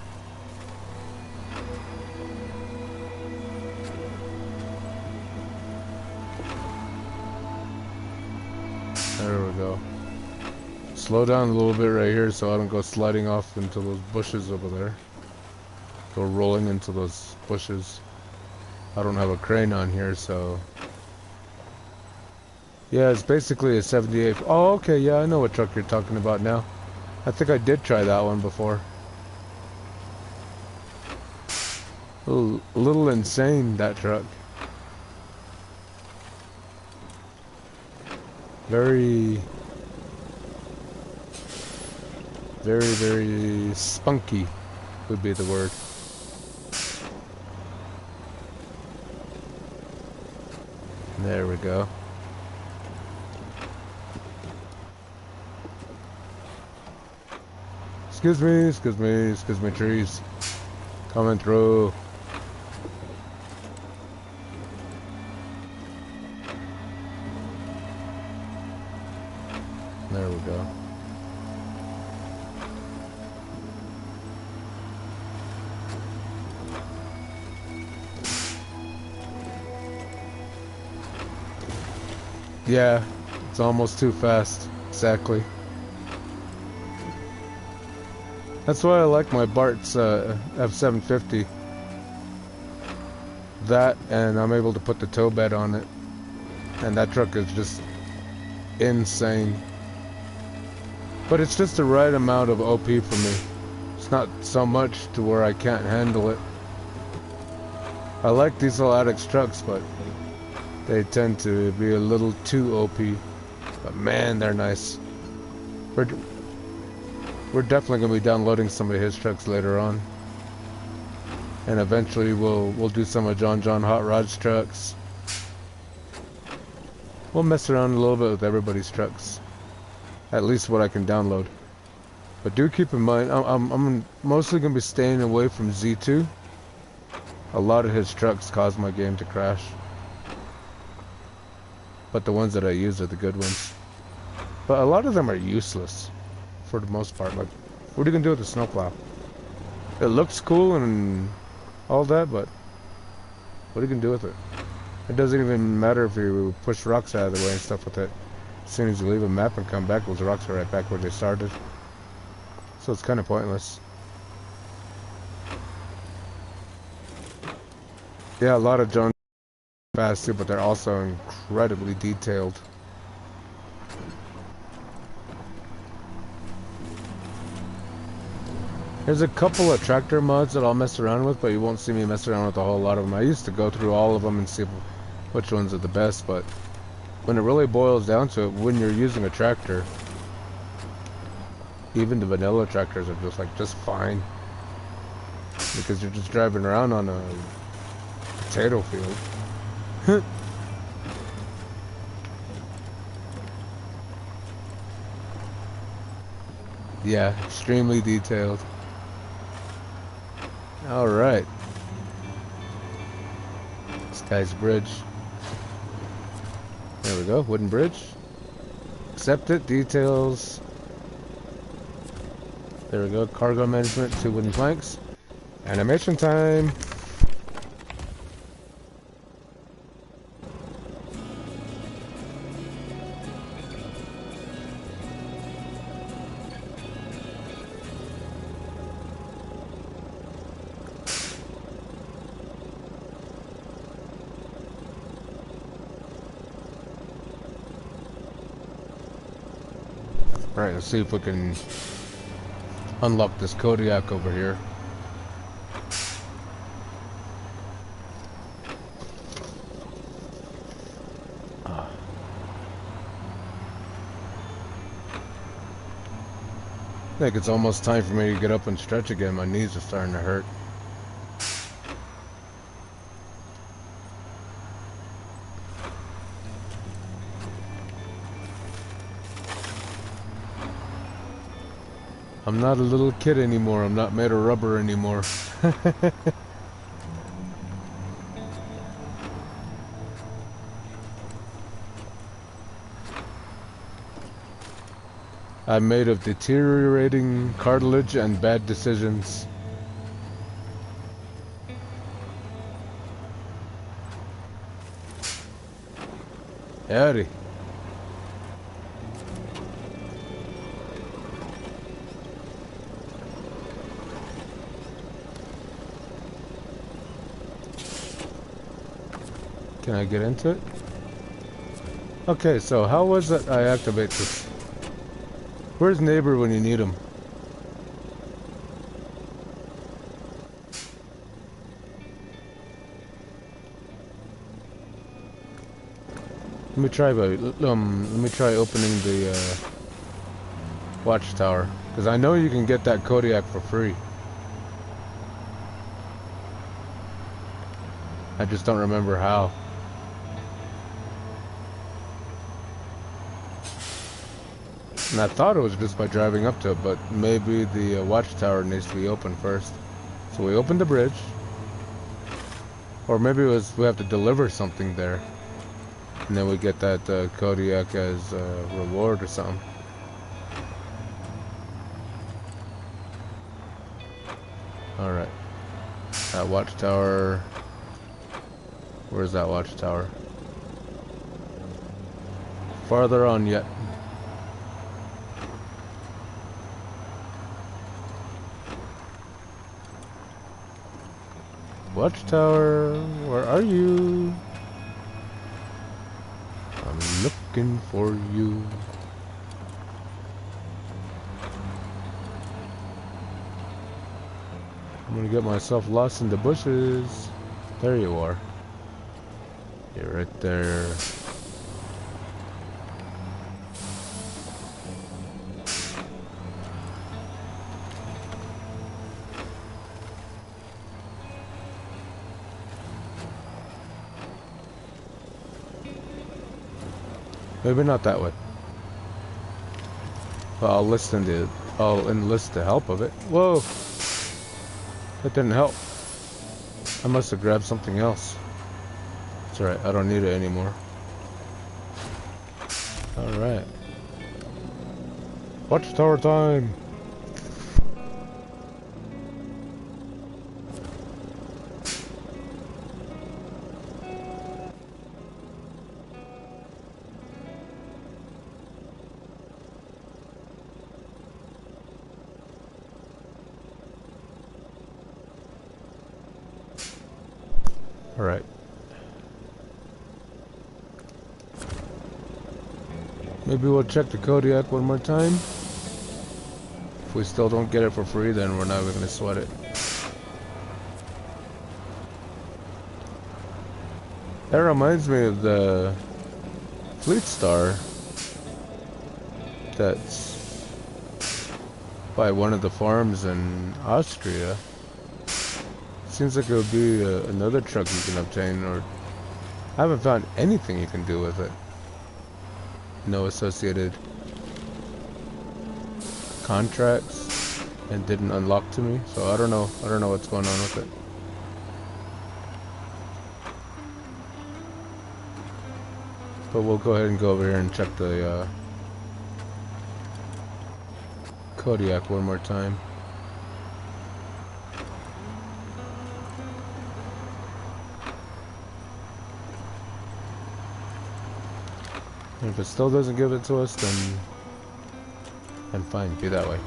There we go. Slow down a little bit right here so I don't go sliding off into those bushes over there. Go rolling into those bushes. I don't have a crane on here, so... Yeah, it's basically a 78... Oh, okay, yeah, I know what truck you're talking about now. I think I did try that one before. A little insane, that truck. Very spunky would be the word. There we go. Excuse me, trees. Coming through. There we go. Yeah, it's almost too fast. Exactly. That's why I like my Bart's F750. That, and I'm able to put the tow bed on it. And that truck is just insane. But it's just the right amount of OP for me. It's not so much to where I can't handle it. I like Diesel Addicts trucks, but they tend to be a little too OP. But man, they're nice. We're definitely going to be downloading some of his trucks later on. And eventually we'll do some of John Hot Rod's trucks. We'll mess around a little bit with everybody's trucks. At least what I can download. But do keep in mind, I'm mostly going to be staying away from Z2. A lot of his trucks cause my game to crash. But the ones that I use are the good ones. But a lot of them are useless. For the most part. Like, what are you going to do with the snowplow? It looks cool and all that, but what are you going to do with it? It doesn't even matter if you push rocks out of the way and stuff with it. As soon as you leave a map and come back, those rocks are right back where they started. So it's kind of pointless. Yeah, a lot of Jones fast too, but they're also incredibly detailed. There's a couple of tractor mods that I'll mess around with, but you won't see me mess around with a whole lot of them. I used to go through all of them and see which ones are the best, but when it really boils down to it, when you're using a tractor, even the vanilla tractors are just fine. Because you're just driving around on a potato field. Yeah, extremely detailed. Alright. This guy's bridge. There we go, wooden bridge. Accept it, details. There we go, cargo management, 2 wooden planks. Animation time! Right, let's see if we can unlock this Kodiak over here. I think it's almost time for me to get up and stretch again. My knees are starting to hurt. I'm not a little kid anymore. I'm not made of rubber anymore. I'm made of deteriorating cartilage and bad decisions. Howdy. Can I get into it? Okay, so how was it I activate this? Where's neighbor when you need him? Let me try opening the watchtower, because I know you can get that Kodiak for free. I just don't remember how. And I thought it was just by driving up to it, but maybe the watchtower needs to be open first. So we opened the bridge. Or maybe it was we have to deliver something there. And then we get that Kodiak as a reward or something. Alright. That watchtower. Where's that watchtower? Farther on yet. Watchtower, where are you? I'm looking for you. I'm gonna get myself lost in the bushes. There you are. You're right there. Maybe not that way. Well, I'll enlist the help of it. Whoa! That didn't help. I must have grabbed something else. It's alright, I don't need it anymore. Alright. Watchtower time! Alright. Maybe we'll check the Kodiak one more time. If we still don't get it for free, then we're not even gonna sweat it. That reminds me of the Fleet Star that's by one of the farms in Austria. Seems like it would be another truck you can obtain, or I haven't found anything you can do with it. No associated contracts, and didn't unlock to me, so I don't know what's going on with it. But we'll go ahead and go over here and check the Kodiak one more time. And if it still doesn't give it to us, then fine, be that way.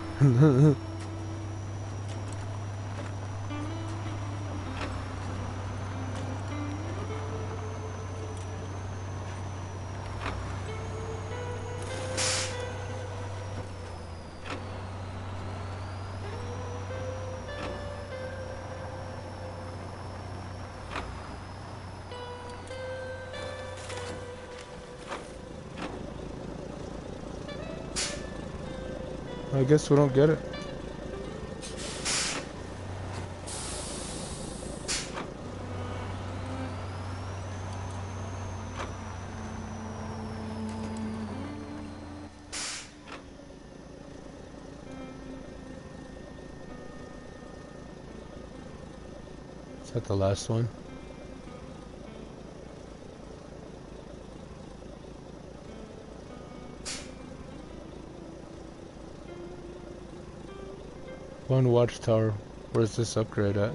I guess we don't get it. Is that the last one? One watchtower. Where's this upgrade at?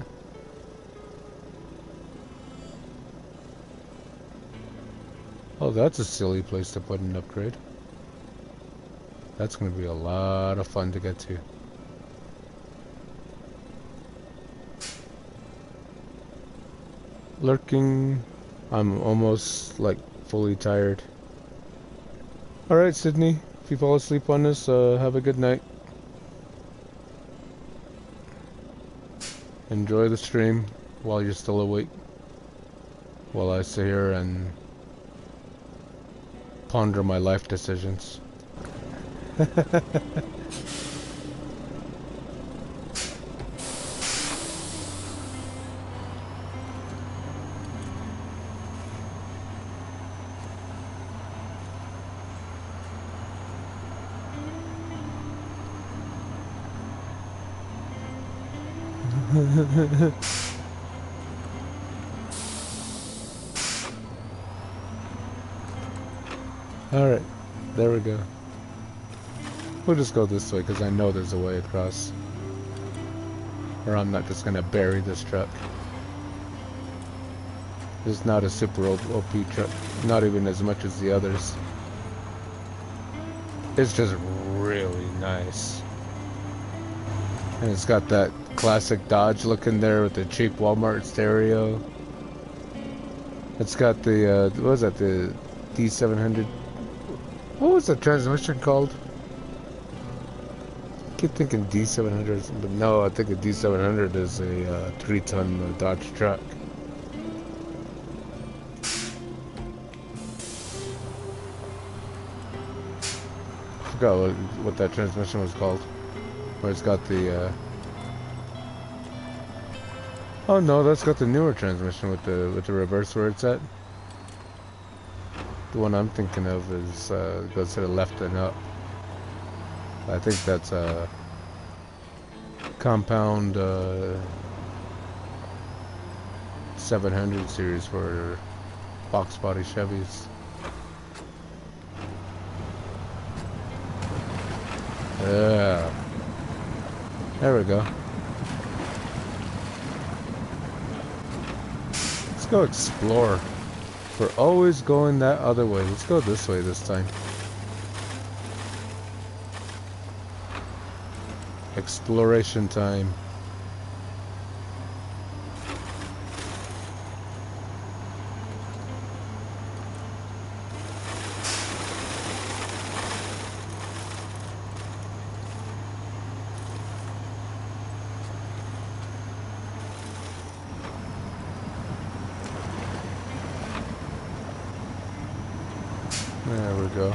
Oh, that's a silly place to put an upgrade. That's going to be a lot of fun to get to. Lurking. I'm almost like fully tired. Alright, Sydney. If you fall asleep on this, have a good night. Enjoy the stream while you're still awake. While I sit here and ponder my life decisions. Alright, there we go. We'll just go this way because I know there's a way across. Or I'm not just gonna bury this truck. It's not a super OP truck, not even as much as the others. It's just really nice. And it's got that classic Dodge look in there with the cheap Walmart stereo. It's got the, what was that, the D700? What was the transmission called? I keep thinking D700, but no, I think a D700 is a 3-ton Dodge truck. I forgot what that transmission was called. Where it's got the, oh no, that's got the newer transmission with the reverse where it's at. The one I'm thinking of is goes to the left and up. I think that's a compound 700 series for box body Chevys. Yeah. There we go. Let's go explore. We're always going that other way. Let's go this way this time. Exploration time. There we go.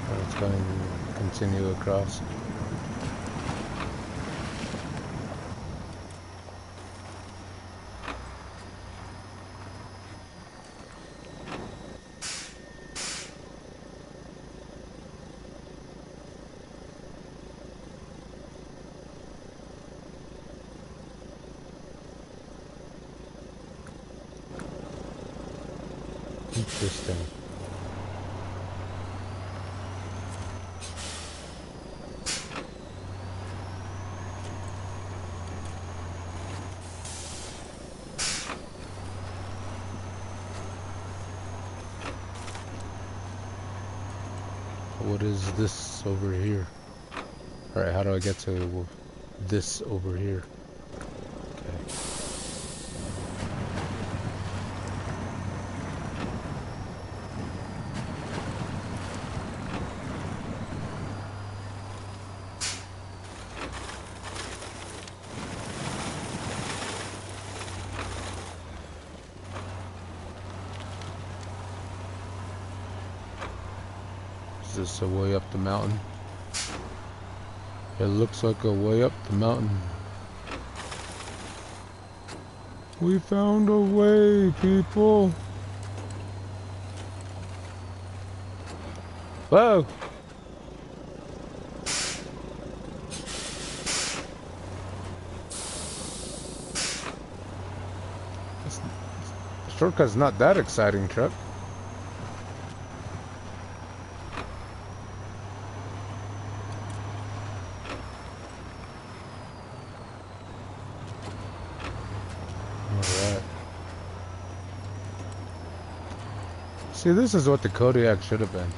Let's go and continue across. Interesting. What is this over here? Alright, how do I get to this over here? Okay. this a way up the mountain? It looks like a way up the mountain. We found a way, people. Whoa! The shortcut's not that exciting, Chuck. Alright. See, this is what the Kodiak should have been.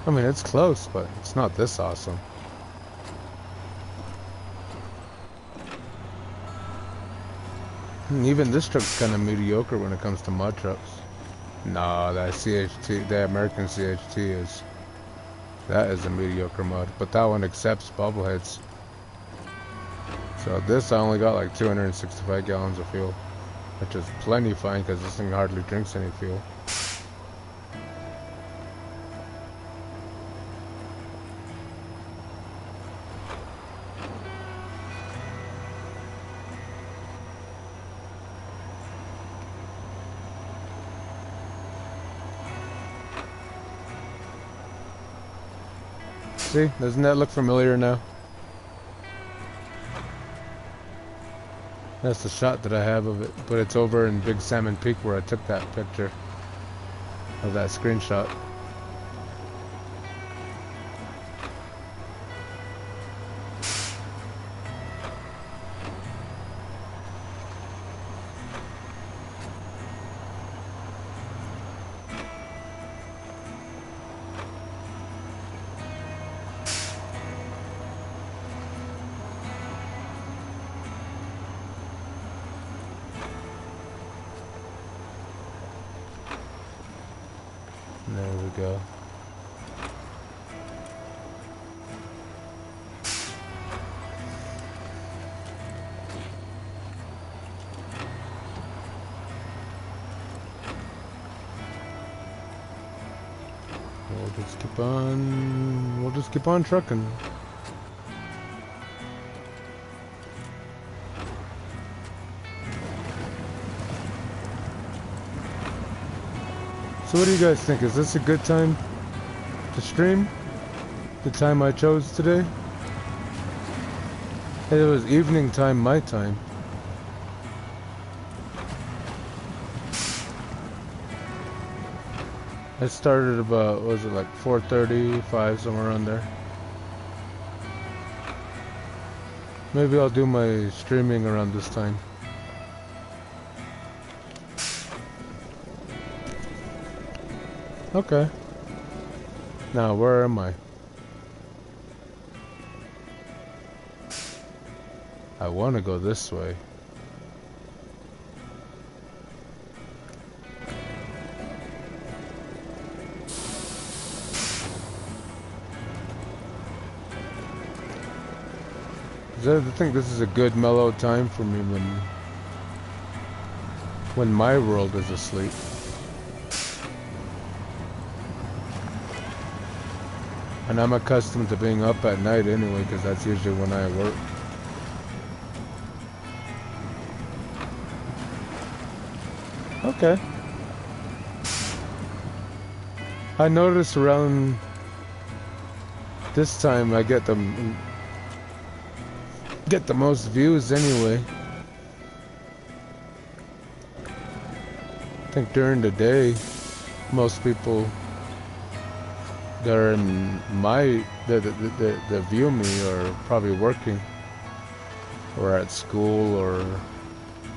I mean, it's close, but it's not this awesome. And even this truck's kind of mediocre when it comes to mud trucks. Nah, that CHT, the American CHT that is a mediocre mud, but that one accepts bubbleheads. So this I only got like 265 gallons of fuel, which is plenty fine because this thing hardly drinks any fuel. See, doesn't that look familiar now? That's the shot that I have of it, but it's over in Big Salmon Peak where I took that picture of that screenshot. There we go. We'll just keep on trucking. So what do you guys think? Is this a good time to stream? The time I chose today? It was evening time, my time. I started about, what was it, like 4:30, 5, somewhere around there. Maybe I'll do my streaming around this time. Okay. Now, where am I? I want to go this way. I think this is a good mellow time for me when my world is asleep. And I'm accustomed to being up at night anyway, because that's usually when I work. Okay. I notice around this time I get the most views anyway. I think during the day, most people that are in that view me are probably working or at school or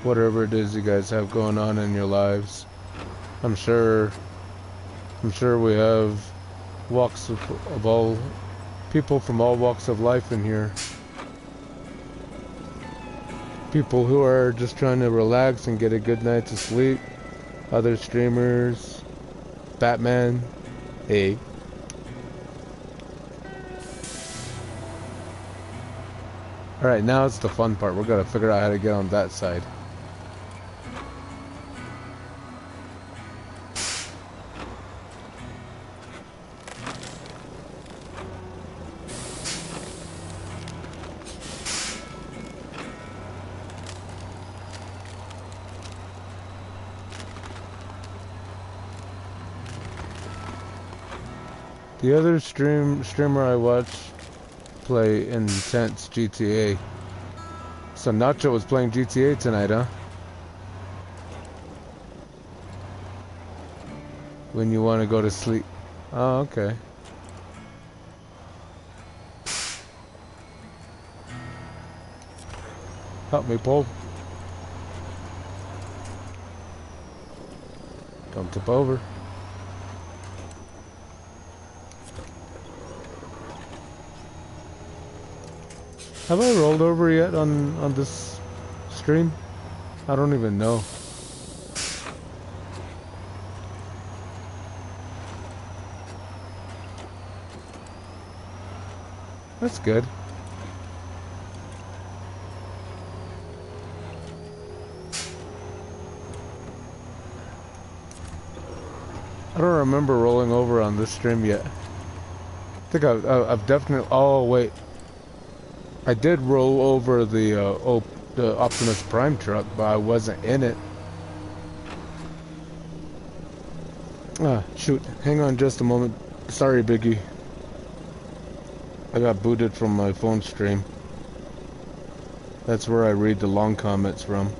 whatever it is you guys have going on in your lives. I'm sure we have walks of all people from all walks of life in here. People who are just trying to relax and get a good night of sleep. Other streamers. Batman. Hey. Alright, now it's the fun part. We're gonna figure out how to get on that side. The other streamer I watch play intense GTA. So Nacho was playing GTA tonight, huh? When you want to go to sleep. Oh, okay. Help me, Paul. Don't tip over. Have I rolled over yet on this stream? I don't even know. That's good. I don't remember rolling over on this stream yet. I think I've definitely... Oh, wait. I did roll over the Optimus Prime truck, but I wasn't in it. Ah, shoot. Hang on just a moment. Sorry, Biggie. I got booted from my phone stream. That's where I read the long comments from.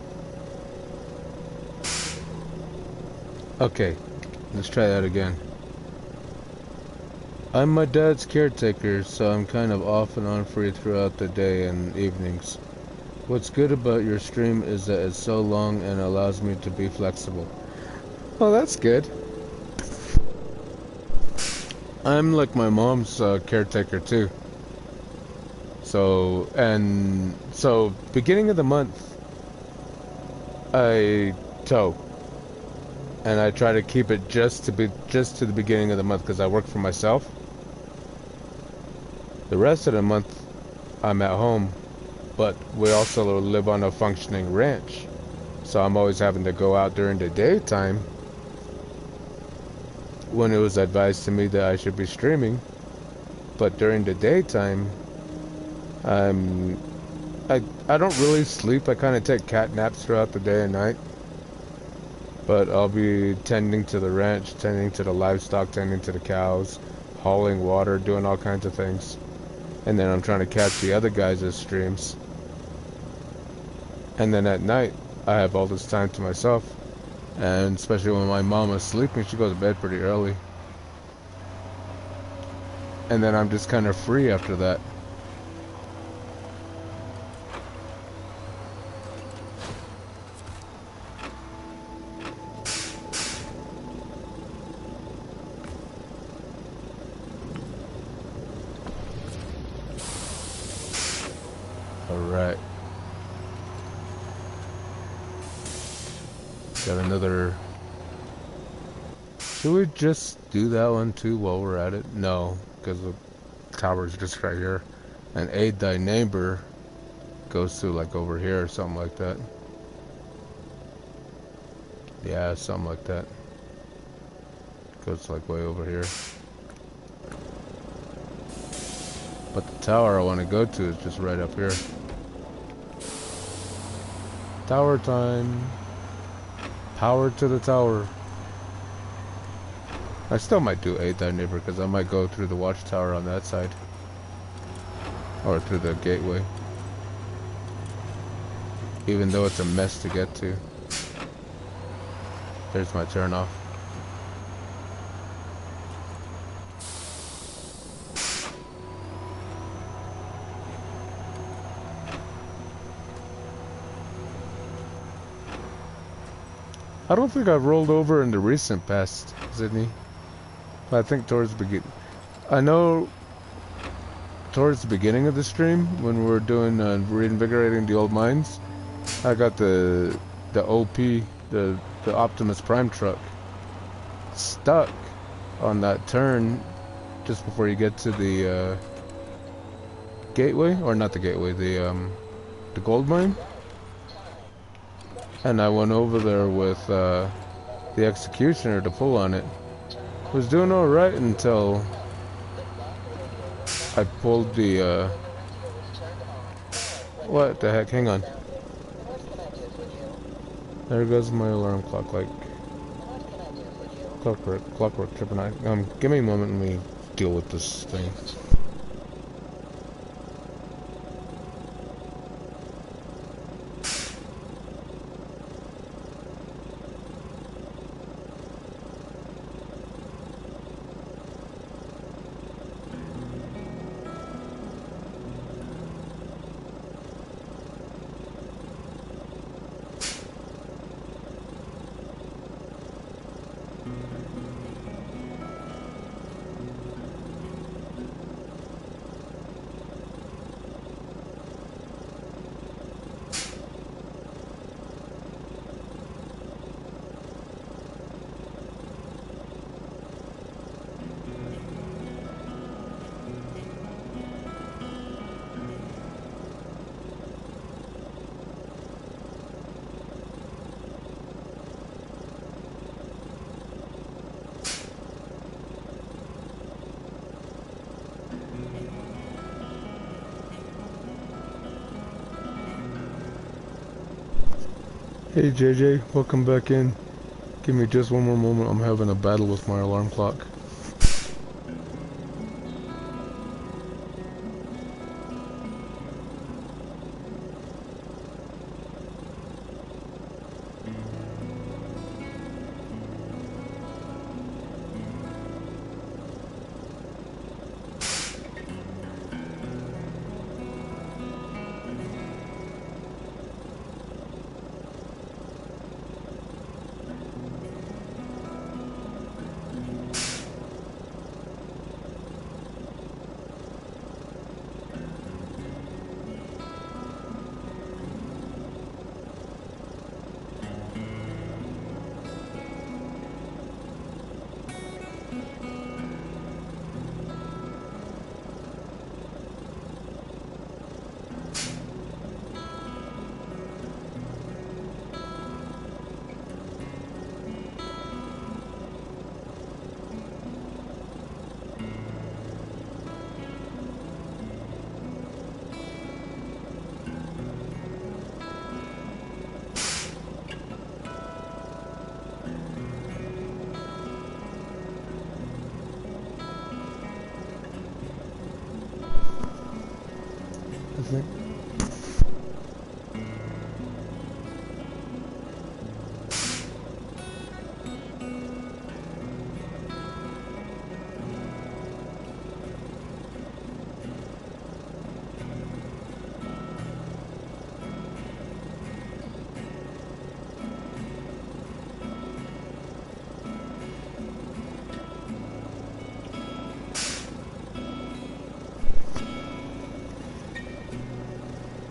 Okay, let's try that again. I'm my dad's caretaker, so I'm kind of off and on free throughout the day and evenings. What's good about your stream is that it's so long and allows me to be flexible. Oh, that's good. I'm like my mom's caretaker too. So beginning of the month, I tow. And I try to keep it just to the beginning of the month because I work for myself. The rest of the month, I'm at home, but we also live on a functioning ranch. So I'm always having to go out during the daytime when it was advised to me that I should be streaming. But during the daytime, I don't really sleep. I kind of take cat naps throughout the day and night. But I'll be tending to the ranch, tending to the livestock, tending to the cows, hauling water, doing all kinds of things. And then I'm trying to catch the other guys' streams. And then at night, I have all this time to myself. And especially when my mom is sleeping, she goes to bed pretty early. And then I'm just kind of free after that. Alright. Got another... Should we just do that one too while we're at it? No, because the tower's just right here. And aid thy neighbor goes to like over here or something like that. Yeah, something like that. Goes like way over here. But the tower I want to go to is just right up here. Tower time. Power to the tower. I still might do aid thy neighbor because I might go through the watchtower on that side. Or through the gateway. Even though it's a mess to get to. There's my turn off. I don't think I've rolled over in the recent past, Sydney. But I think towards the beginning. I know towards the beginning of the stream, when we were doing reinvigorating the old mines, I got the OP, the Optimus Prime truck stuck on that turn just before you get to the gateway, or not the gateway, the gold mine. And I went over there with the executioner to pull on it. Was doing alright until I pulled the what the heck, hang on. There goes my alarm clock, like clockwork tripping out. Give me a moment, let me deal with this thing. Hey JJ, welcome back in. Give me just one more moment, I'm having a battle with my alarm clock.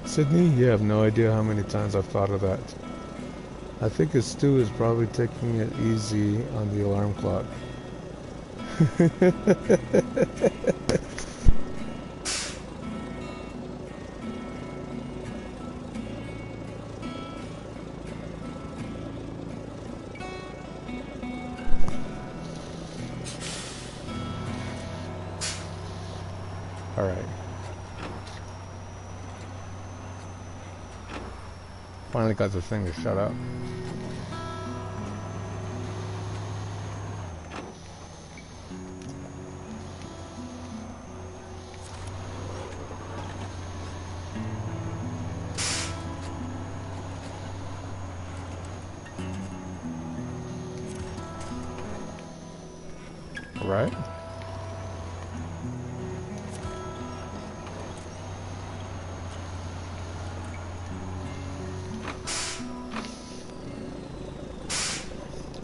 Sydney, you have no idea how many times I've thought of that. I think his Stu is probably taking it easy on the alarm clock. All right. Finally got the thing to shut up. Right?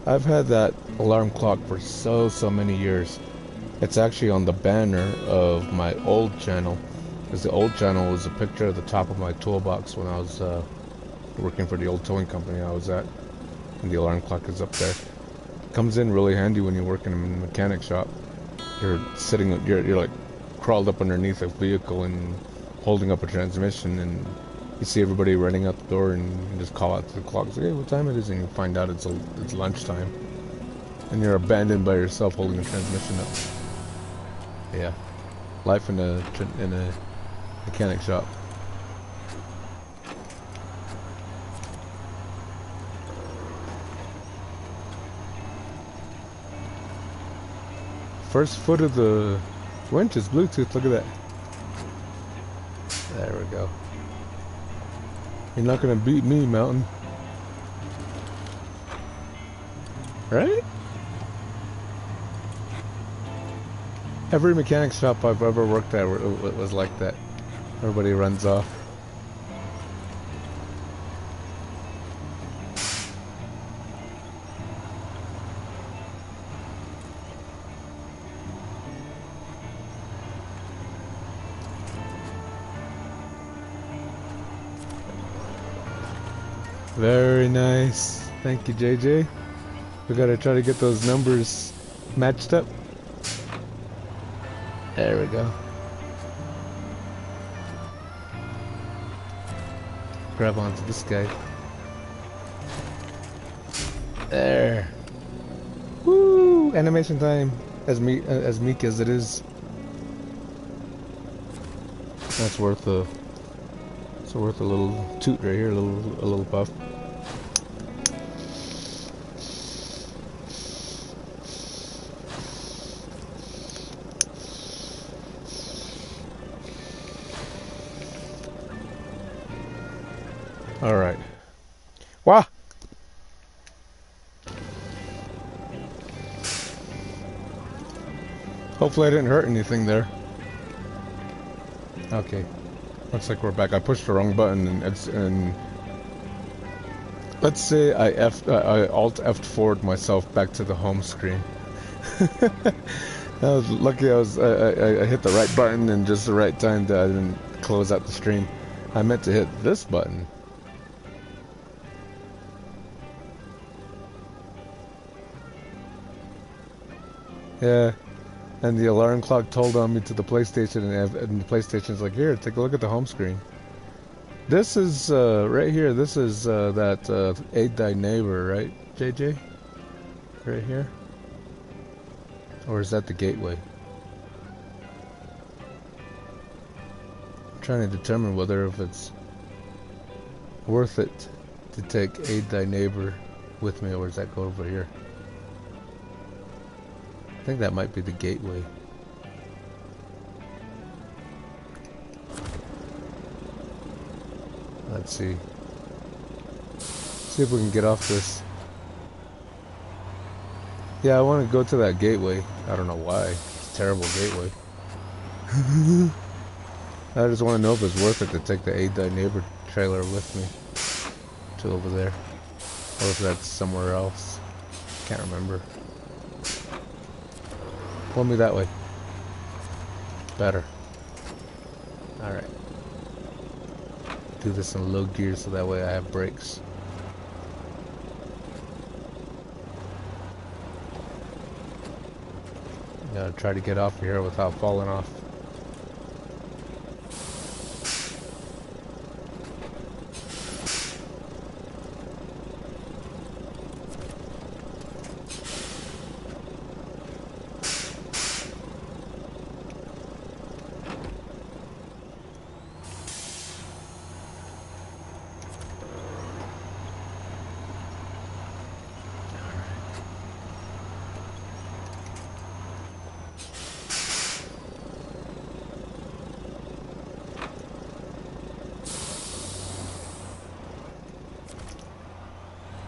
I've had that alarm clock for so many years. It's actually on the banner of my old channel, because the old channel was a picture of the top of my toolbox when I was working for the old towing company I was at, and the alarm clock is up there. It comes in really handy when you work in a mechanic shop. You're sitting, you're like crawled up underneath a vehicle and holding up a transmission, and you see everybody running out the door, and you can just call out to the clock, say, hey, what time it is, and you find out it's lunchtime, and you're abandoned by yourself holding the transmission up. Yeah, life in a mechanic shop. First foot of the Winch is Bluetooth, look at that. There we go. You're not gonna beat me, Mountain. Right? Every mechanic shop I've ever worked at was like that. Everybody runs off. Very nice. Thank you, JJ. We gotta try to get those numbers matched up. There we go. Grab onto this guy. There. Woo! Animation time. As meek as it is. That's worth a. It's worth a little toot right here, a little puff. All right. Wow. Hopefully I didn't hurt anything there. Okay. Looks like we're back. I pushed the wrong button and let's say I Alt F'd forward myself back to the home screen. I was lucky I hit the right button in just the right time that I didn't close out the stream. I meant to hit this button. Yeah, and the alarm clock told on me to the PlayStation, and the PlayStation's like, here, take a look at the home screen. This is, right here, this is that Aid Thy Neighbor, right, JJ? Right here? Or is that the gateway? I'm trying to determine whether if it's worth it to take Aid Thy Neighbor with me, or does that go over here? I think that might be the gateway. Let's see. See if we can get off this. Yeah, I want to go to that gateway. I don't know why. It's a terrible gateway. I just want to know if it's worth it to take the Aid Thy Neighbor trailer with me to over there. Or if that's somewhere else. Can't remember. Pull me that way. Better. Alright. Do this in low gear so that way I have brakes. Gotta try to get off here without falling off.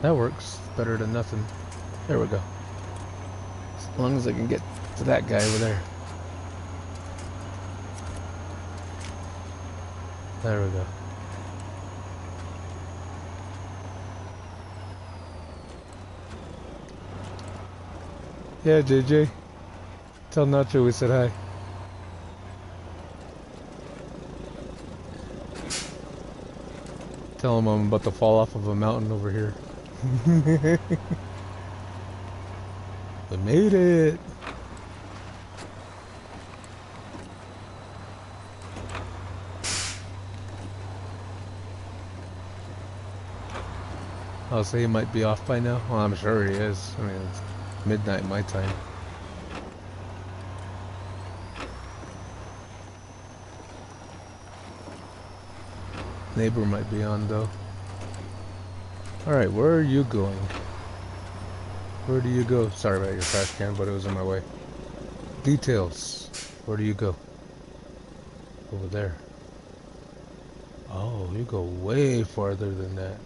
That works better than nothing. There we go. As long as I can get to that guy over there. There we go. Yeah, JJ. Tell Nacho we said hi. Tell him I'm about to fall off of a mountain over here. We made it. I'll say he might be off by now. Well, I'm sure he is. I mean, it's midnight my time. Neighbor might be on though. Alright, where are you going? Where do you go? Sorry about your trash can, but it was in my way. Details. Where do you go? Over there. Oh, you go way farther than that.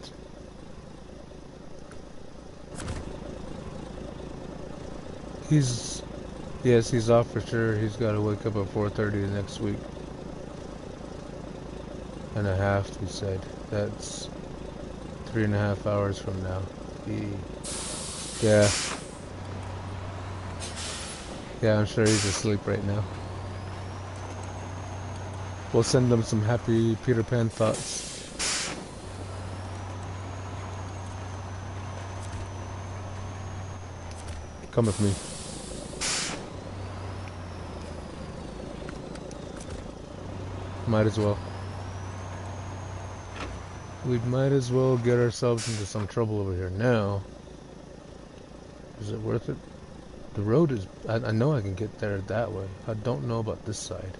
Yes, he's off for sure. He's got to wake up at 4:30 the next week. And a half, he said. That's 3.5 hours from now. Yeah. Yeah, I'm sure he's asleep right now. We'll send him some happy Peter Pan thoughts. Come with me. Might as well. We might as well get ourselves into some trouble over here now. Is it worth it? The road is... I know I can get there that way. I don't know about this side.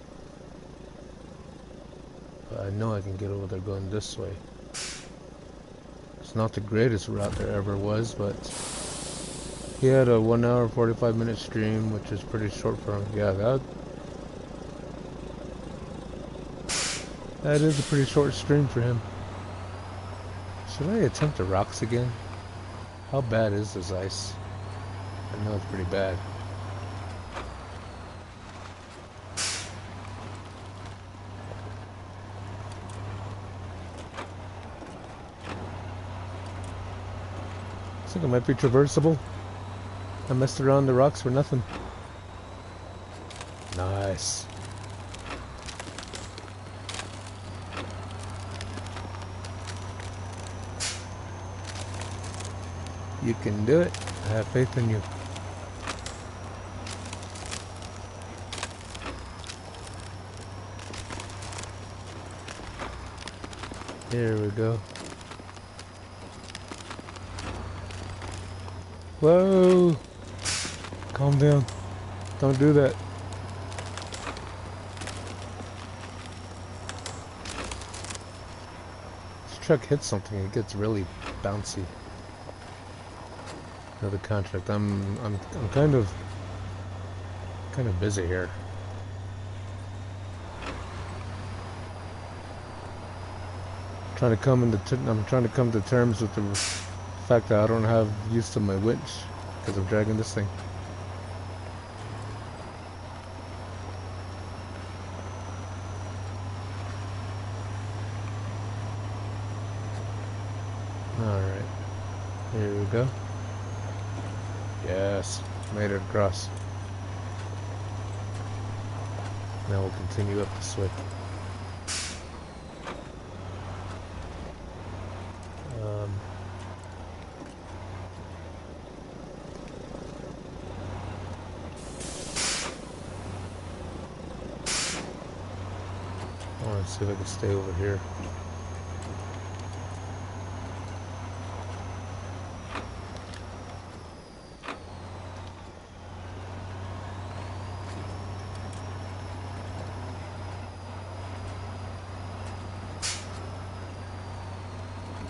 But I know I can get over there going this way. It's not the greatest route there ever was, but... He had a 1 hour 45 minute stream, which is pretty short for him. Yeah, that is a pretty short stream for him. Should I attempt the rocks again? How bad is this ice? I know it's pretty bad. I think it might be traversable. I messed around the rocks for nothing. Nice. You can do it. I have faith in you. There we go. Whoa! Calm down. Don't do that. This truck hits something, it gets really bouncy. Another contract. I'm kind of busy here. I'm trying to come to terms with the fact that I don't have use to my winch because I'm dragging this thing. Alright, here we go. Yes, made it across. Now we'll continue up this way. I want to see if I can stay over here.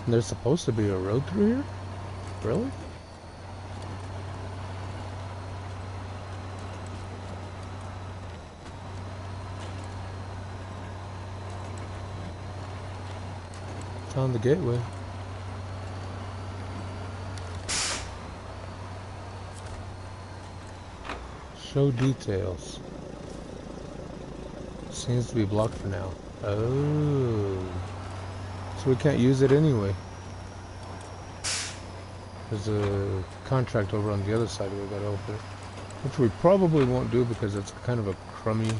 There's supposed to be a road through here? Really? Found the gateway. Show details. Seems to be blocked for now. Oh. So we can't use it anyway. There's a contract over on the other side we gotta open, which we probably won't do because it's kind of a crummy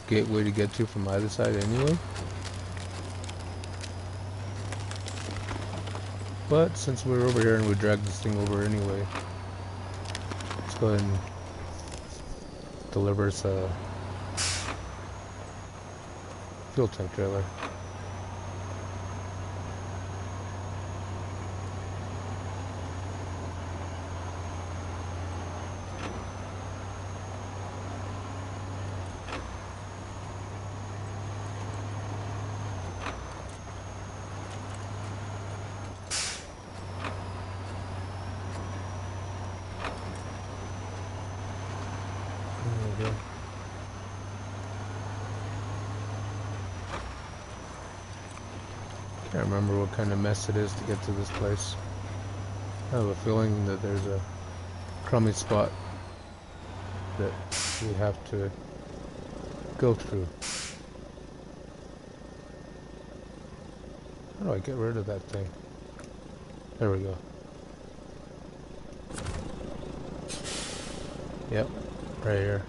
gateway to get to from either side anyway. But since we're over here and we dragged this thing over anyway, let's go ahead and deliver us a fuel tank trailer. Can't remember what kind of mess it is to get to this place. I have a feeling that there's a crummy spot that we have to go through. How do I get rid of that thing? There we go. Yep, right here.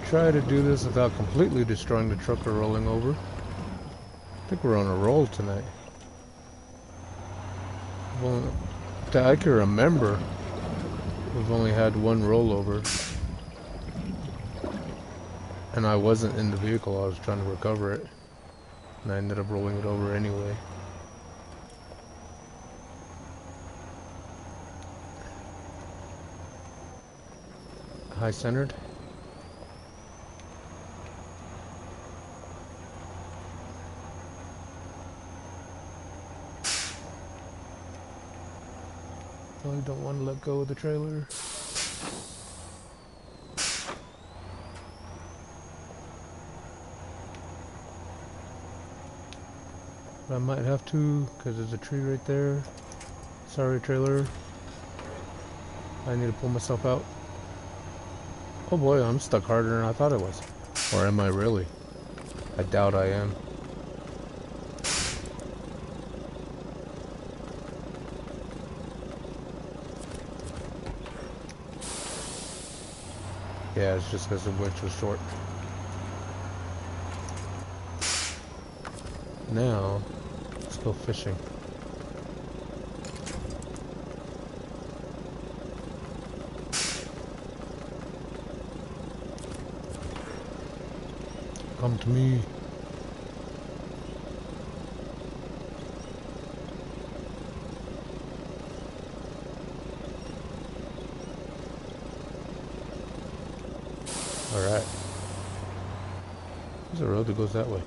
Try to do this without completely destroying the truck or rolling over. I think we're on a roll tonight. Well, that I can remember, we've only had one rollover. And I wasn't in the vehicle, I was trying to recover it. And I ended up rolling it over anyway. High centered. I don't want to let go of the trailer. But I might have to, because there's a tree right there. Sorry, trailer. I need to pull myself out. Oh boy, I'm stuck harder than I thought I was. Or am I really? I doubt I am. Yeah, it's just because the winch was short. Now, let's go fishing. Come to me. Alright. There's a road that goes that way.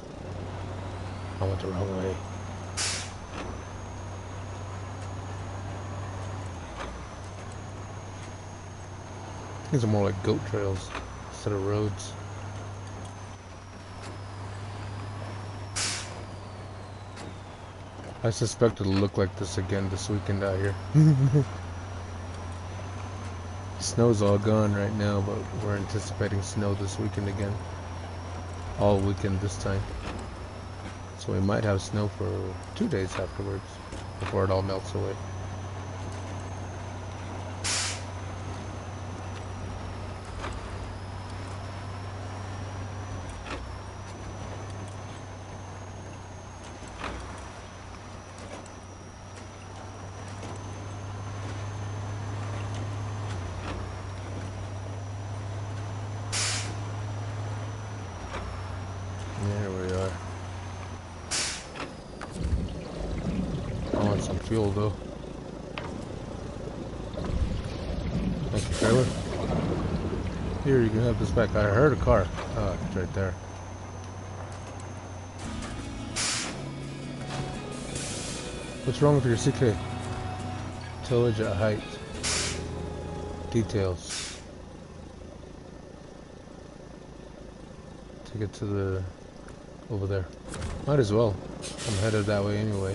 I went the wrong way. These are more like goat trails instead of roads. I suspect it'll look like this again this weekend out here. Snow's all gone right now, but we're anticipating snow this weekend again. All weekend this time. So we might have snow for 2 days afterwards, before it all melts away. There we are. I want some fuel though. Thank you, trailer. Here, you can have this back. I heard a car. Oh, it's right there. What's wrong with your CK? Tillage at height. Details. Take it to the... over there. Might as well. I'm headed that way anyway.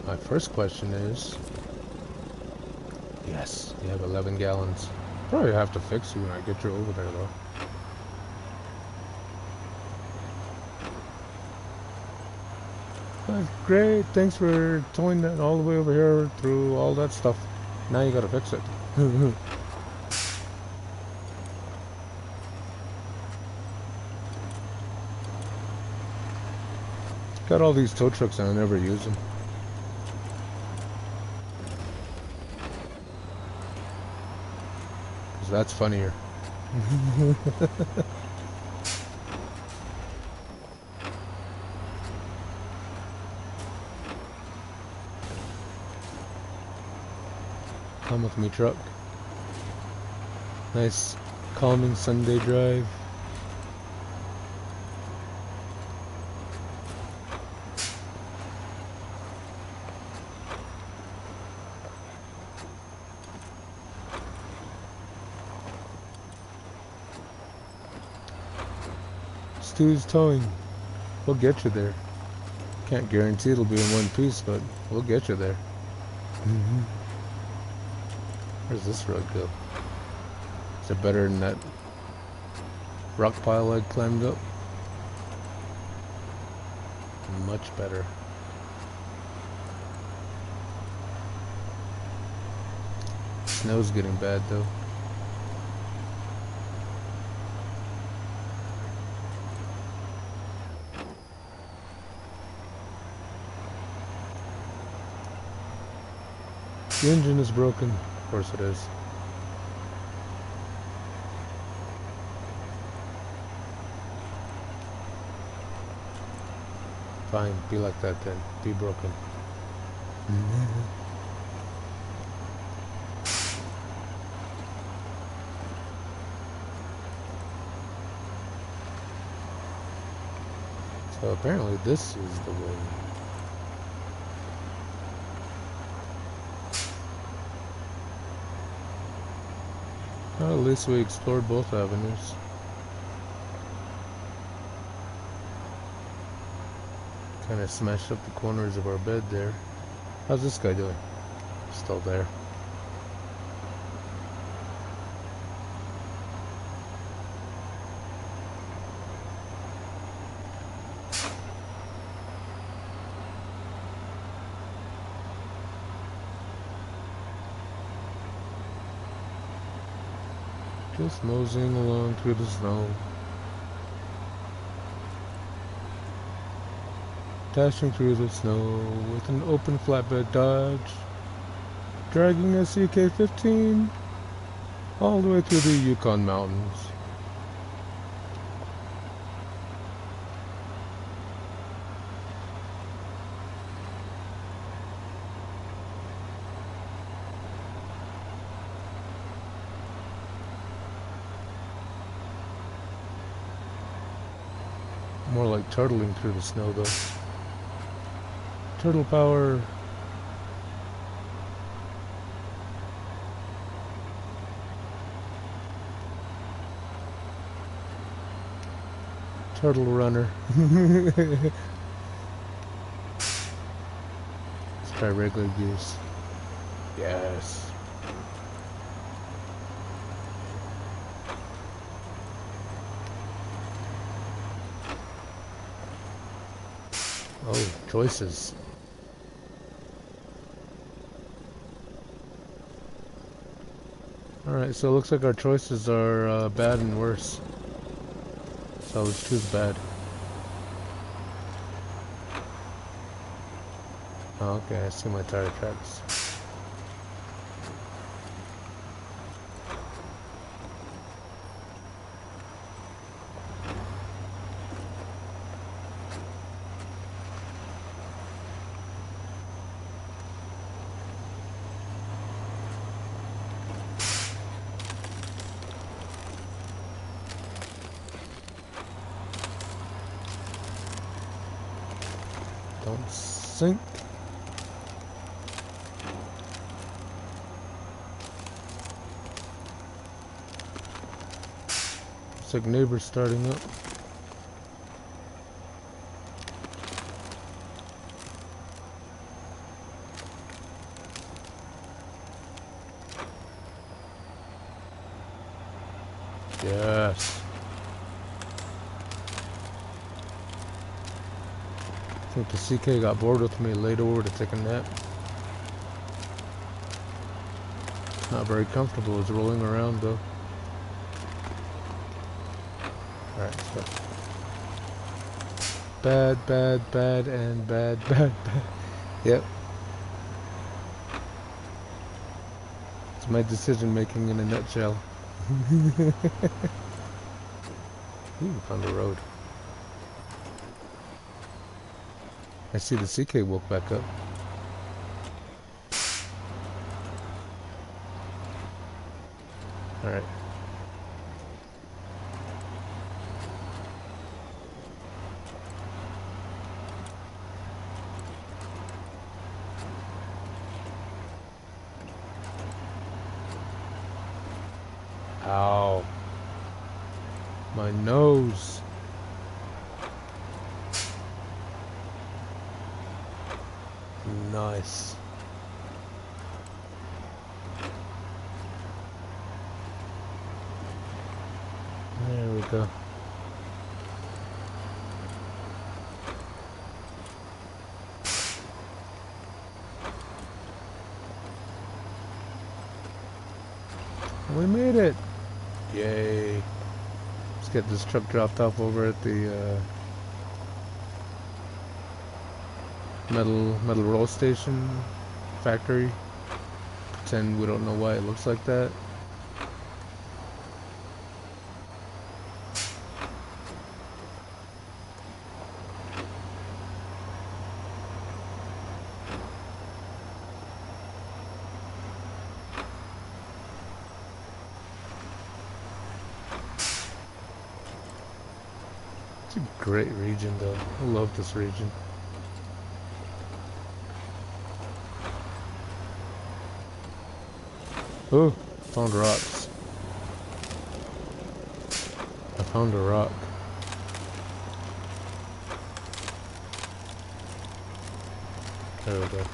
My first question is... Yes, you have 11 gallons. Probably have to fix you when I get you over there though. That's great, thanks for towing that all the way over here through all that stuff. Now you gotta fix it. Got all these tow trucks and I never use them. Cause that's funnier. Come with me, truck. Nice, calming Sunday drive. Stu's towing. We'll get you there. Can't guarantee it'll be in one piece, but we'll get you there. Where's this road go? Is it better than that rock pile I climbed up? Much better. Snow's getting bad though. The engine is broken. Of course it is. Fine, be like that then. Be broken. So apparently this is the way. Well, at least we explored both avenues. Kind of smashed up the corners of our bed there. How's this guy doing? Still there. Just moseying along through the snow. Dashing through the snow with an open flatbed Dodge. Dragging a CK-15 all the way through the Yukon mountains. More like turtling through the snow though. Turtle power. Turtle runner. Let's try regular gears. Yes. Oh, choices. Alright, so it looks like our choices are bad and worse. So let's choose bad. Oh, okay, I see my tire tracks. Don't sink. Looks like neighbor's starting up. Yes. I think the CK got bored with me, laid over to take a nap. Not very comfortable, it's rolling around though. Alright, so. Bad, bad, bad, and bad, bad, bad. Yep. It's my decision making in a nutshell. Ooh, found a road. I see the CK woke back up. Alright. Ow. My nose. Nice. There we go. We made it. Yay. Let's get this truck dropped off over at the metal roll station factory. Pretend we don't know why it looks like that. It's a great region though. I love this region. Oh, found rocks. I found a rock. There we go.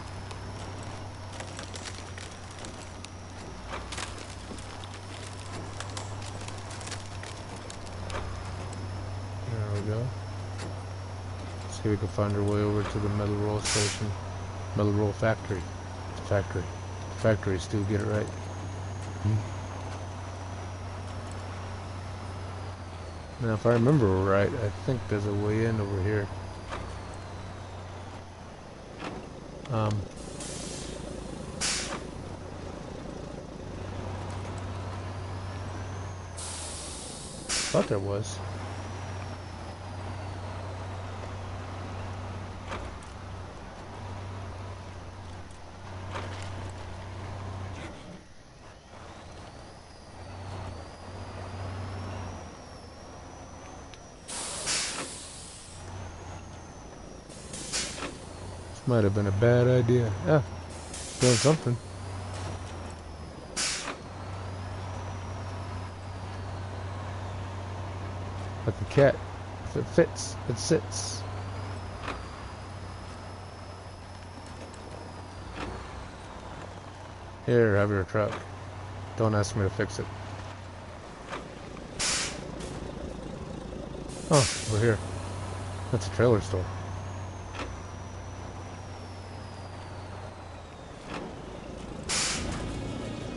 There we go. See if we can find our way over to the metal roll station. Metal roll factory. It's a factory. Factory, Stu, get it right. Now, if I remember right, I think there's a way in over here. Thought there was. Might have been a bad idea. Yeah, doing something. Like a cat. If it fits, it sits. Here, have your truck. Don't ask me to fix it. Oh, we're here. That's a trailer store.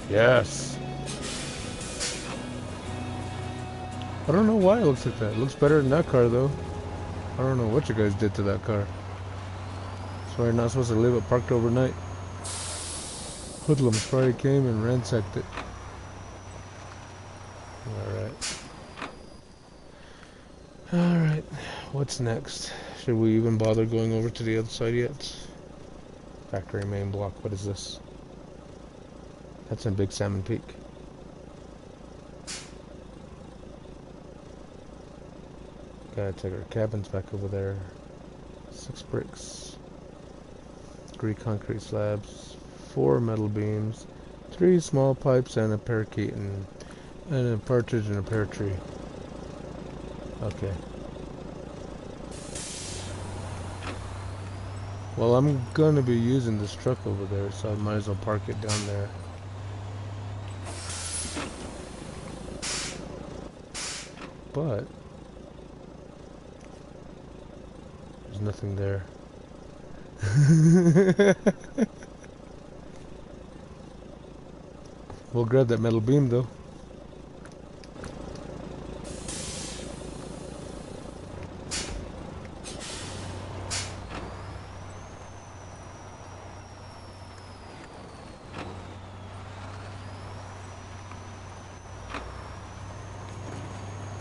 Yes. I don't know why it looks like that. It looks better than that car, though. I don't know what you guys did to that car. So you're not supposed to leave it parked overnight. Hoodlums probably came and ransacked it. Alright. Alright. What's next? Should we even bother going over to the other side yet? Factory main block. What is this? That's in Big Salmon Peak. Gotta take our cabins back over there. 6 bricks. 3 concrete slabs. 4 metal beams. 3 small pipes and a parakeet and a partridge and a pear tree. Okay. Well, I'm gonna be using this truck over there, so I might as well park it down there. But there's nothing there. We'll grab that metal beam though.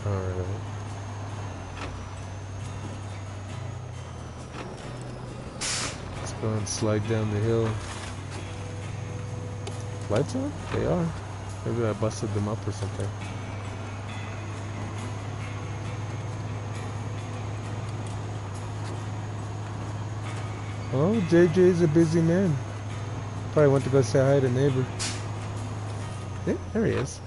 Alright. Let's go and slide down the hill. Lights on? They are. Maybe I busted them up or something. Oh, JJ's a busy man. Probably went to go say hi to neighbor. Yeah, there he is.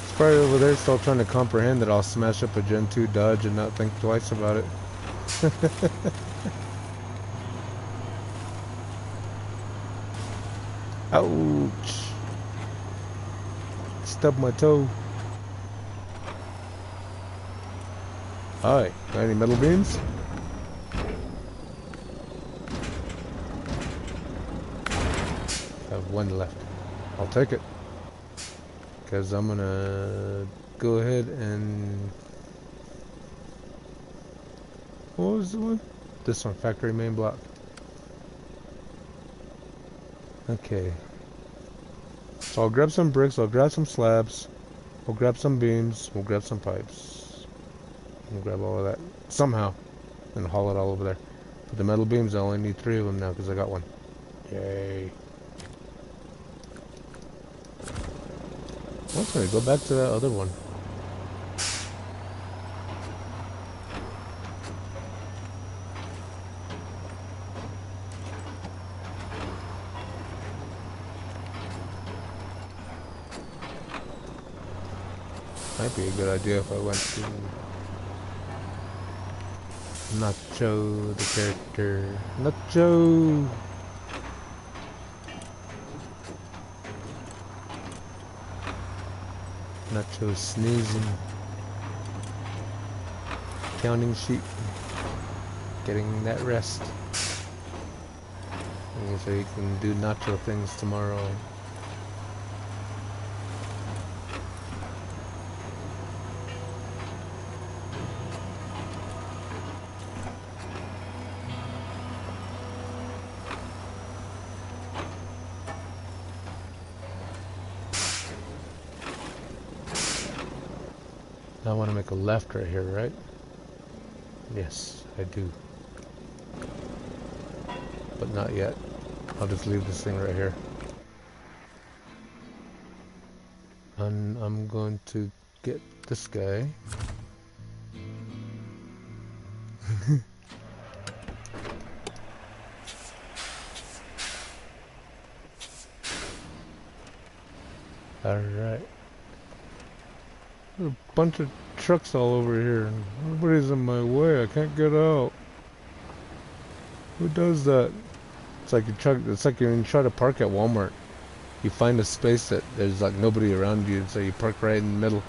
He's probably over there still trying to comprehend that I'll smash up a Gen 2 Dodge and not think twice about it. Ouch. Stubbed my toe. Hi, got any metal beams? I have one left. I'll take it. Because I'm gonna go ahead and... What was the one? This one, factory main block. Okay. So I'll grab some bricks, I'll grab some slabs, we'll grab some beams, we'll grab some pipes. We'll grab all of that somehow and haul it all over there. But the metal beams, I only need 3 of them now because I got one. Yay. Okay, go back to that other one. Might be a good idea if I went to Nacho, the character. Nacho! Nacho sneezing. Counting sheep. Getting that rest. And so you can do Nacho things tomorrow. I want to make a left right here, right? Yes, I do. But not yet. I'll just leave this thing right here. And I'm going to get this guy. Alright. There's a bunch of trucks all over here. Everybody's in my way. I can't get out. Who does that? It's like you try to park at Walmart. You find a space that there's like nobody around you, so you park right in the middle.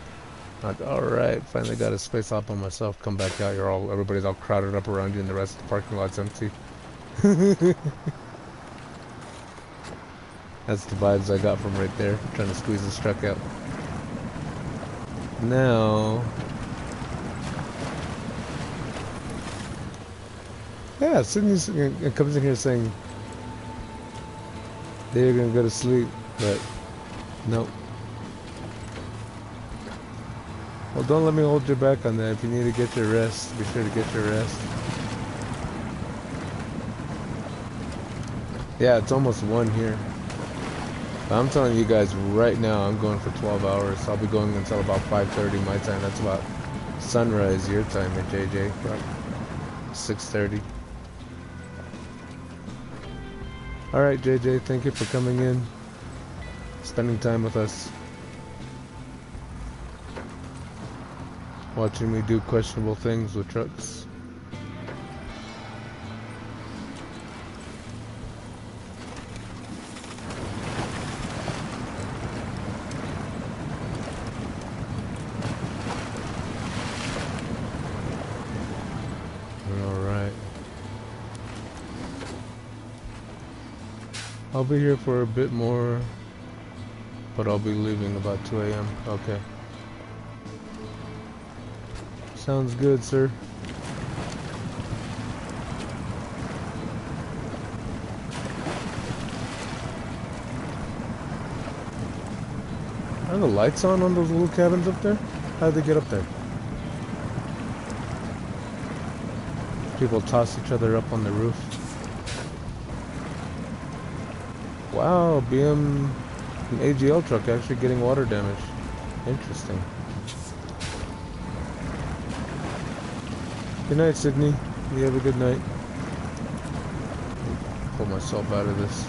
Like, alright, finally got a space all by myself. Come back out, everybody's all crowded up around you and the rest of the parking lot's empty. That's the vibes I got from right there, trying to squeeze this truck out. Now, yeah, Sydney comes in here saying they're gonna go to sleep, but nope. Well, don't let me hold you back on that. If you need to get your rest, be sure to get your rest. Yeah, it's almost 1 here. But I'm telling you guys right now, I'm going for 12 hours. I'll be going until about 5:30 my time. That's about sunrise your time at JJ, about 6:30. Alright JJ, thank you for coming in, spending time with us, watching me do questionable things with trucks. I'll be here for a bit more, but I'll be leaving about 2 a.m. Okay. Sounds good, sir. Are the lights on those little cabins up there? How'd they get up there? People toss each other up on the roof. Wow, an AGL truck actually getting water damage. Interesting. Good night, Sydney. You have a good night. Pull myself out of this.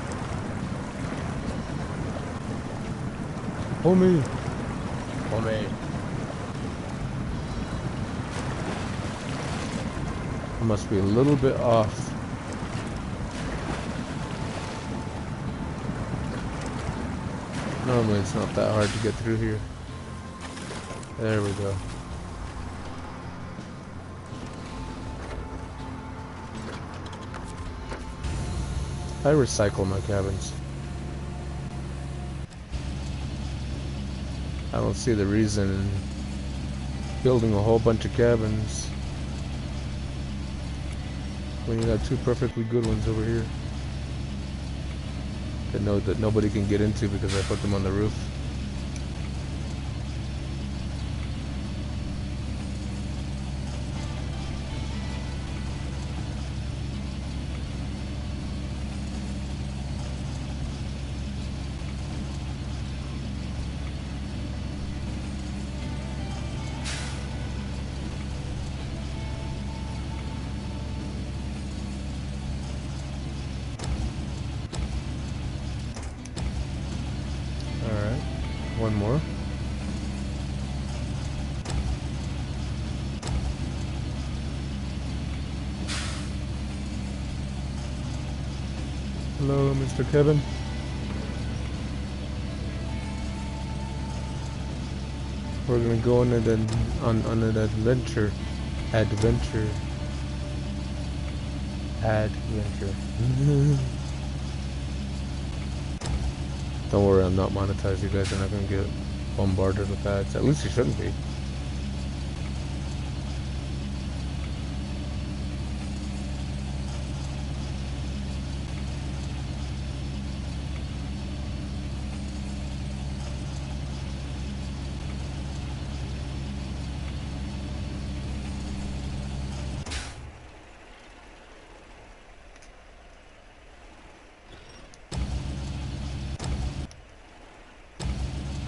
Homie. Homie. I must be a little bit off. Normally it's not that hard to get through here. There we go. I recycle my cabins. I don't see the reason in building a whole bunch of cabins when you got two perfectly good ones over here that nobody can get into because I put them on the roof. One more. Hello, Mr. Kevin. We're gonna go on an adventure. Don't worry, I'm not monetized. You guys are not gonna get bombarded with ads. At least you shouldn't be.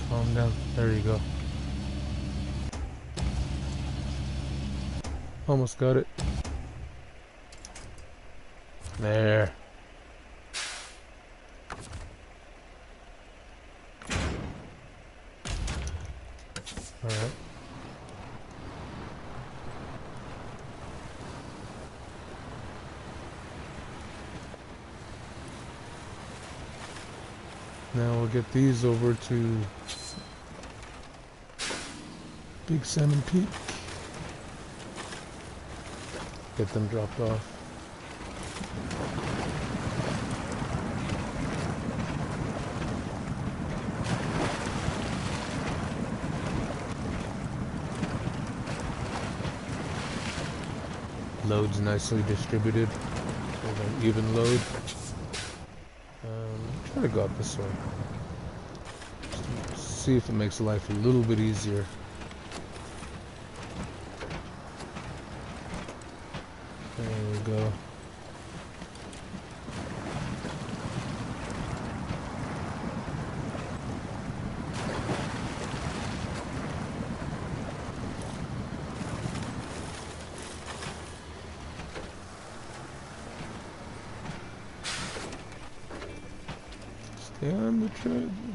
Calm down. There you go. Almost got it. There. All right. Now we'll get these over to Big Salmon Peak. Get them dropped off. Loads nicely distributed with an even load. Try to go up this way. Just see if it makes life a little bit easier. There we go.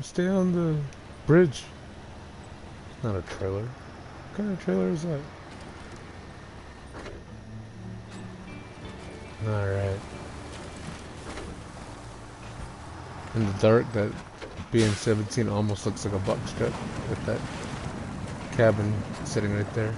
Stay on the bridge. It's not a trailer. What kind of trailer is that? Alright. In the dark, that BN-17 almost looks like a box truck with that cabin sitting right there.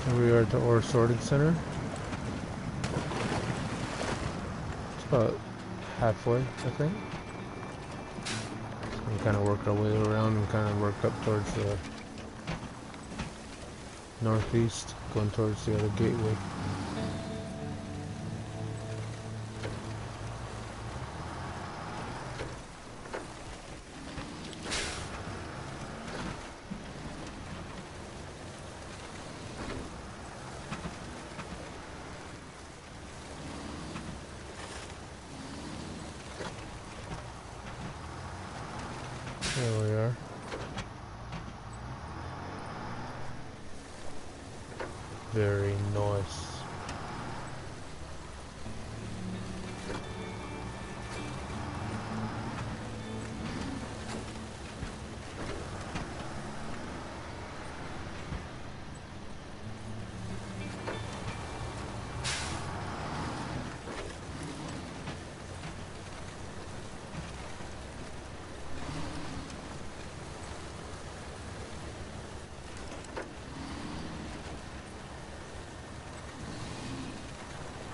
Here we are at the ore sorting center. It's about halfway, I think. So we kind of work our way around and kind of work up towards the northeast, going towards the other gateway. There we are. Very nice.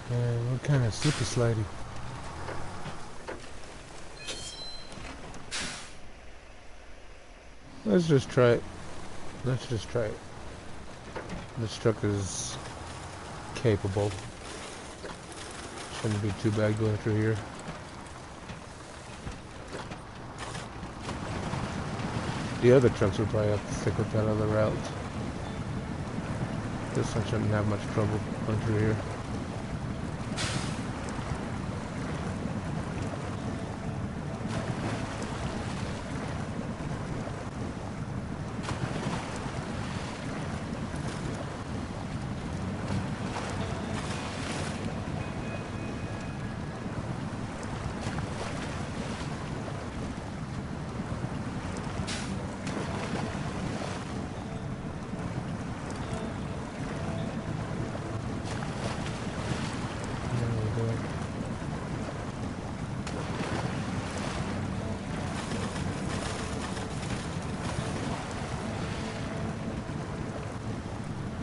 We're kind of slippery slidey. Let's just try it. Let's just try it. This truck is capable. Shouldn't be too bad going through here. The other trucks will probably have to stick with that other route. This one shouldn't have much trouble going through here.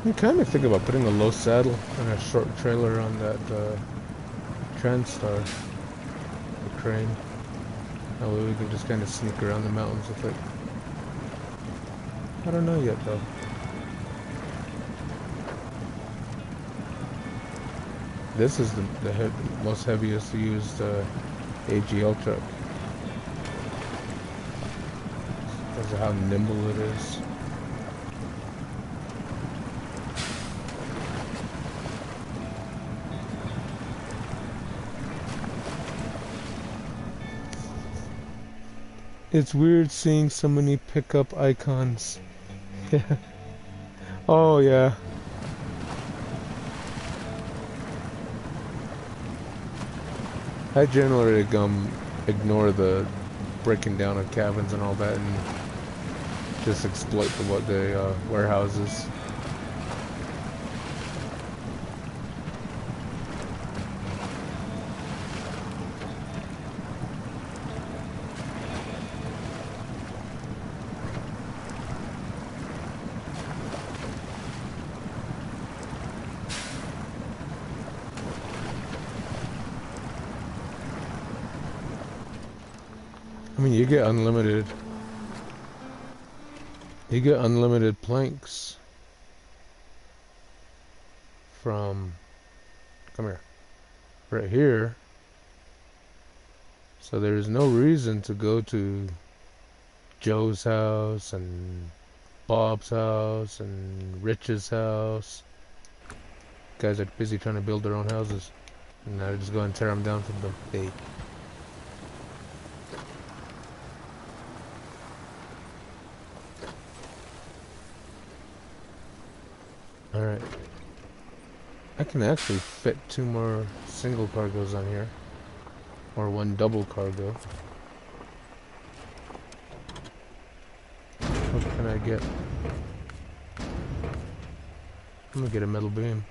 I'm kind of thinking about putting a low saddle and a short trailer on that Transstar, the crane. That way we can just kind of sneak around the mountains with it. I don't know yet though. This is the most heaviest used AGL truck. Because of how nimble it is. It's weird seeing so many pickup icons. Yeah. Oh yeah. I generally ignore the breaking down of cabins and all that and just exploit the warehouses. I mean, you get unlimited planks from, come here, right here. So there's no reason to go to Joe's house and Bob's house and Rich's house. Guys are busy trying to build their own houses, and now they just go and tear them down from the bay. Alright. I can actually fit 2 more single cargoes on here. Or 1 double cargo. What can I get? I'm gonna get a metal beam.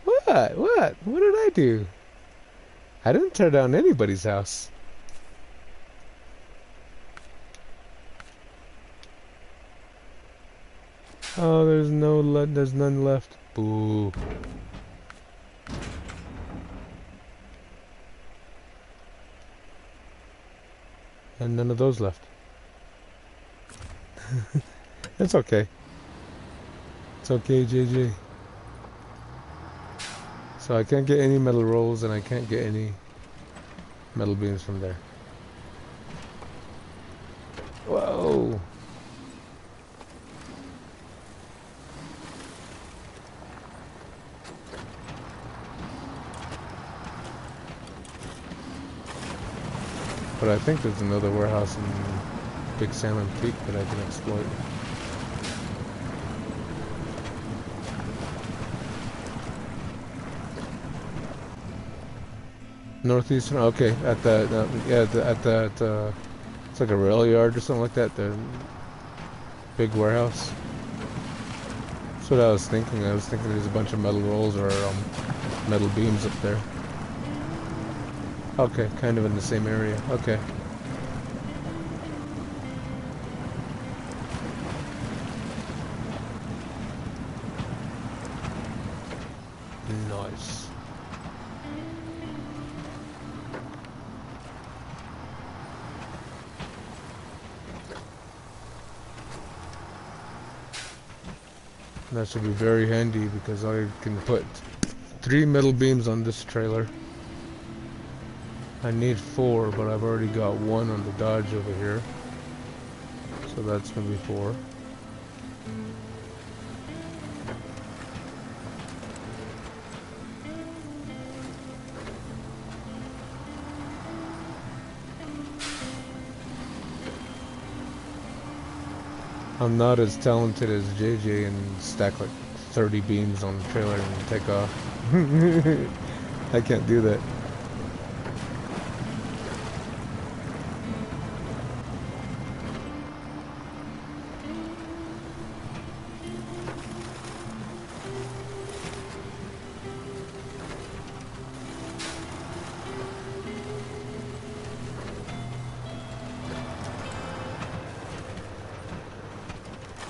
What? What? What did I do? I didn't tear down anybody's house. Oh, there's none left. Boo. And none of those left. It's okay. It's okay, JJ. So I can't get any metal rolls and I can't get any metal beams from there. Whoa! But I think there's another warehouse in Big Salmon Peak that I can exploit. Northeastern, okay, at that, it's like a rail yard or something like that, the big warehouse. That's what I was thinking. I was thinking there's a bunch of metal rolls or metal beams up there. Okay, kind of in the same area, okay. Nice. That should be very handy because I can put 3 metal beams on this trailer. I need 4, but I've already got 1 on the Dodge over here. So that's gonna be 4. I'm not as talented as JJ and stack like 30 beams on the trailer and take off. I can't do that.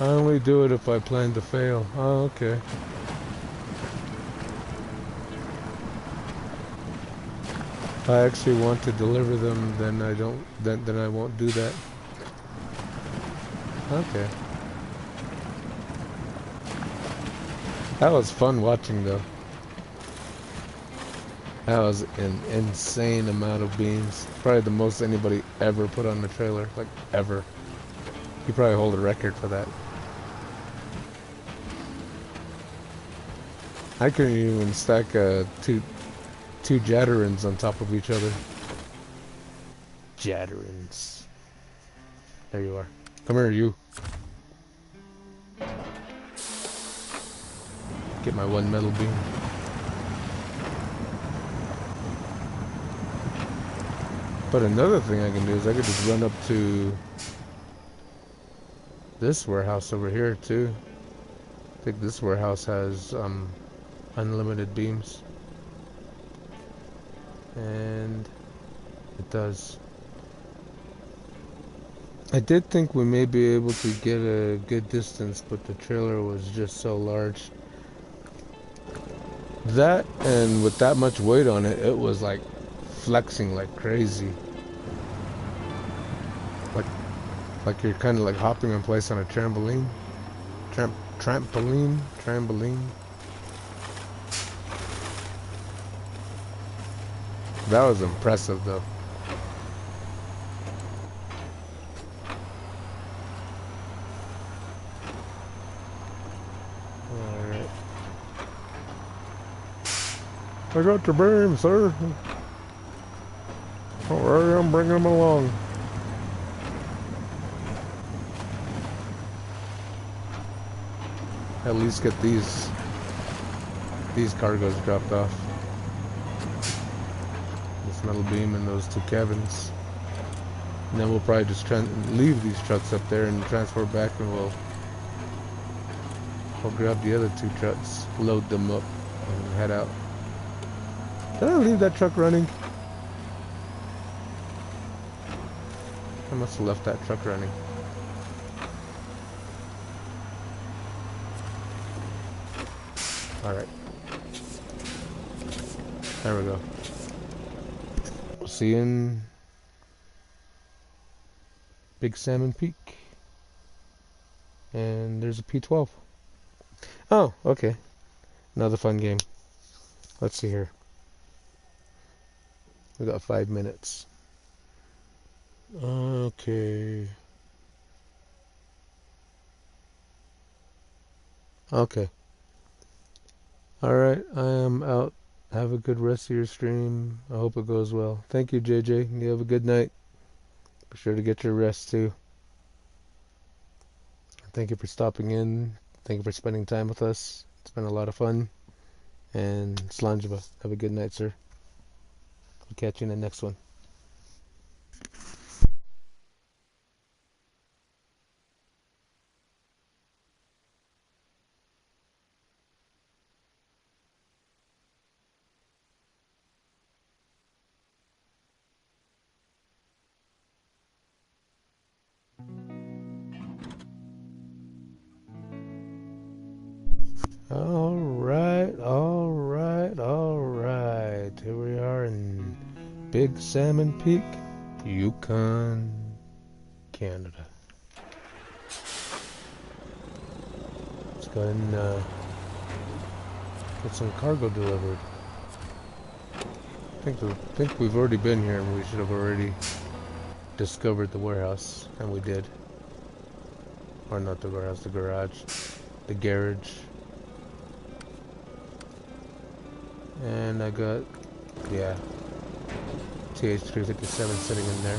I only do it if I plan to fail. Oh, okay. If I actually want to deliver them, then I don't. Then I won't do that. Okay. That was fun watching, though. That was an insane amount of beams. Probably the most anybody ever put on the trailer, like ever. You probably hold a record for that. I couldn't even stack two Jatterans on top of each other. Jatterans. There you are. Come here, you. Get my 1 metal beam. But another thing I can do is I could just run up to this warehouse over here too. I think this warehouse has unlimited beams. And it does. I did think we may be able to get a good distance, but the trailer was just so large. That, and with that much weight on it, it was like flexing like crazy. Like you're kind of like hopping in place on a trampoline. Trampoline. That was impressive, though. Alright. I got your beam, sir. Alright, I'm bringing them along. At least get these cargoes dropped off. This metal beam and those 2 cabins. And then we'll probably just leave these trucks up there and transfer back, and we'll grab the other 2 trucks, load them up, and head out. Did I leave that truck running? I must have left that truck running. Alright. There we go. We'll see you in Big Salmon Peak. And there's a P12. Oh, okay. Another fun game. Let's see here. We got 5 minutes. Okay. Okay. Alright, I am out. Have a good rest of your stream. I hope it goes well. Thank you, JJ. You have a good night. Be sure to get your rest, too. Thank you for stopping in. Thank you for spending time with us. It's been a lot of fun. And Slanjava, have a good night, sir. I'll catch you in the next one. Alright. Here we are in Big Salmon Peak, Yukon, Canada. Let's go and get some cargo delivered. I think we've already been here and we should have already discovered the warehouse, and we did. Or not the warehouse, the garage. The garage. And I got, yeah, TH357 sitting in there.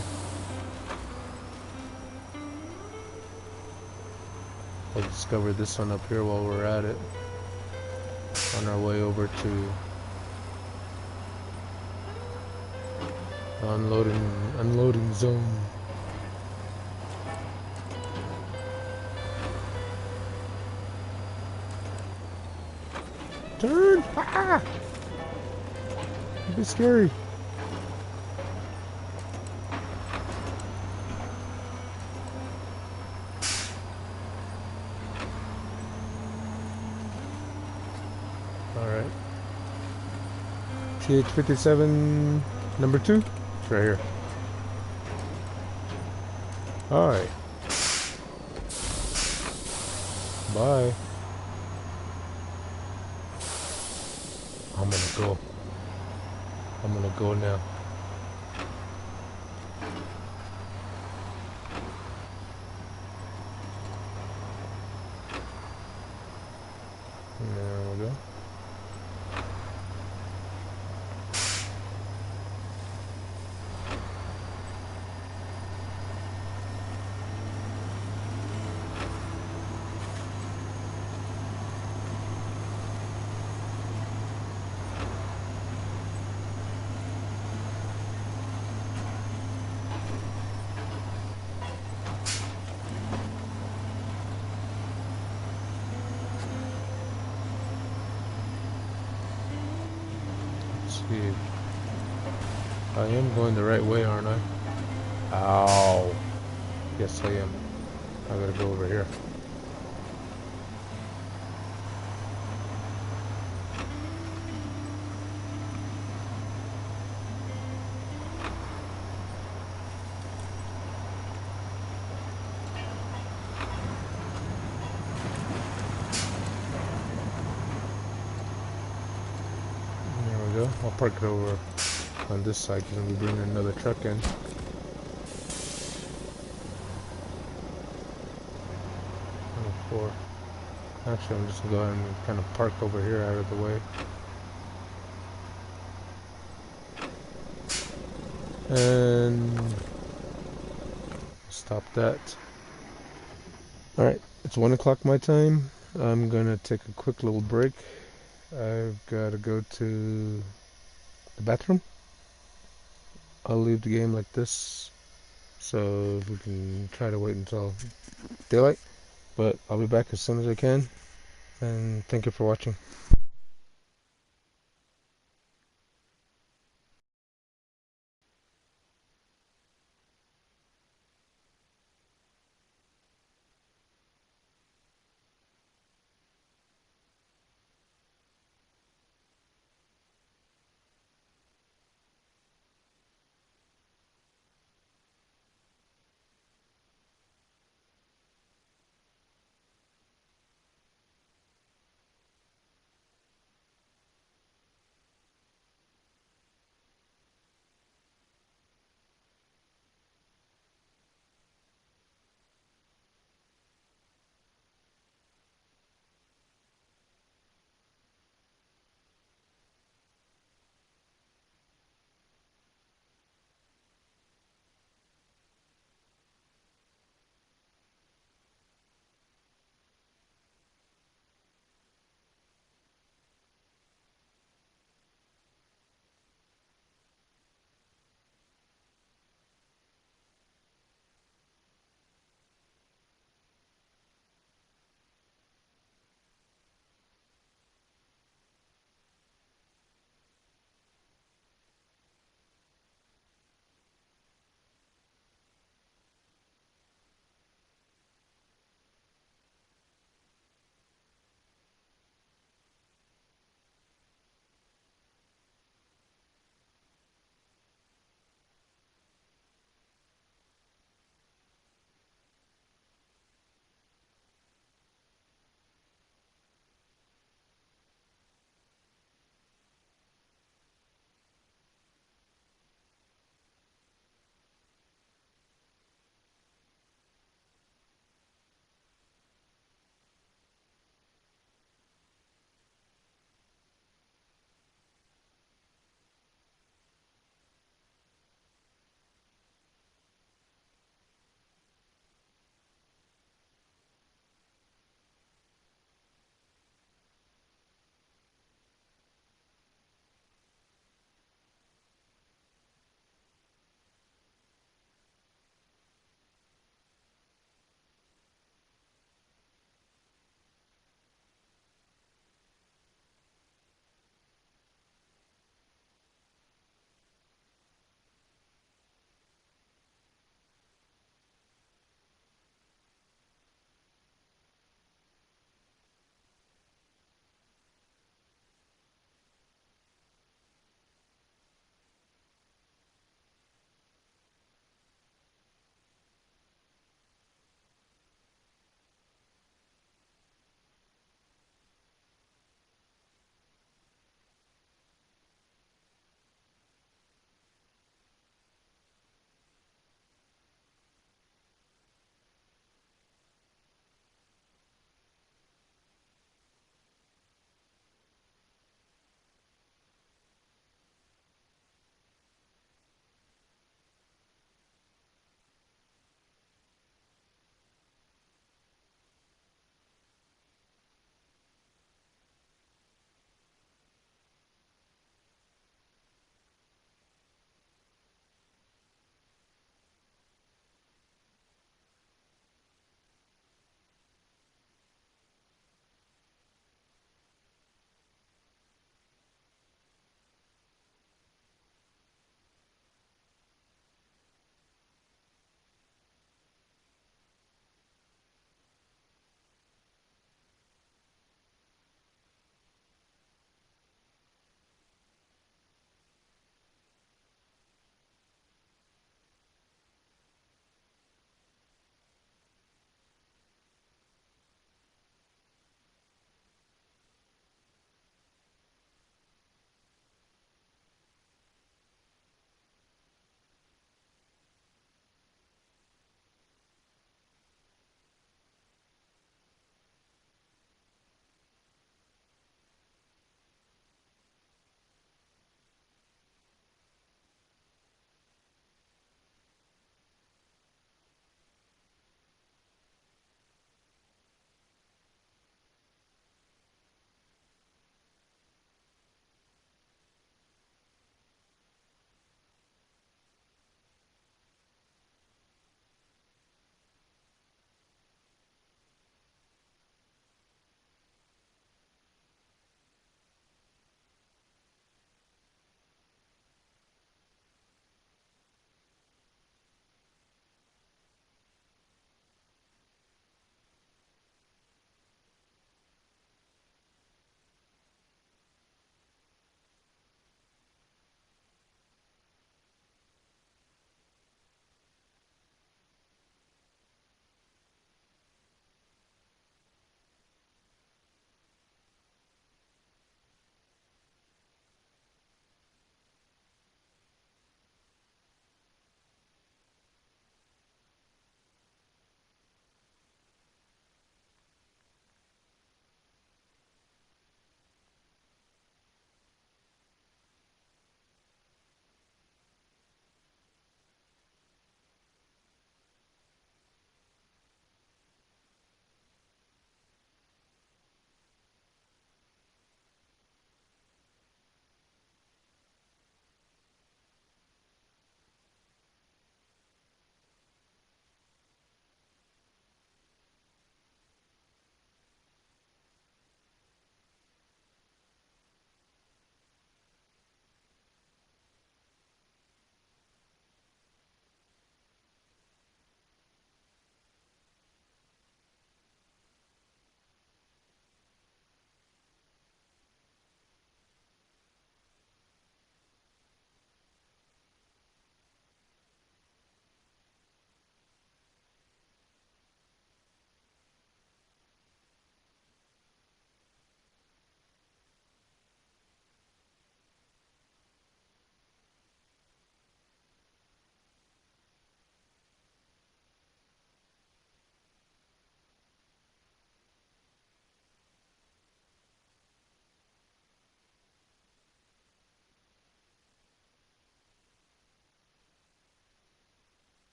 We'll discover this one up here while we're at it. On our way over to unloading zone. Turn! Ah! It'd be scary. Alright. TH57 number 2? It's right here. Alright. Bye. I'm gonna go now. There we go. I am going the right way, aren't I? Ow. Yes, I am. I gotta go over here. There we go. I'll park it over on this side because we'll be bringing another truck in. Actually, I'm just gonna go ahead and kind of park over here out of the way. And stop that. Alright, it's 1 o'clock my time. I'm gonna take a quick little break. I've gotta go to the bathroom. I'll leave the game like this, so we can try to wait until daylight. But I'll be back as soon as I can. And thank you for watching.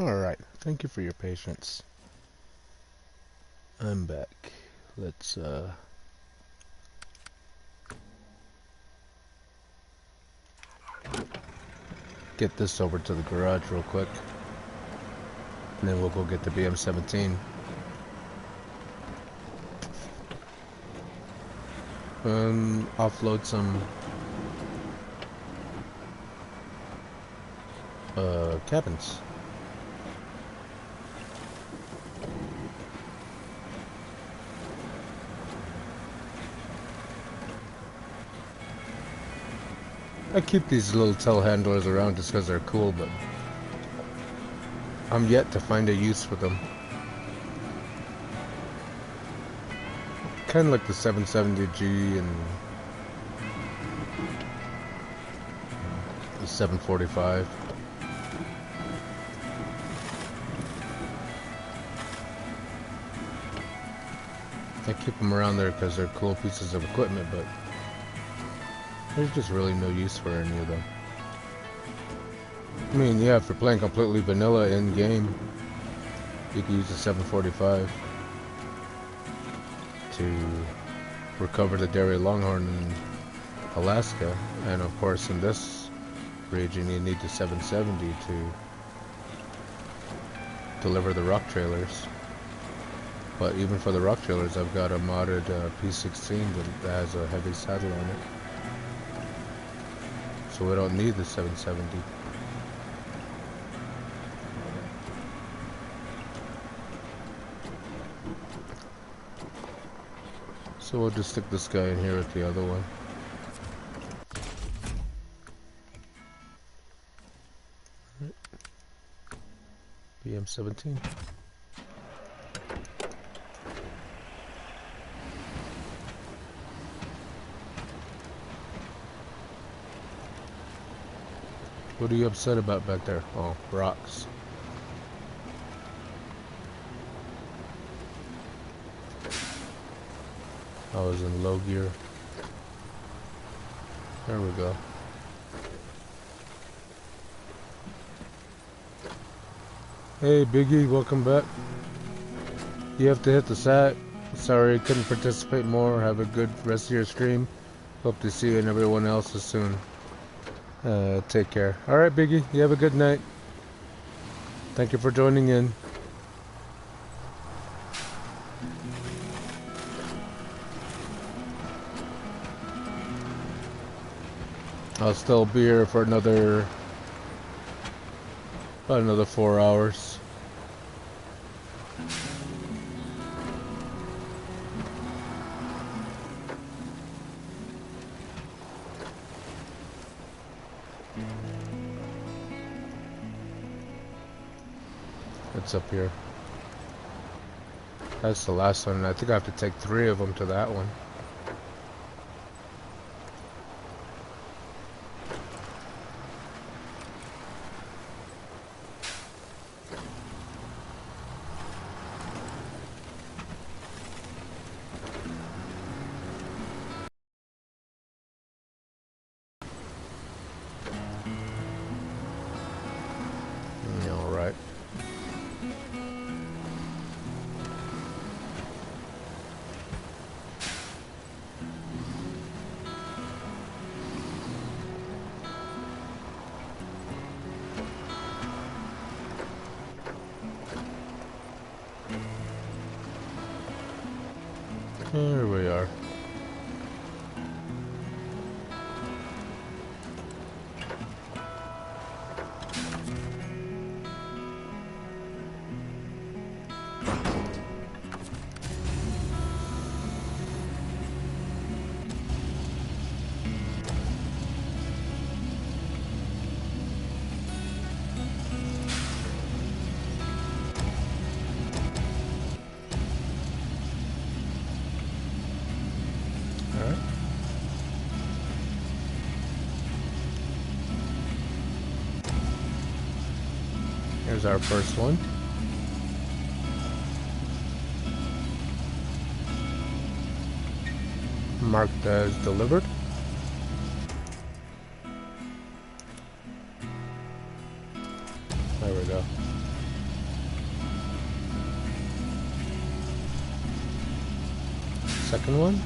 Alright, thank you for your patience. I'm back. Let's get this over to the garage real quick. And then we'll go get the BM17. Offload some cabins. I keep these little telehandlers around just because they're cool, but I'm yet to find a use for them. Kind of like the 770G and the 745. I keep them around there because they're cool pieces of equipment, but there's just really no use for any of them. I mean, yeah, if you're playing completely vanilla in-game, you can use the 745 to recover the dairy longhorn in Alaska, and of course in this region you need the 770 to deliver the rock trailers. But even for the rock trailers, I've got a modded P16 that has a heavy saddle on it, so we don't need the 770. So we'll just stick this guy in here with the other one. Right. BM17. What are you upset about back there? Oh, rocks. I was in low gear. There we go. Hey Biggie, welcome back. You have to hit the sat. Sorry, couldn't participate more. Have a good rest of your stream. Hope to see you and everyone else soon. Take care. Alright Biggie, you have a good night. Thank you for joining in. I'll still be here for about another 4 hours. It's up here. That's the last one. I think I have to take 3 of them to that one. Here we are. Here's our first one. Marked as delivered. There we go. second one.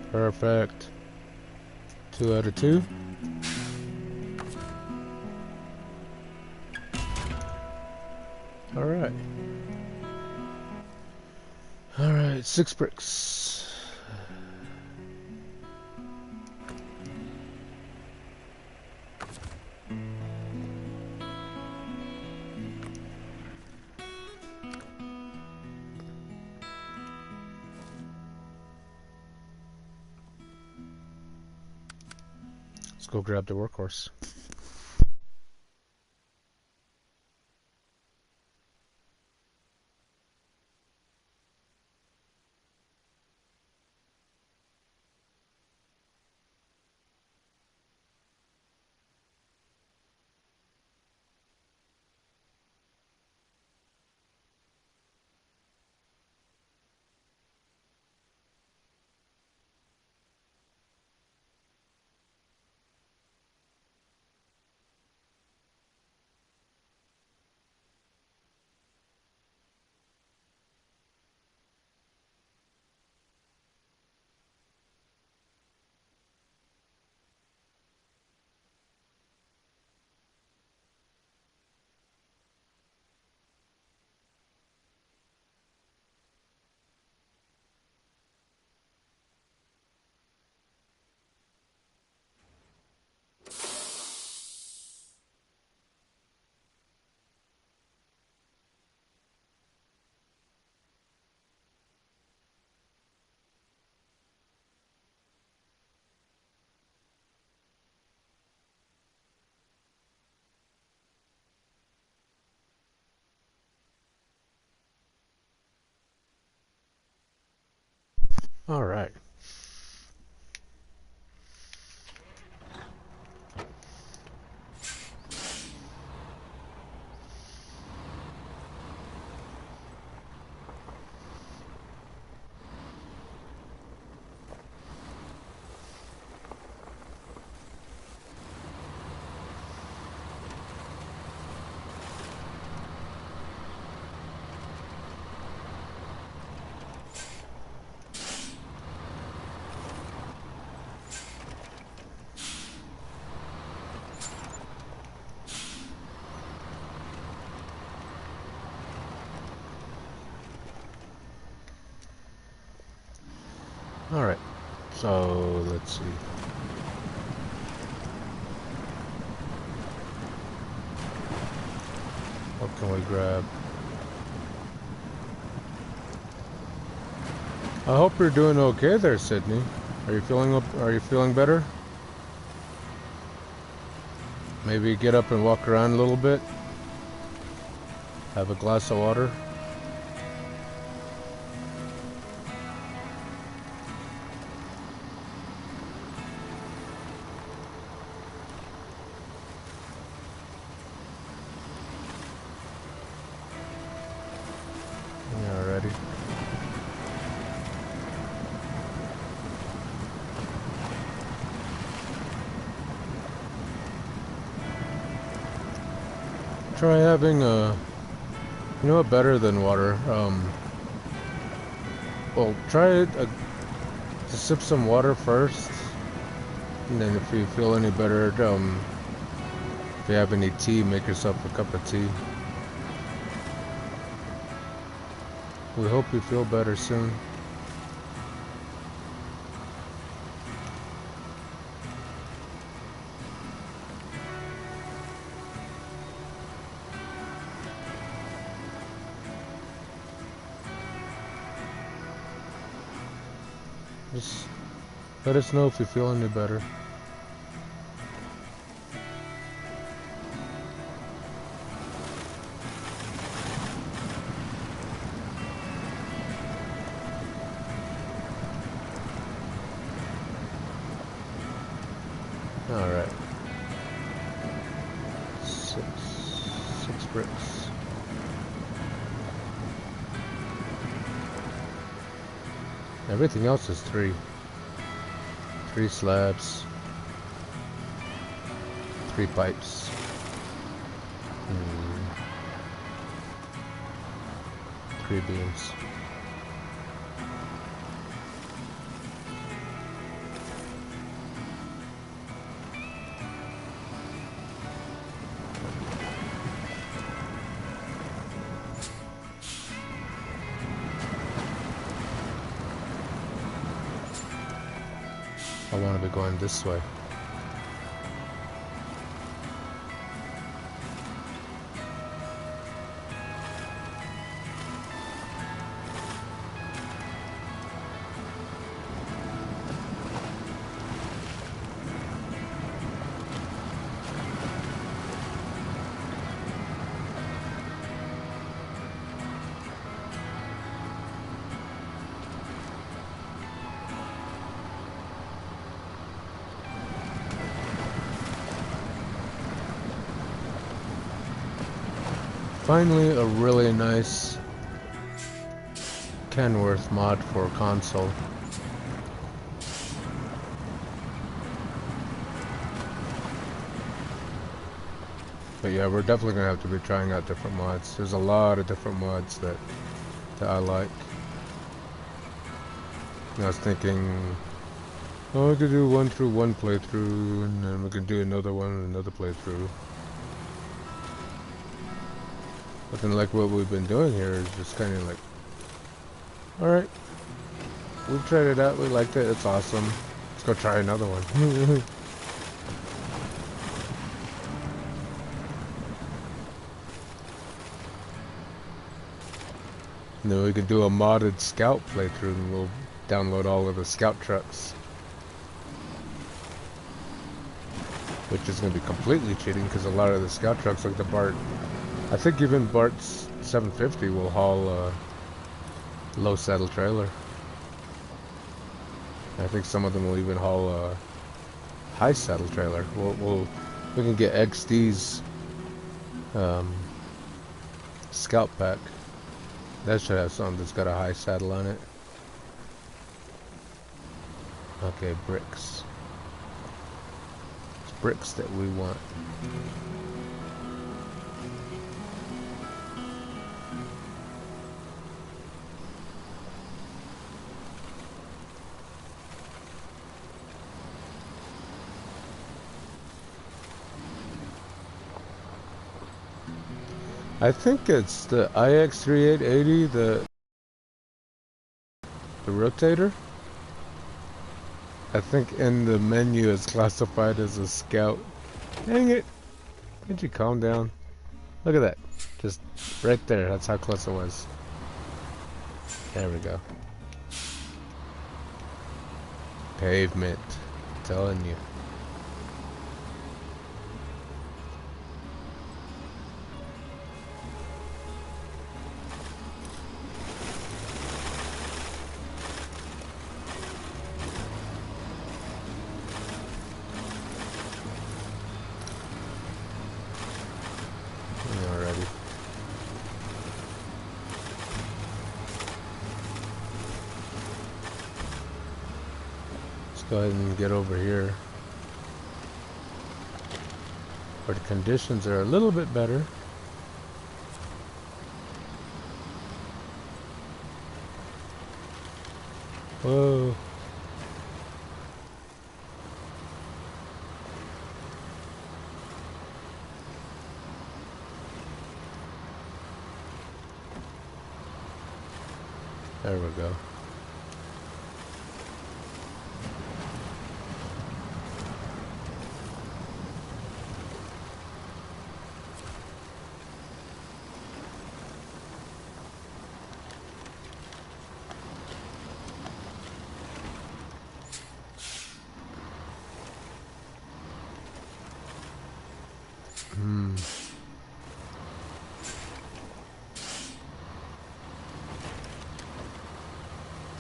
Perfect. 2 out of 2. Alright. Alright, 6 bricks. Let's go grab the workhorse. Alright. Alright, so let's see. What can we grab? I hope you're doing okay there, Sydney. Are you feeling better? Maybe get up and walk around a little bit. Have a glass of water. Try having a, you know what, better than water. Well, try to sip some water first, and then if you feel any better, if you have any tea, make yourself a cup of tea. We hope you feel better soon. Just let us know if you feel any better. Alright. Six bricks. Everything else is 3. 3 slabs. 3 pipes. 3 beams. I want to be going this way. Finally, a really nice Kenworth mod for console. But yeah, we're definitely gonna have to be trying out different mods. There's a lot of different mods that I like. And I was thinking, oh, we could do one playthrough, and then we could do another playthrough. But then, like, what we've been doing here is just kind of like, alright, we've tried it out, we liked it, it's awesome, let's go try another one. And then we could do a modded Scout playthrough, and we'll download all of the Scout trucks. Which is going to be completely cheating, because a lot of the Scout trucks, like the Bart, I think even Bart's 750 will haul a low saddle trailer. I think some of them will even haul a high saddle trailer. We can get XD's Scout pack. That should have something that's got a high saddle on it. Okay, bricks. It's bricks that we want. I think it's the IX3880, the rotator. I think in the menu it's classified as a Scout. Dang it! Can't you calm down? Look at that. Just right there. That's how close it was. There we go. Pavement. I'm telling you. Go ahead and get over here where the conditions are a little bit better. Whoa. There we go.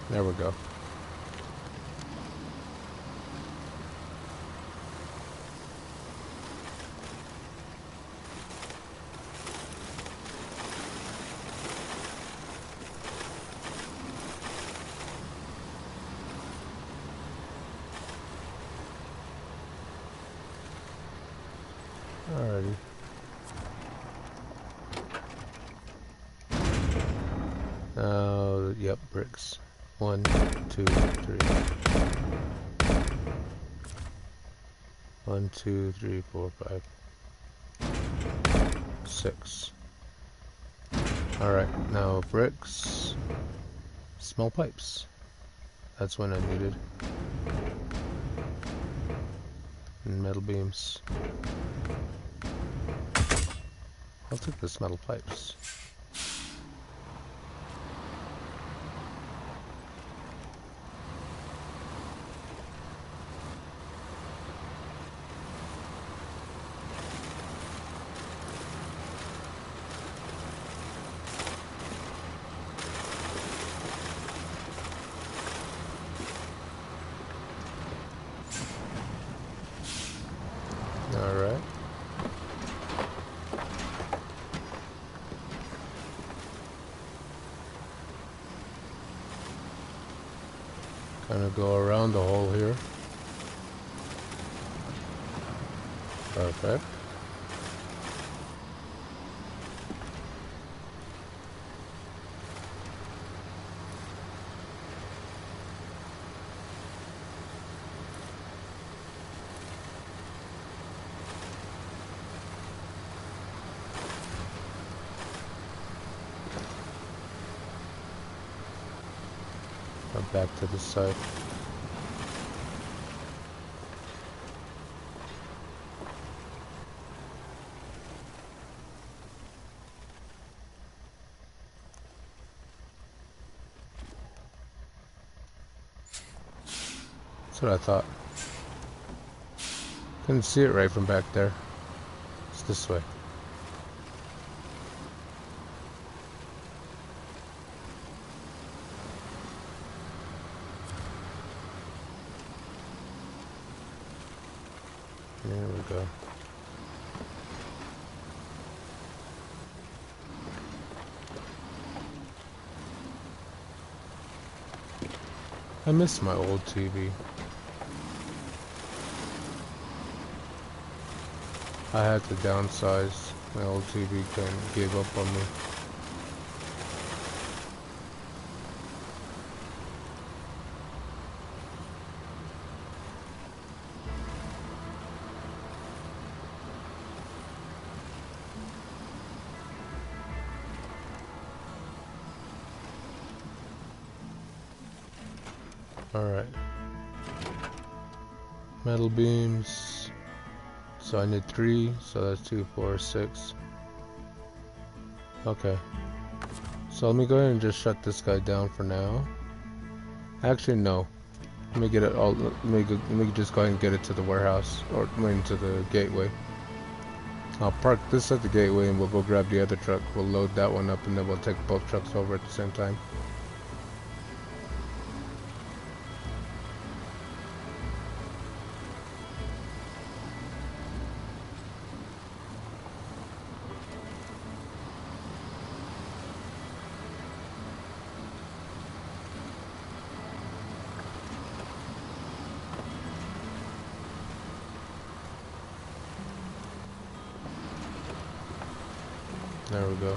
There we go. bricks. 1, 2, 3. 1, 2, 3, 4, 5, 6. Alright, now bricks, small pipes. That's when I needed. And metal beams. I'll take this metal pipes. Alright. Kind of go around the hole here. Perfect. Back to the side. That's what I thought. Couldn't see it right from back there. It's this way. There we go. I miss my old TV. I had to downsize. My old TV kind of gave up on me. Alright. Metal beams. So I need 3, so that's 2, 4, 6. Okay. So let me go ahead and just shut this guy down for now. Actually, no. Let me get it all. Let me just go ahead and get it to the warehouse, or to the gateway. I'll park this at the gateway and we'll go grab the other truck. We'll load that one up and then we'll take both trucks over at the same time. There we go.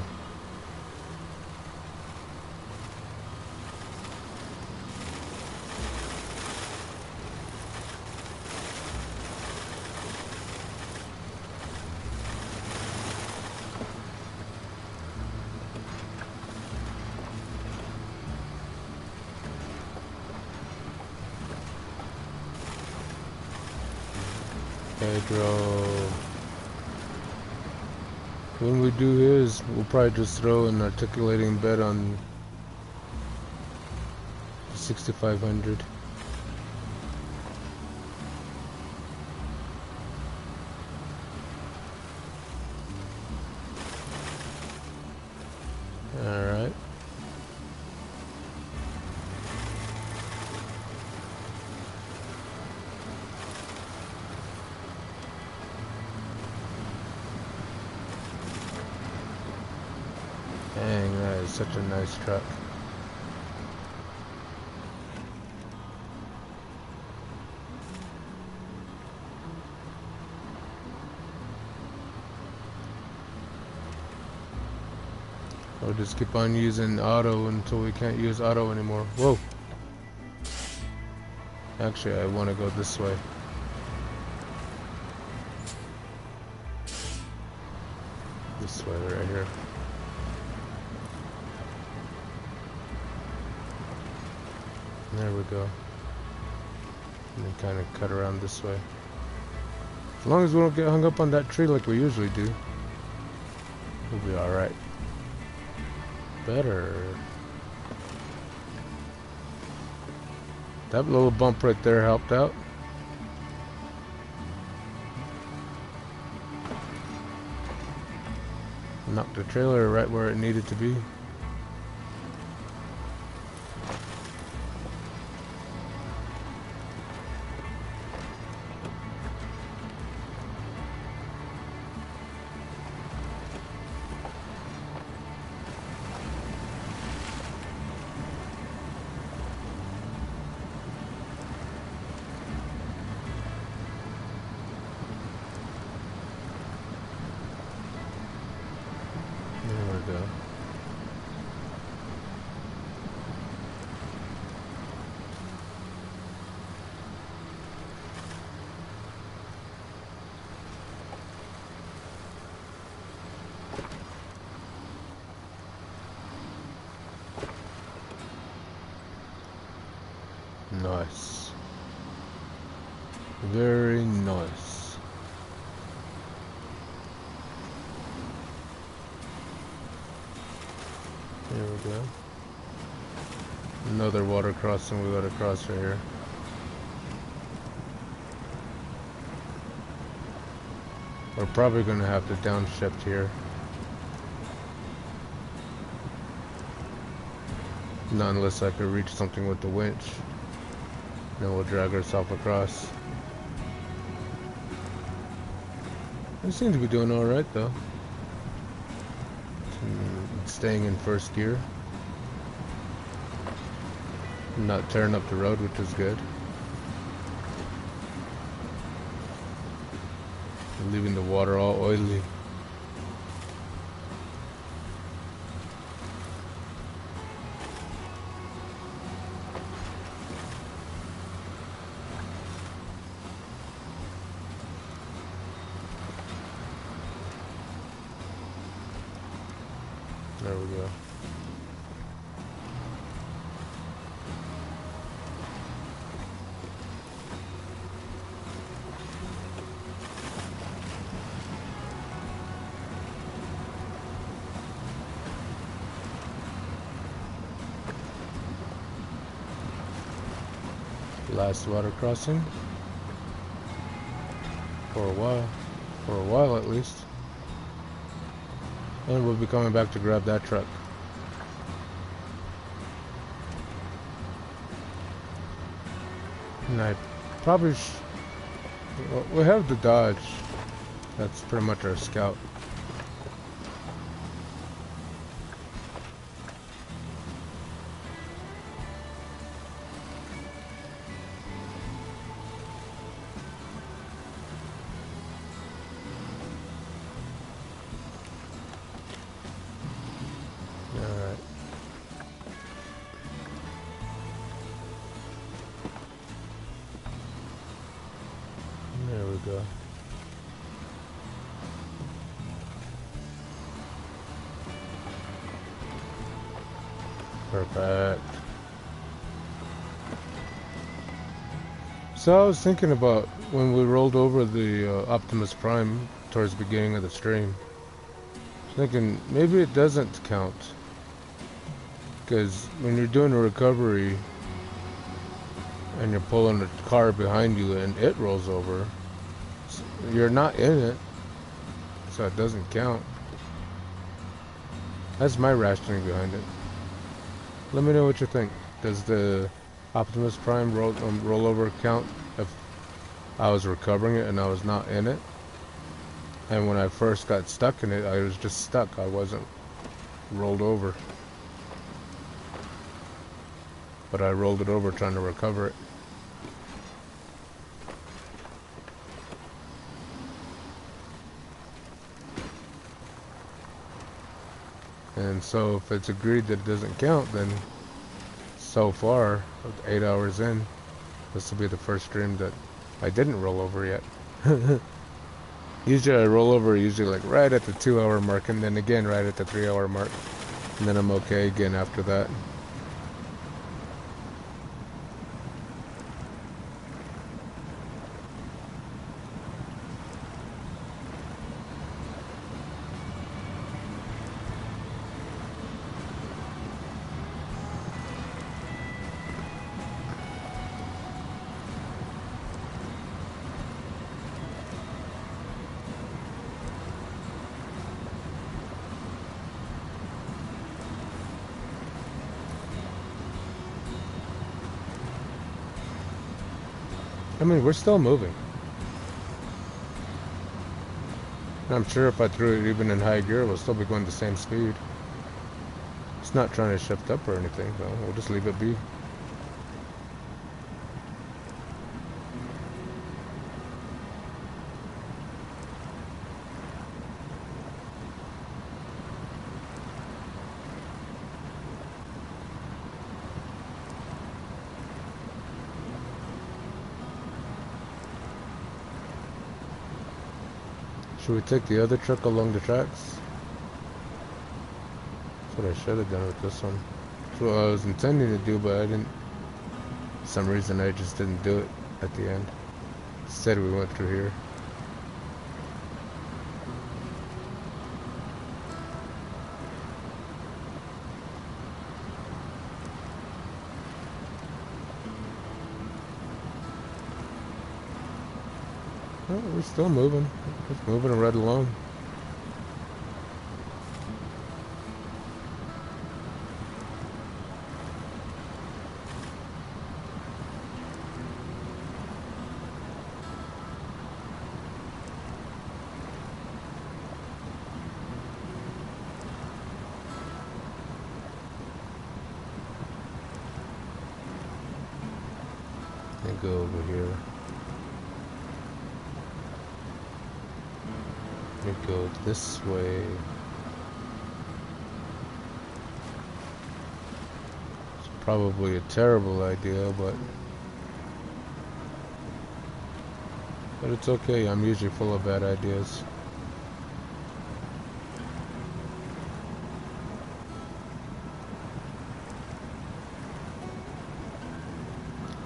Pedro. When we do his, we'll probably just throw an articulating bed on 6500. Alright. Dang, that is such a nice truck. We'll just keep on using auto until we can't use auto anymore. Whoa! Actually, I want to go this way. This way, right here. There we go. And then kind of cut around this way. As long as we don't get hung up on that tree like we usually do, we'll be alright. Better. That little bump right there helped out. Knocked the trailer right where it needed to be. Nice. Very nice. There we go. Another water crossing we gotta cross right here. We're probably gonna have to downshift here. Not unless I could reach something with the winch. Then we'll drag ourselves across. We seem to be doing alright though. Staying in first gear. Not tearing up the road, which is good. Leaving the water all oily. There we go. Last water crossing. For a while at least. And we'll be coming back to grab that truck. And I probably well, we have the Dodge. That's pretty much our scout. Go. Perfect. So I was thinking about when we rolled over the Optimus Prime towards the beginning of the stream. Thinking maybe it doesn't count. Because when you're doing a recovery and you're pulling a car behind you and it rolls over, you're not in it, so it doesn't count. That's my rationing behind it. Let me know what you think. Does the Optimus Prime rollover count if I was recovering it and I was not in it? And when I first got stuck in it, I was just stuck. I wasn't rolled over. But I rolled it over trying to recover it. And so if it's agreed that it doesn't count, then so far, 8 hours in, this will be the first stream that I didn't roll over yet. Usually I roll over like right at the 2-hour mark, and then again right at the 3-hour mark, and then I'm okay again after that. I mean, we're still moving. I'm sure if I threw it even in high gear, we'll still be going the same speed. It's not trying to shift up or anything, so we'll just leave it be. Should we take the other truck along the tracks? That's what I should have done with this one. That's what I was intending to do, but I didn't. For some reason I just didn't do it at the end. Instead we went through here. Oh, we're still moving. Just moving right along. And go over here. We go this way. It's probably a terrible idea, but it's okay. I'm usually full of bad ideas.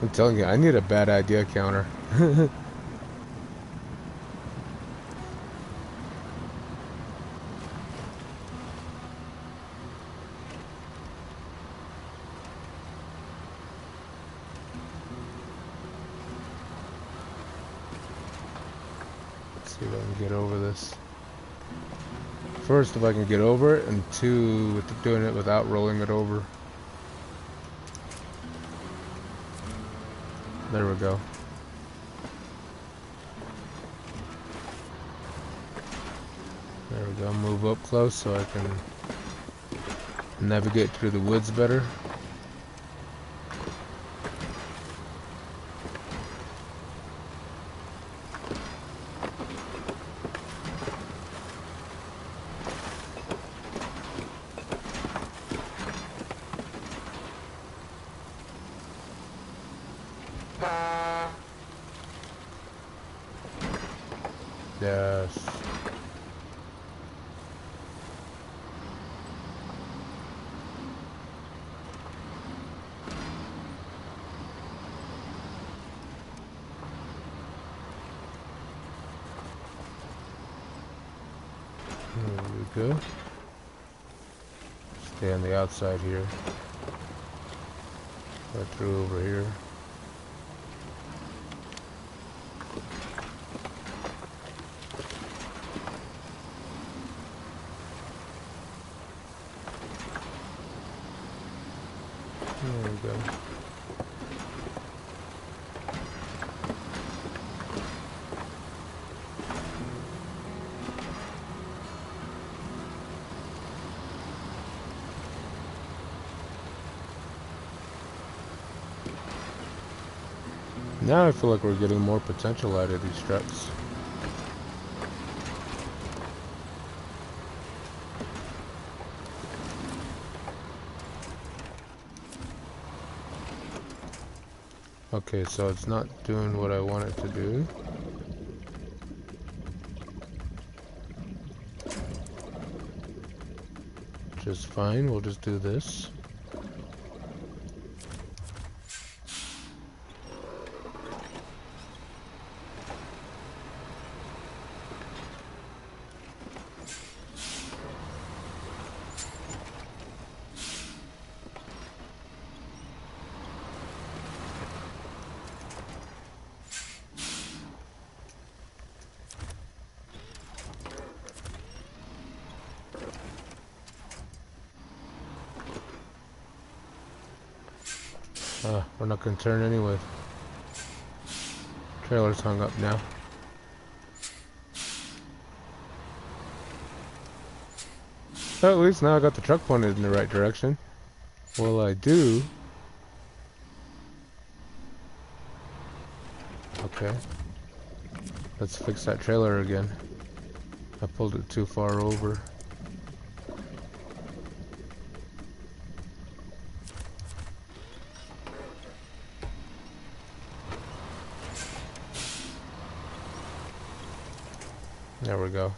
I'm telling you, I need a bad idea counter. See if I can get over this. First, if I can get over it, and two, with doing it without rolling it over. There we go. There we go. Move up close so I can navigate through the woods better. Yes. There we go. Stay on the outside here. Right through over here. There we go. Now I feel like we're getting more potential out of these trucks. Okay, so it's not doing what I want it to do. Just fine, we'll just do this. We're not gonna turn anyway. Trailer's hung up now. Well, at least now I got the truck pointed in the right direction. Well, I do. Okay. Let's fix that trailer again. I pulled it too far over. There we go.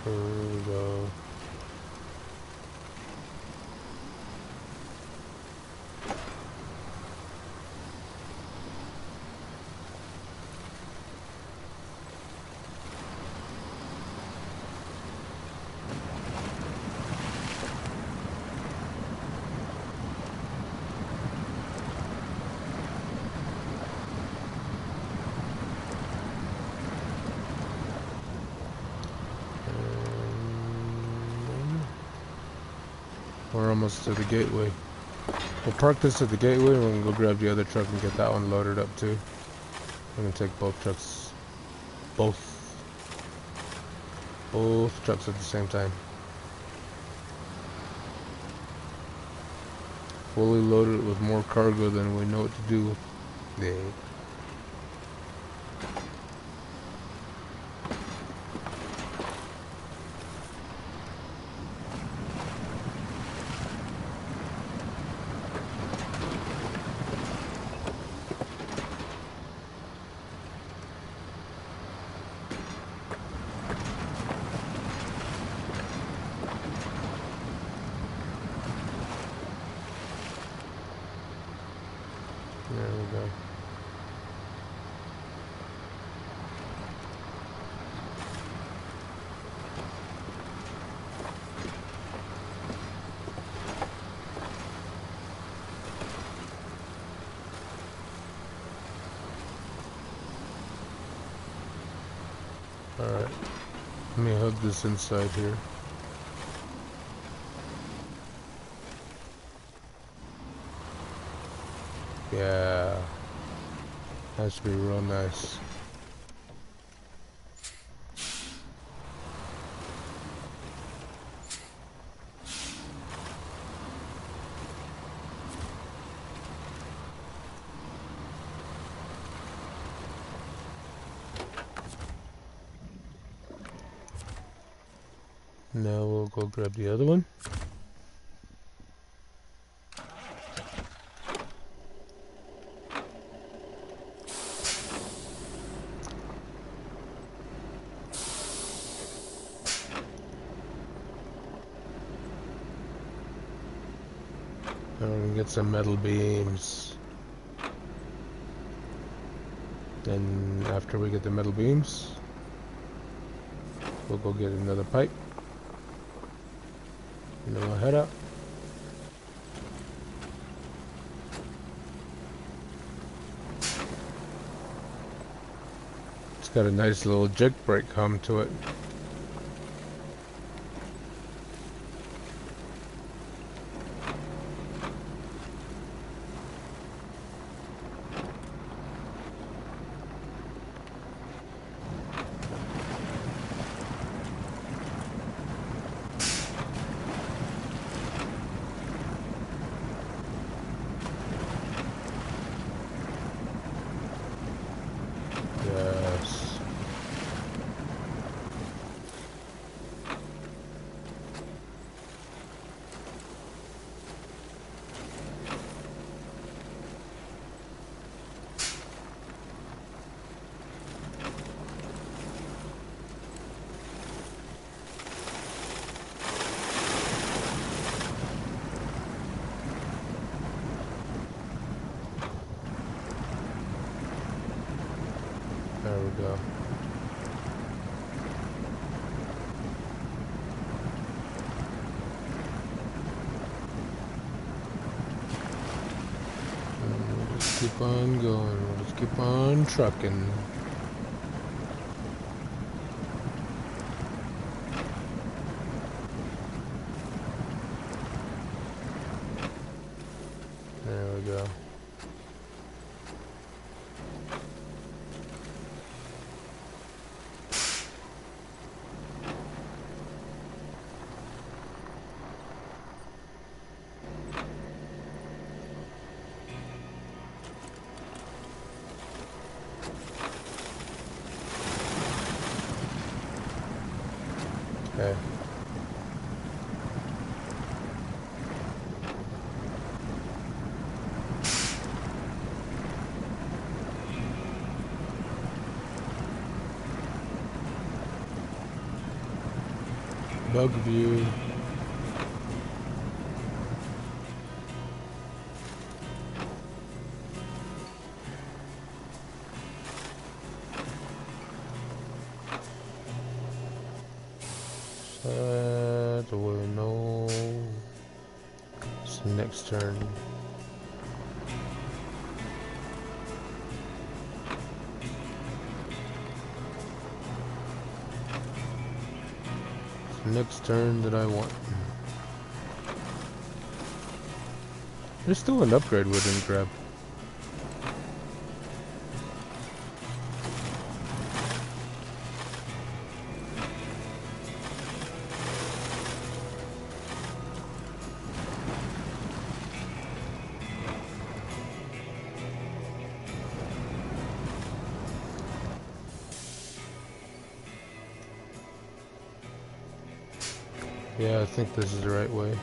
Here we go. We're almost to the gateway. We'll park this at the gateway and we can go grab the other truck and get that one loaded up too. I'm gonna take both trucks. Both trucks at the same time. Fully loaded with more cargo than we know what to do with. Yeah. There we go. Alright. Let me hug this inside here. Yeah, that should be real nice. Now we'll go grab the other one. And we're gonna get some metal beams. Then after we get the metal beams, we'll go get another pipe. And then we'll head up. Let's got a nice little jig brake hum to it. Yes. There we go. And we'll just keep on going. We'll just keep on trucking. There we go. Okay. Bug view. Set away, no. It's the next turn. Next turn that I want. There's still an upgrade we didn't grab. Yeah, I think this is the right way.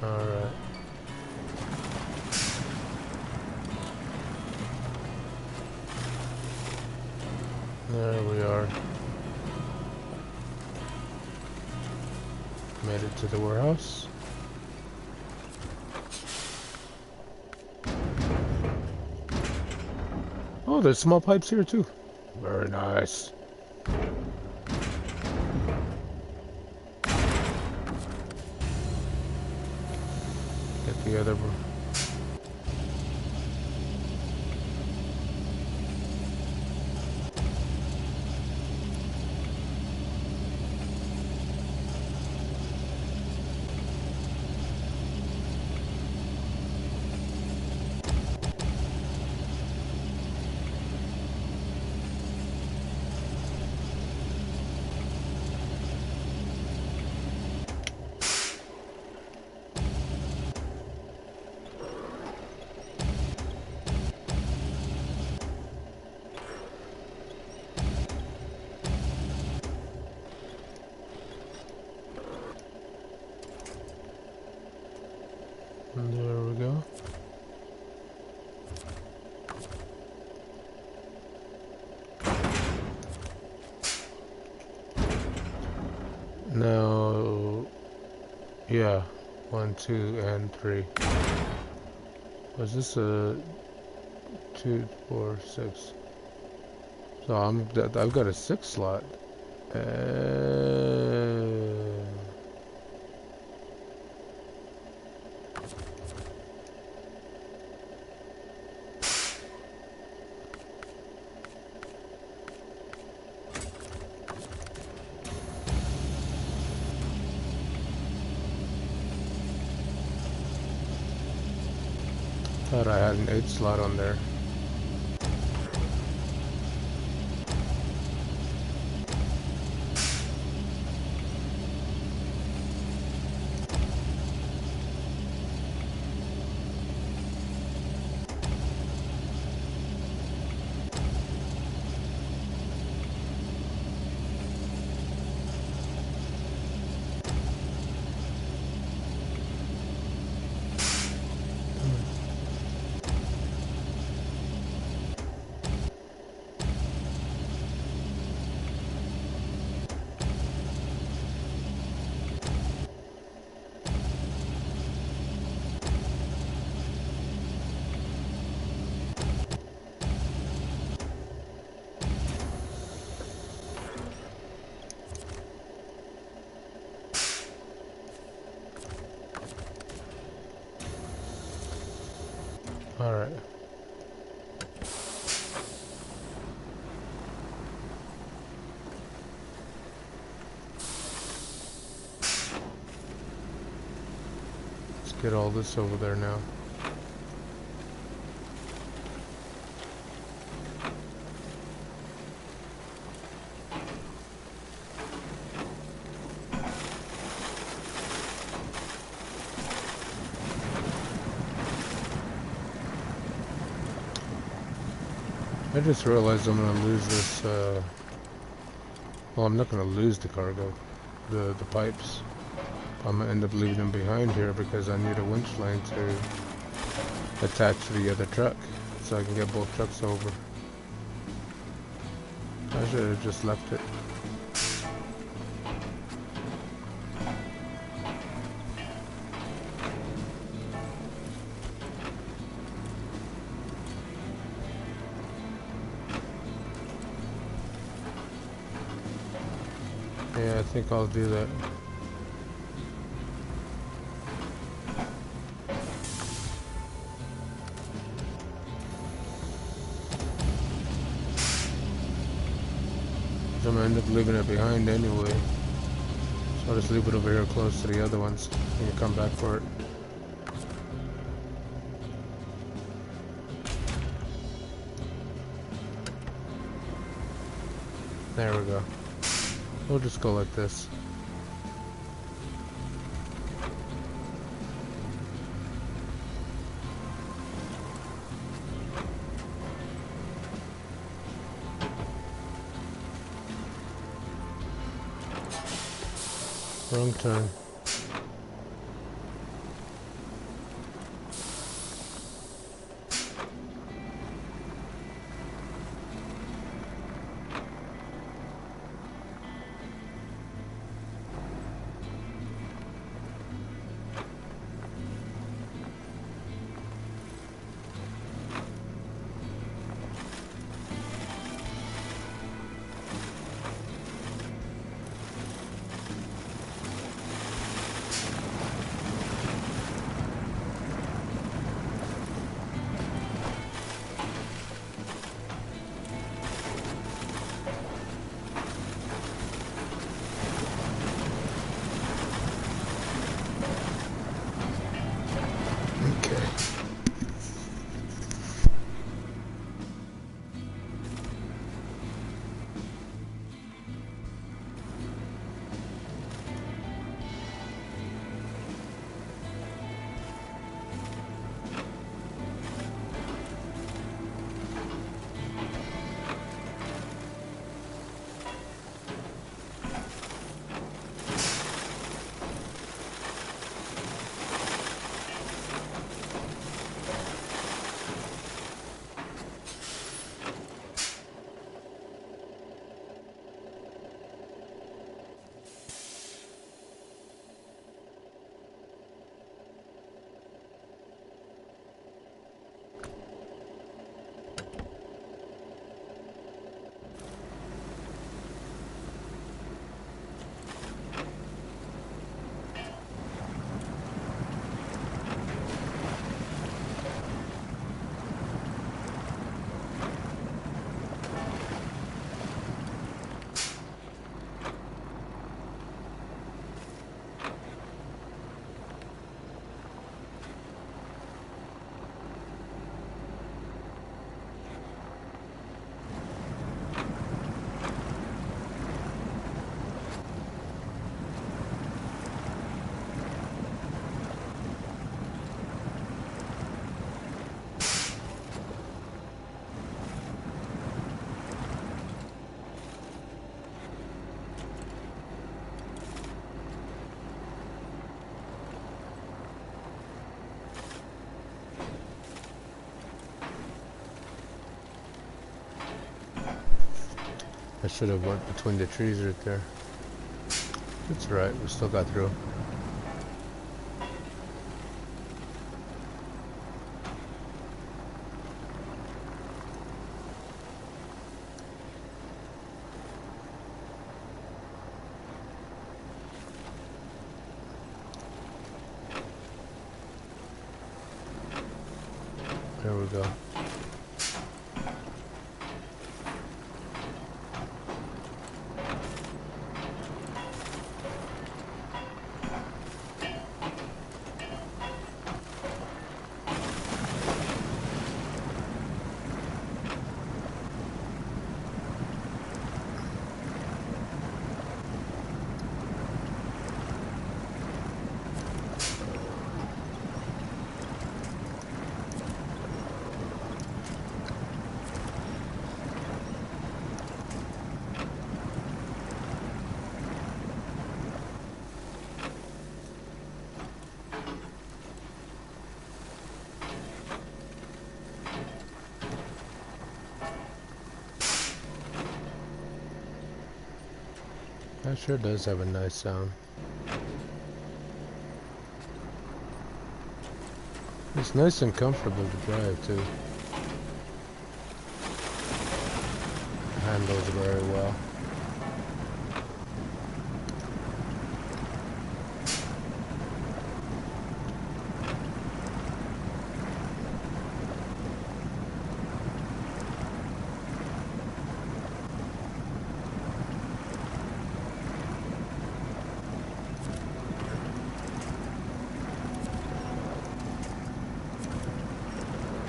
Alright. There we are. Made it to the warehouse. Oh, there's small pipes here too. Very nice. Get the other one. And there we go. Now, yeah, 1, 2, and 3. Was this a 2, 4, 6? So I've got a 6 slot. Thought I had an 8 slot on there. Alright. Let's get all this over there now. I just realized I'm gonna lose this, well, I'm not gonna lose the cargo, the pipes. I'm gonna end up leaving them behind here because I need a winch line to attach to the other truck so I can get both trucks over. I should have just left it. Yeah, I think I'll do that. I'm gonna end up leaving it behind anyway. So I'll just leave it over here close to the other ones and come back for it. There we go. We'll just go like this. Wrong turn. I should have went between the trees right there. It's alright, we still got through. There we go. That sure does have a nice sound. It's nice and comfortable to drive too. Handles very well.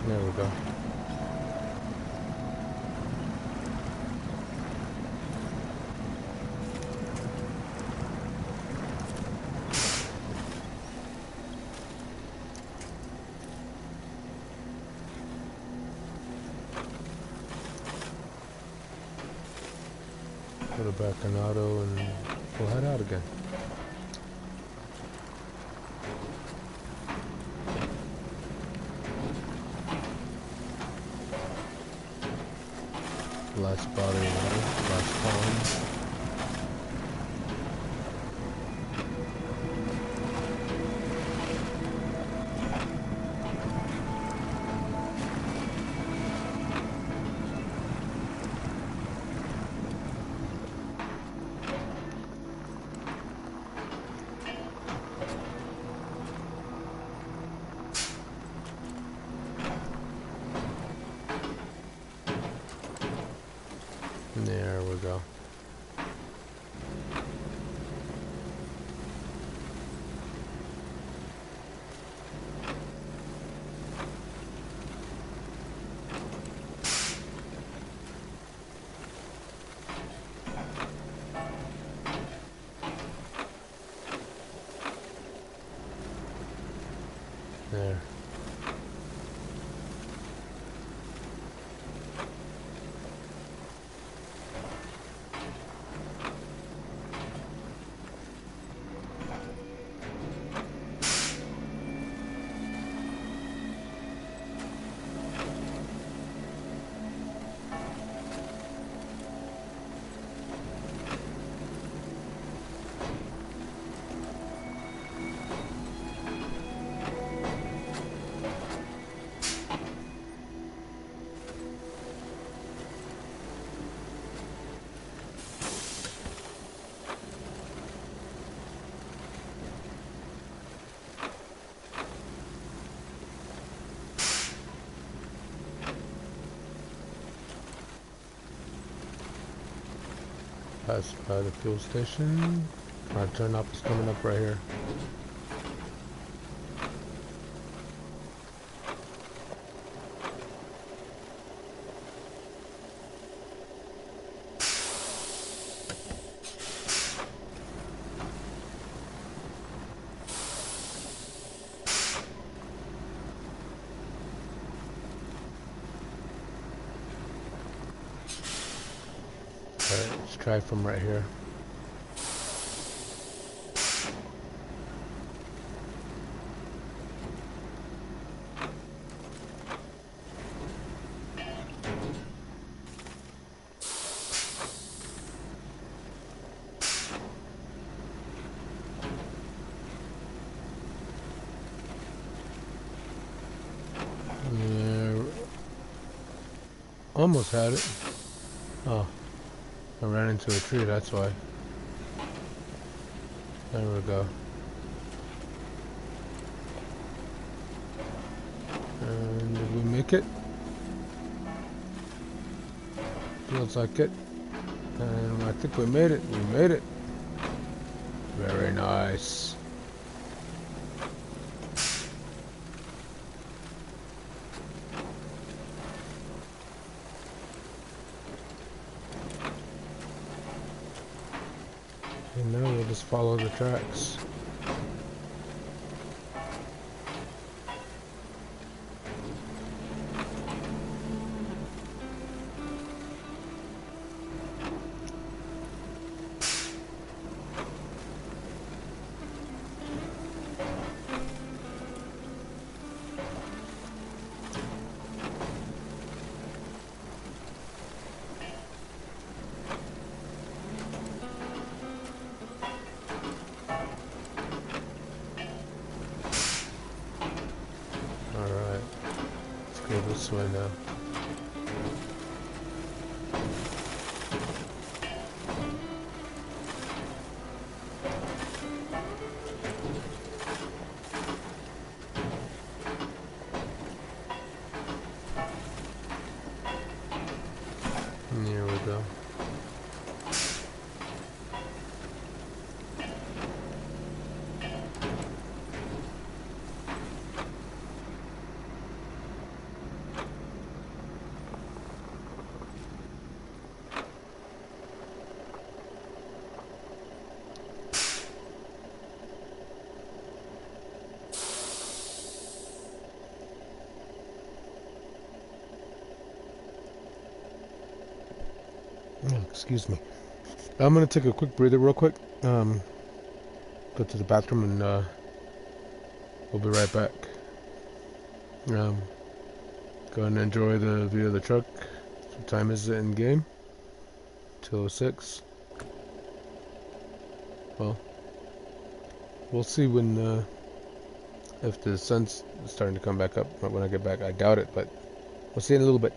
There we go. Put it back in auto and we'll head out again. Last body of water, last pond. There we go. There. Pass by the fuel station. Our turn up is coming up right here. Alright, let's try from right here. Almost had it. Oh, I ran into a tree, that's why. There we go. And did we make it? Feels like it. And I think we made it. We made it. Very nice. And now we'll just follow the tracks. Alright, let's go this way now. And here we go. Oh, excuse me. I'm gonna take a quick breather real quick. Go to the bathroom and we'll be right back. Go and enjoy the view of the truck. What time is it in game? 2:06. Well, we'll see when if the sun's starting to come back up when I get back. I doubt it, but we'll see in a little bit.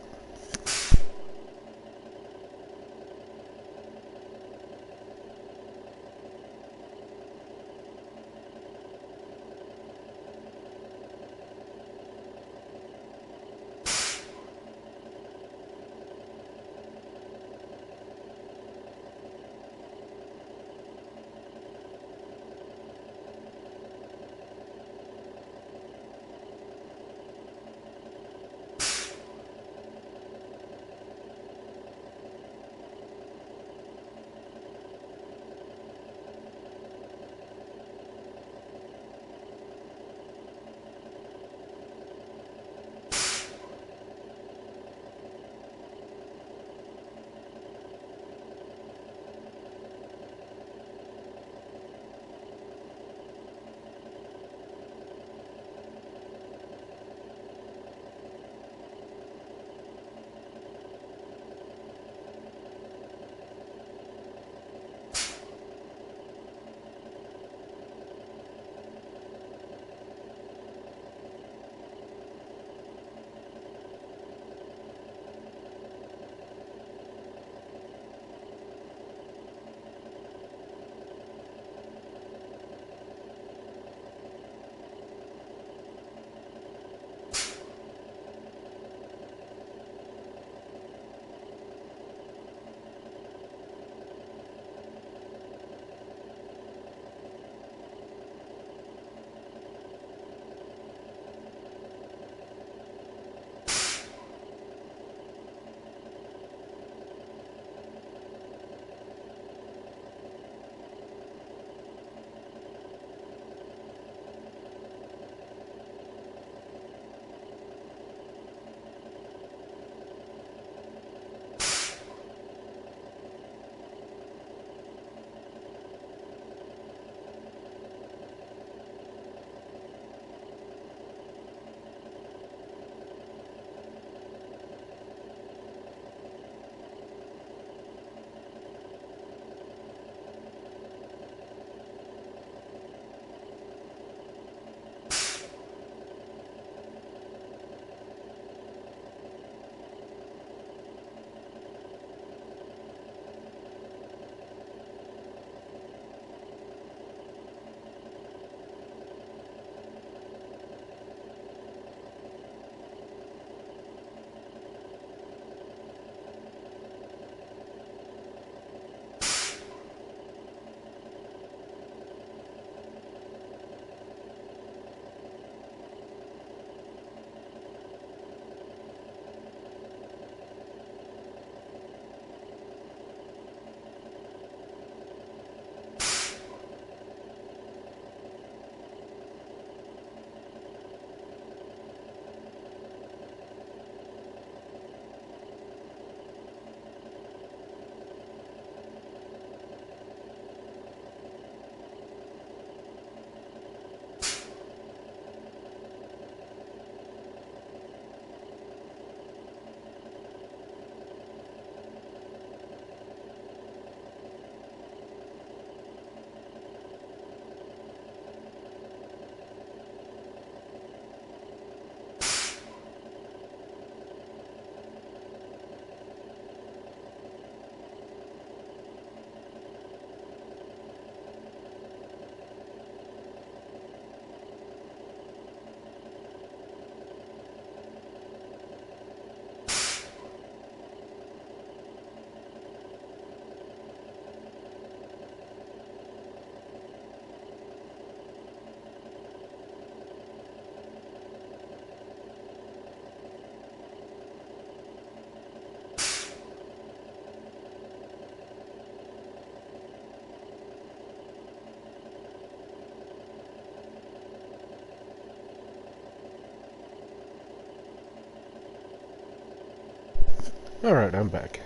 Alright, I'm back.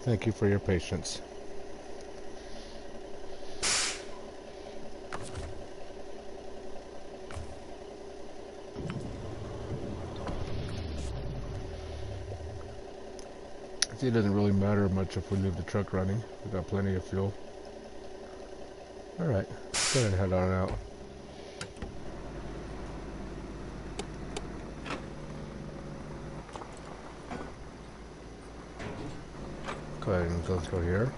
Thank you for your patience. See, it doesn't really matter much if we leave the truck running. We got plenty of fuel. Alright, go ahead and head on out. Go ahead and go through here.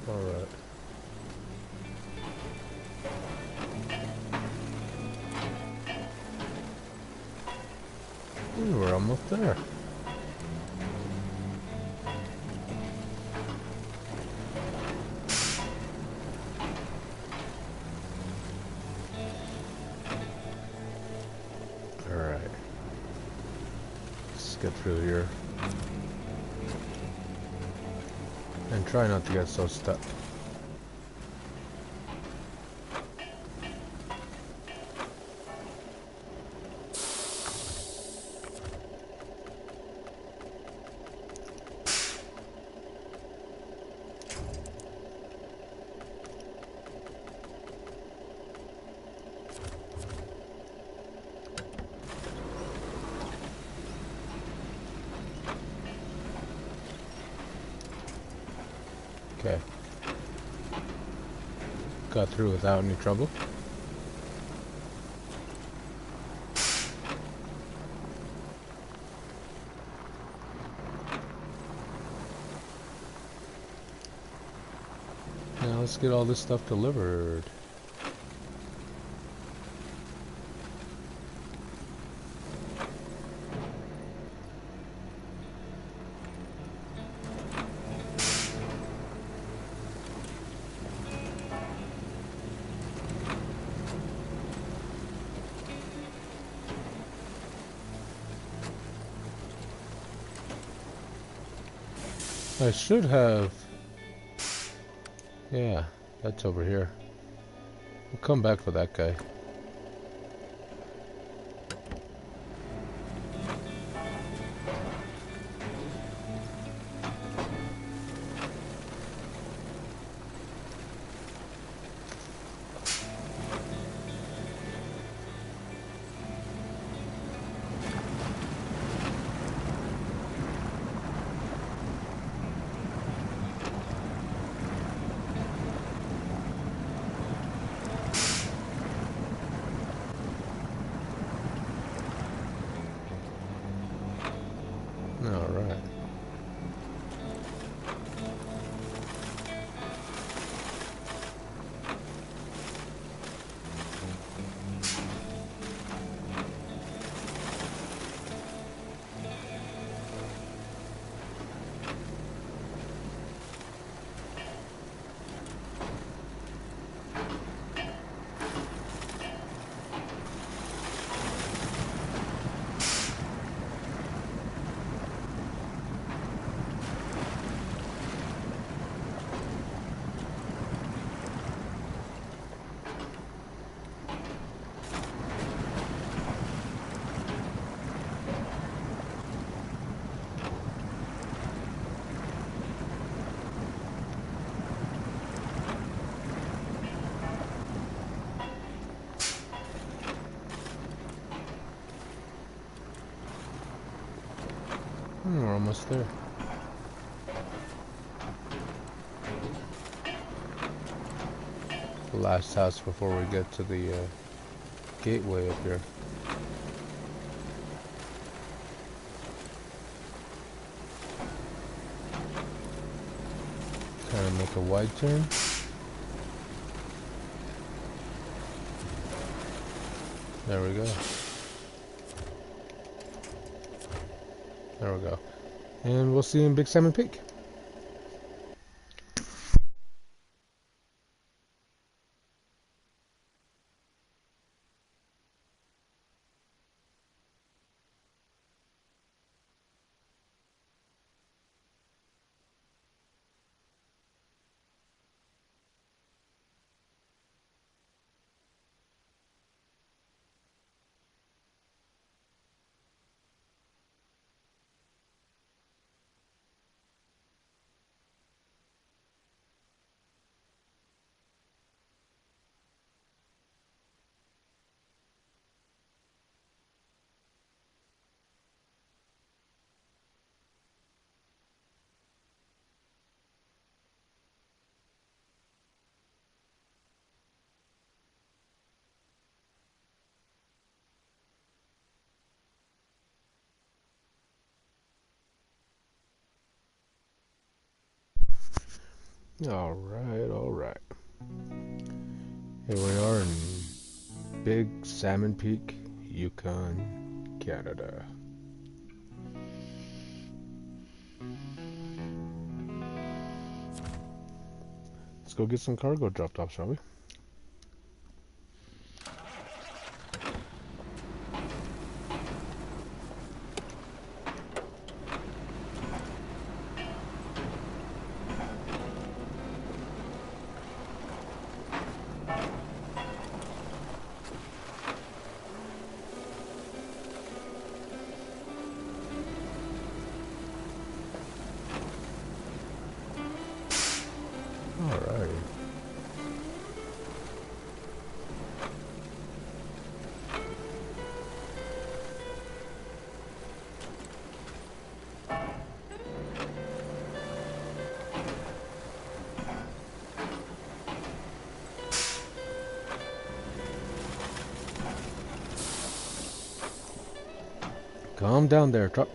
Alright. We're almost there. Alright. Let's get through here. And try not to get so stuck. Okay. Got through without any trouble. Now let's get all this stuff delivered. I should have... Yeah, that's over here. We'll come back for that guy. Alright. We're almost there. The last house before we get to the gateway up here. Kind of make a wide turn. There we go. There we go. And we'll see you in Big Salmon Peak. Alright. Here we are in Big Salmon Peak, Yukon, Canada. Let's go get some cargo dropped off, shall we? Alrighty. Calm down there, truck.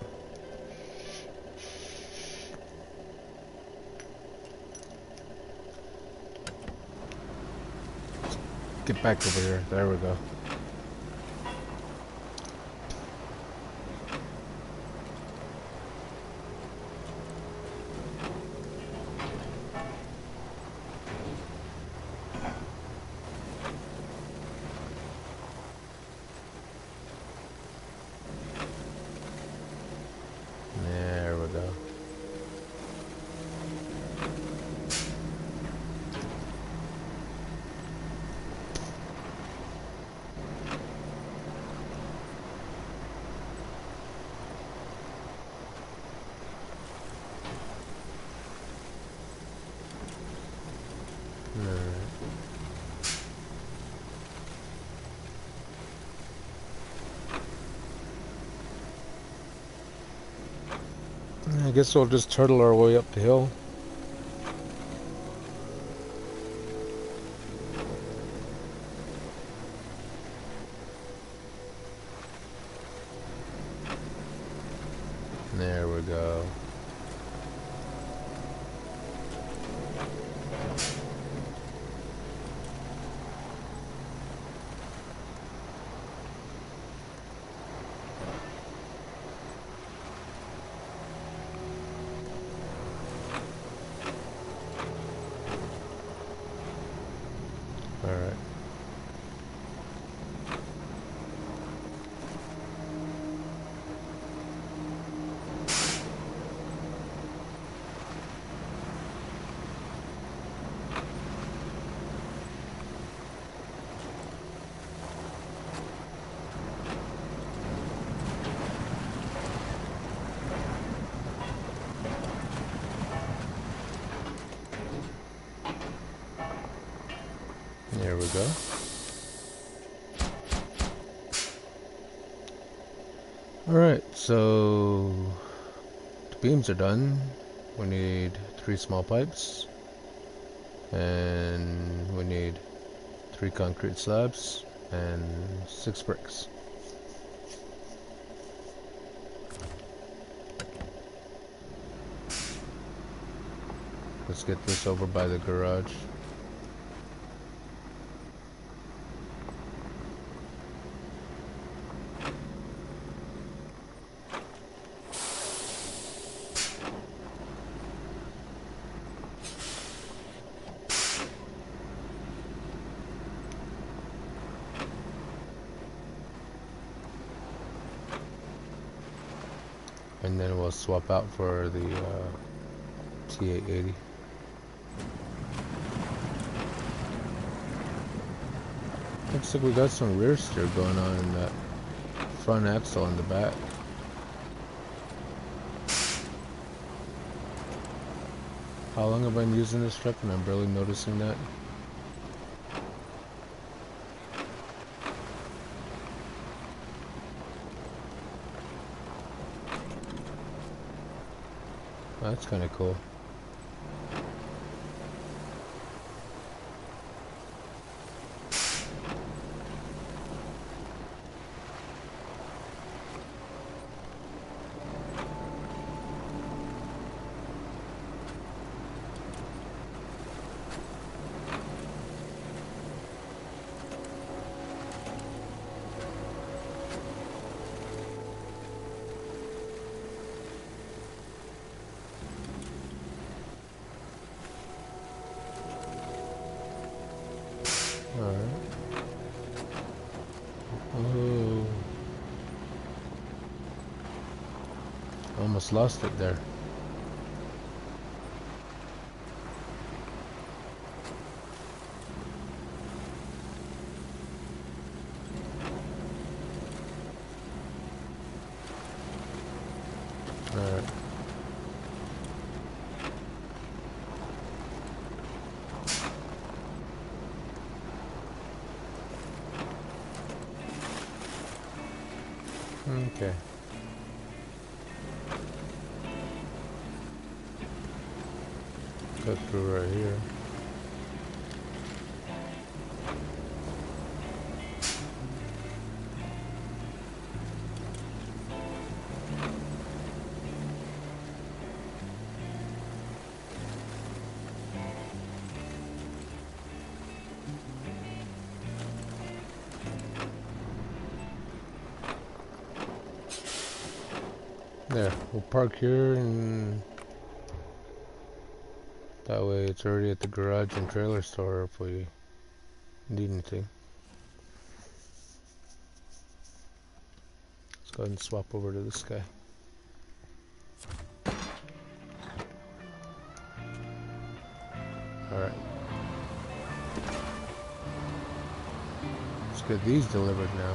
Get back over here. There we go. There we go. I guess we'll just turtle our way up the hill. There we go. Alright. There we go. Alright, so the beams are done. We need 3 small pipes, and we need 3 concrete slabs and 6 bricks. Let's get this over by the garage. and then we'll swap out for the T880. Looks like we got some rear steer going on in that front axle in the back. How long have I been using this truck and I'm barely noticing that? Oh, that's kind of cool. Alright. Oh. Almost lost it there. Alright. Okay. Cut through right here. There, we'll park here, and that way it's already at the garage and trailer store if we need anything. Let's go ahead and swap over to this guy. Alright. Let's get these delivered now.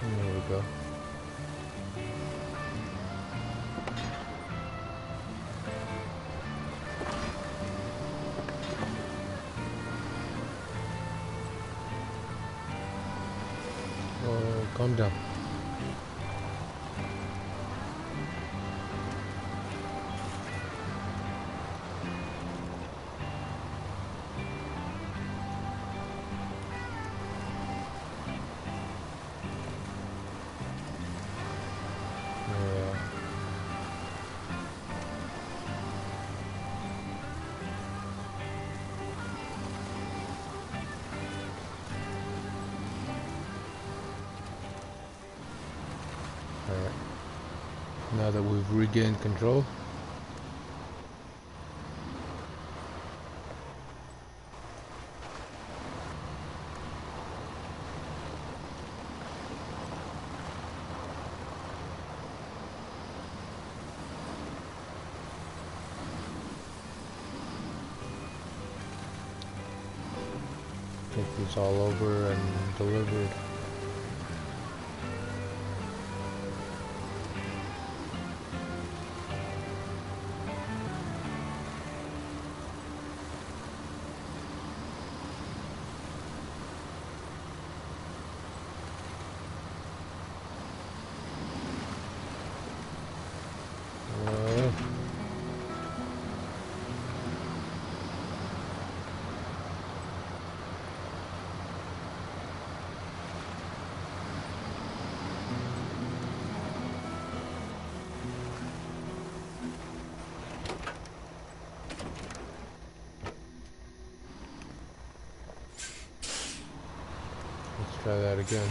There we go. Oh, calm down. Alright. Now that we've regained control, take these all over and delivered. Let's try that again.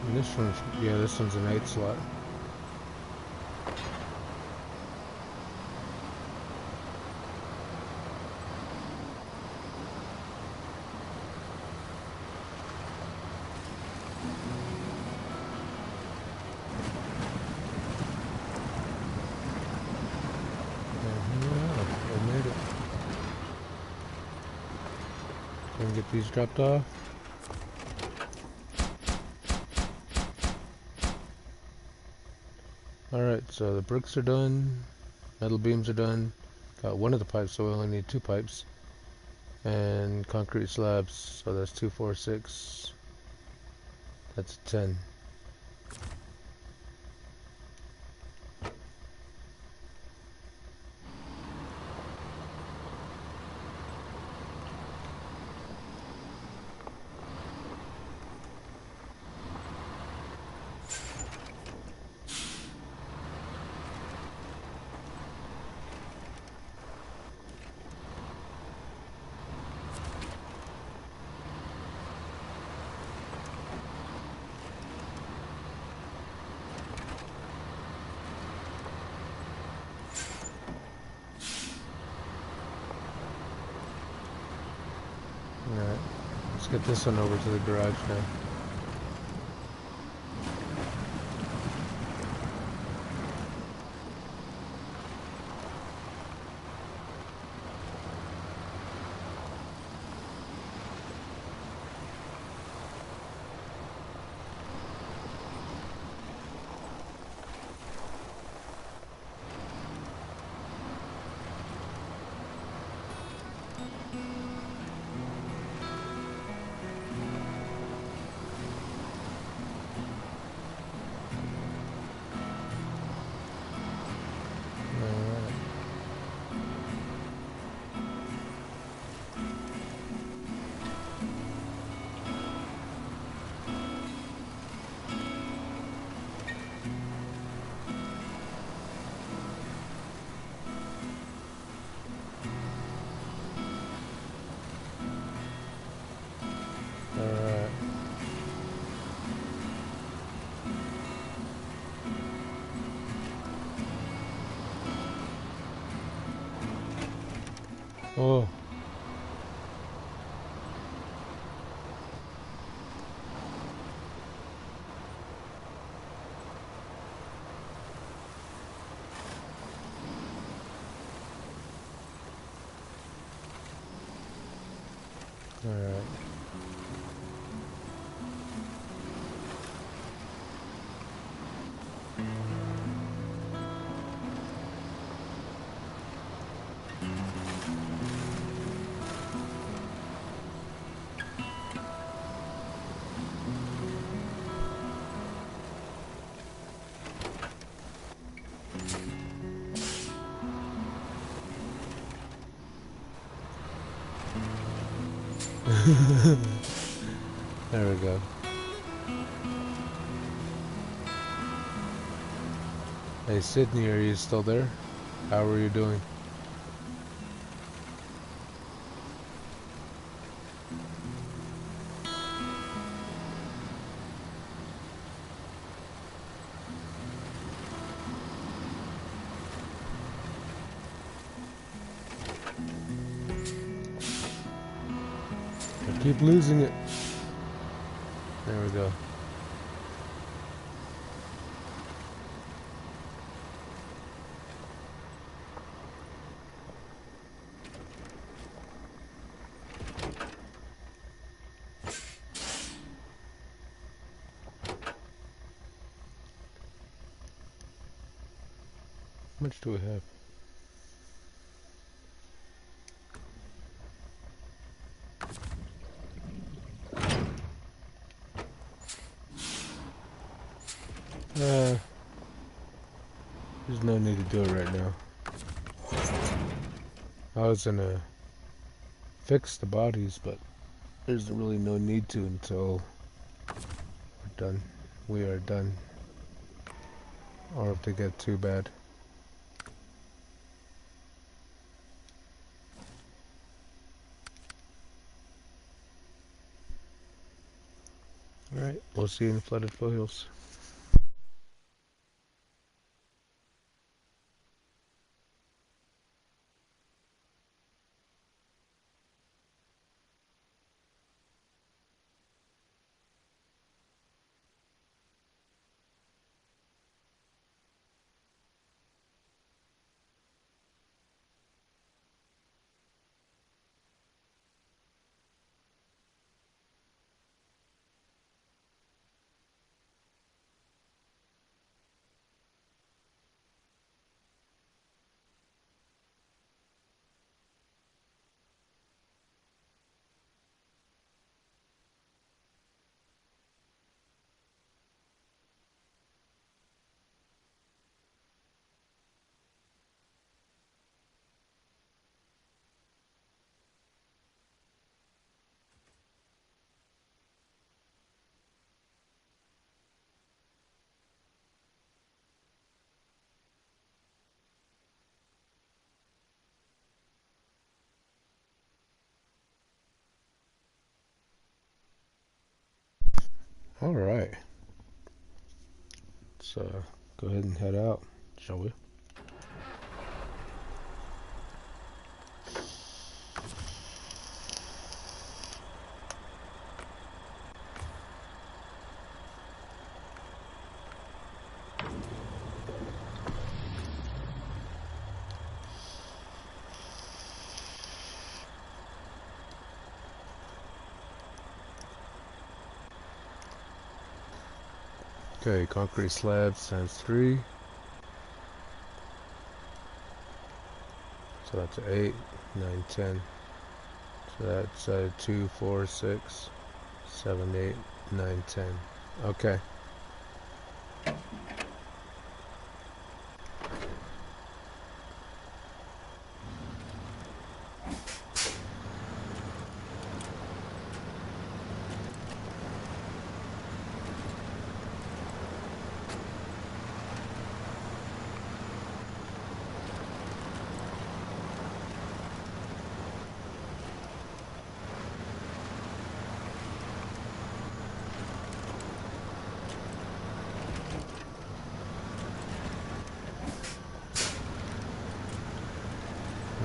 And this one's, yeah, this one's an 8 slot. Can get these dropped off. Alright, so the bricks are done, metal beams are done, got one of the pipes, so we only need 2 pipes, and concrete slabs, so that's 2, 4, 6, that's 10. Alright, let's get this one over to the garage now. Alright. Oh. Alright. There we go. Hey Sydney, are you still there? How are you doing? I keep losing it. There we go. How much do we have? There's no need to do it right now. I was gonna fix the bodies, but there's really no need to until we're done. We are done. Or if they get too bad. Alright, well see any flooded foothills. All right. Let's go ahead and head out, shall we? Okay, concrete slabs times 3. So that's 8, 9, 10. So that's 2, 4, 6, 7, 8, 9, 10. Okay.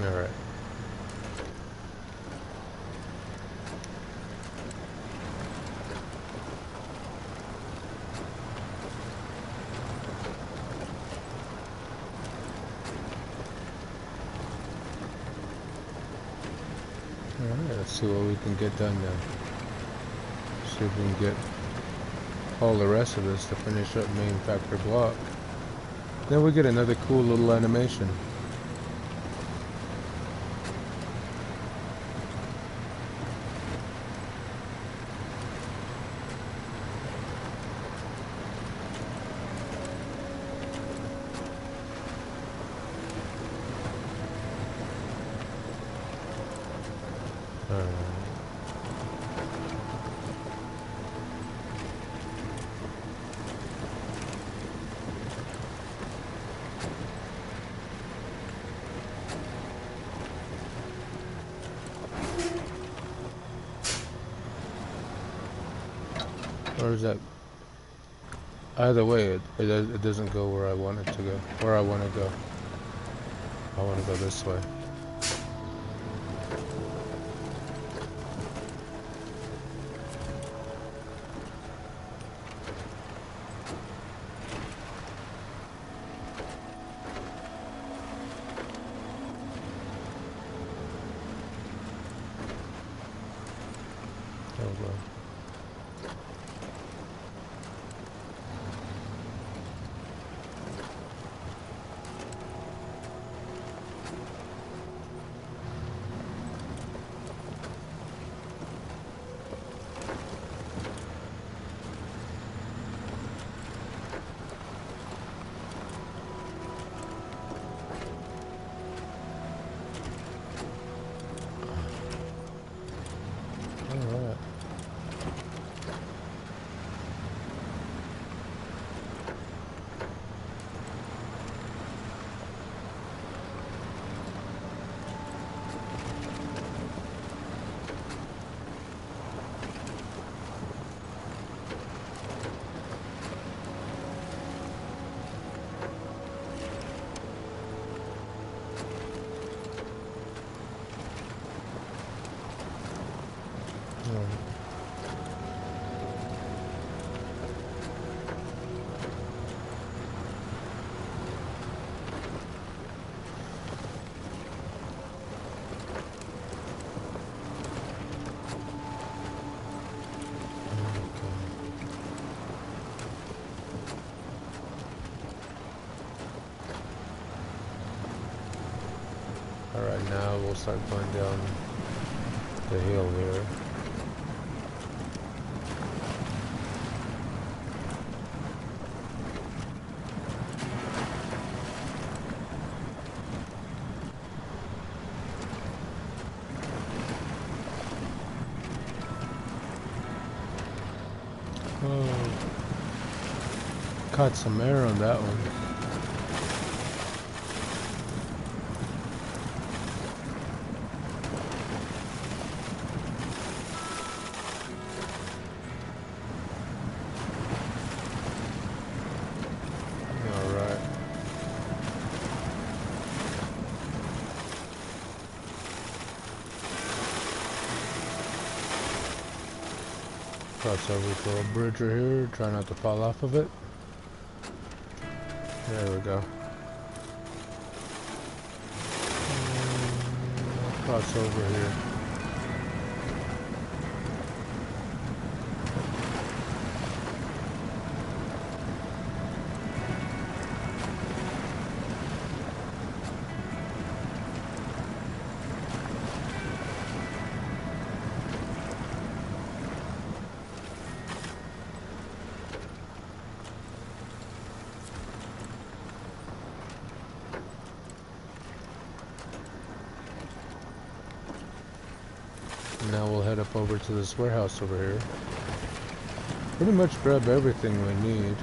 All right. Alright, let's see what we can get done now. See if we can get all the rest of this to finish up main factory block. Then we get another cool little animation. Or is that? Either way, it doesn't go where I want it to go. Where I want to go. I want to go this way. Oh, well. Alright, now we'll start going down the hill here. Oh, caught some air on that one. Cross over to a bridge right here, try not to fall off of it. There we go. Cross over here. Now we'll head up over to this warehouse over here. Pretty much grab everything we need.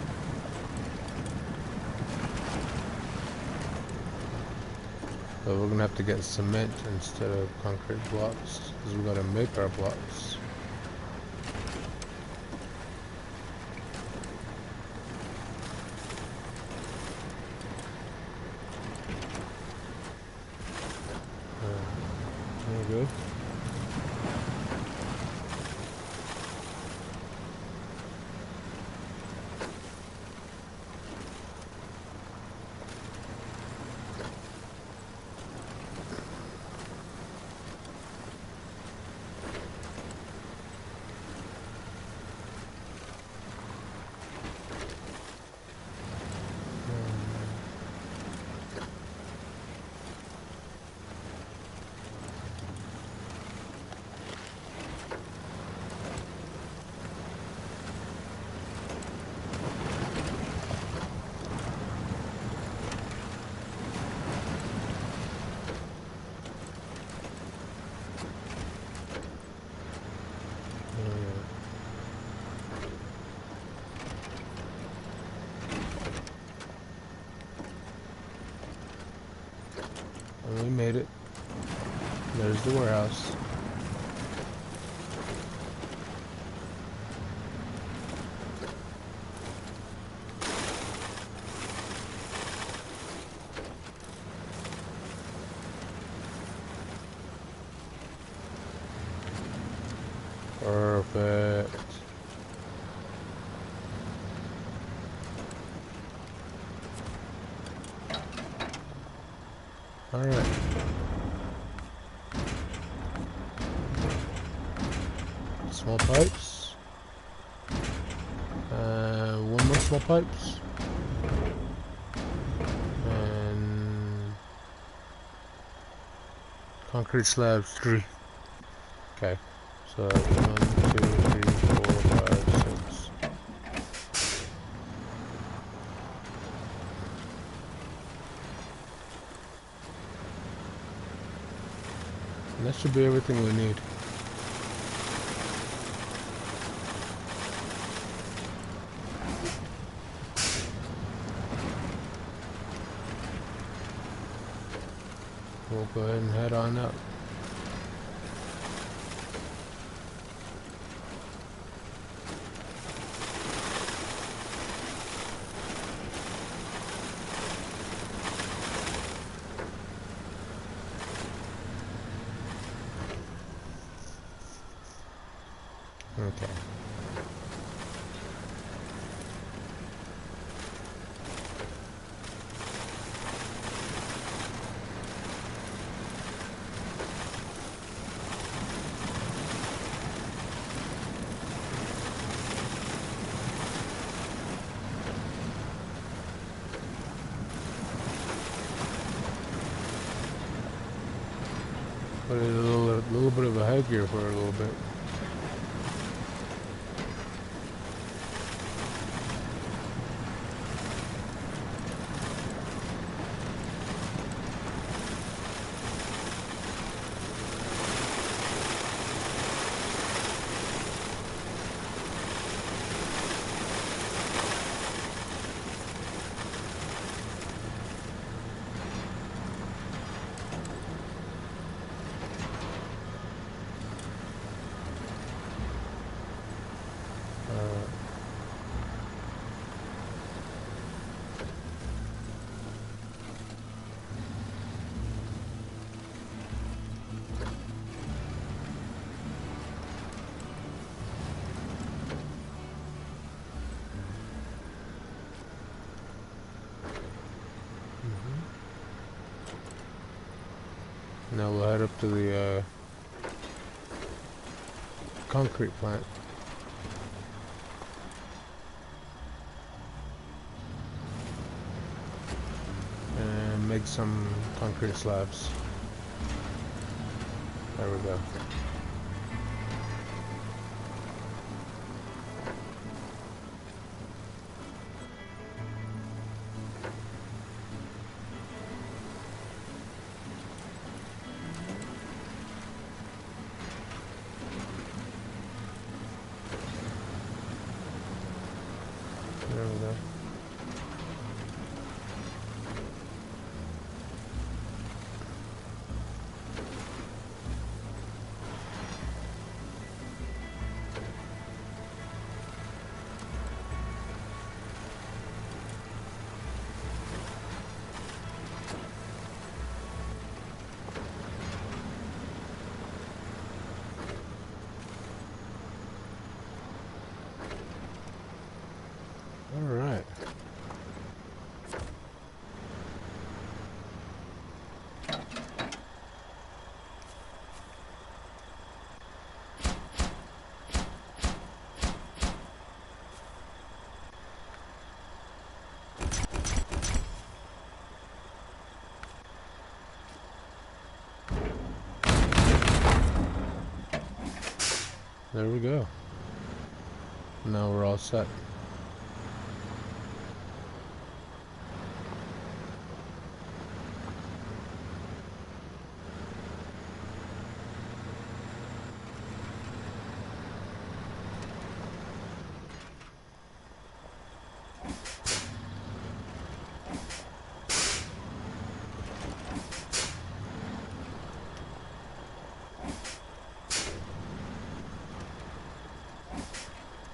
But we're gonna have to get cement instead of concrete blocks, because we gotta make our blocks. There we go. We made it. There's the warehouse. Perfect. All right. Small pipes. One more small pipes. And concrete slabs, 3. Okay. So 1, 2, 3, 4, 5, 6. And that should be everything we need. We'll go ahead and head on up. Okay. Put it a little bit of a high gear for a little bit. Now we'll head up to the concrete plant. And make some concrete slabs. There we go. There we go. All right. There we go. Now we're all set.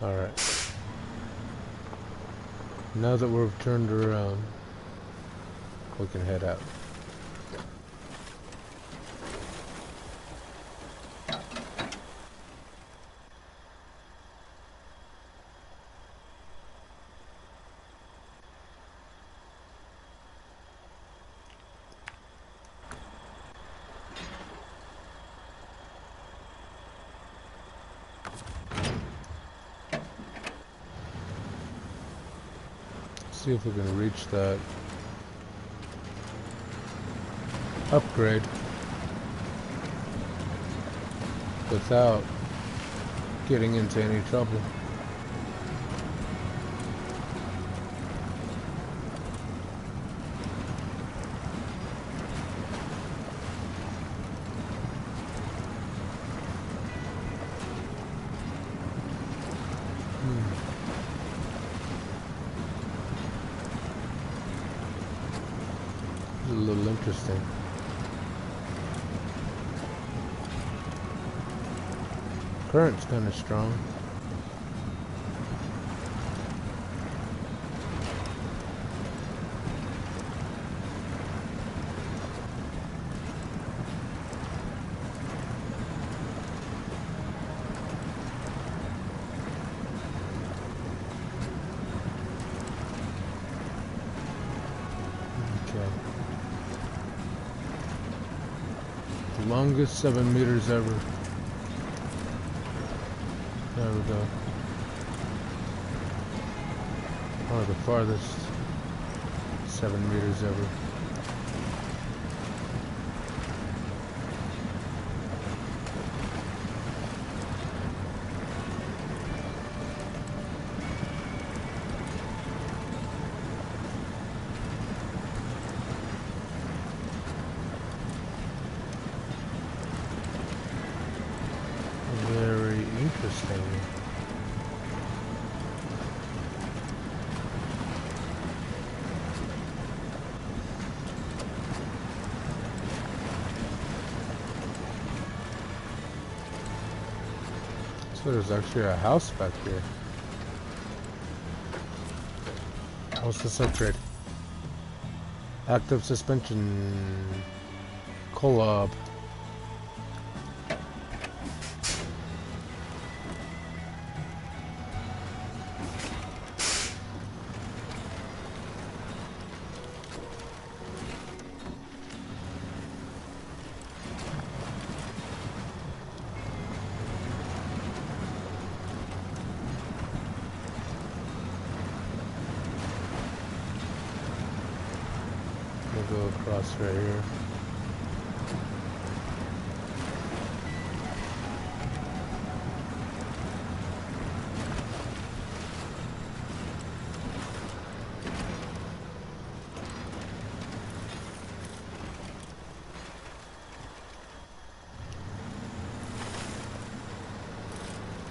Alright. Now that we've turned around, we can head out. See if we can reach that upgrade without getting into any trouble. A little interesting. Current's kind of strong. Longest 7 meters ever. There we go. Or the farthest 7 meters ever. So there's actually a house back here. What's this upgrade? Active suspension collab. We'll go across right here.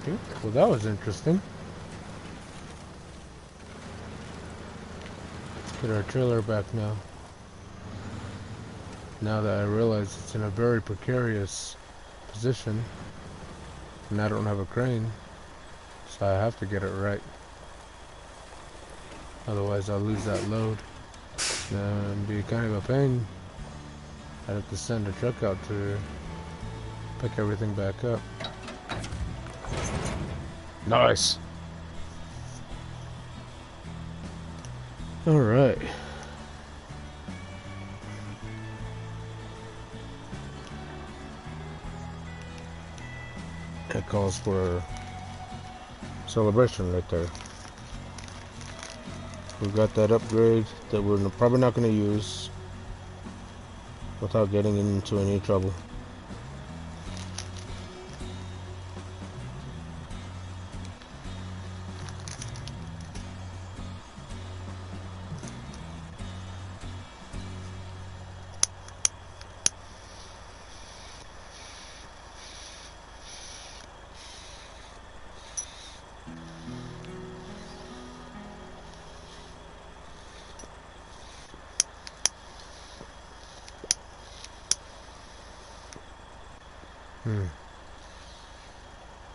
Okay, well, that was interesting. Let's get our trailer back now. Now that I realize it's in a very precarious position, and I don't have a crane, so I have to get it right. Otherwise I'll lose that load. It'd be kind of a pain. I'd have to send a truck out to pick everything back up. Nice! Alright. That calls for celebration right there. We've got that upgrade that we're probably not going to use without getting into any trouble.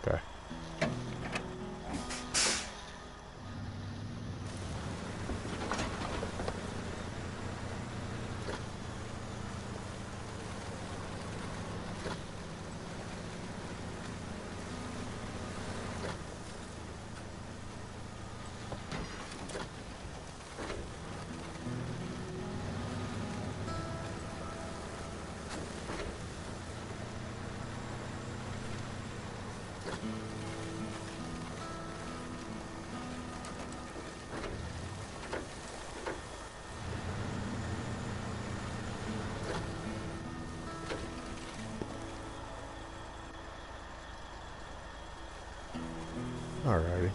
Okay. Alrighty.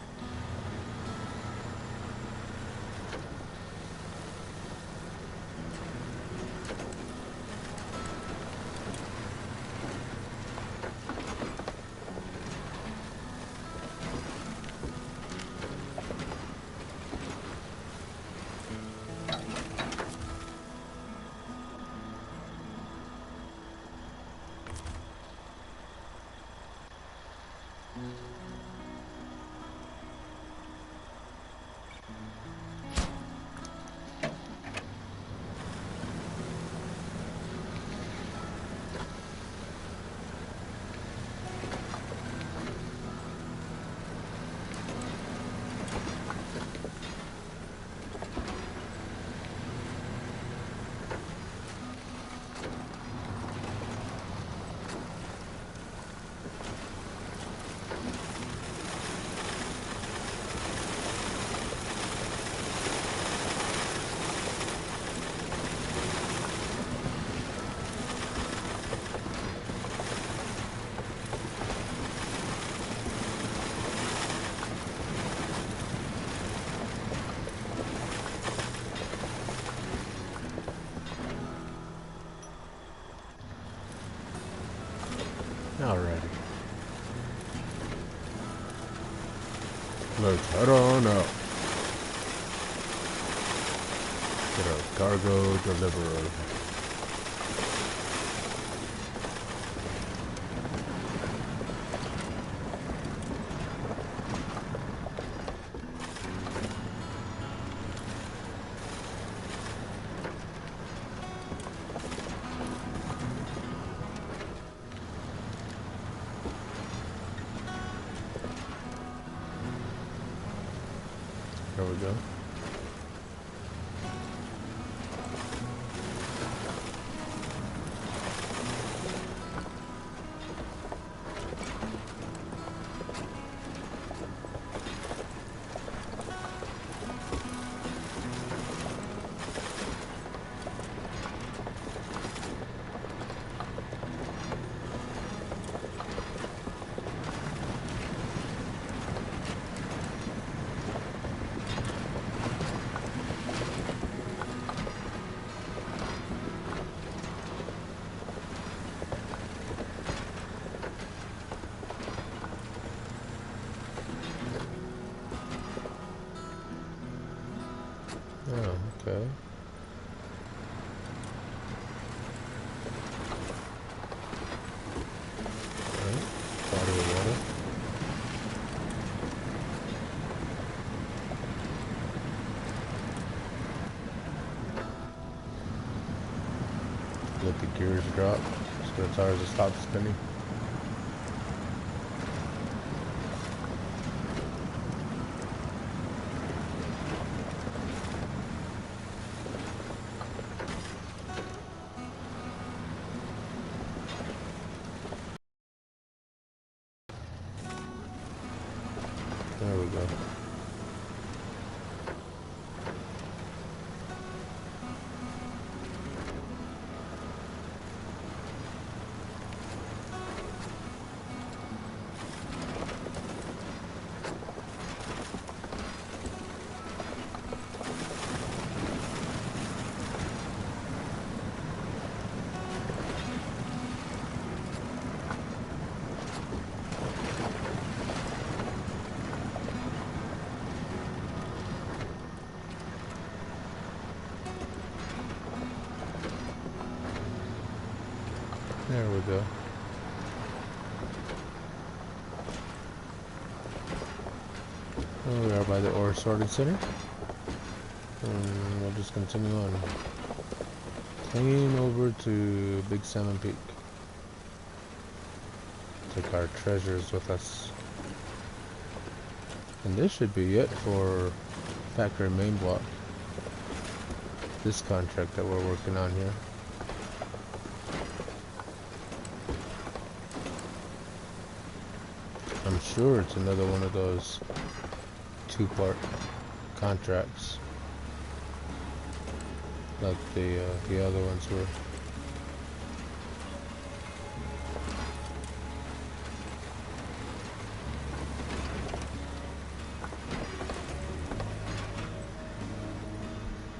Alrighty. Let's head on out. Get our cargo delivered. There we go. Oh, okay. Alright, body of water. Let the gears drop so the tires will stop spinning. There we go. There we go. Well, we are by the ore sorting center. And we'll just continue on. Clean over to Big Salmon Peak. Take our treasures with us. And this should be it for factory main block. This contract that we're working on here. I'm sure it's another one of those two-part contracts, like the other ones were.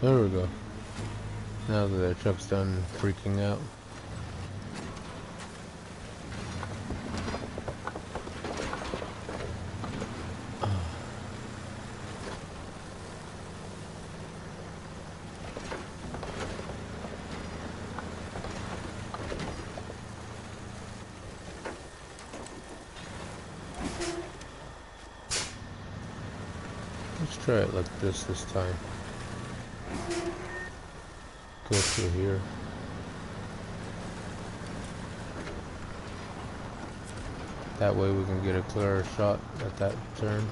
There we go. Now that the truck's done freaking out. Let's try it like this time. Go through here. That way we can get a clearer shot at that turn.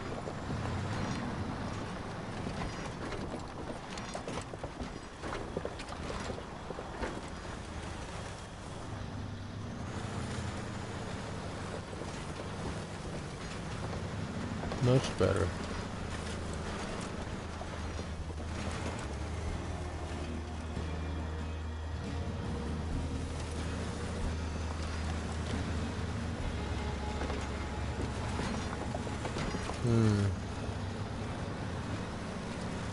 Much better.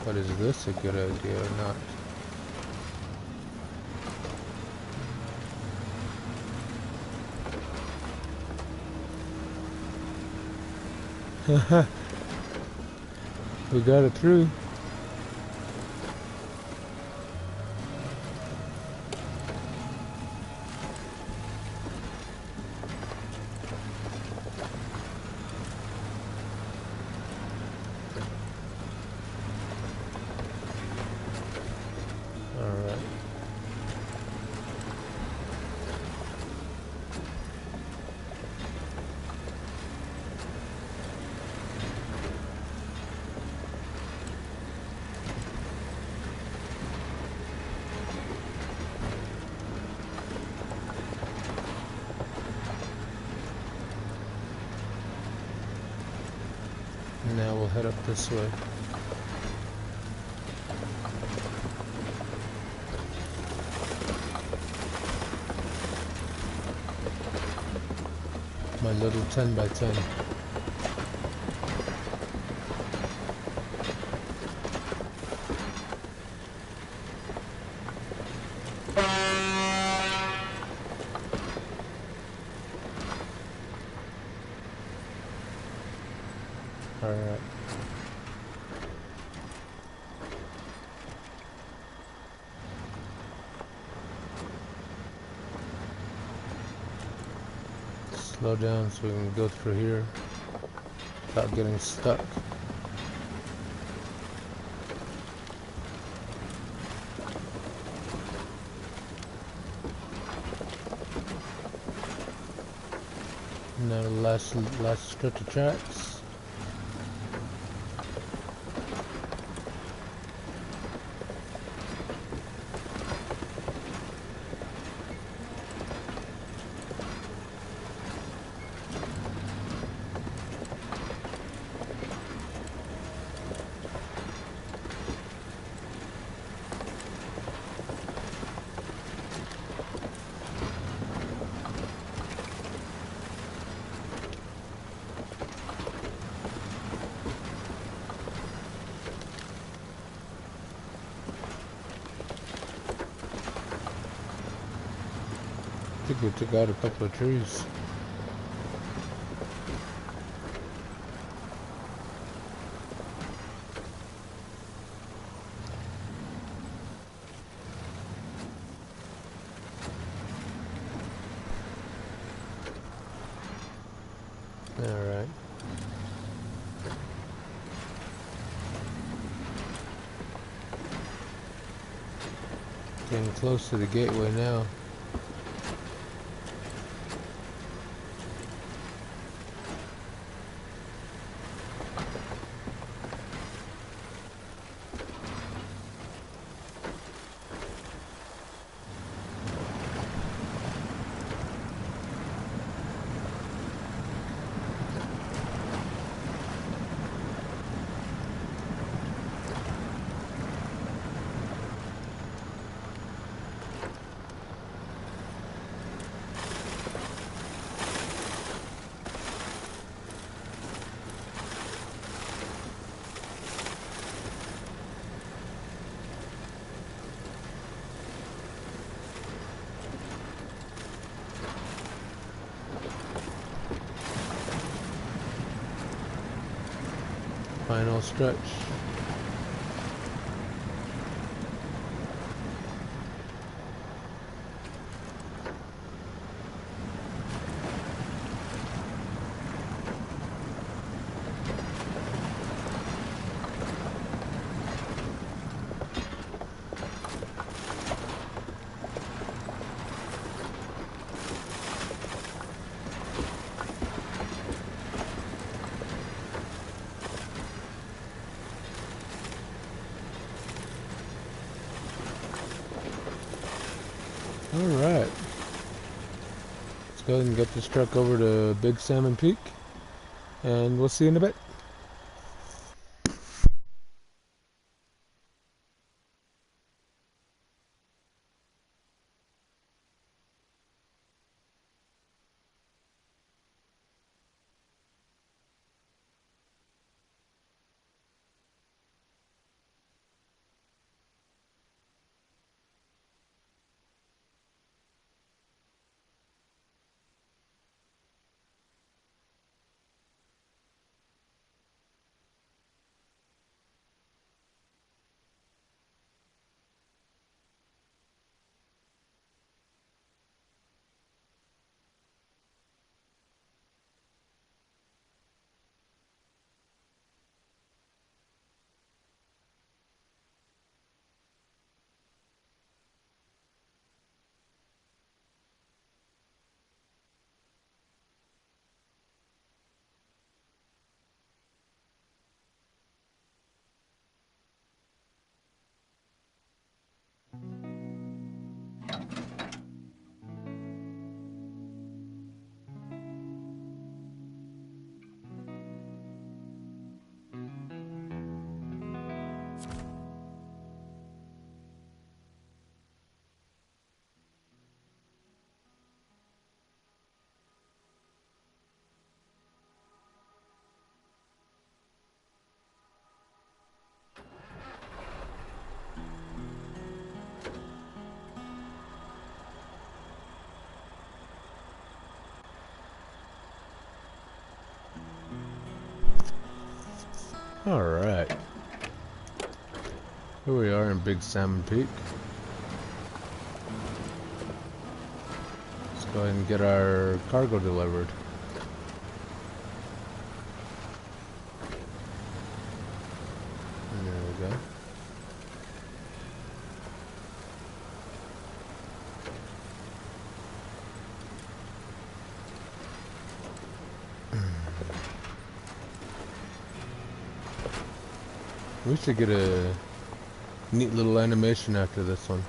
But is this a good idea or not? We got it through. head up this way. My little 10x10. Alright. Slow down so we can go through here without getting stuck. Now the last stretch of tracks. I think we took out a couple of trees. Alright. Getting close to the gateway now. Final stretch. Alright. Let's go ahead and get this truck over to Big Salmon Peak, and we'll see you in a bit. Alright. Here we are in Big Salmon Peak. Let's go ahead and get our cargo delivered. And there we go. We should get a neat little animation after this one.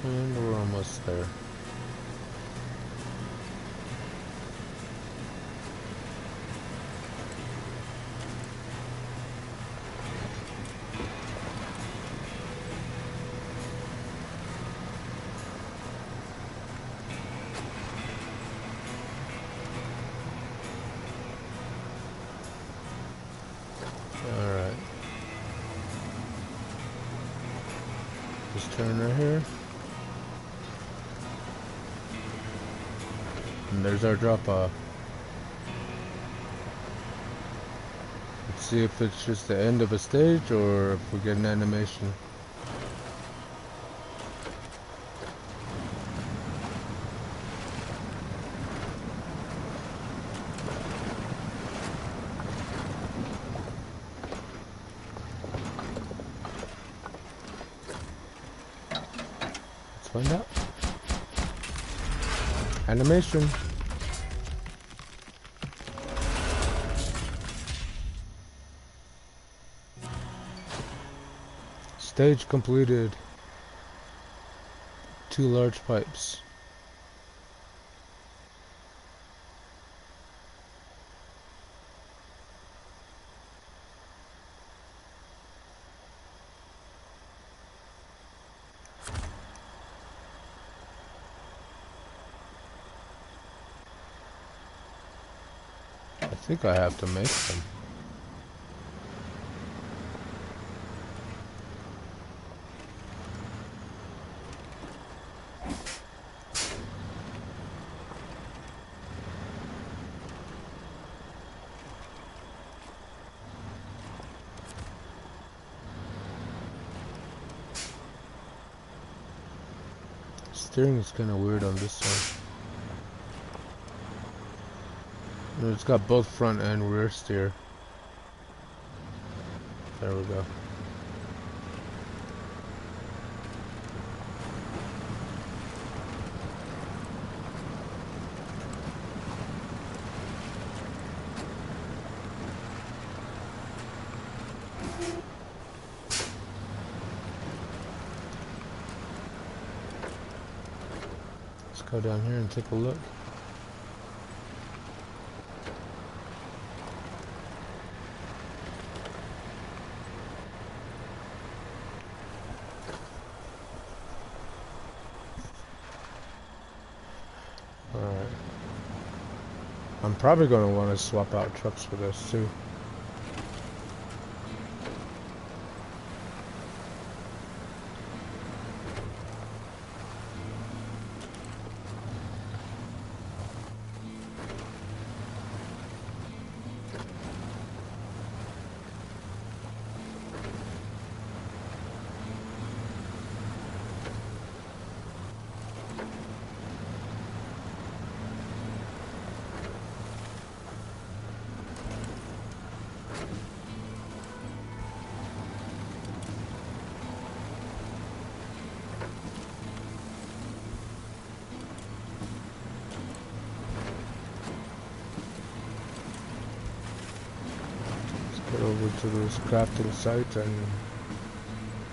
And we're almost there. Alright. Just turn right here. And there's our drop off. Let's see if it's just the end of a stage or if we get an animation. Let's find out. Animation. Stage completed. 2 large pipes. I think I have to make them. Steering is kind of weird on this one. It's got both front and rear steer. There we go. Let's go down here and take a look. Alright. I'm probably going to want to swap out trucks for this too. over to this crafting site and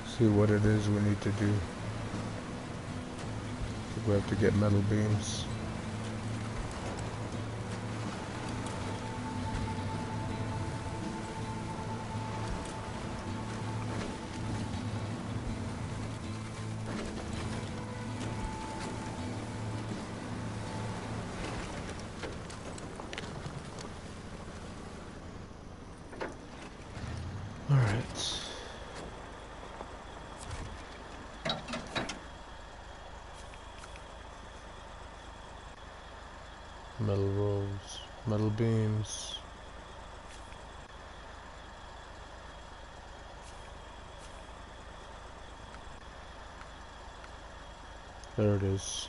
see what it is we need to do. We have to get metal beams. Alright. Metal rolls, metal beams. There it is.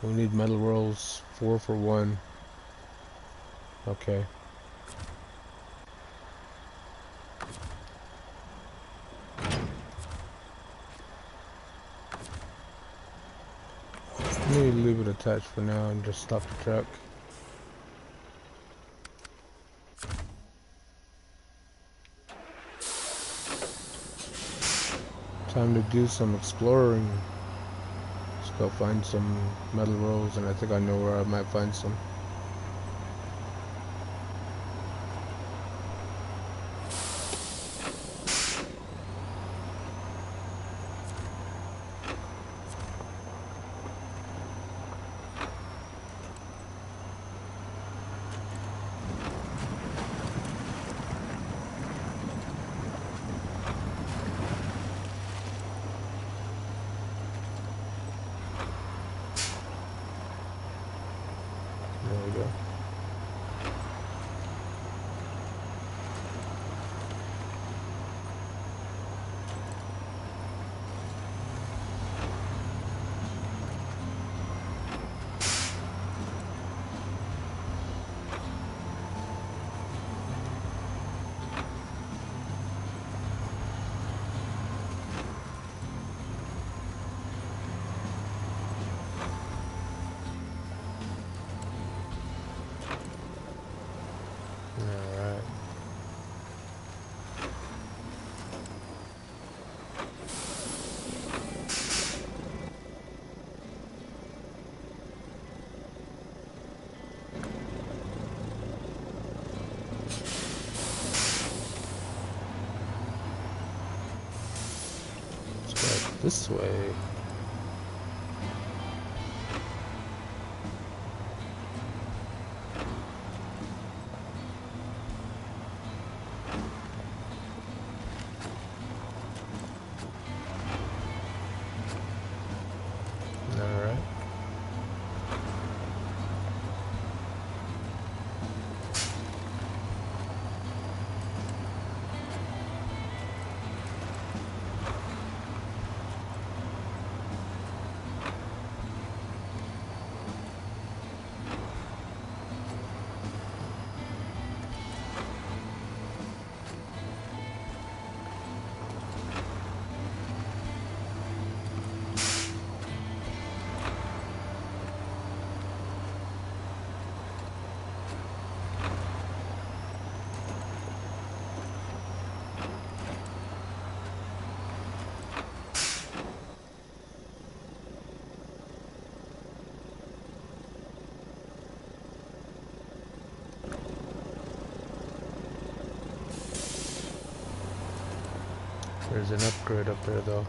We need metal rolls, 4 for 1. Okay. Let me leave it attached for now and just stop the truck. Time to do some exploring. Let's go find some metal rolls, and I think I know where I might find some. There we go. Alright. Let's go this way. Alright. There's an upgrade up there though.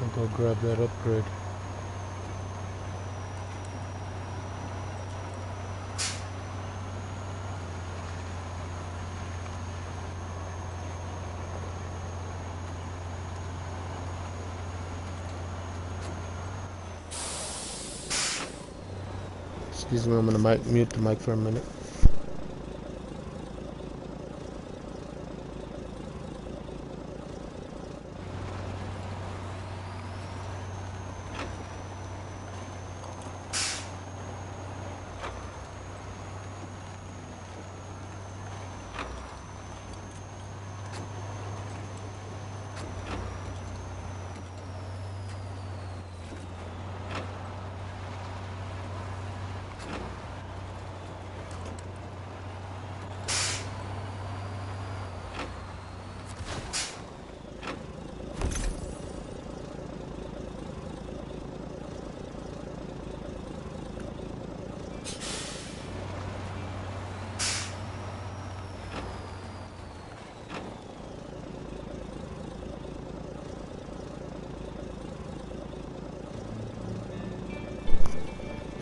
I'll go grab that upgrade. Excuse me, I'm gonna mute the mic for a minute.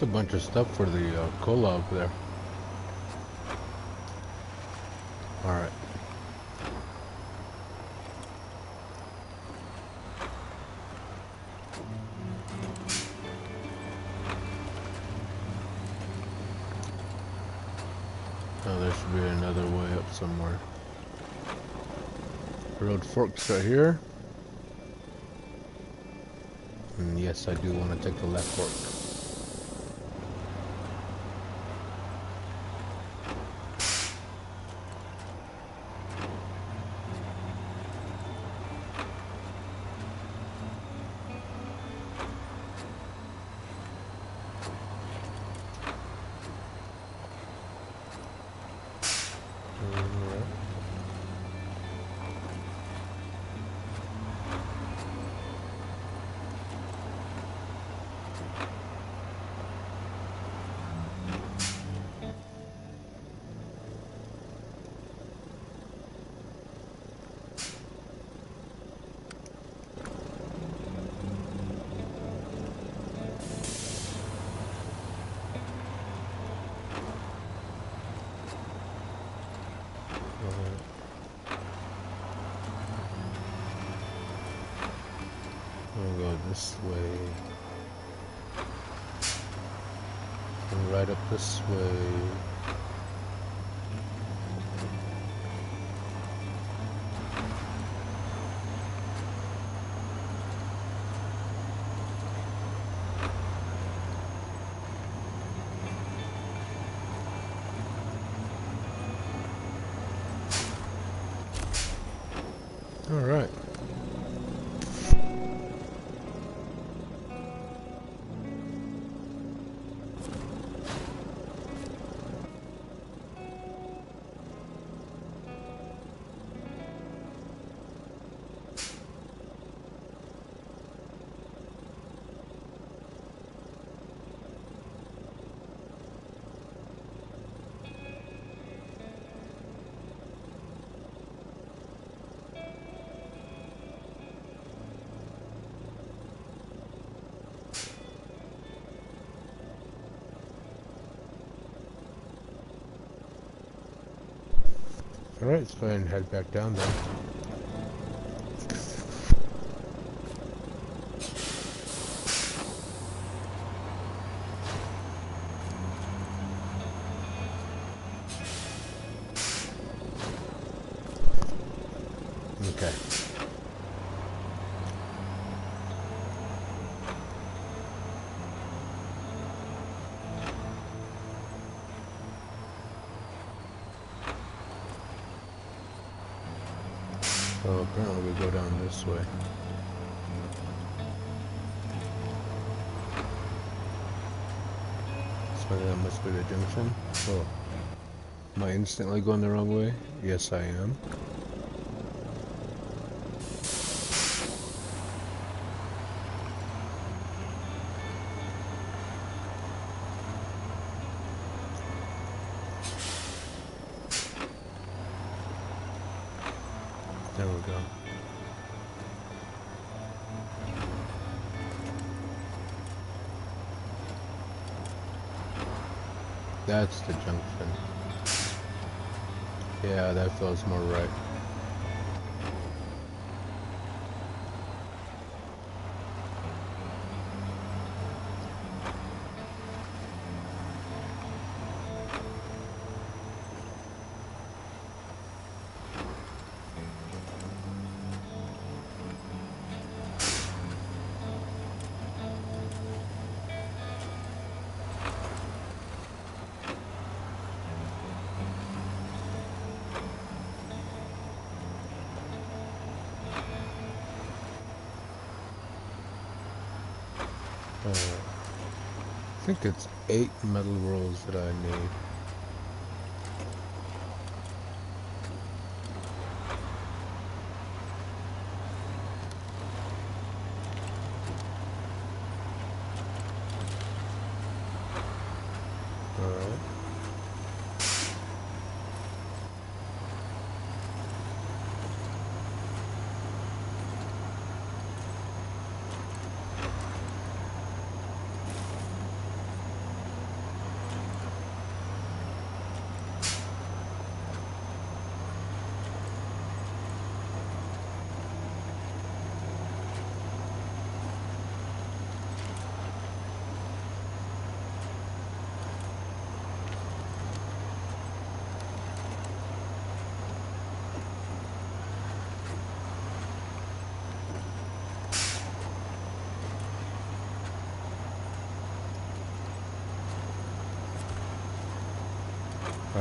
a bunch of stuff for the cola over there. Alright. Now there should be another way up somewhere. The road forks right here. And yes, I do want to take the left fork. We'll go this way. And right up this way. All right. Alright, let's go ahead and head back down then. Okay. So apparently we go down this way. So that must be the junction. Oh. Am I instantly going the wrong way? Yes, I am. There we go. That's the junction. Yeah, that feels more right. I think it's 8 metal rolls that I need. Alright.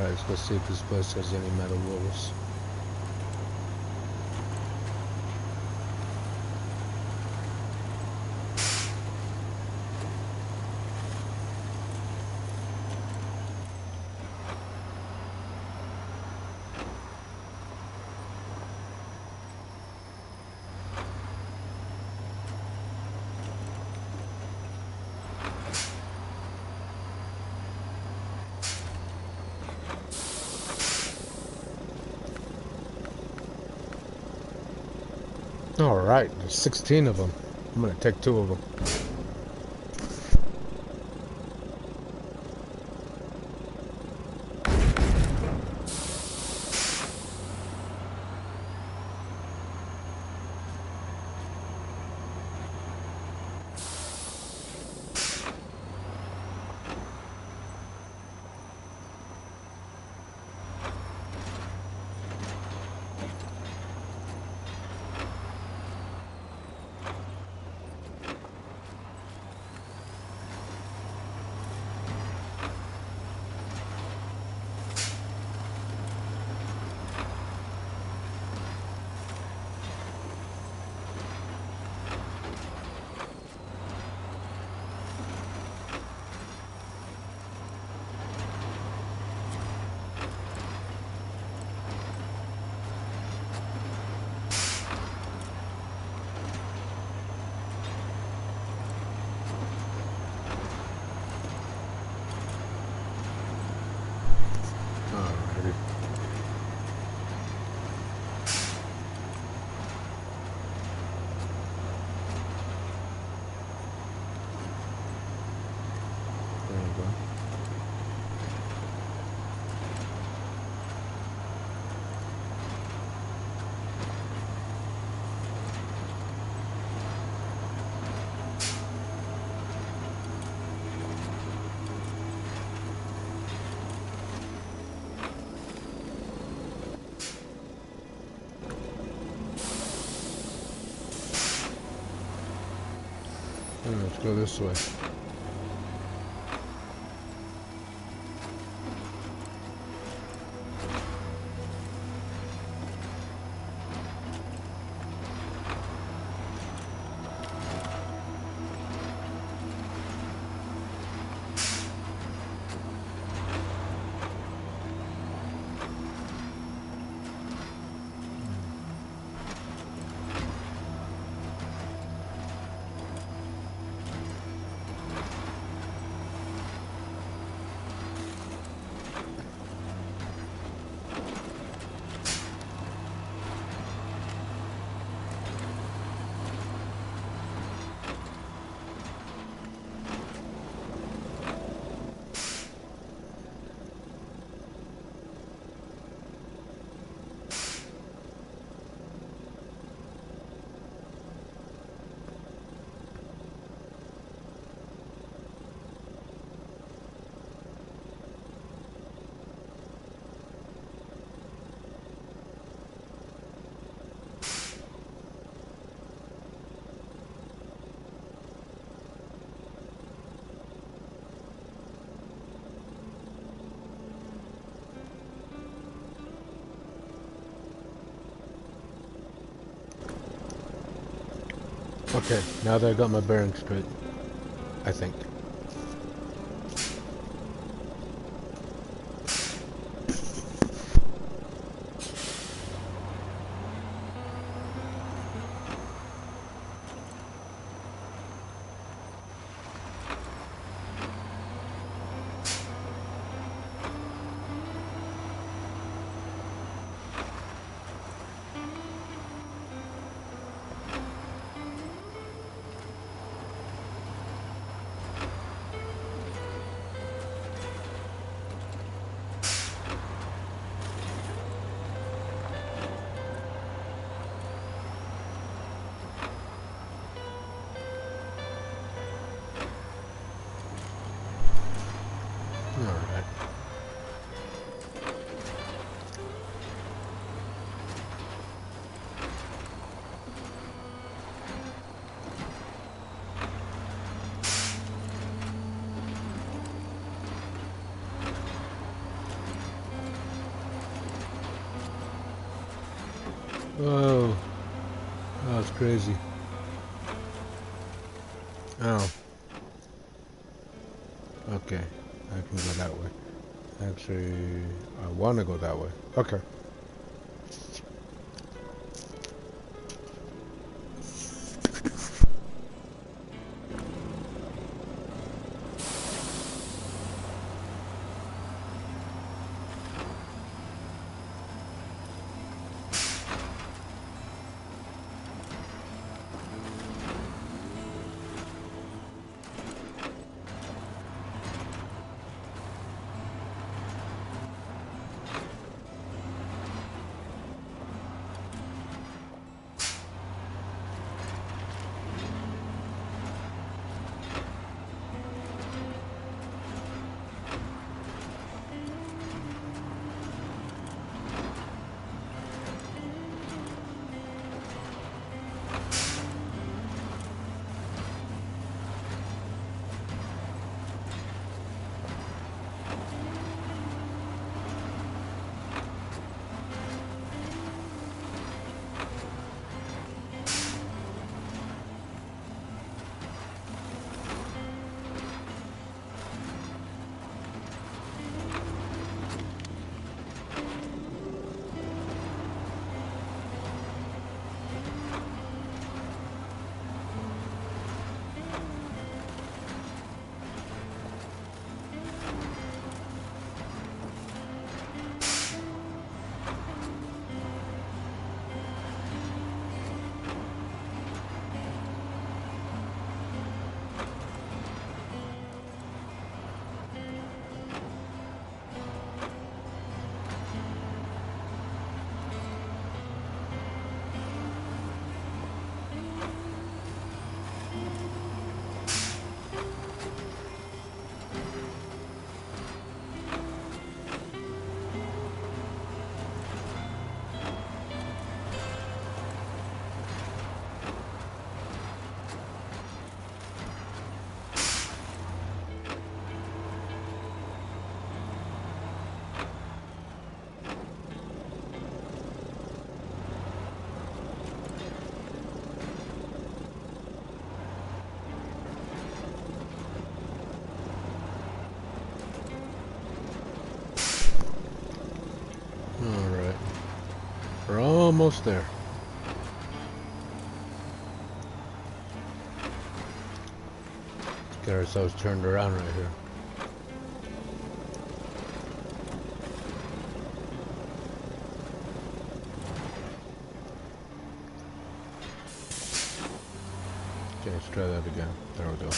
Alright, let's go see if this place has any metal rolls. Alright, there's 16 of them. I'm gonna take 2 of them. Alrighty. There we go. Let's go this way. Okay, now that I got my bearings straight, I think. Oh, oh, it's crazy. Oh, okay. I can go that way. Actually, I want to go that way. Okay. Alright. We're almost there. Let's get ourselves turned around right here. Okay, let's try that again. There we go.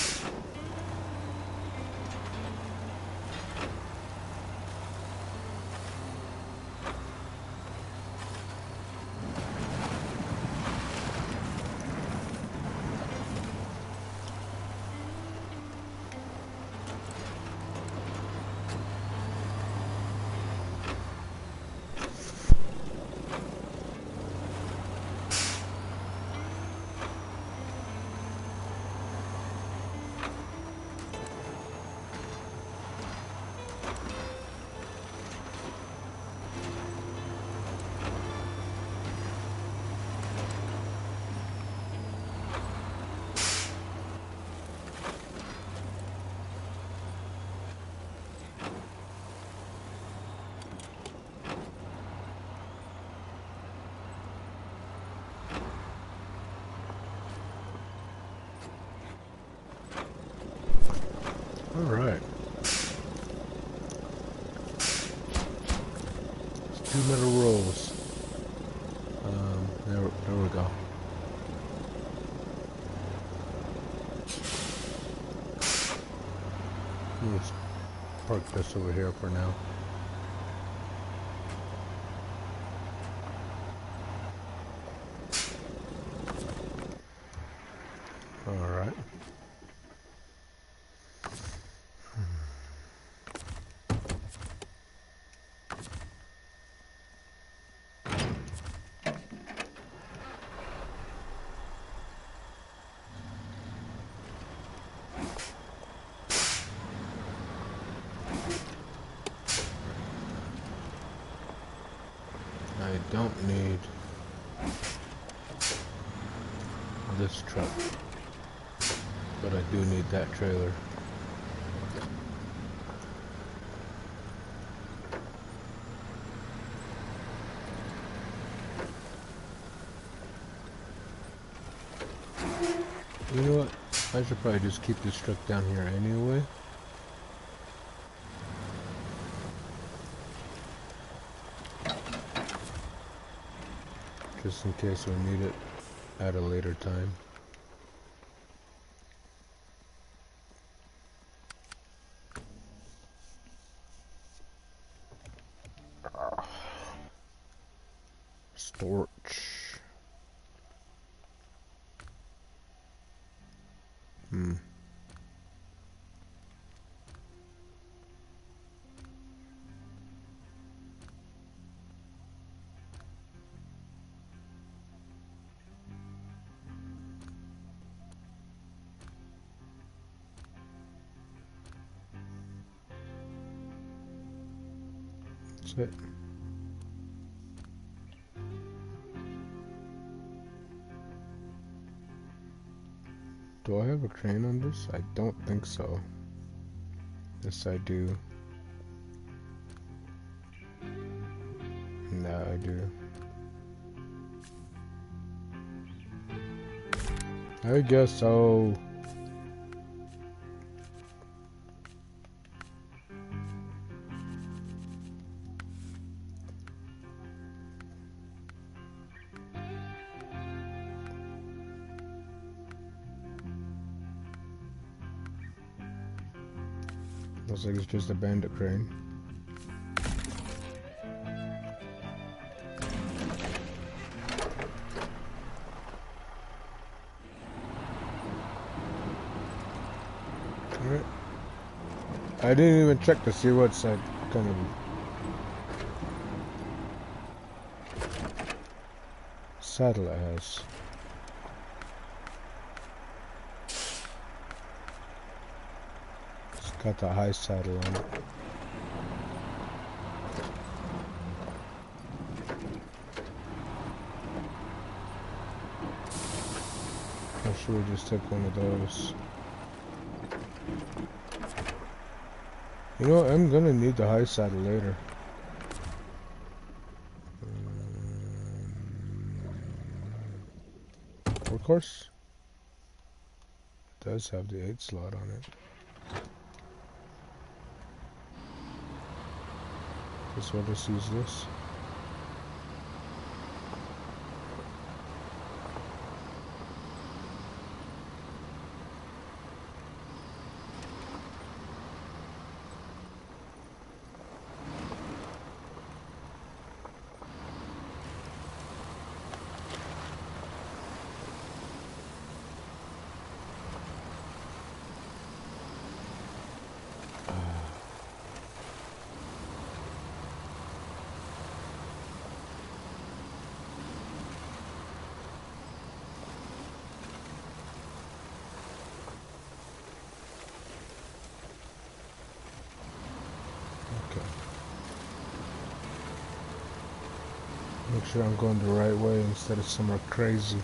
Alright. It's 2 metal rolls. There we go. Let's park this over here for now. Alright. I don't need this truck, but I do need that trailer. You know what? I should probably just keep this truck down here anyway. Just in case we need it at a later time. Storage. That's it. Do I have a crane on this? I don't think so. Yes, I do. No, I do. I guess so. Looks like it's just a bandit crane. Alright. I didn't even check to see what side kind of saddle it has. Got the high saddle on it. Or should we just take one of those? You know, I'm gonna need the high saddle later. Workhorse does have the 8 slot on it. Guess we'll just use this. Make sure I'm going the right way instead of somewhere crazy.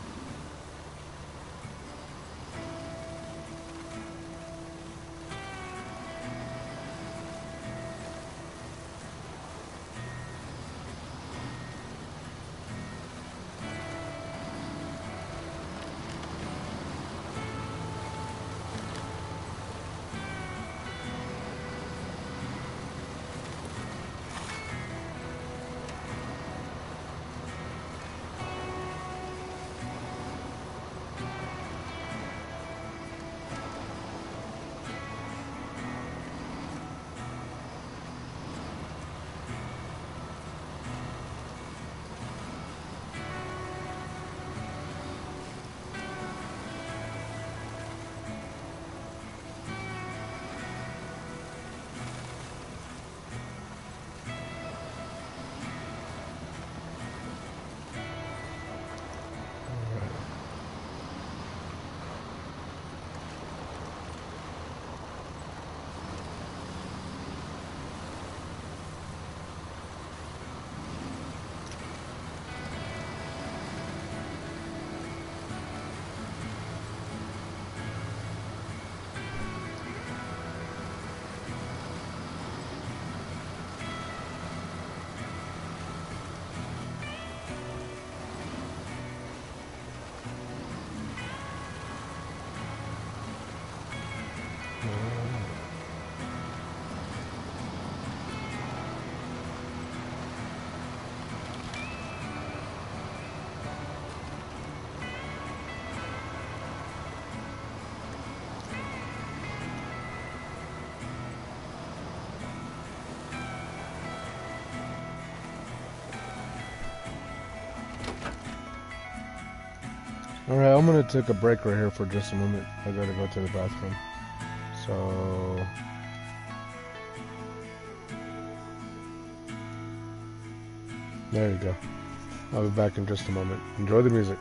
Alright, I'm gonna take a break right here for just a moment. I gotta go to the bathroom. So there you go. I'll be back in just a moment. Enjoy the music.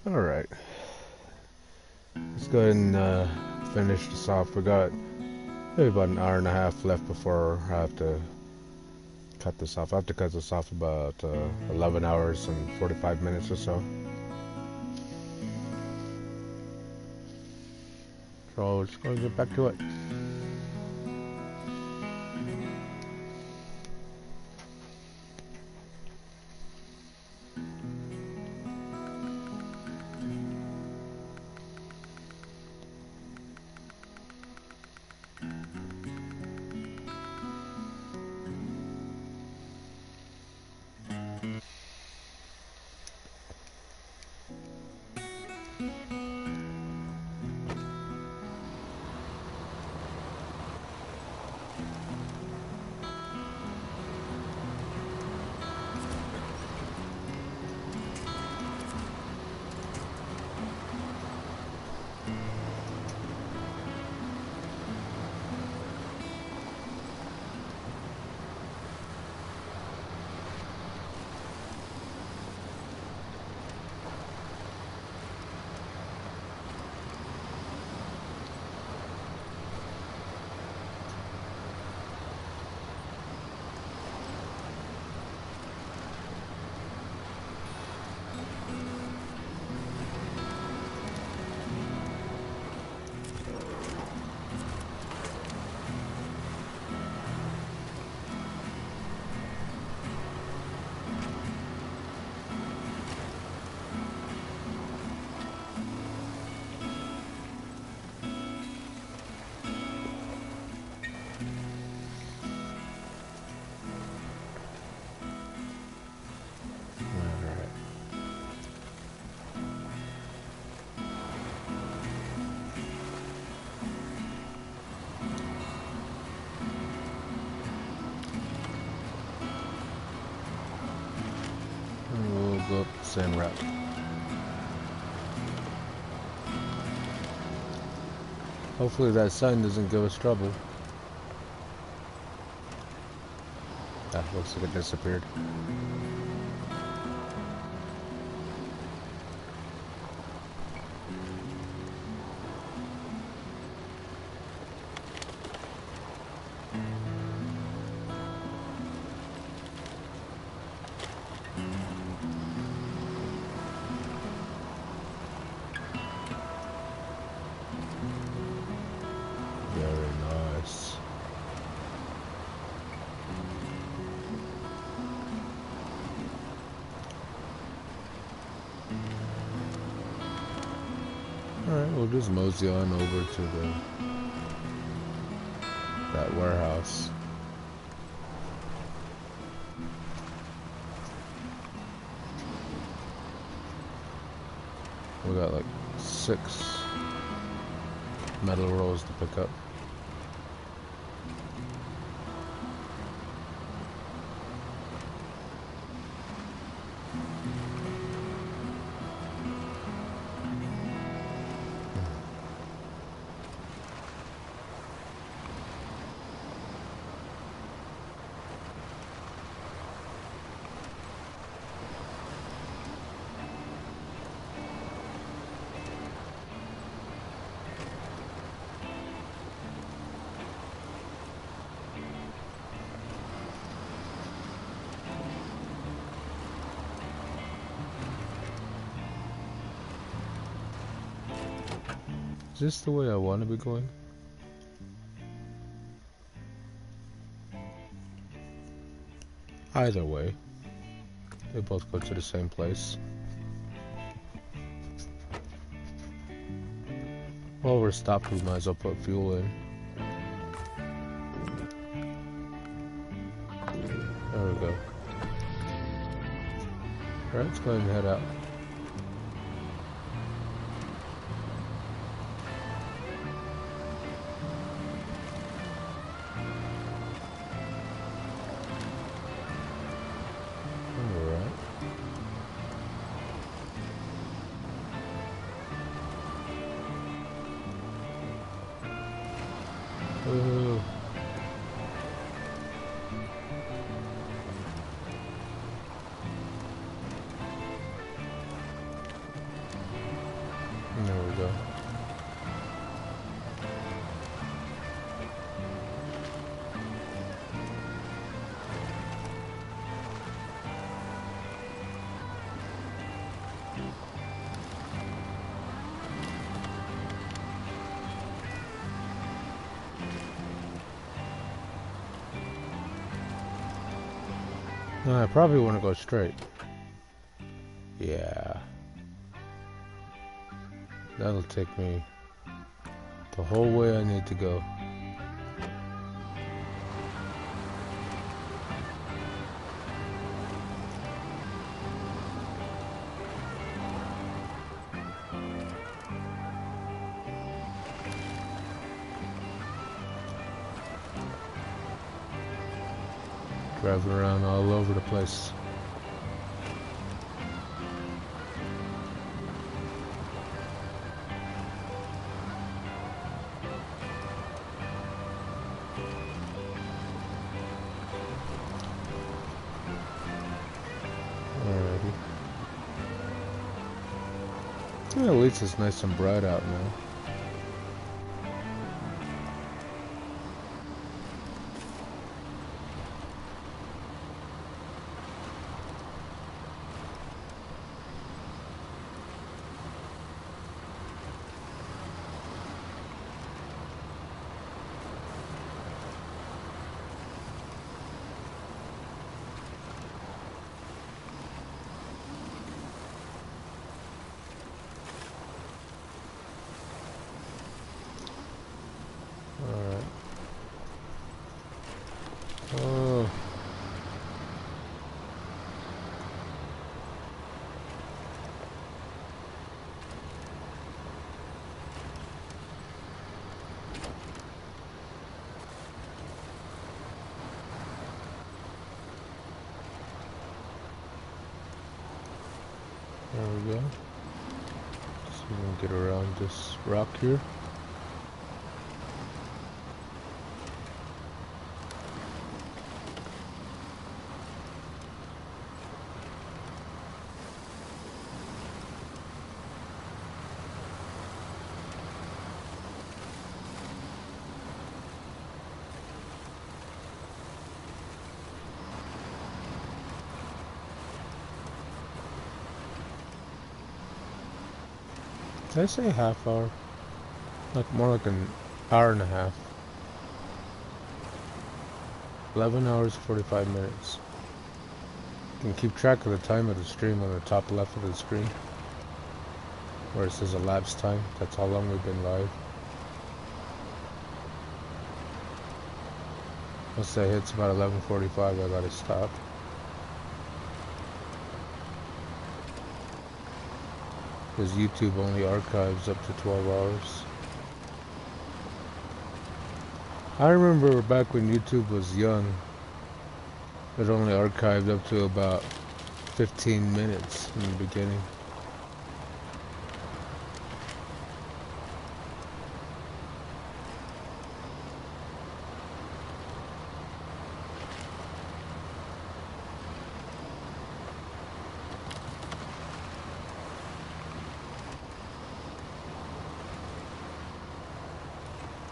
Alright. Let's go ahead and finish this off. We got maybe about an hour and a half left before I have to cut this off. I have to cut this off about 11 hours and 45 minutes or so. So let's go and get back to it. Go up the same route. Hopefully that sign doesn't give us trouble. Ah, looks like it disappeared. Alright, we'll just mosey on over to that warehouse. We got like 6 metal rolls to pick up. Is this the way I want to be going? Either way, they both go to the same place. While we're stopped, we might as well put fuel in. There we go. Alright, let's go ahead and head out. There we go. No, I probably want to go straight. Yeah. That'll take me the whole way I need to go. Driving around all over the place. Alrighty. Yeah, at least it's nice and bright out now. Oh. There we go. So we can get around this rock here. Did I say half hour? Like more like an hour and a half. 11 hours 45 minutes. You can keep track of the time of the stream on the top left of the screen, where it says elapsed time. That's how long we've been live. Once that hits about 11:45, I gotta stop. Because YouTube only archives up to 12 hours. I remember back when YouTube was young, it only archived up to about 15 minutes in the beginning.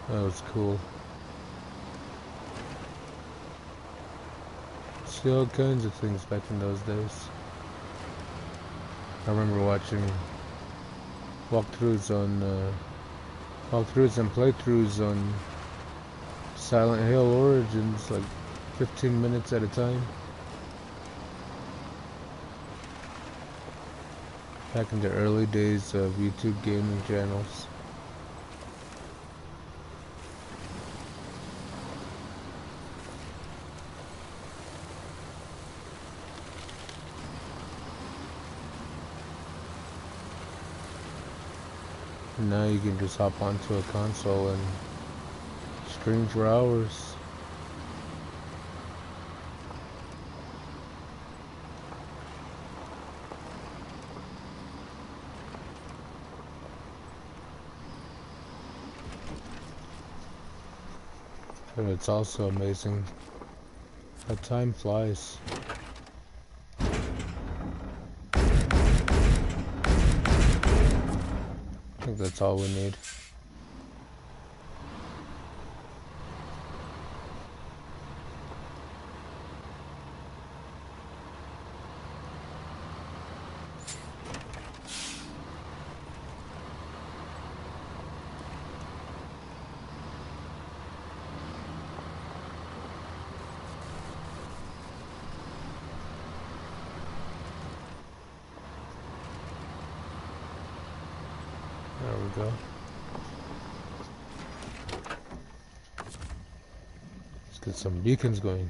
That was cool. See all kinds of things back in those days. I remember watching walkthroughs and playthroughs on Silent Hill Origins, like 15 minutes at a time. Back in the early days of YouTube gaming channels. Now you can just hop onto a console and stream for hours. But it's also amazing how time flies. think that's all we need. There we go. Let's get some beacons going.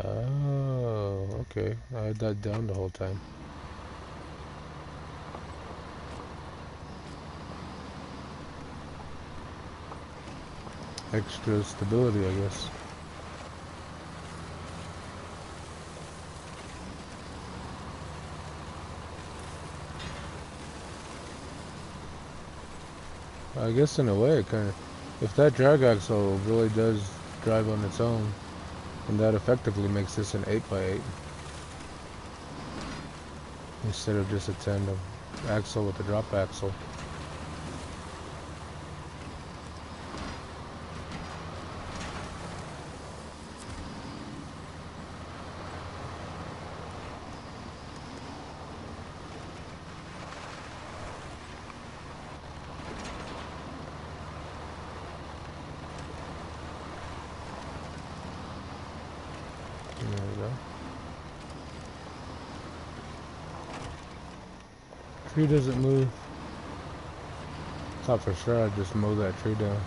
Oh, okay. I had that down the whole time. Extra stability, I guess. I guess in a way, it kind of, if that drag axle really does drive on its own, and that effectively makes this an 8x8 instead of just a tandem axle with a drop axle. There we go. Tree doesn't move. Thought for sure I'd just mow that tree down.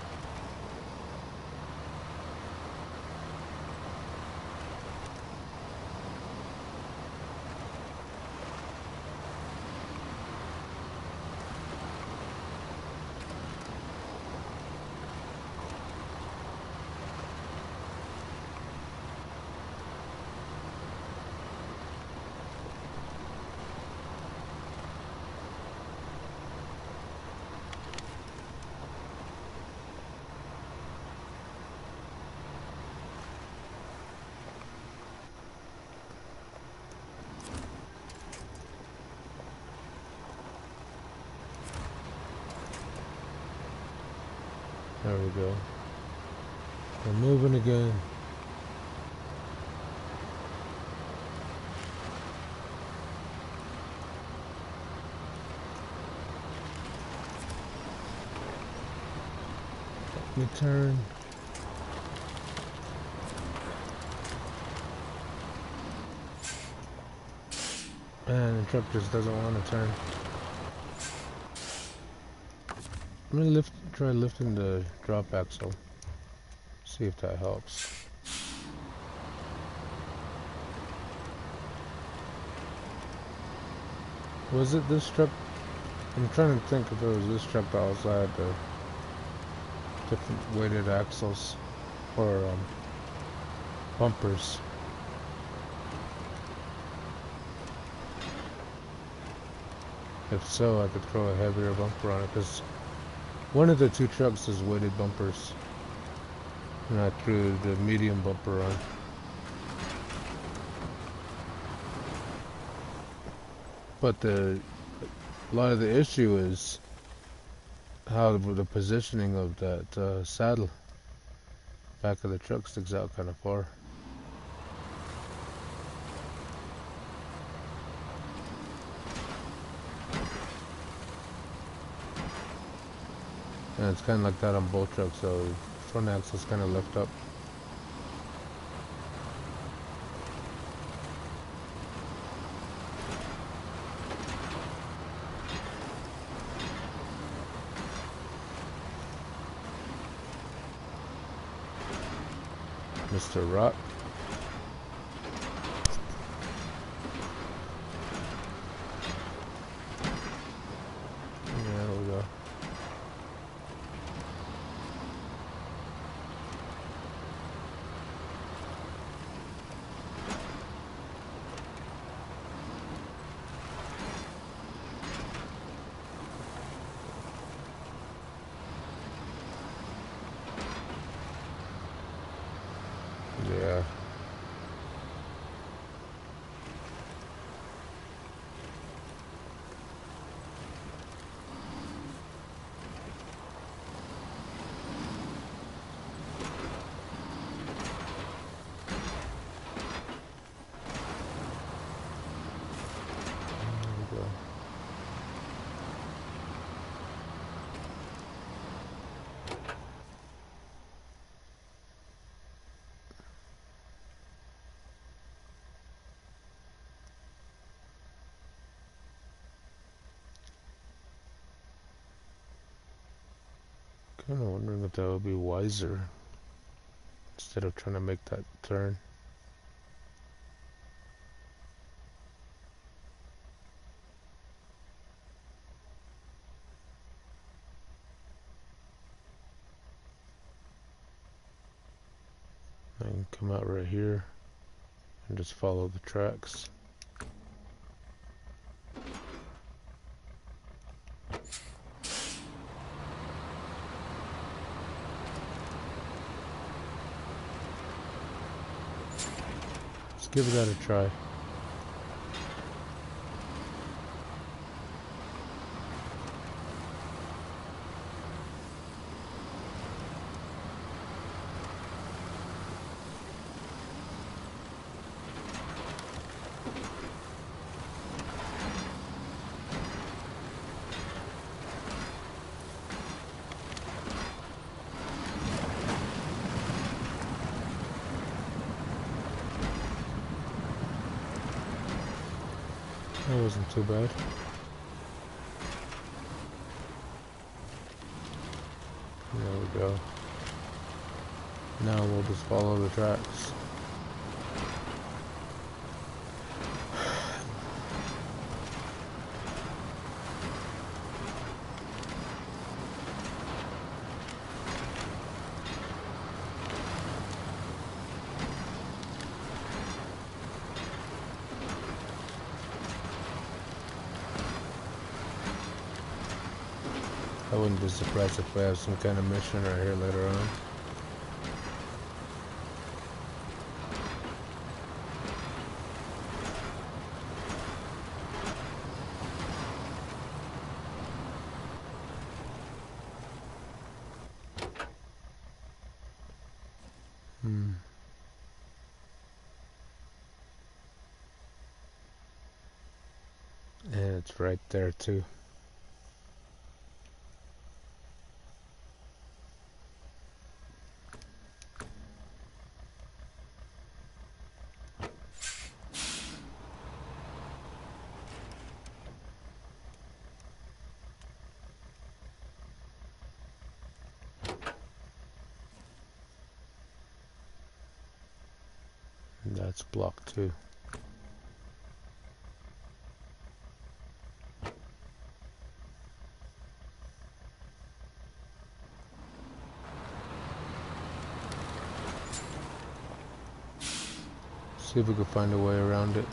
There we go. We're moving again. Let me turn. Man, the truck just doesn't want to turn. I'm gonna try lifting the drop axle. See if that helps. Was it this truck? I'm trying to think if it was this truck that also had the different weighted axles or bumpers. If so, I could throw a heavier bumper on it, because one of the two trucks is weighted bumpers, and I threw the medium bumper on. But a lot of the issue is how the positioning of that saddle. Back of the truck sticks out kind of far. And it's kind of like that on both trucks, so front axle's kind of lift up. Mr. Rock. There we go. Yeah. Kind of wondering if that would be wiser instead of trying to make that turn. I can come out right here and just follow the tracks. Let's give that a try. That wasn't too bad. There we go. Now we'll just follow the tracks. I wouldn't be surprised if we have some kind of mission right here later on. And it's right there too. And that's block 2. See if we can find a way around it.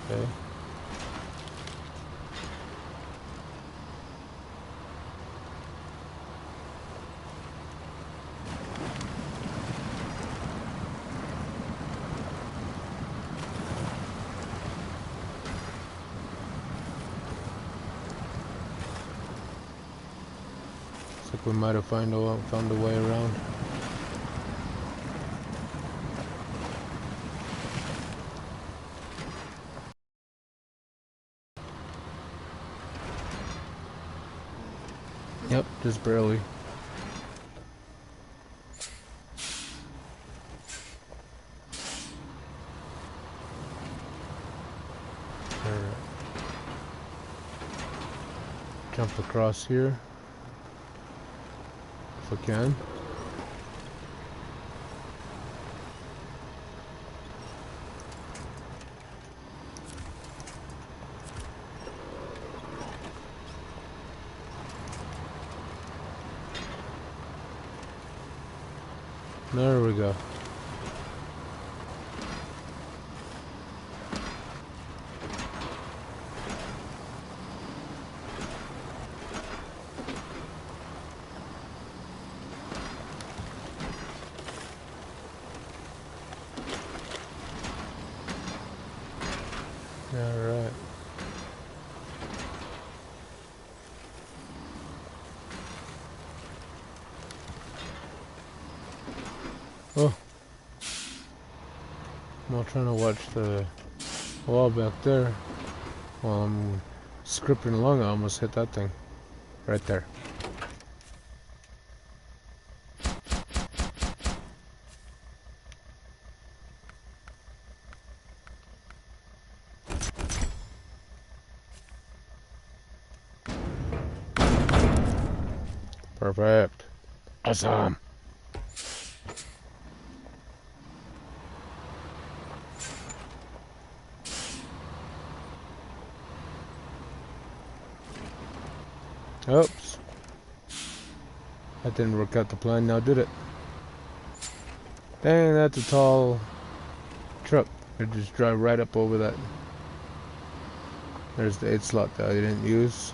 Okay. Looks like we might have found a way around. Yep, just barely. Alright. Jump across here. If we can. There we go. All right. while trying to watch the wall back there while I'm scripting along. I almost hit that thing right there. Perfect. Awesome. Oops. That didn't work out the plan now, did it? Dang, that's a tall truck. It just drive right up over that. There's the 8 slot that I didn't use.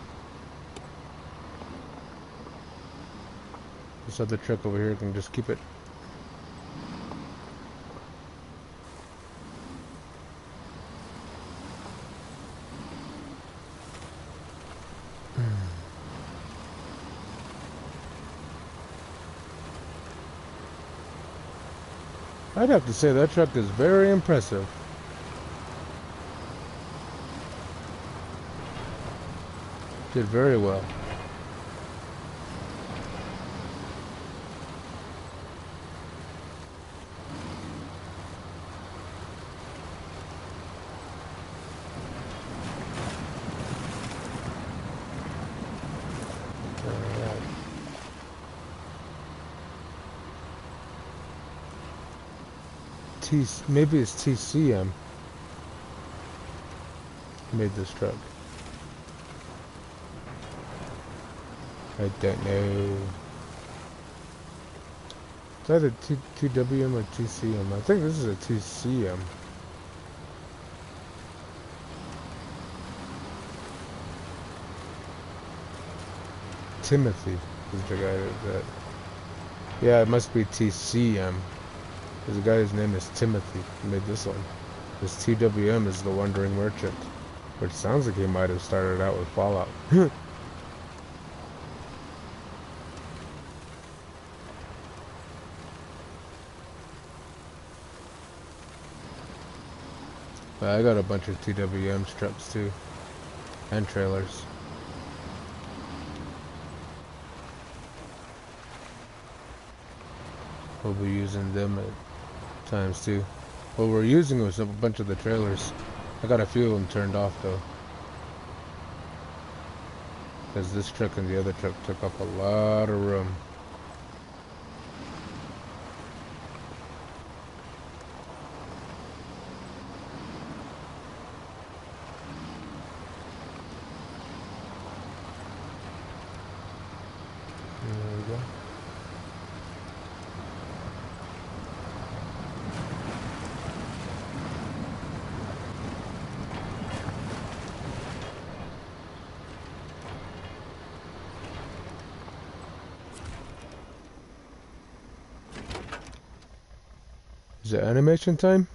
This other truck over here can just keep it. I'd have to say that truck is very impressive. Did very well. Maybe it's TCM made this truck. I don't know. It's either TWM or TCM. I think this is a TCM. Timothy is the guy that. Yeah, it must be TCM. There's a guy whose name is Timothy who made this one. This TWM is the Wandering Merchant, which sounds like he might have started out with Fallout. But I got a bunch of TWM trucks too, and trailers. We'll be using them at times too. What we're using was a bunch of the trailers. I got a few of them turned off though, because this truck and the other truck took up a lot of room. There we go. Is it animation time?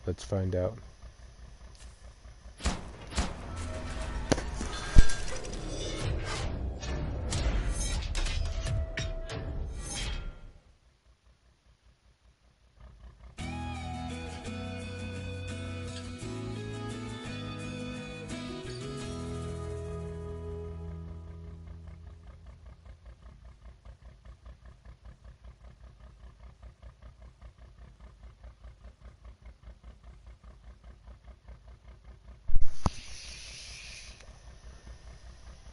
Let's find out.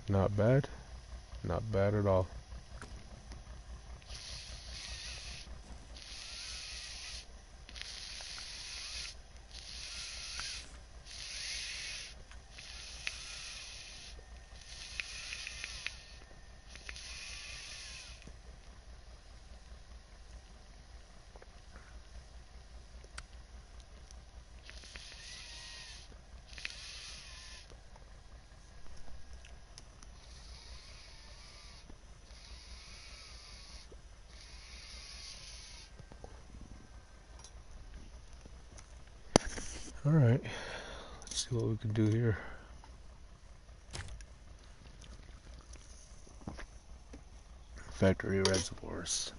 Not bad. Not bad at all. Alright, let's see what we can do here. Factory reservoirs.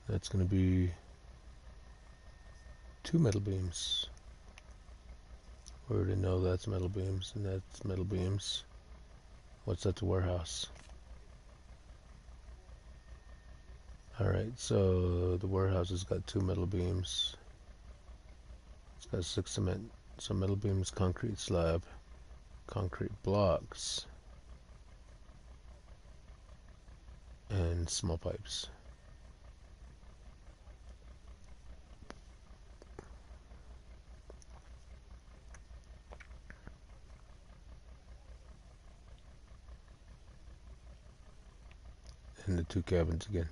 That's going to be 2 metal beams. We already know that's metal beams, and that's metal beams. What's at the warehouse? Alright, so the warehouse has got 2 metal beams. It's got 6 cement. So metal beams, concrete slab, concrete blocks, and small pipes. And the 2 cabins again.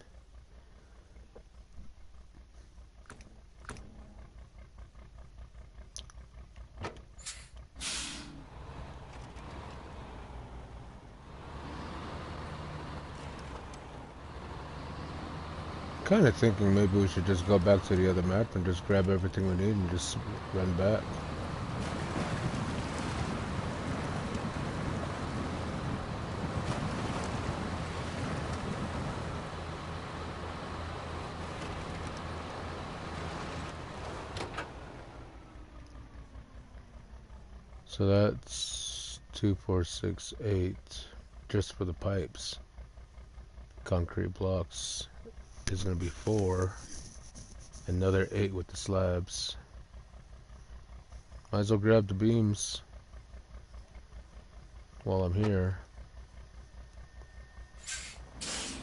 Kind of thinking maybe we should just go back to the other map and just grab everything we need and just run back. So that's 2, 4, 6, 8 just for the pipes. Concrete blocks is going to be 4. Another 8 with the slabs. Might as well grab the beams while I'm here. Is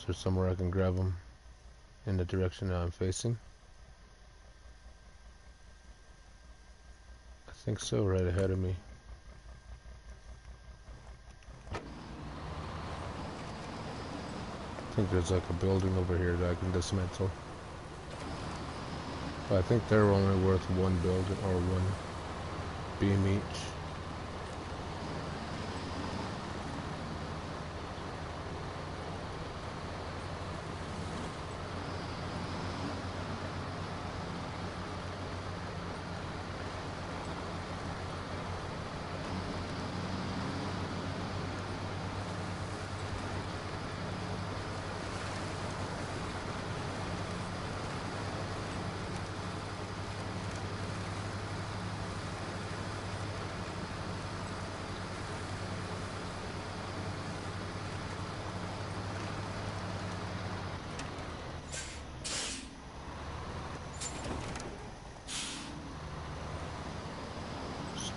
there somewhere I can grab them in the direction that I'm facing? I think so, right ahead of me. I think there's like a building over here that I can dismantle. But I think they're only worth 1 building or 1 beam each.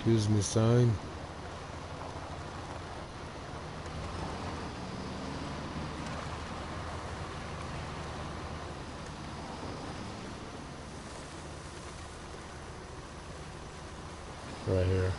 Excuse me, sign. Right here.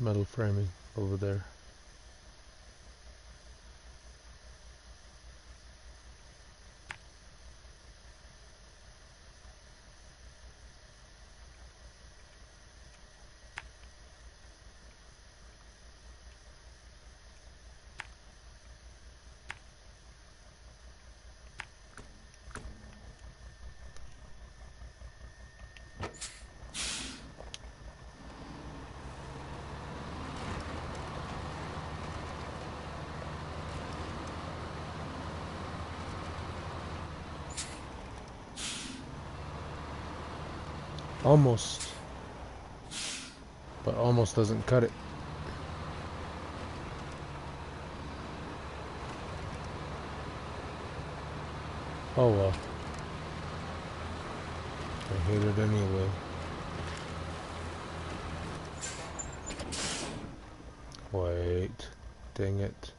Metal framing over there. Almost. But almost doesn't cut it. Oh well. I hit it anyway. Wait. Dang it.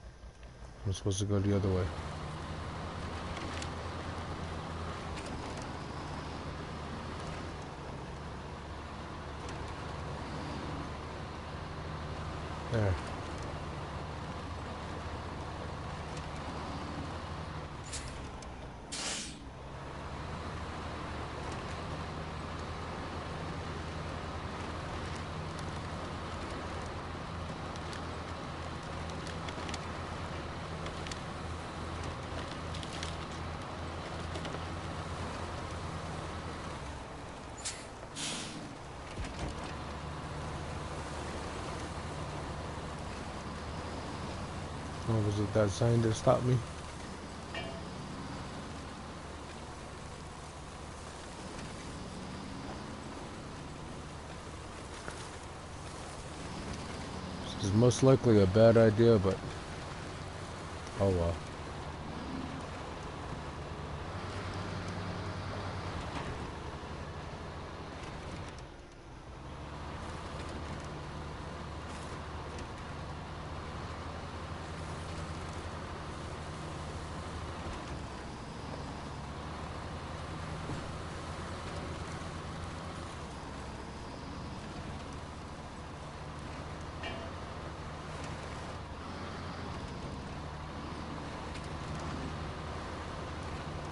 I'm supposed to go the other way. There. Oh, was it that sign that stopped me? This is most likely a bad idea, but oh well.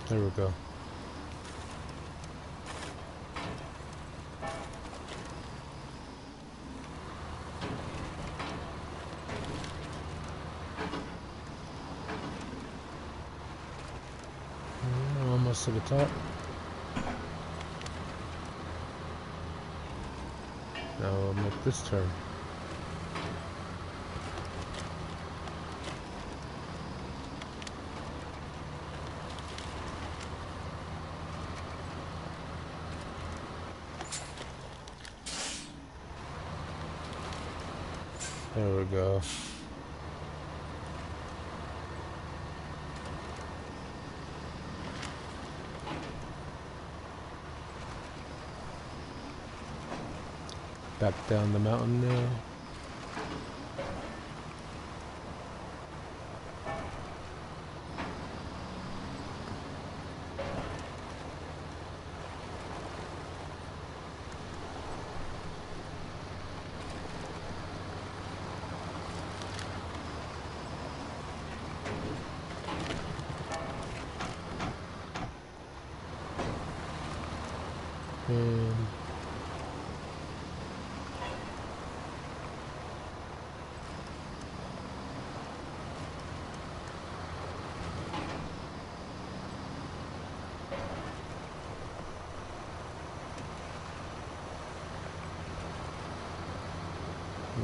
There we go. Almost to the top. Now I'll make this turn. There we go. Back down the mountain now. And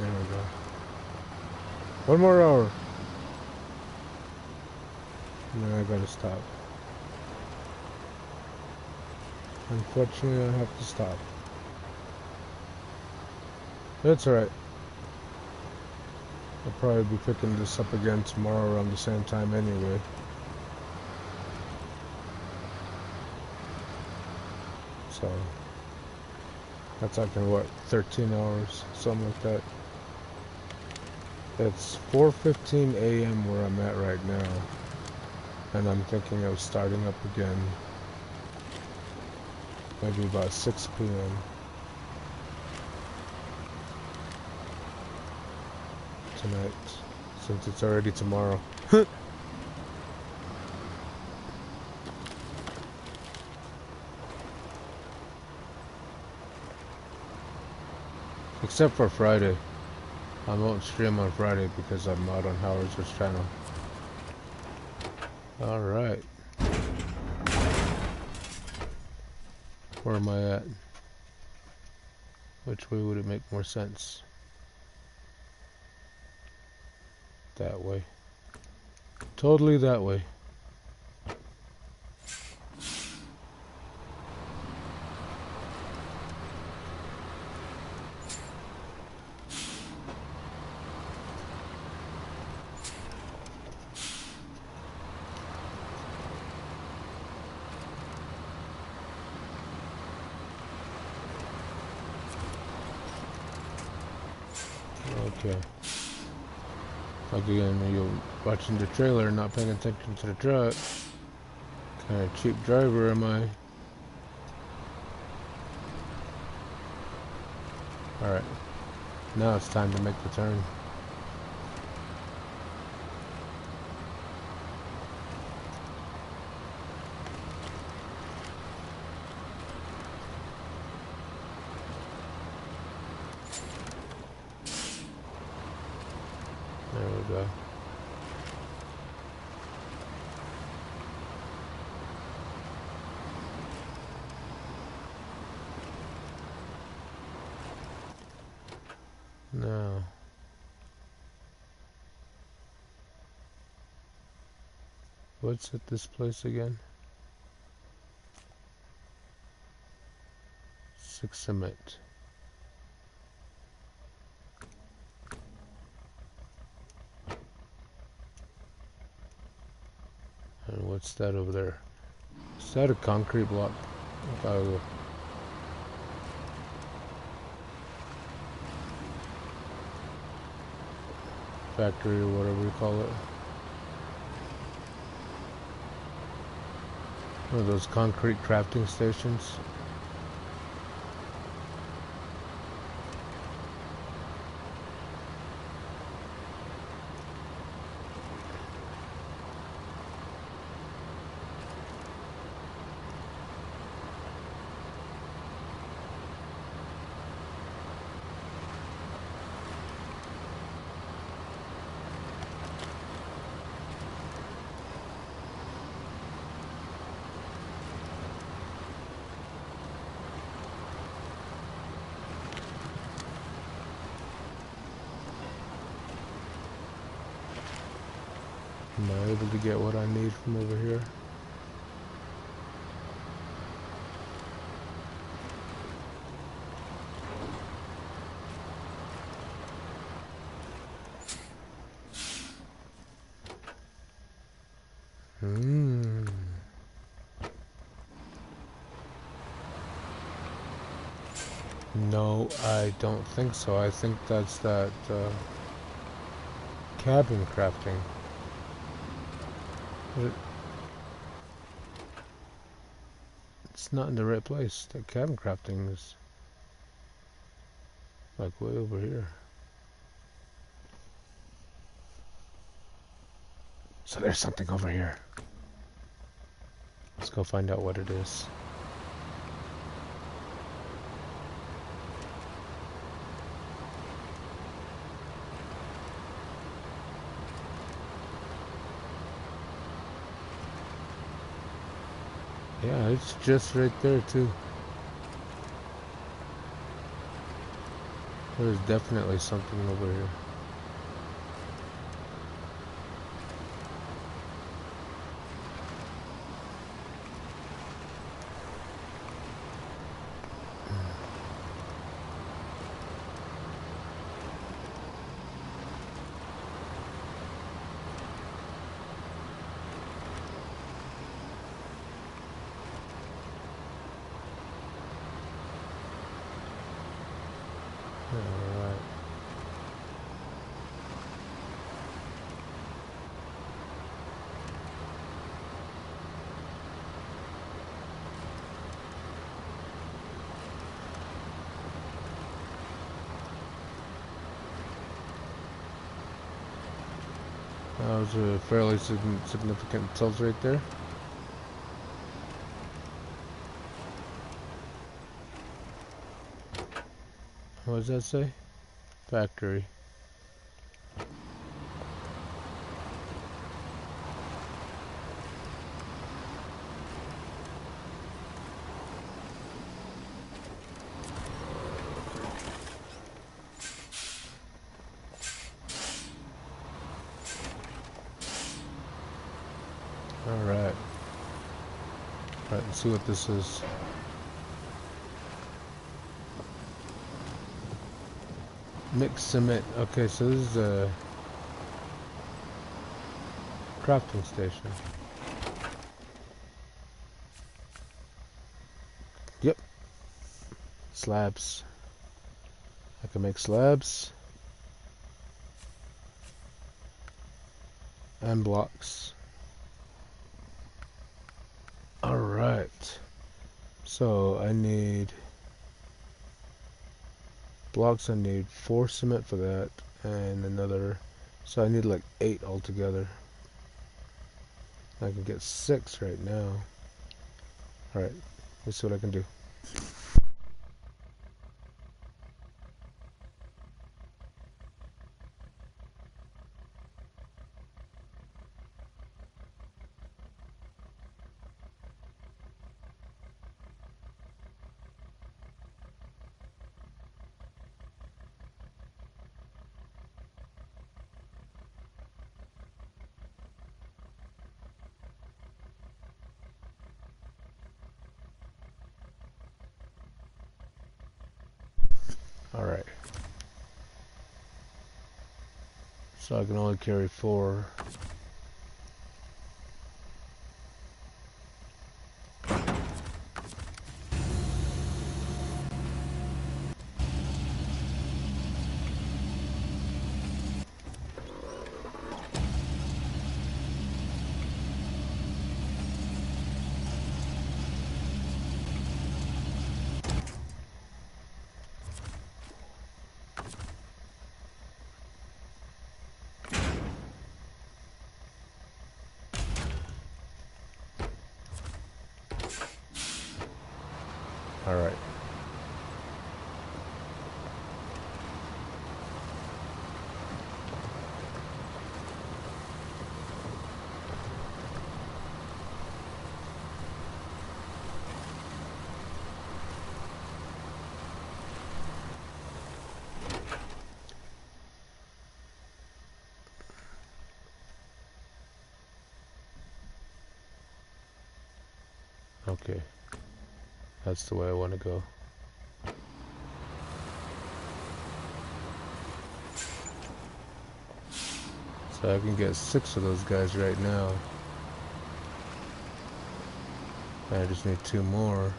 there we go. One more hour. And then I gotta stop. Unfortunately, I have to stop. That's alright. I'll probably be picking this up again tomorrow around the same time anyway. So, that's like in what, 13 hours, something like that. It's 4:15 a.m. where I'm at right now. And I'm thinking of starting up again. Maybe about 6 p.m. tonight, since it's already tomorrow. Except for Friday. I won't stream on Friday because I'm out on Howard's channel. Alright. Where am I at? Which way would it make more sense? That way. Totally that way. Okay. Again, you're watching the trailer, not paying attention to the truck. Kind of cheap driver am I? Alright. Now it's time to make the turn. There we go. Now, what's at this place again? 6 cement. And what's that over there? Is that a concrete block? Factory or whatever you call it. One of those concrete crafting stations. Am I able to get what I need from over here? No, I don't think so. I think that's that cabin crafting. It's not in the right place. That cabin crafting is like way over here. So there's something over here. Let's go find out what it is. Yeah, it's just right there too. There's definitely something over here. Alright. That was a fairly significant tilt right there. What does that say? Factory. Alright. Alright, let's see what this is. Mixed cement. Okay, so this is a crafting station. Yep. Slabs. I can make slabs. And blocks. Alright. So I need blocks. I need 4 cement for that, and another, so I need like 8 altogether. I can get 6 right now. Alright, let's see what I can do. Alright. So I can only carry 4. Alright. Okay. That's the way I want to go. So I can get 6 of those guys right now. I just need 2 more.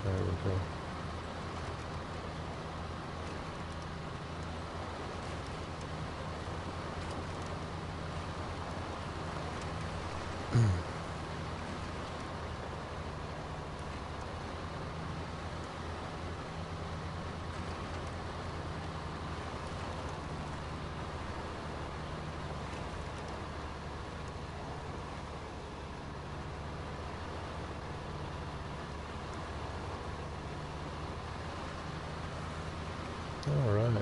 There we go. All right.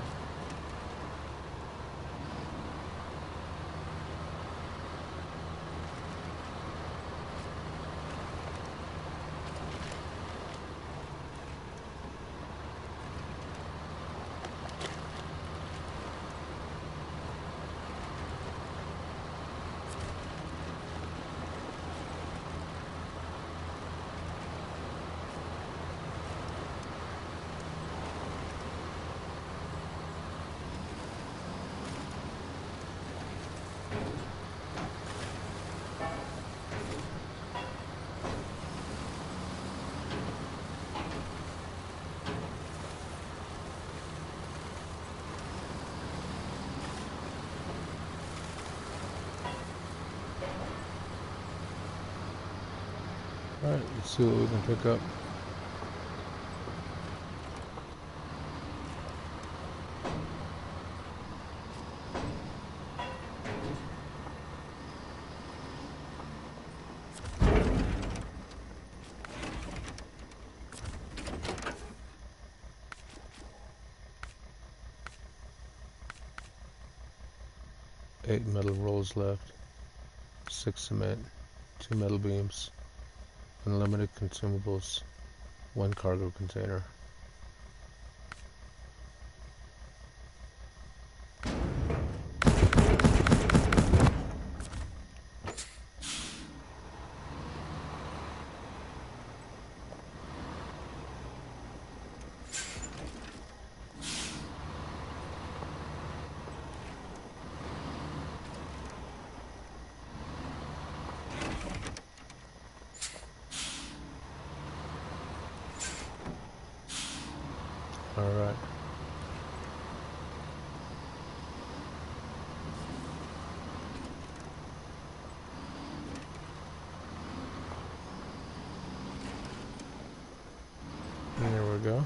Alright, let's see what we can pick up. Eight metal rolls left, 6 cement, 2 metal beams, unlimited consumables, 1 cargo container. Alright. go.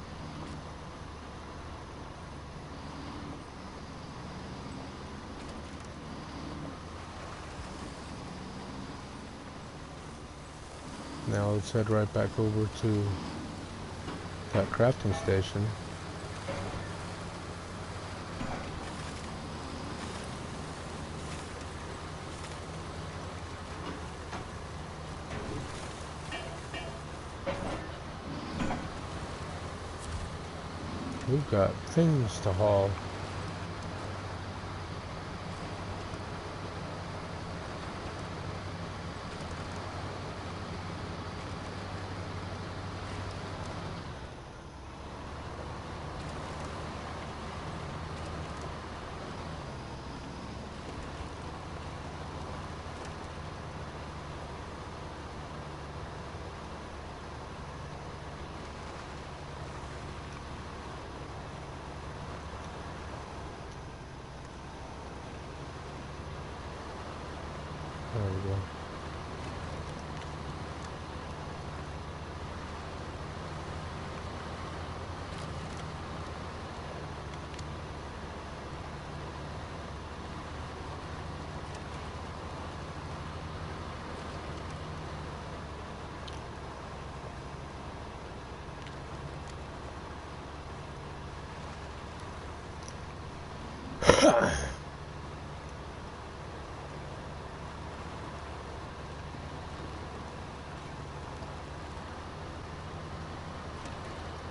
Now let's head right back over to that crafting station. We've got things to haul. There we go.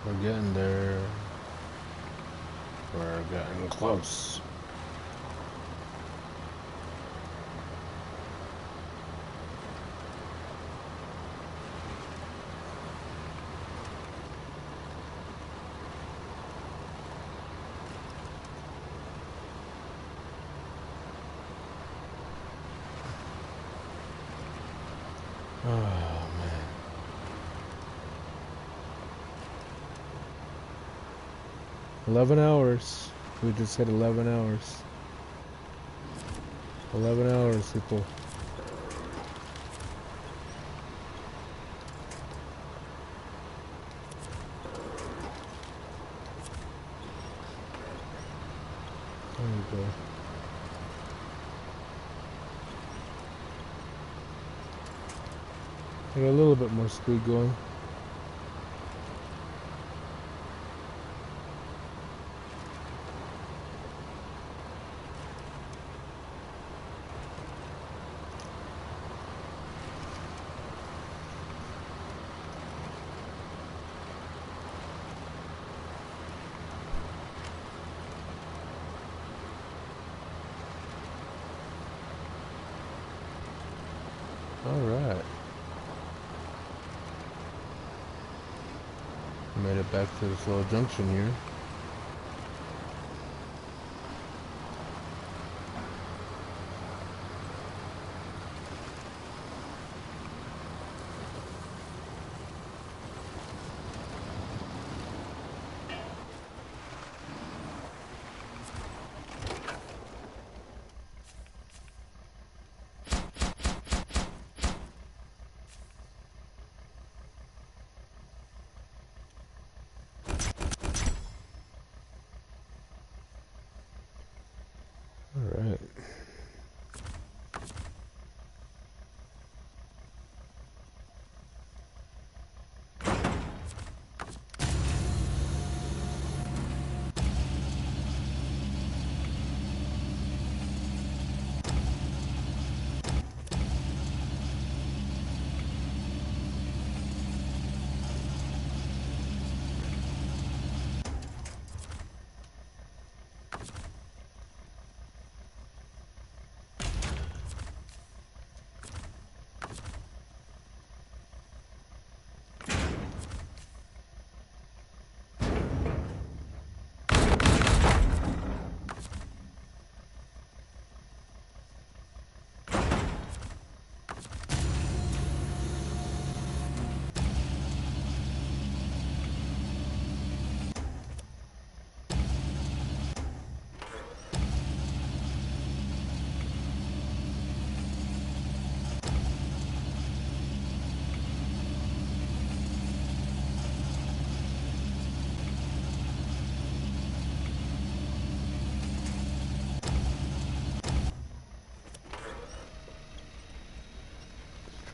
We're getting there. We're getting close. Oh man. 11 hours. We just hit 11 hours. 11 hours, people. There you go. I got a little bit more speed going. Alright. Made it back to this little junction here.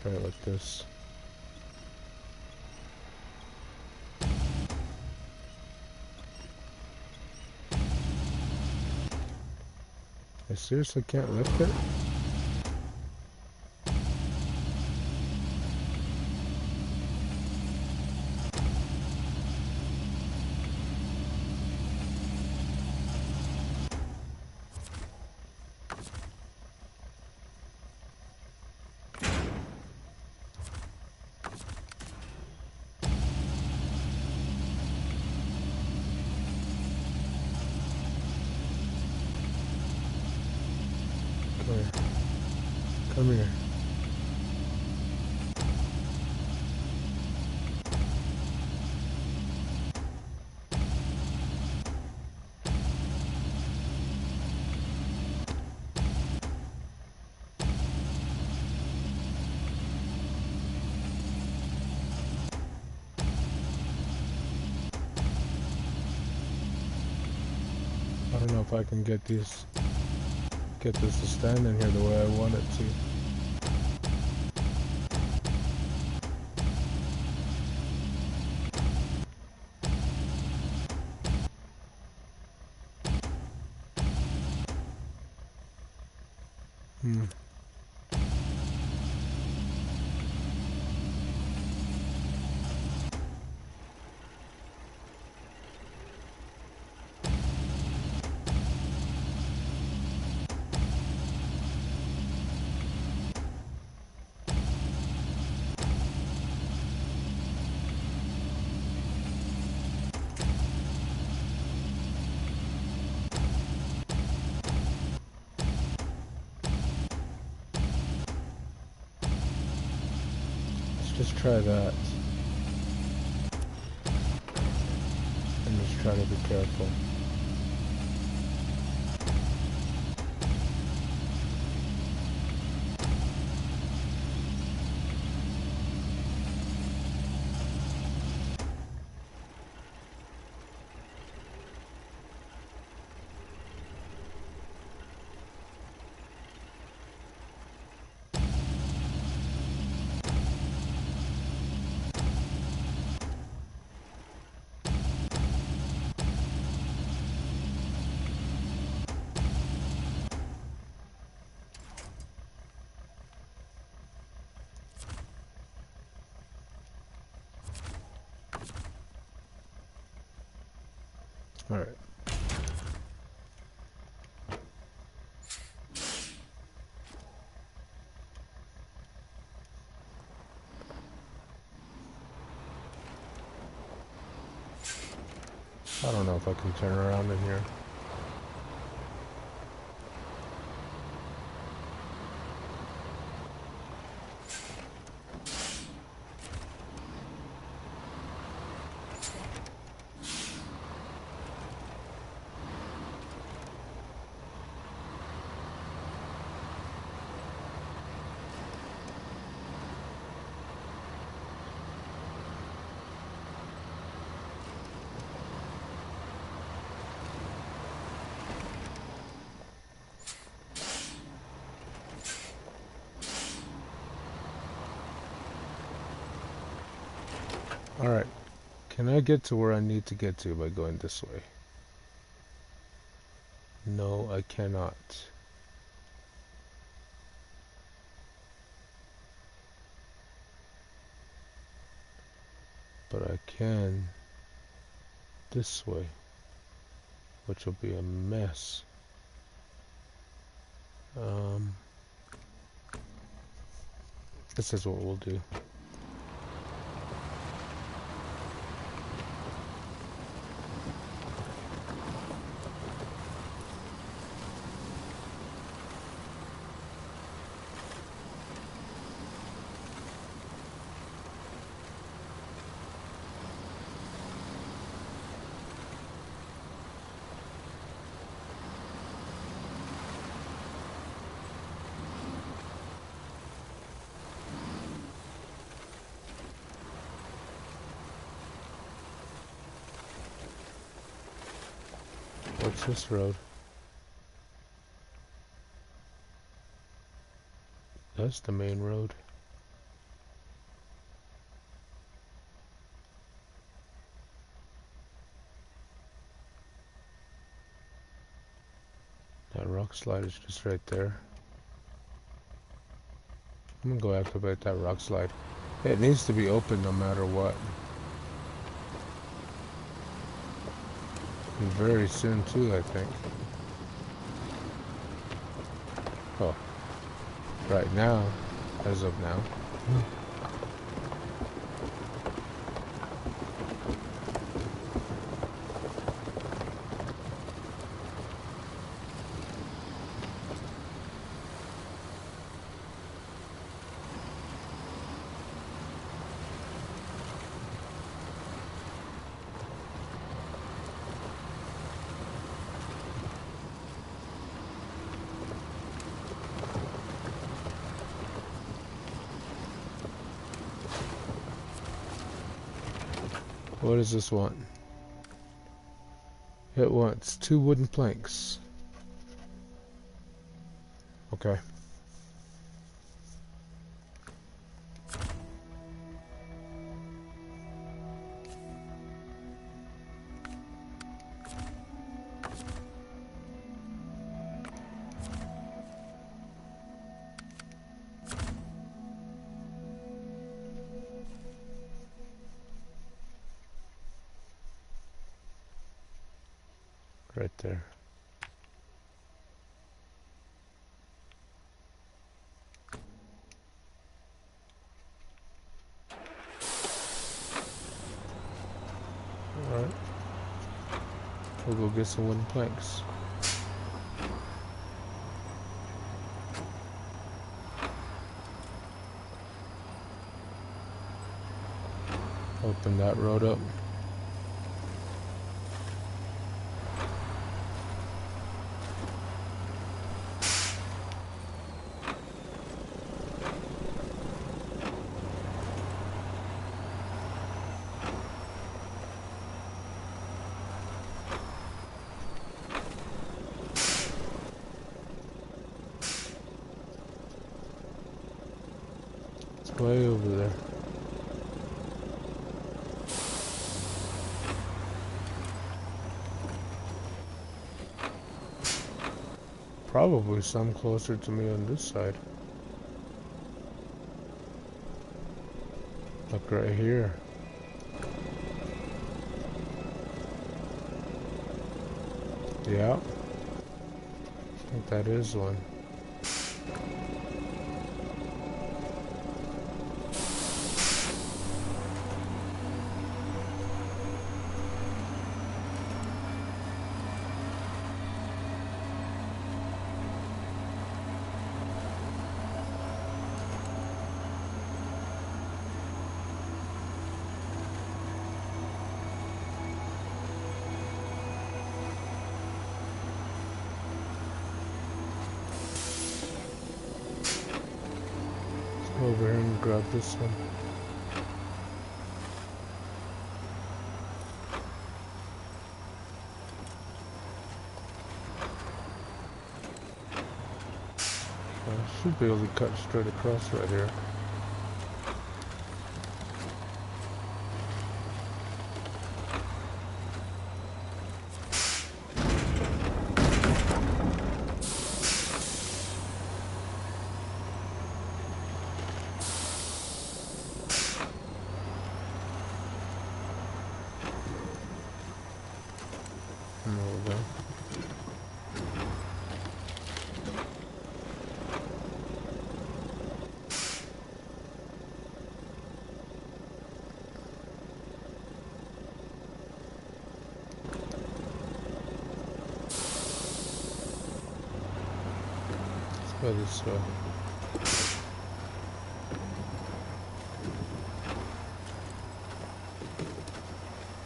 Try it like this. I seriously can't lift it? Come here. I don't know if I can get this to stand in here the way I want it to. Just try that. And just try to be careful. All right. I don't know if I can turn around in here. Alright, can I get to where I need to get to by going this way? No, I cannot. But I can this way, which will be a mess. This is what we'll do. What's this road? That's the main road. rock slide is just right there. I'm gonna go activate that rock slide. It needs to be open no matter what. And very soon too, I think. Oh, right now, as of now. What does this want? It wants 2 wooden planks. Okay. Right there. Alright. We'll go get some wooden planks. Open that road up. Way over there. Probably some closer to me on this side. Look right here. Yeah. I think that is one. Over here and grab this one. I should be able to cut straight across right here. Let's go this way.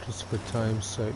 Just for time's sake.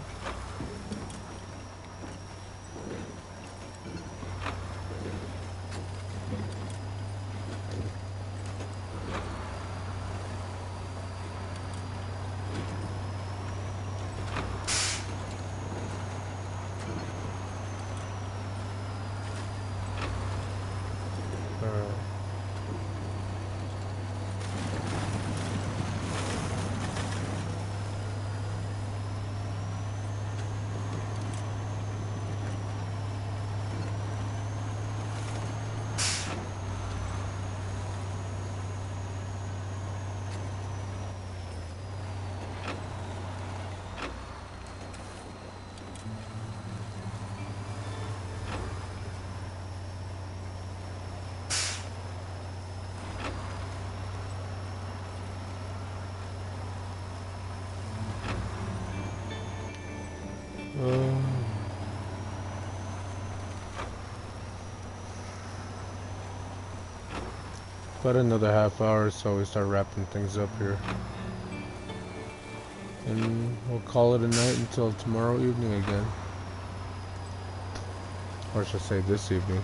About another half hour, so we start wrapping things up here. And we'll call it a night until tomorrow evening again. Or should I say this evening.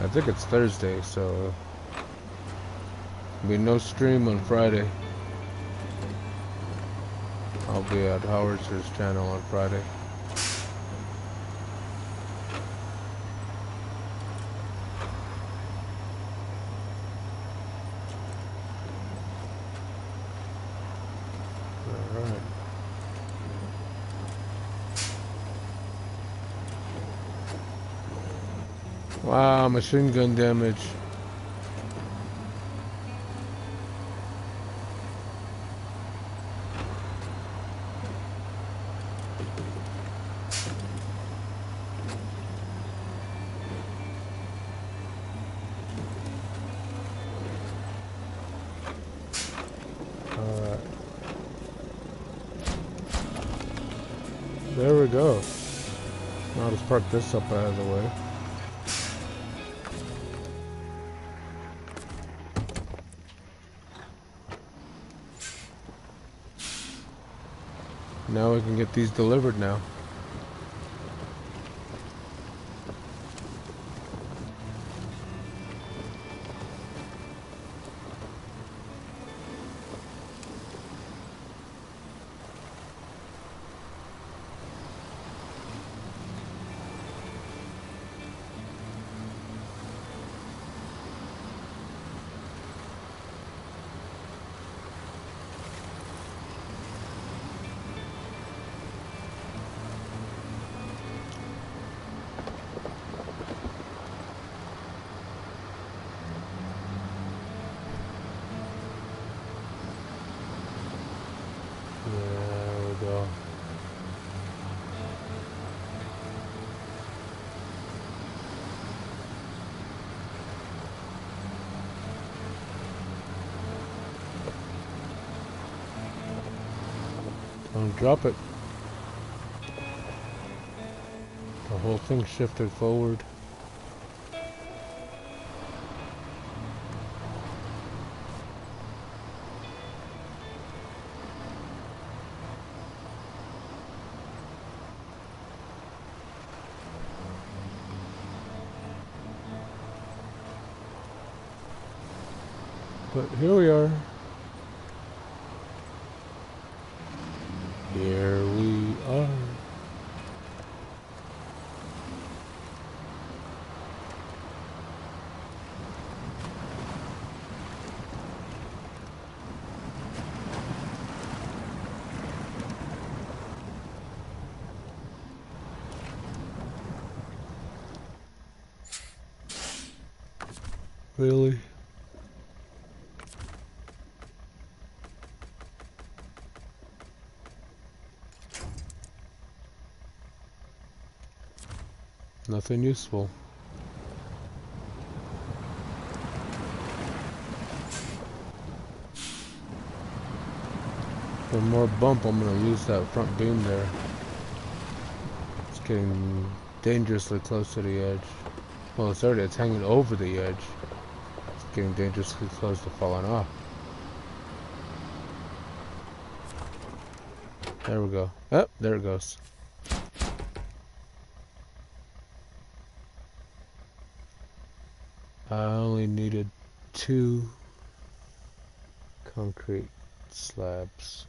I think it's Thursday, so there'll be no stream on Friday. I'll be at Howard's channel on Friday. Alright. Wow, machine gun damage. There we go. Now let's park this up out of the way. Now we can get these delivered now. There we go. Don't drop it. The whole thing shifted forward. But here we are. Here we are. Really? Nothing useful. One more bump, I'm gonna lose that front beam there. It's getting dangerously close to the edge. Well, it's hanging over the edge. It's getting dangerously close to falling off. There we go. Oh, there it goes. I only needed 2 concrete slabs.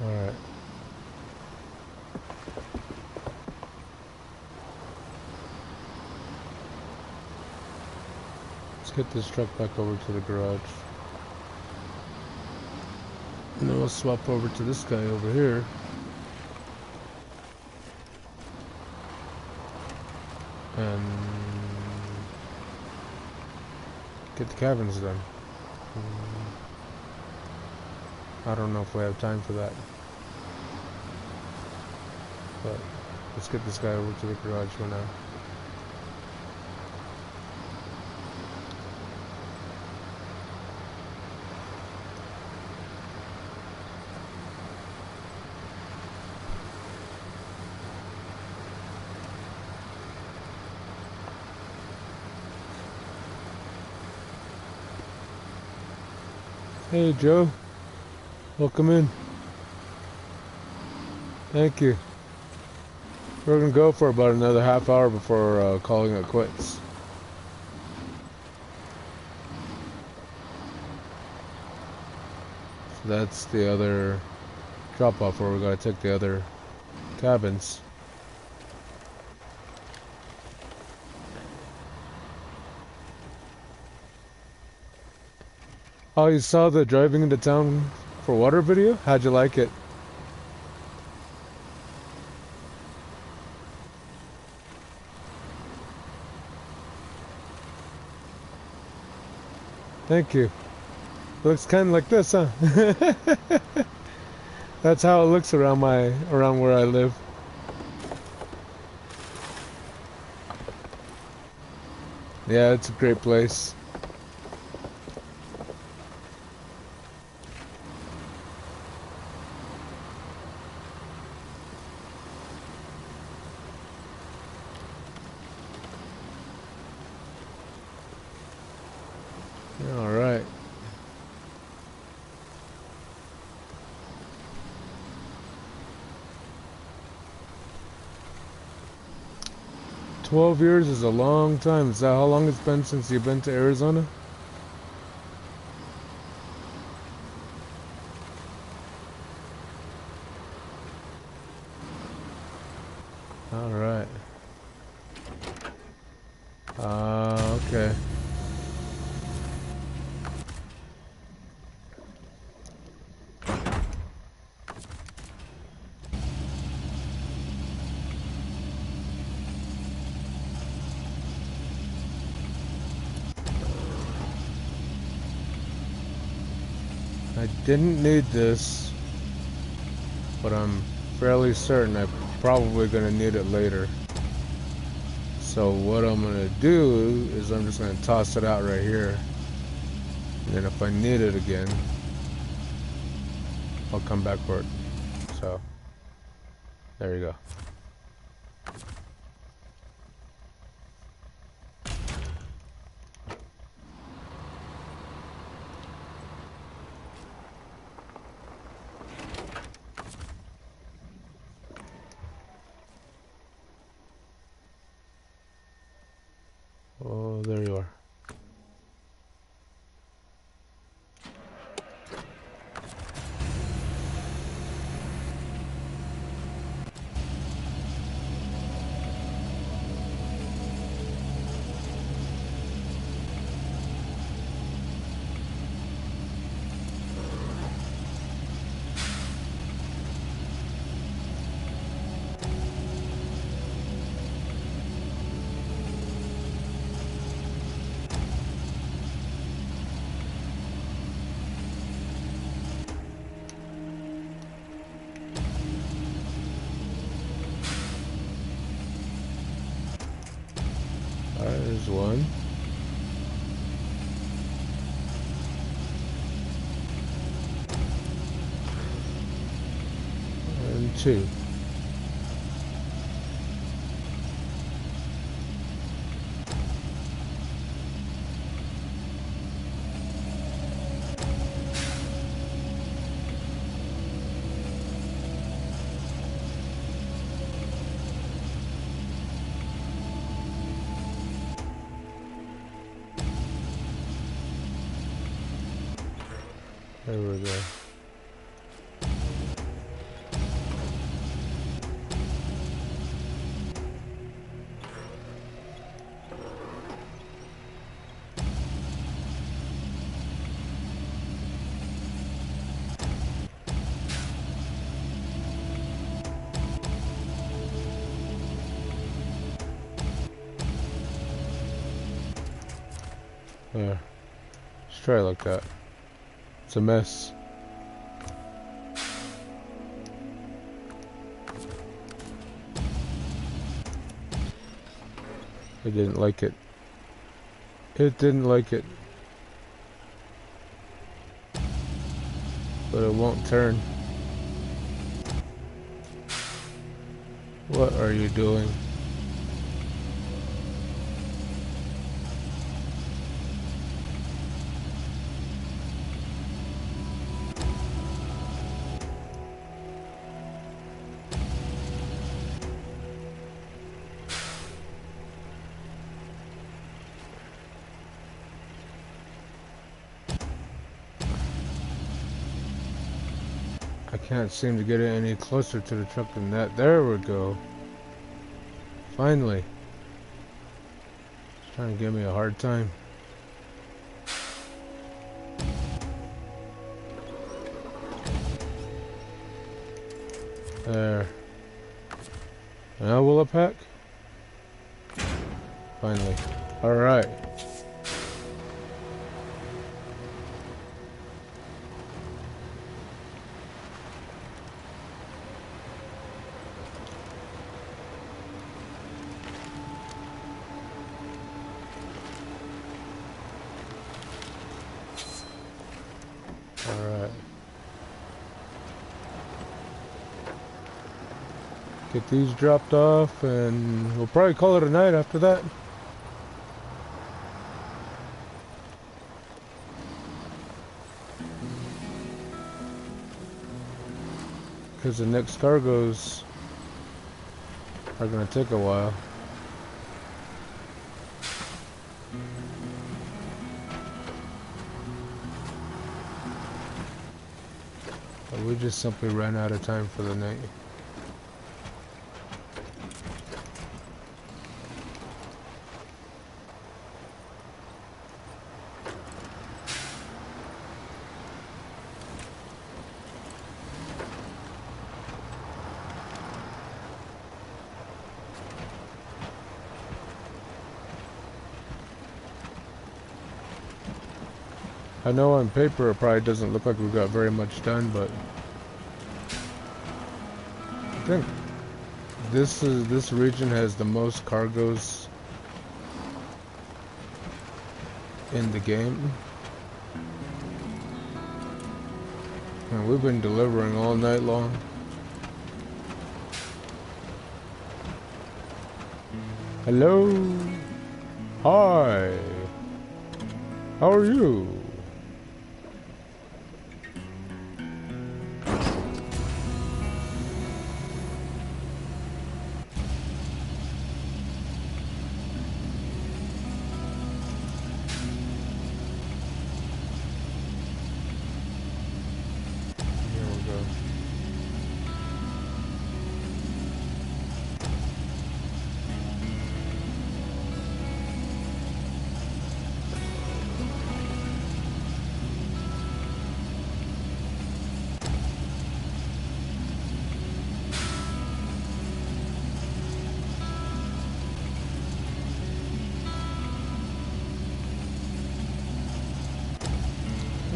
Alright. Let's get this truck back over to the garage. And then we'll swap over to this guy over here. And get the cabins done. I don't know if we have time for that. But let's get this guy over to the garage for now. Hey Joe, welcome in. Thank you. We're gonna go for about another half hour before calling it quits. So that's the other drop off where we gotta take the other cabins. Oh, you saw the driving into town for water video? How'd you like it? Thank you. It looks kind of like this, huh? That's how it looks around where I live. Yeah, it's a great place. All right. "12 years is a long time." Is that how long it's been since you've been to Arizona? All right. Okay. I didn't need this, but I'm fairly certain I'm probably going to need it later. So what I'm going to do is I'm just going to toss it out right here. And then if I need it again, I'll come back for it. So, there you go. Oh, there you are. There's one. And two. There we go. There. Let's try it like that. It's a mess. It didn't like it. It didn't like it. But it won't turn. What are you doing? I can't seem to get it any closer to the truck than that. There we go. Finally. It's trying to give me a hard time. There. Now will it pack? Finally. Alright. Alright. Get these dropped off and we'll probably call it a night after that. Because the next cargoes are going to take a while. But we just simply ran out of time for the night. I know on paper it probably doesn't look like we've got very much done, but I think this region has the most cargoes in the game. And we've been delivering all night long. Hello. Hi. How are you?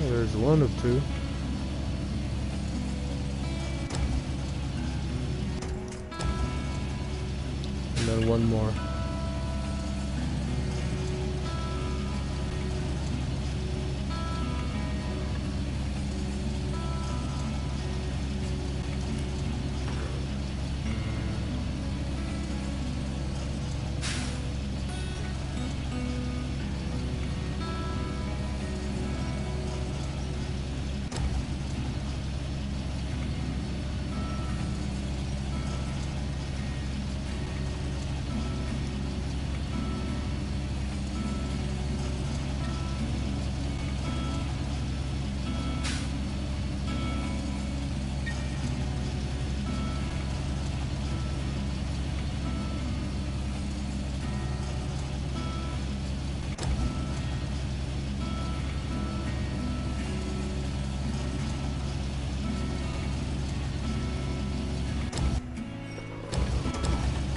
There's one of two. And then one more.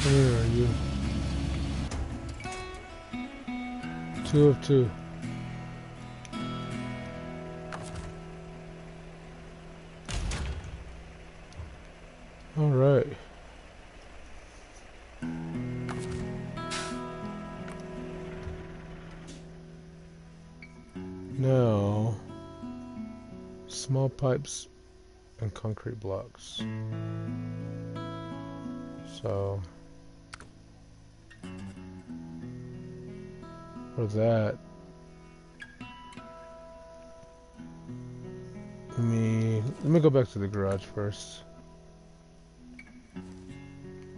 Where are you? 2 of 2. Alright. Now, small pipes and concrete blocks. So, for that, let me go back to the garage first.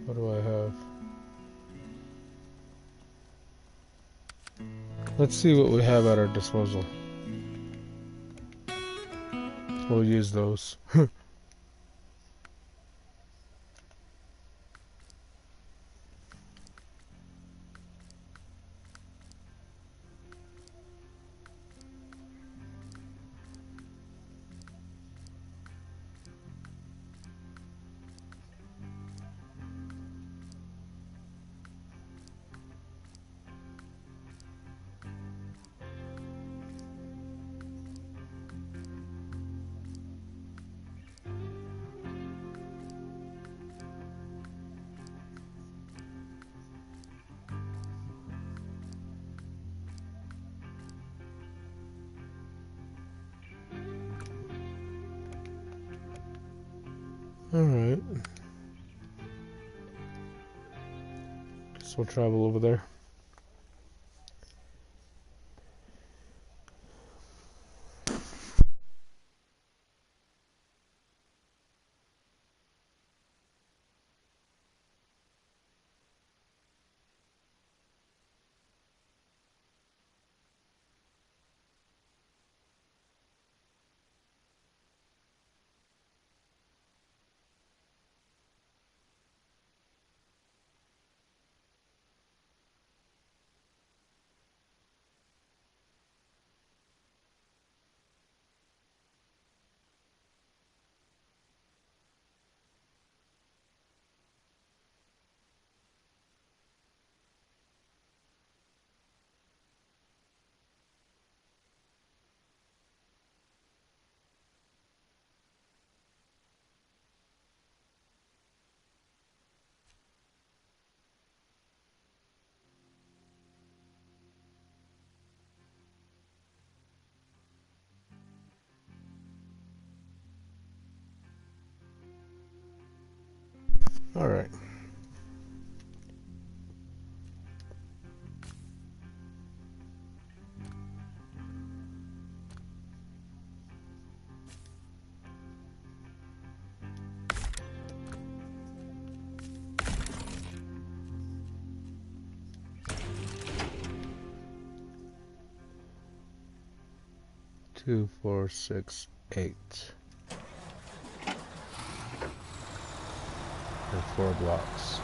What do I have? Let's see what we have at our disposal. We'll use those. Alright. Guess we'll travel over there. Alright. Two, 4, 6, 8. And 4 blocks.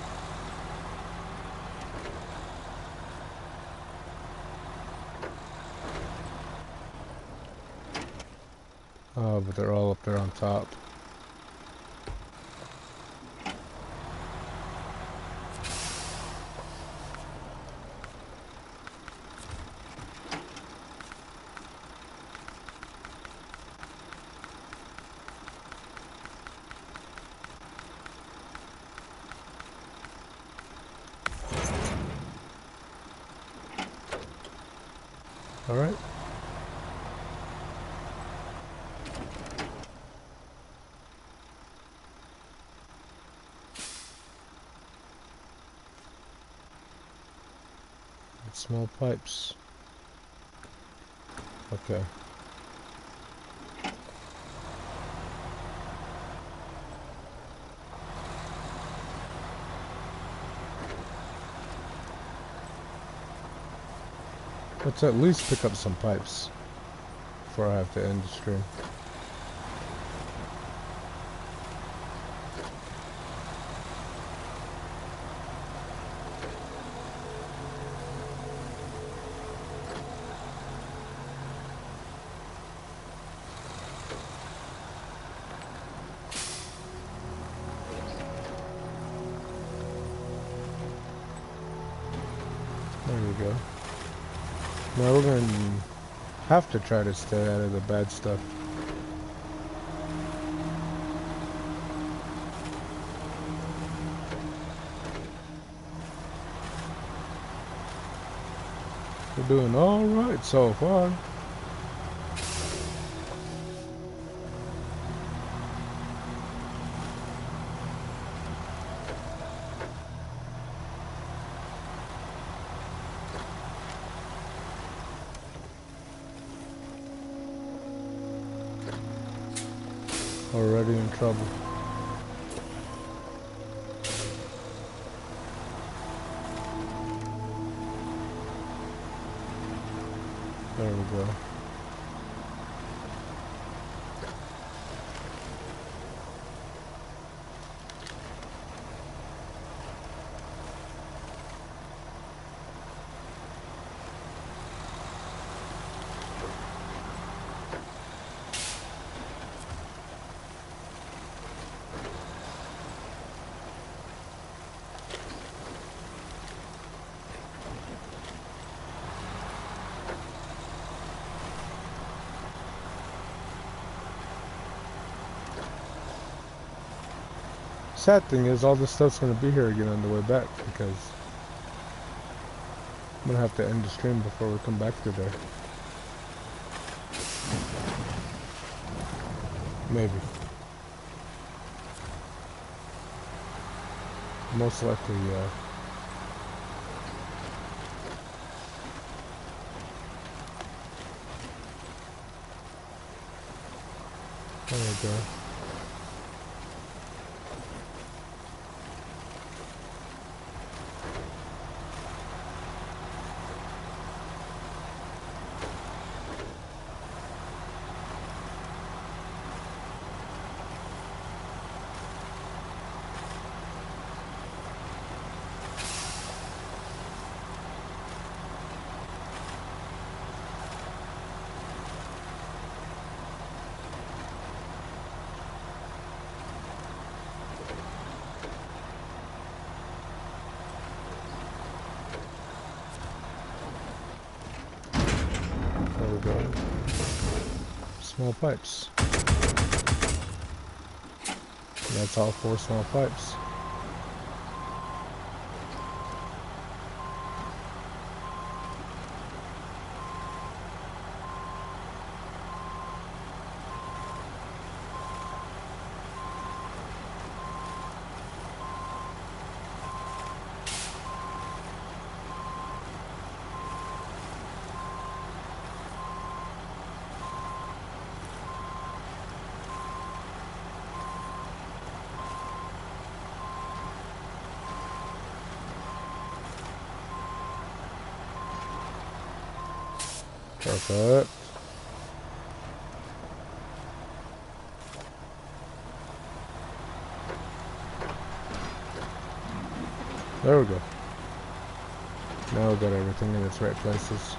Oh, but they're all up there on top. All right. Small pipes. Okay. Let's at least pick up some pipes before I have to end the stream. There we go. Now we're going to have to try to stay out of the bad stuff. doing all right so far. Already in trouble. There we go. Sad thing is, all this stuff's gonna be here again on the way back because I'm gonna have to end the stream before we come back through there. Maybe. Most likely, yeah. There we go. There we go. Small pipes. And that's all 4 small pipes. Perfect. There we go. Now we got everything in its right places.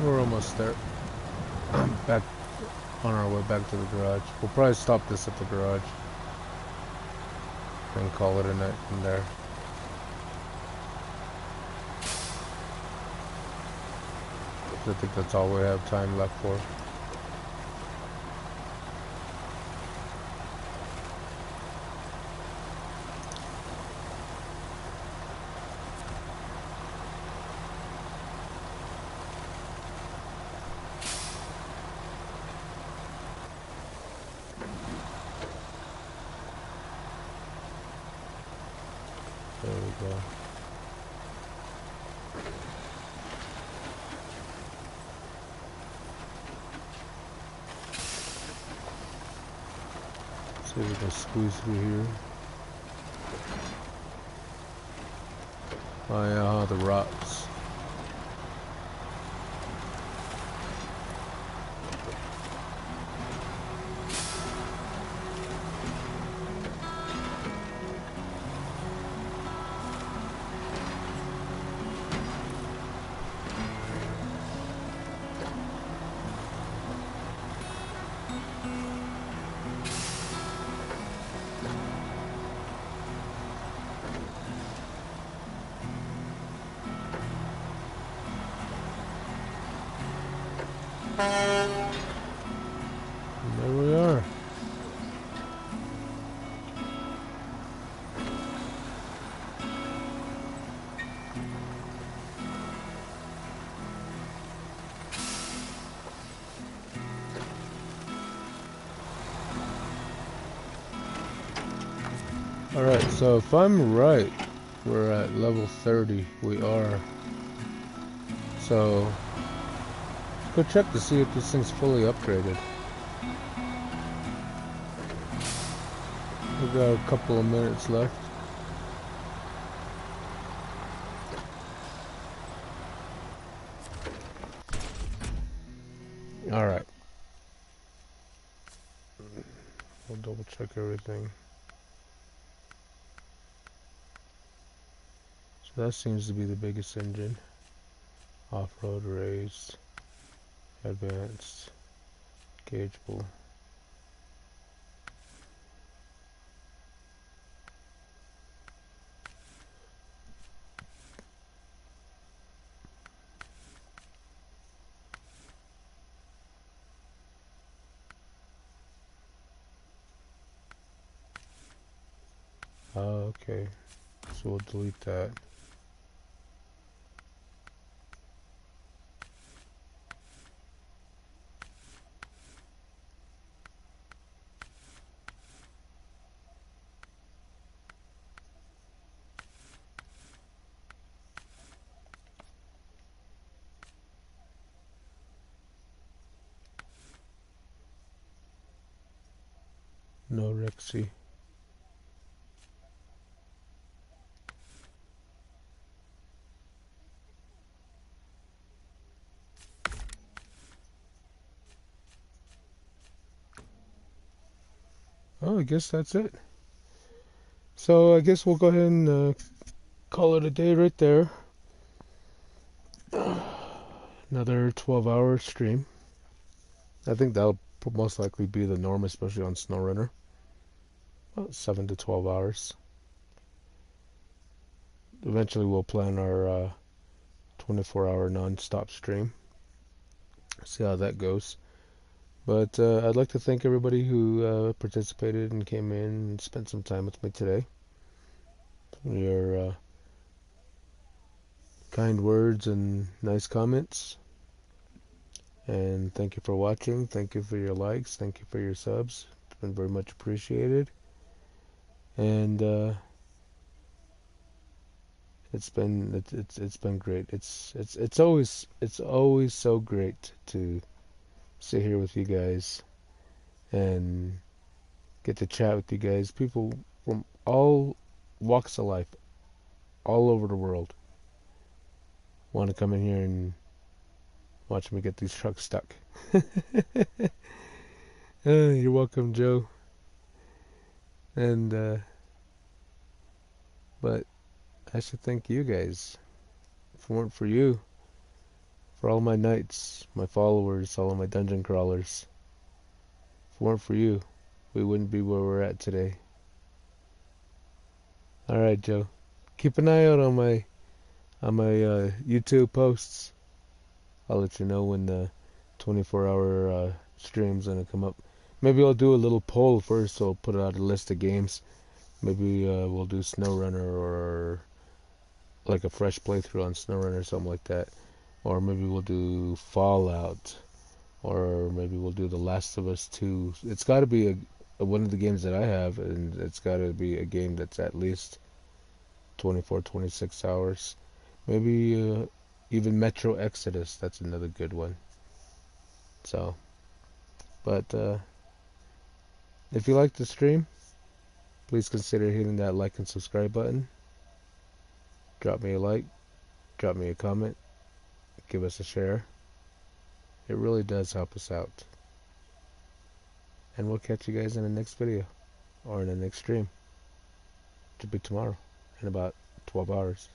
We're almost there. Back on our way back to the garage. We'll probably stop this at the garage and call it a night from there. I think that's all we have time left for. There we go. See if we can squeeze through here. Oh yeah, the rocks. And there we are. Alright, so if I'm right, we're at level 30. We are. So, go check to see if this thing's fully upgraded. We've got a couple of minutes left. Alright. We'll double check everything. So that seems to be the biggest engine. Off-road, raised, advanced, gaugeable. Okay, so we'll delete that. No Rexy. Oh, I guess that's it. So I guess we'll go ahead and call it a day right there. Another 12-hour stream. I think that'll most likely be the norm, especially on Snowrunner. About 7 to 12 hours. Eventually we'll plan our 24-hour non-stop stream. See how that goes. But I'd like to thank everybody who participated and came in and spent some time with me today. Your kind words and nice comments. And thank you for watching. Thank you for your likes. Thank you for your subs. It's been very much appreciated. And it's been great. It's always so great to sit here with you guys and get to chat with you guys. People from all walks of life, all over the world, want to come in here and watch me get these trucks stuck. You're welcome, Joe. And but I should thank you guys. If it weren't for you, for all my knights, my followers, all of my dungeon crawlers, if it weren't for you, we wouldn't be where we're at today. Alright, Joe. Keep an eye out on my YouTube posts. I'll let you know when the 24-hour stream's gonna come up. Maybe I'll do a little poll first, so I'll put out a list of games. Maybe we'll do Snowrunner, or like a fresh playthrough on Snowrunner or something like that. Or maybe we'll do Fallout, or maybe we'll do The Last of Us 2. It's got to be one of the games that I have, and it's got to be a game that's at least 24, 26 hours. Maybe even Metro Exodus, that's another good one. So, but if you like the stream, please consider hitting that like and subscribe button. Drop me a like, drop me a comment, give us a share. It really does help us out. And we'll catch you guys in the next video, or in the next stream. It should be tomorrow, in about 12 hours.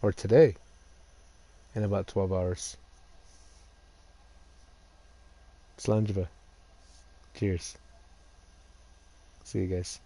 Or today, in about 12 hours. Slanjva. Cheers. See you guys.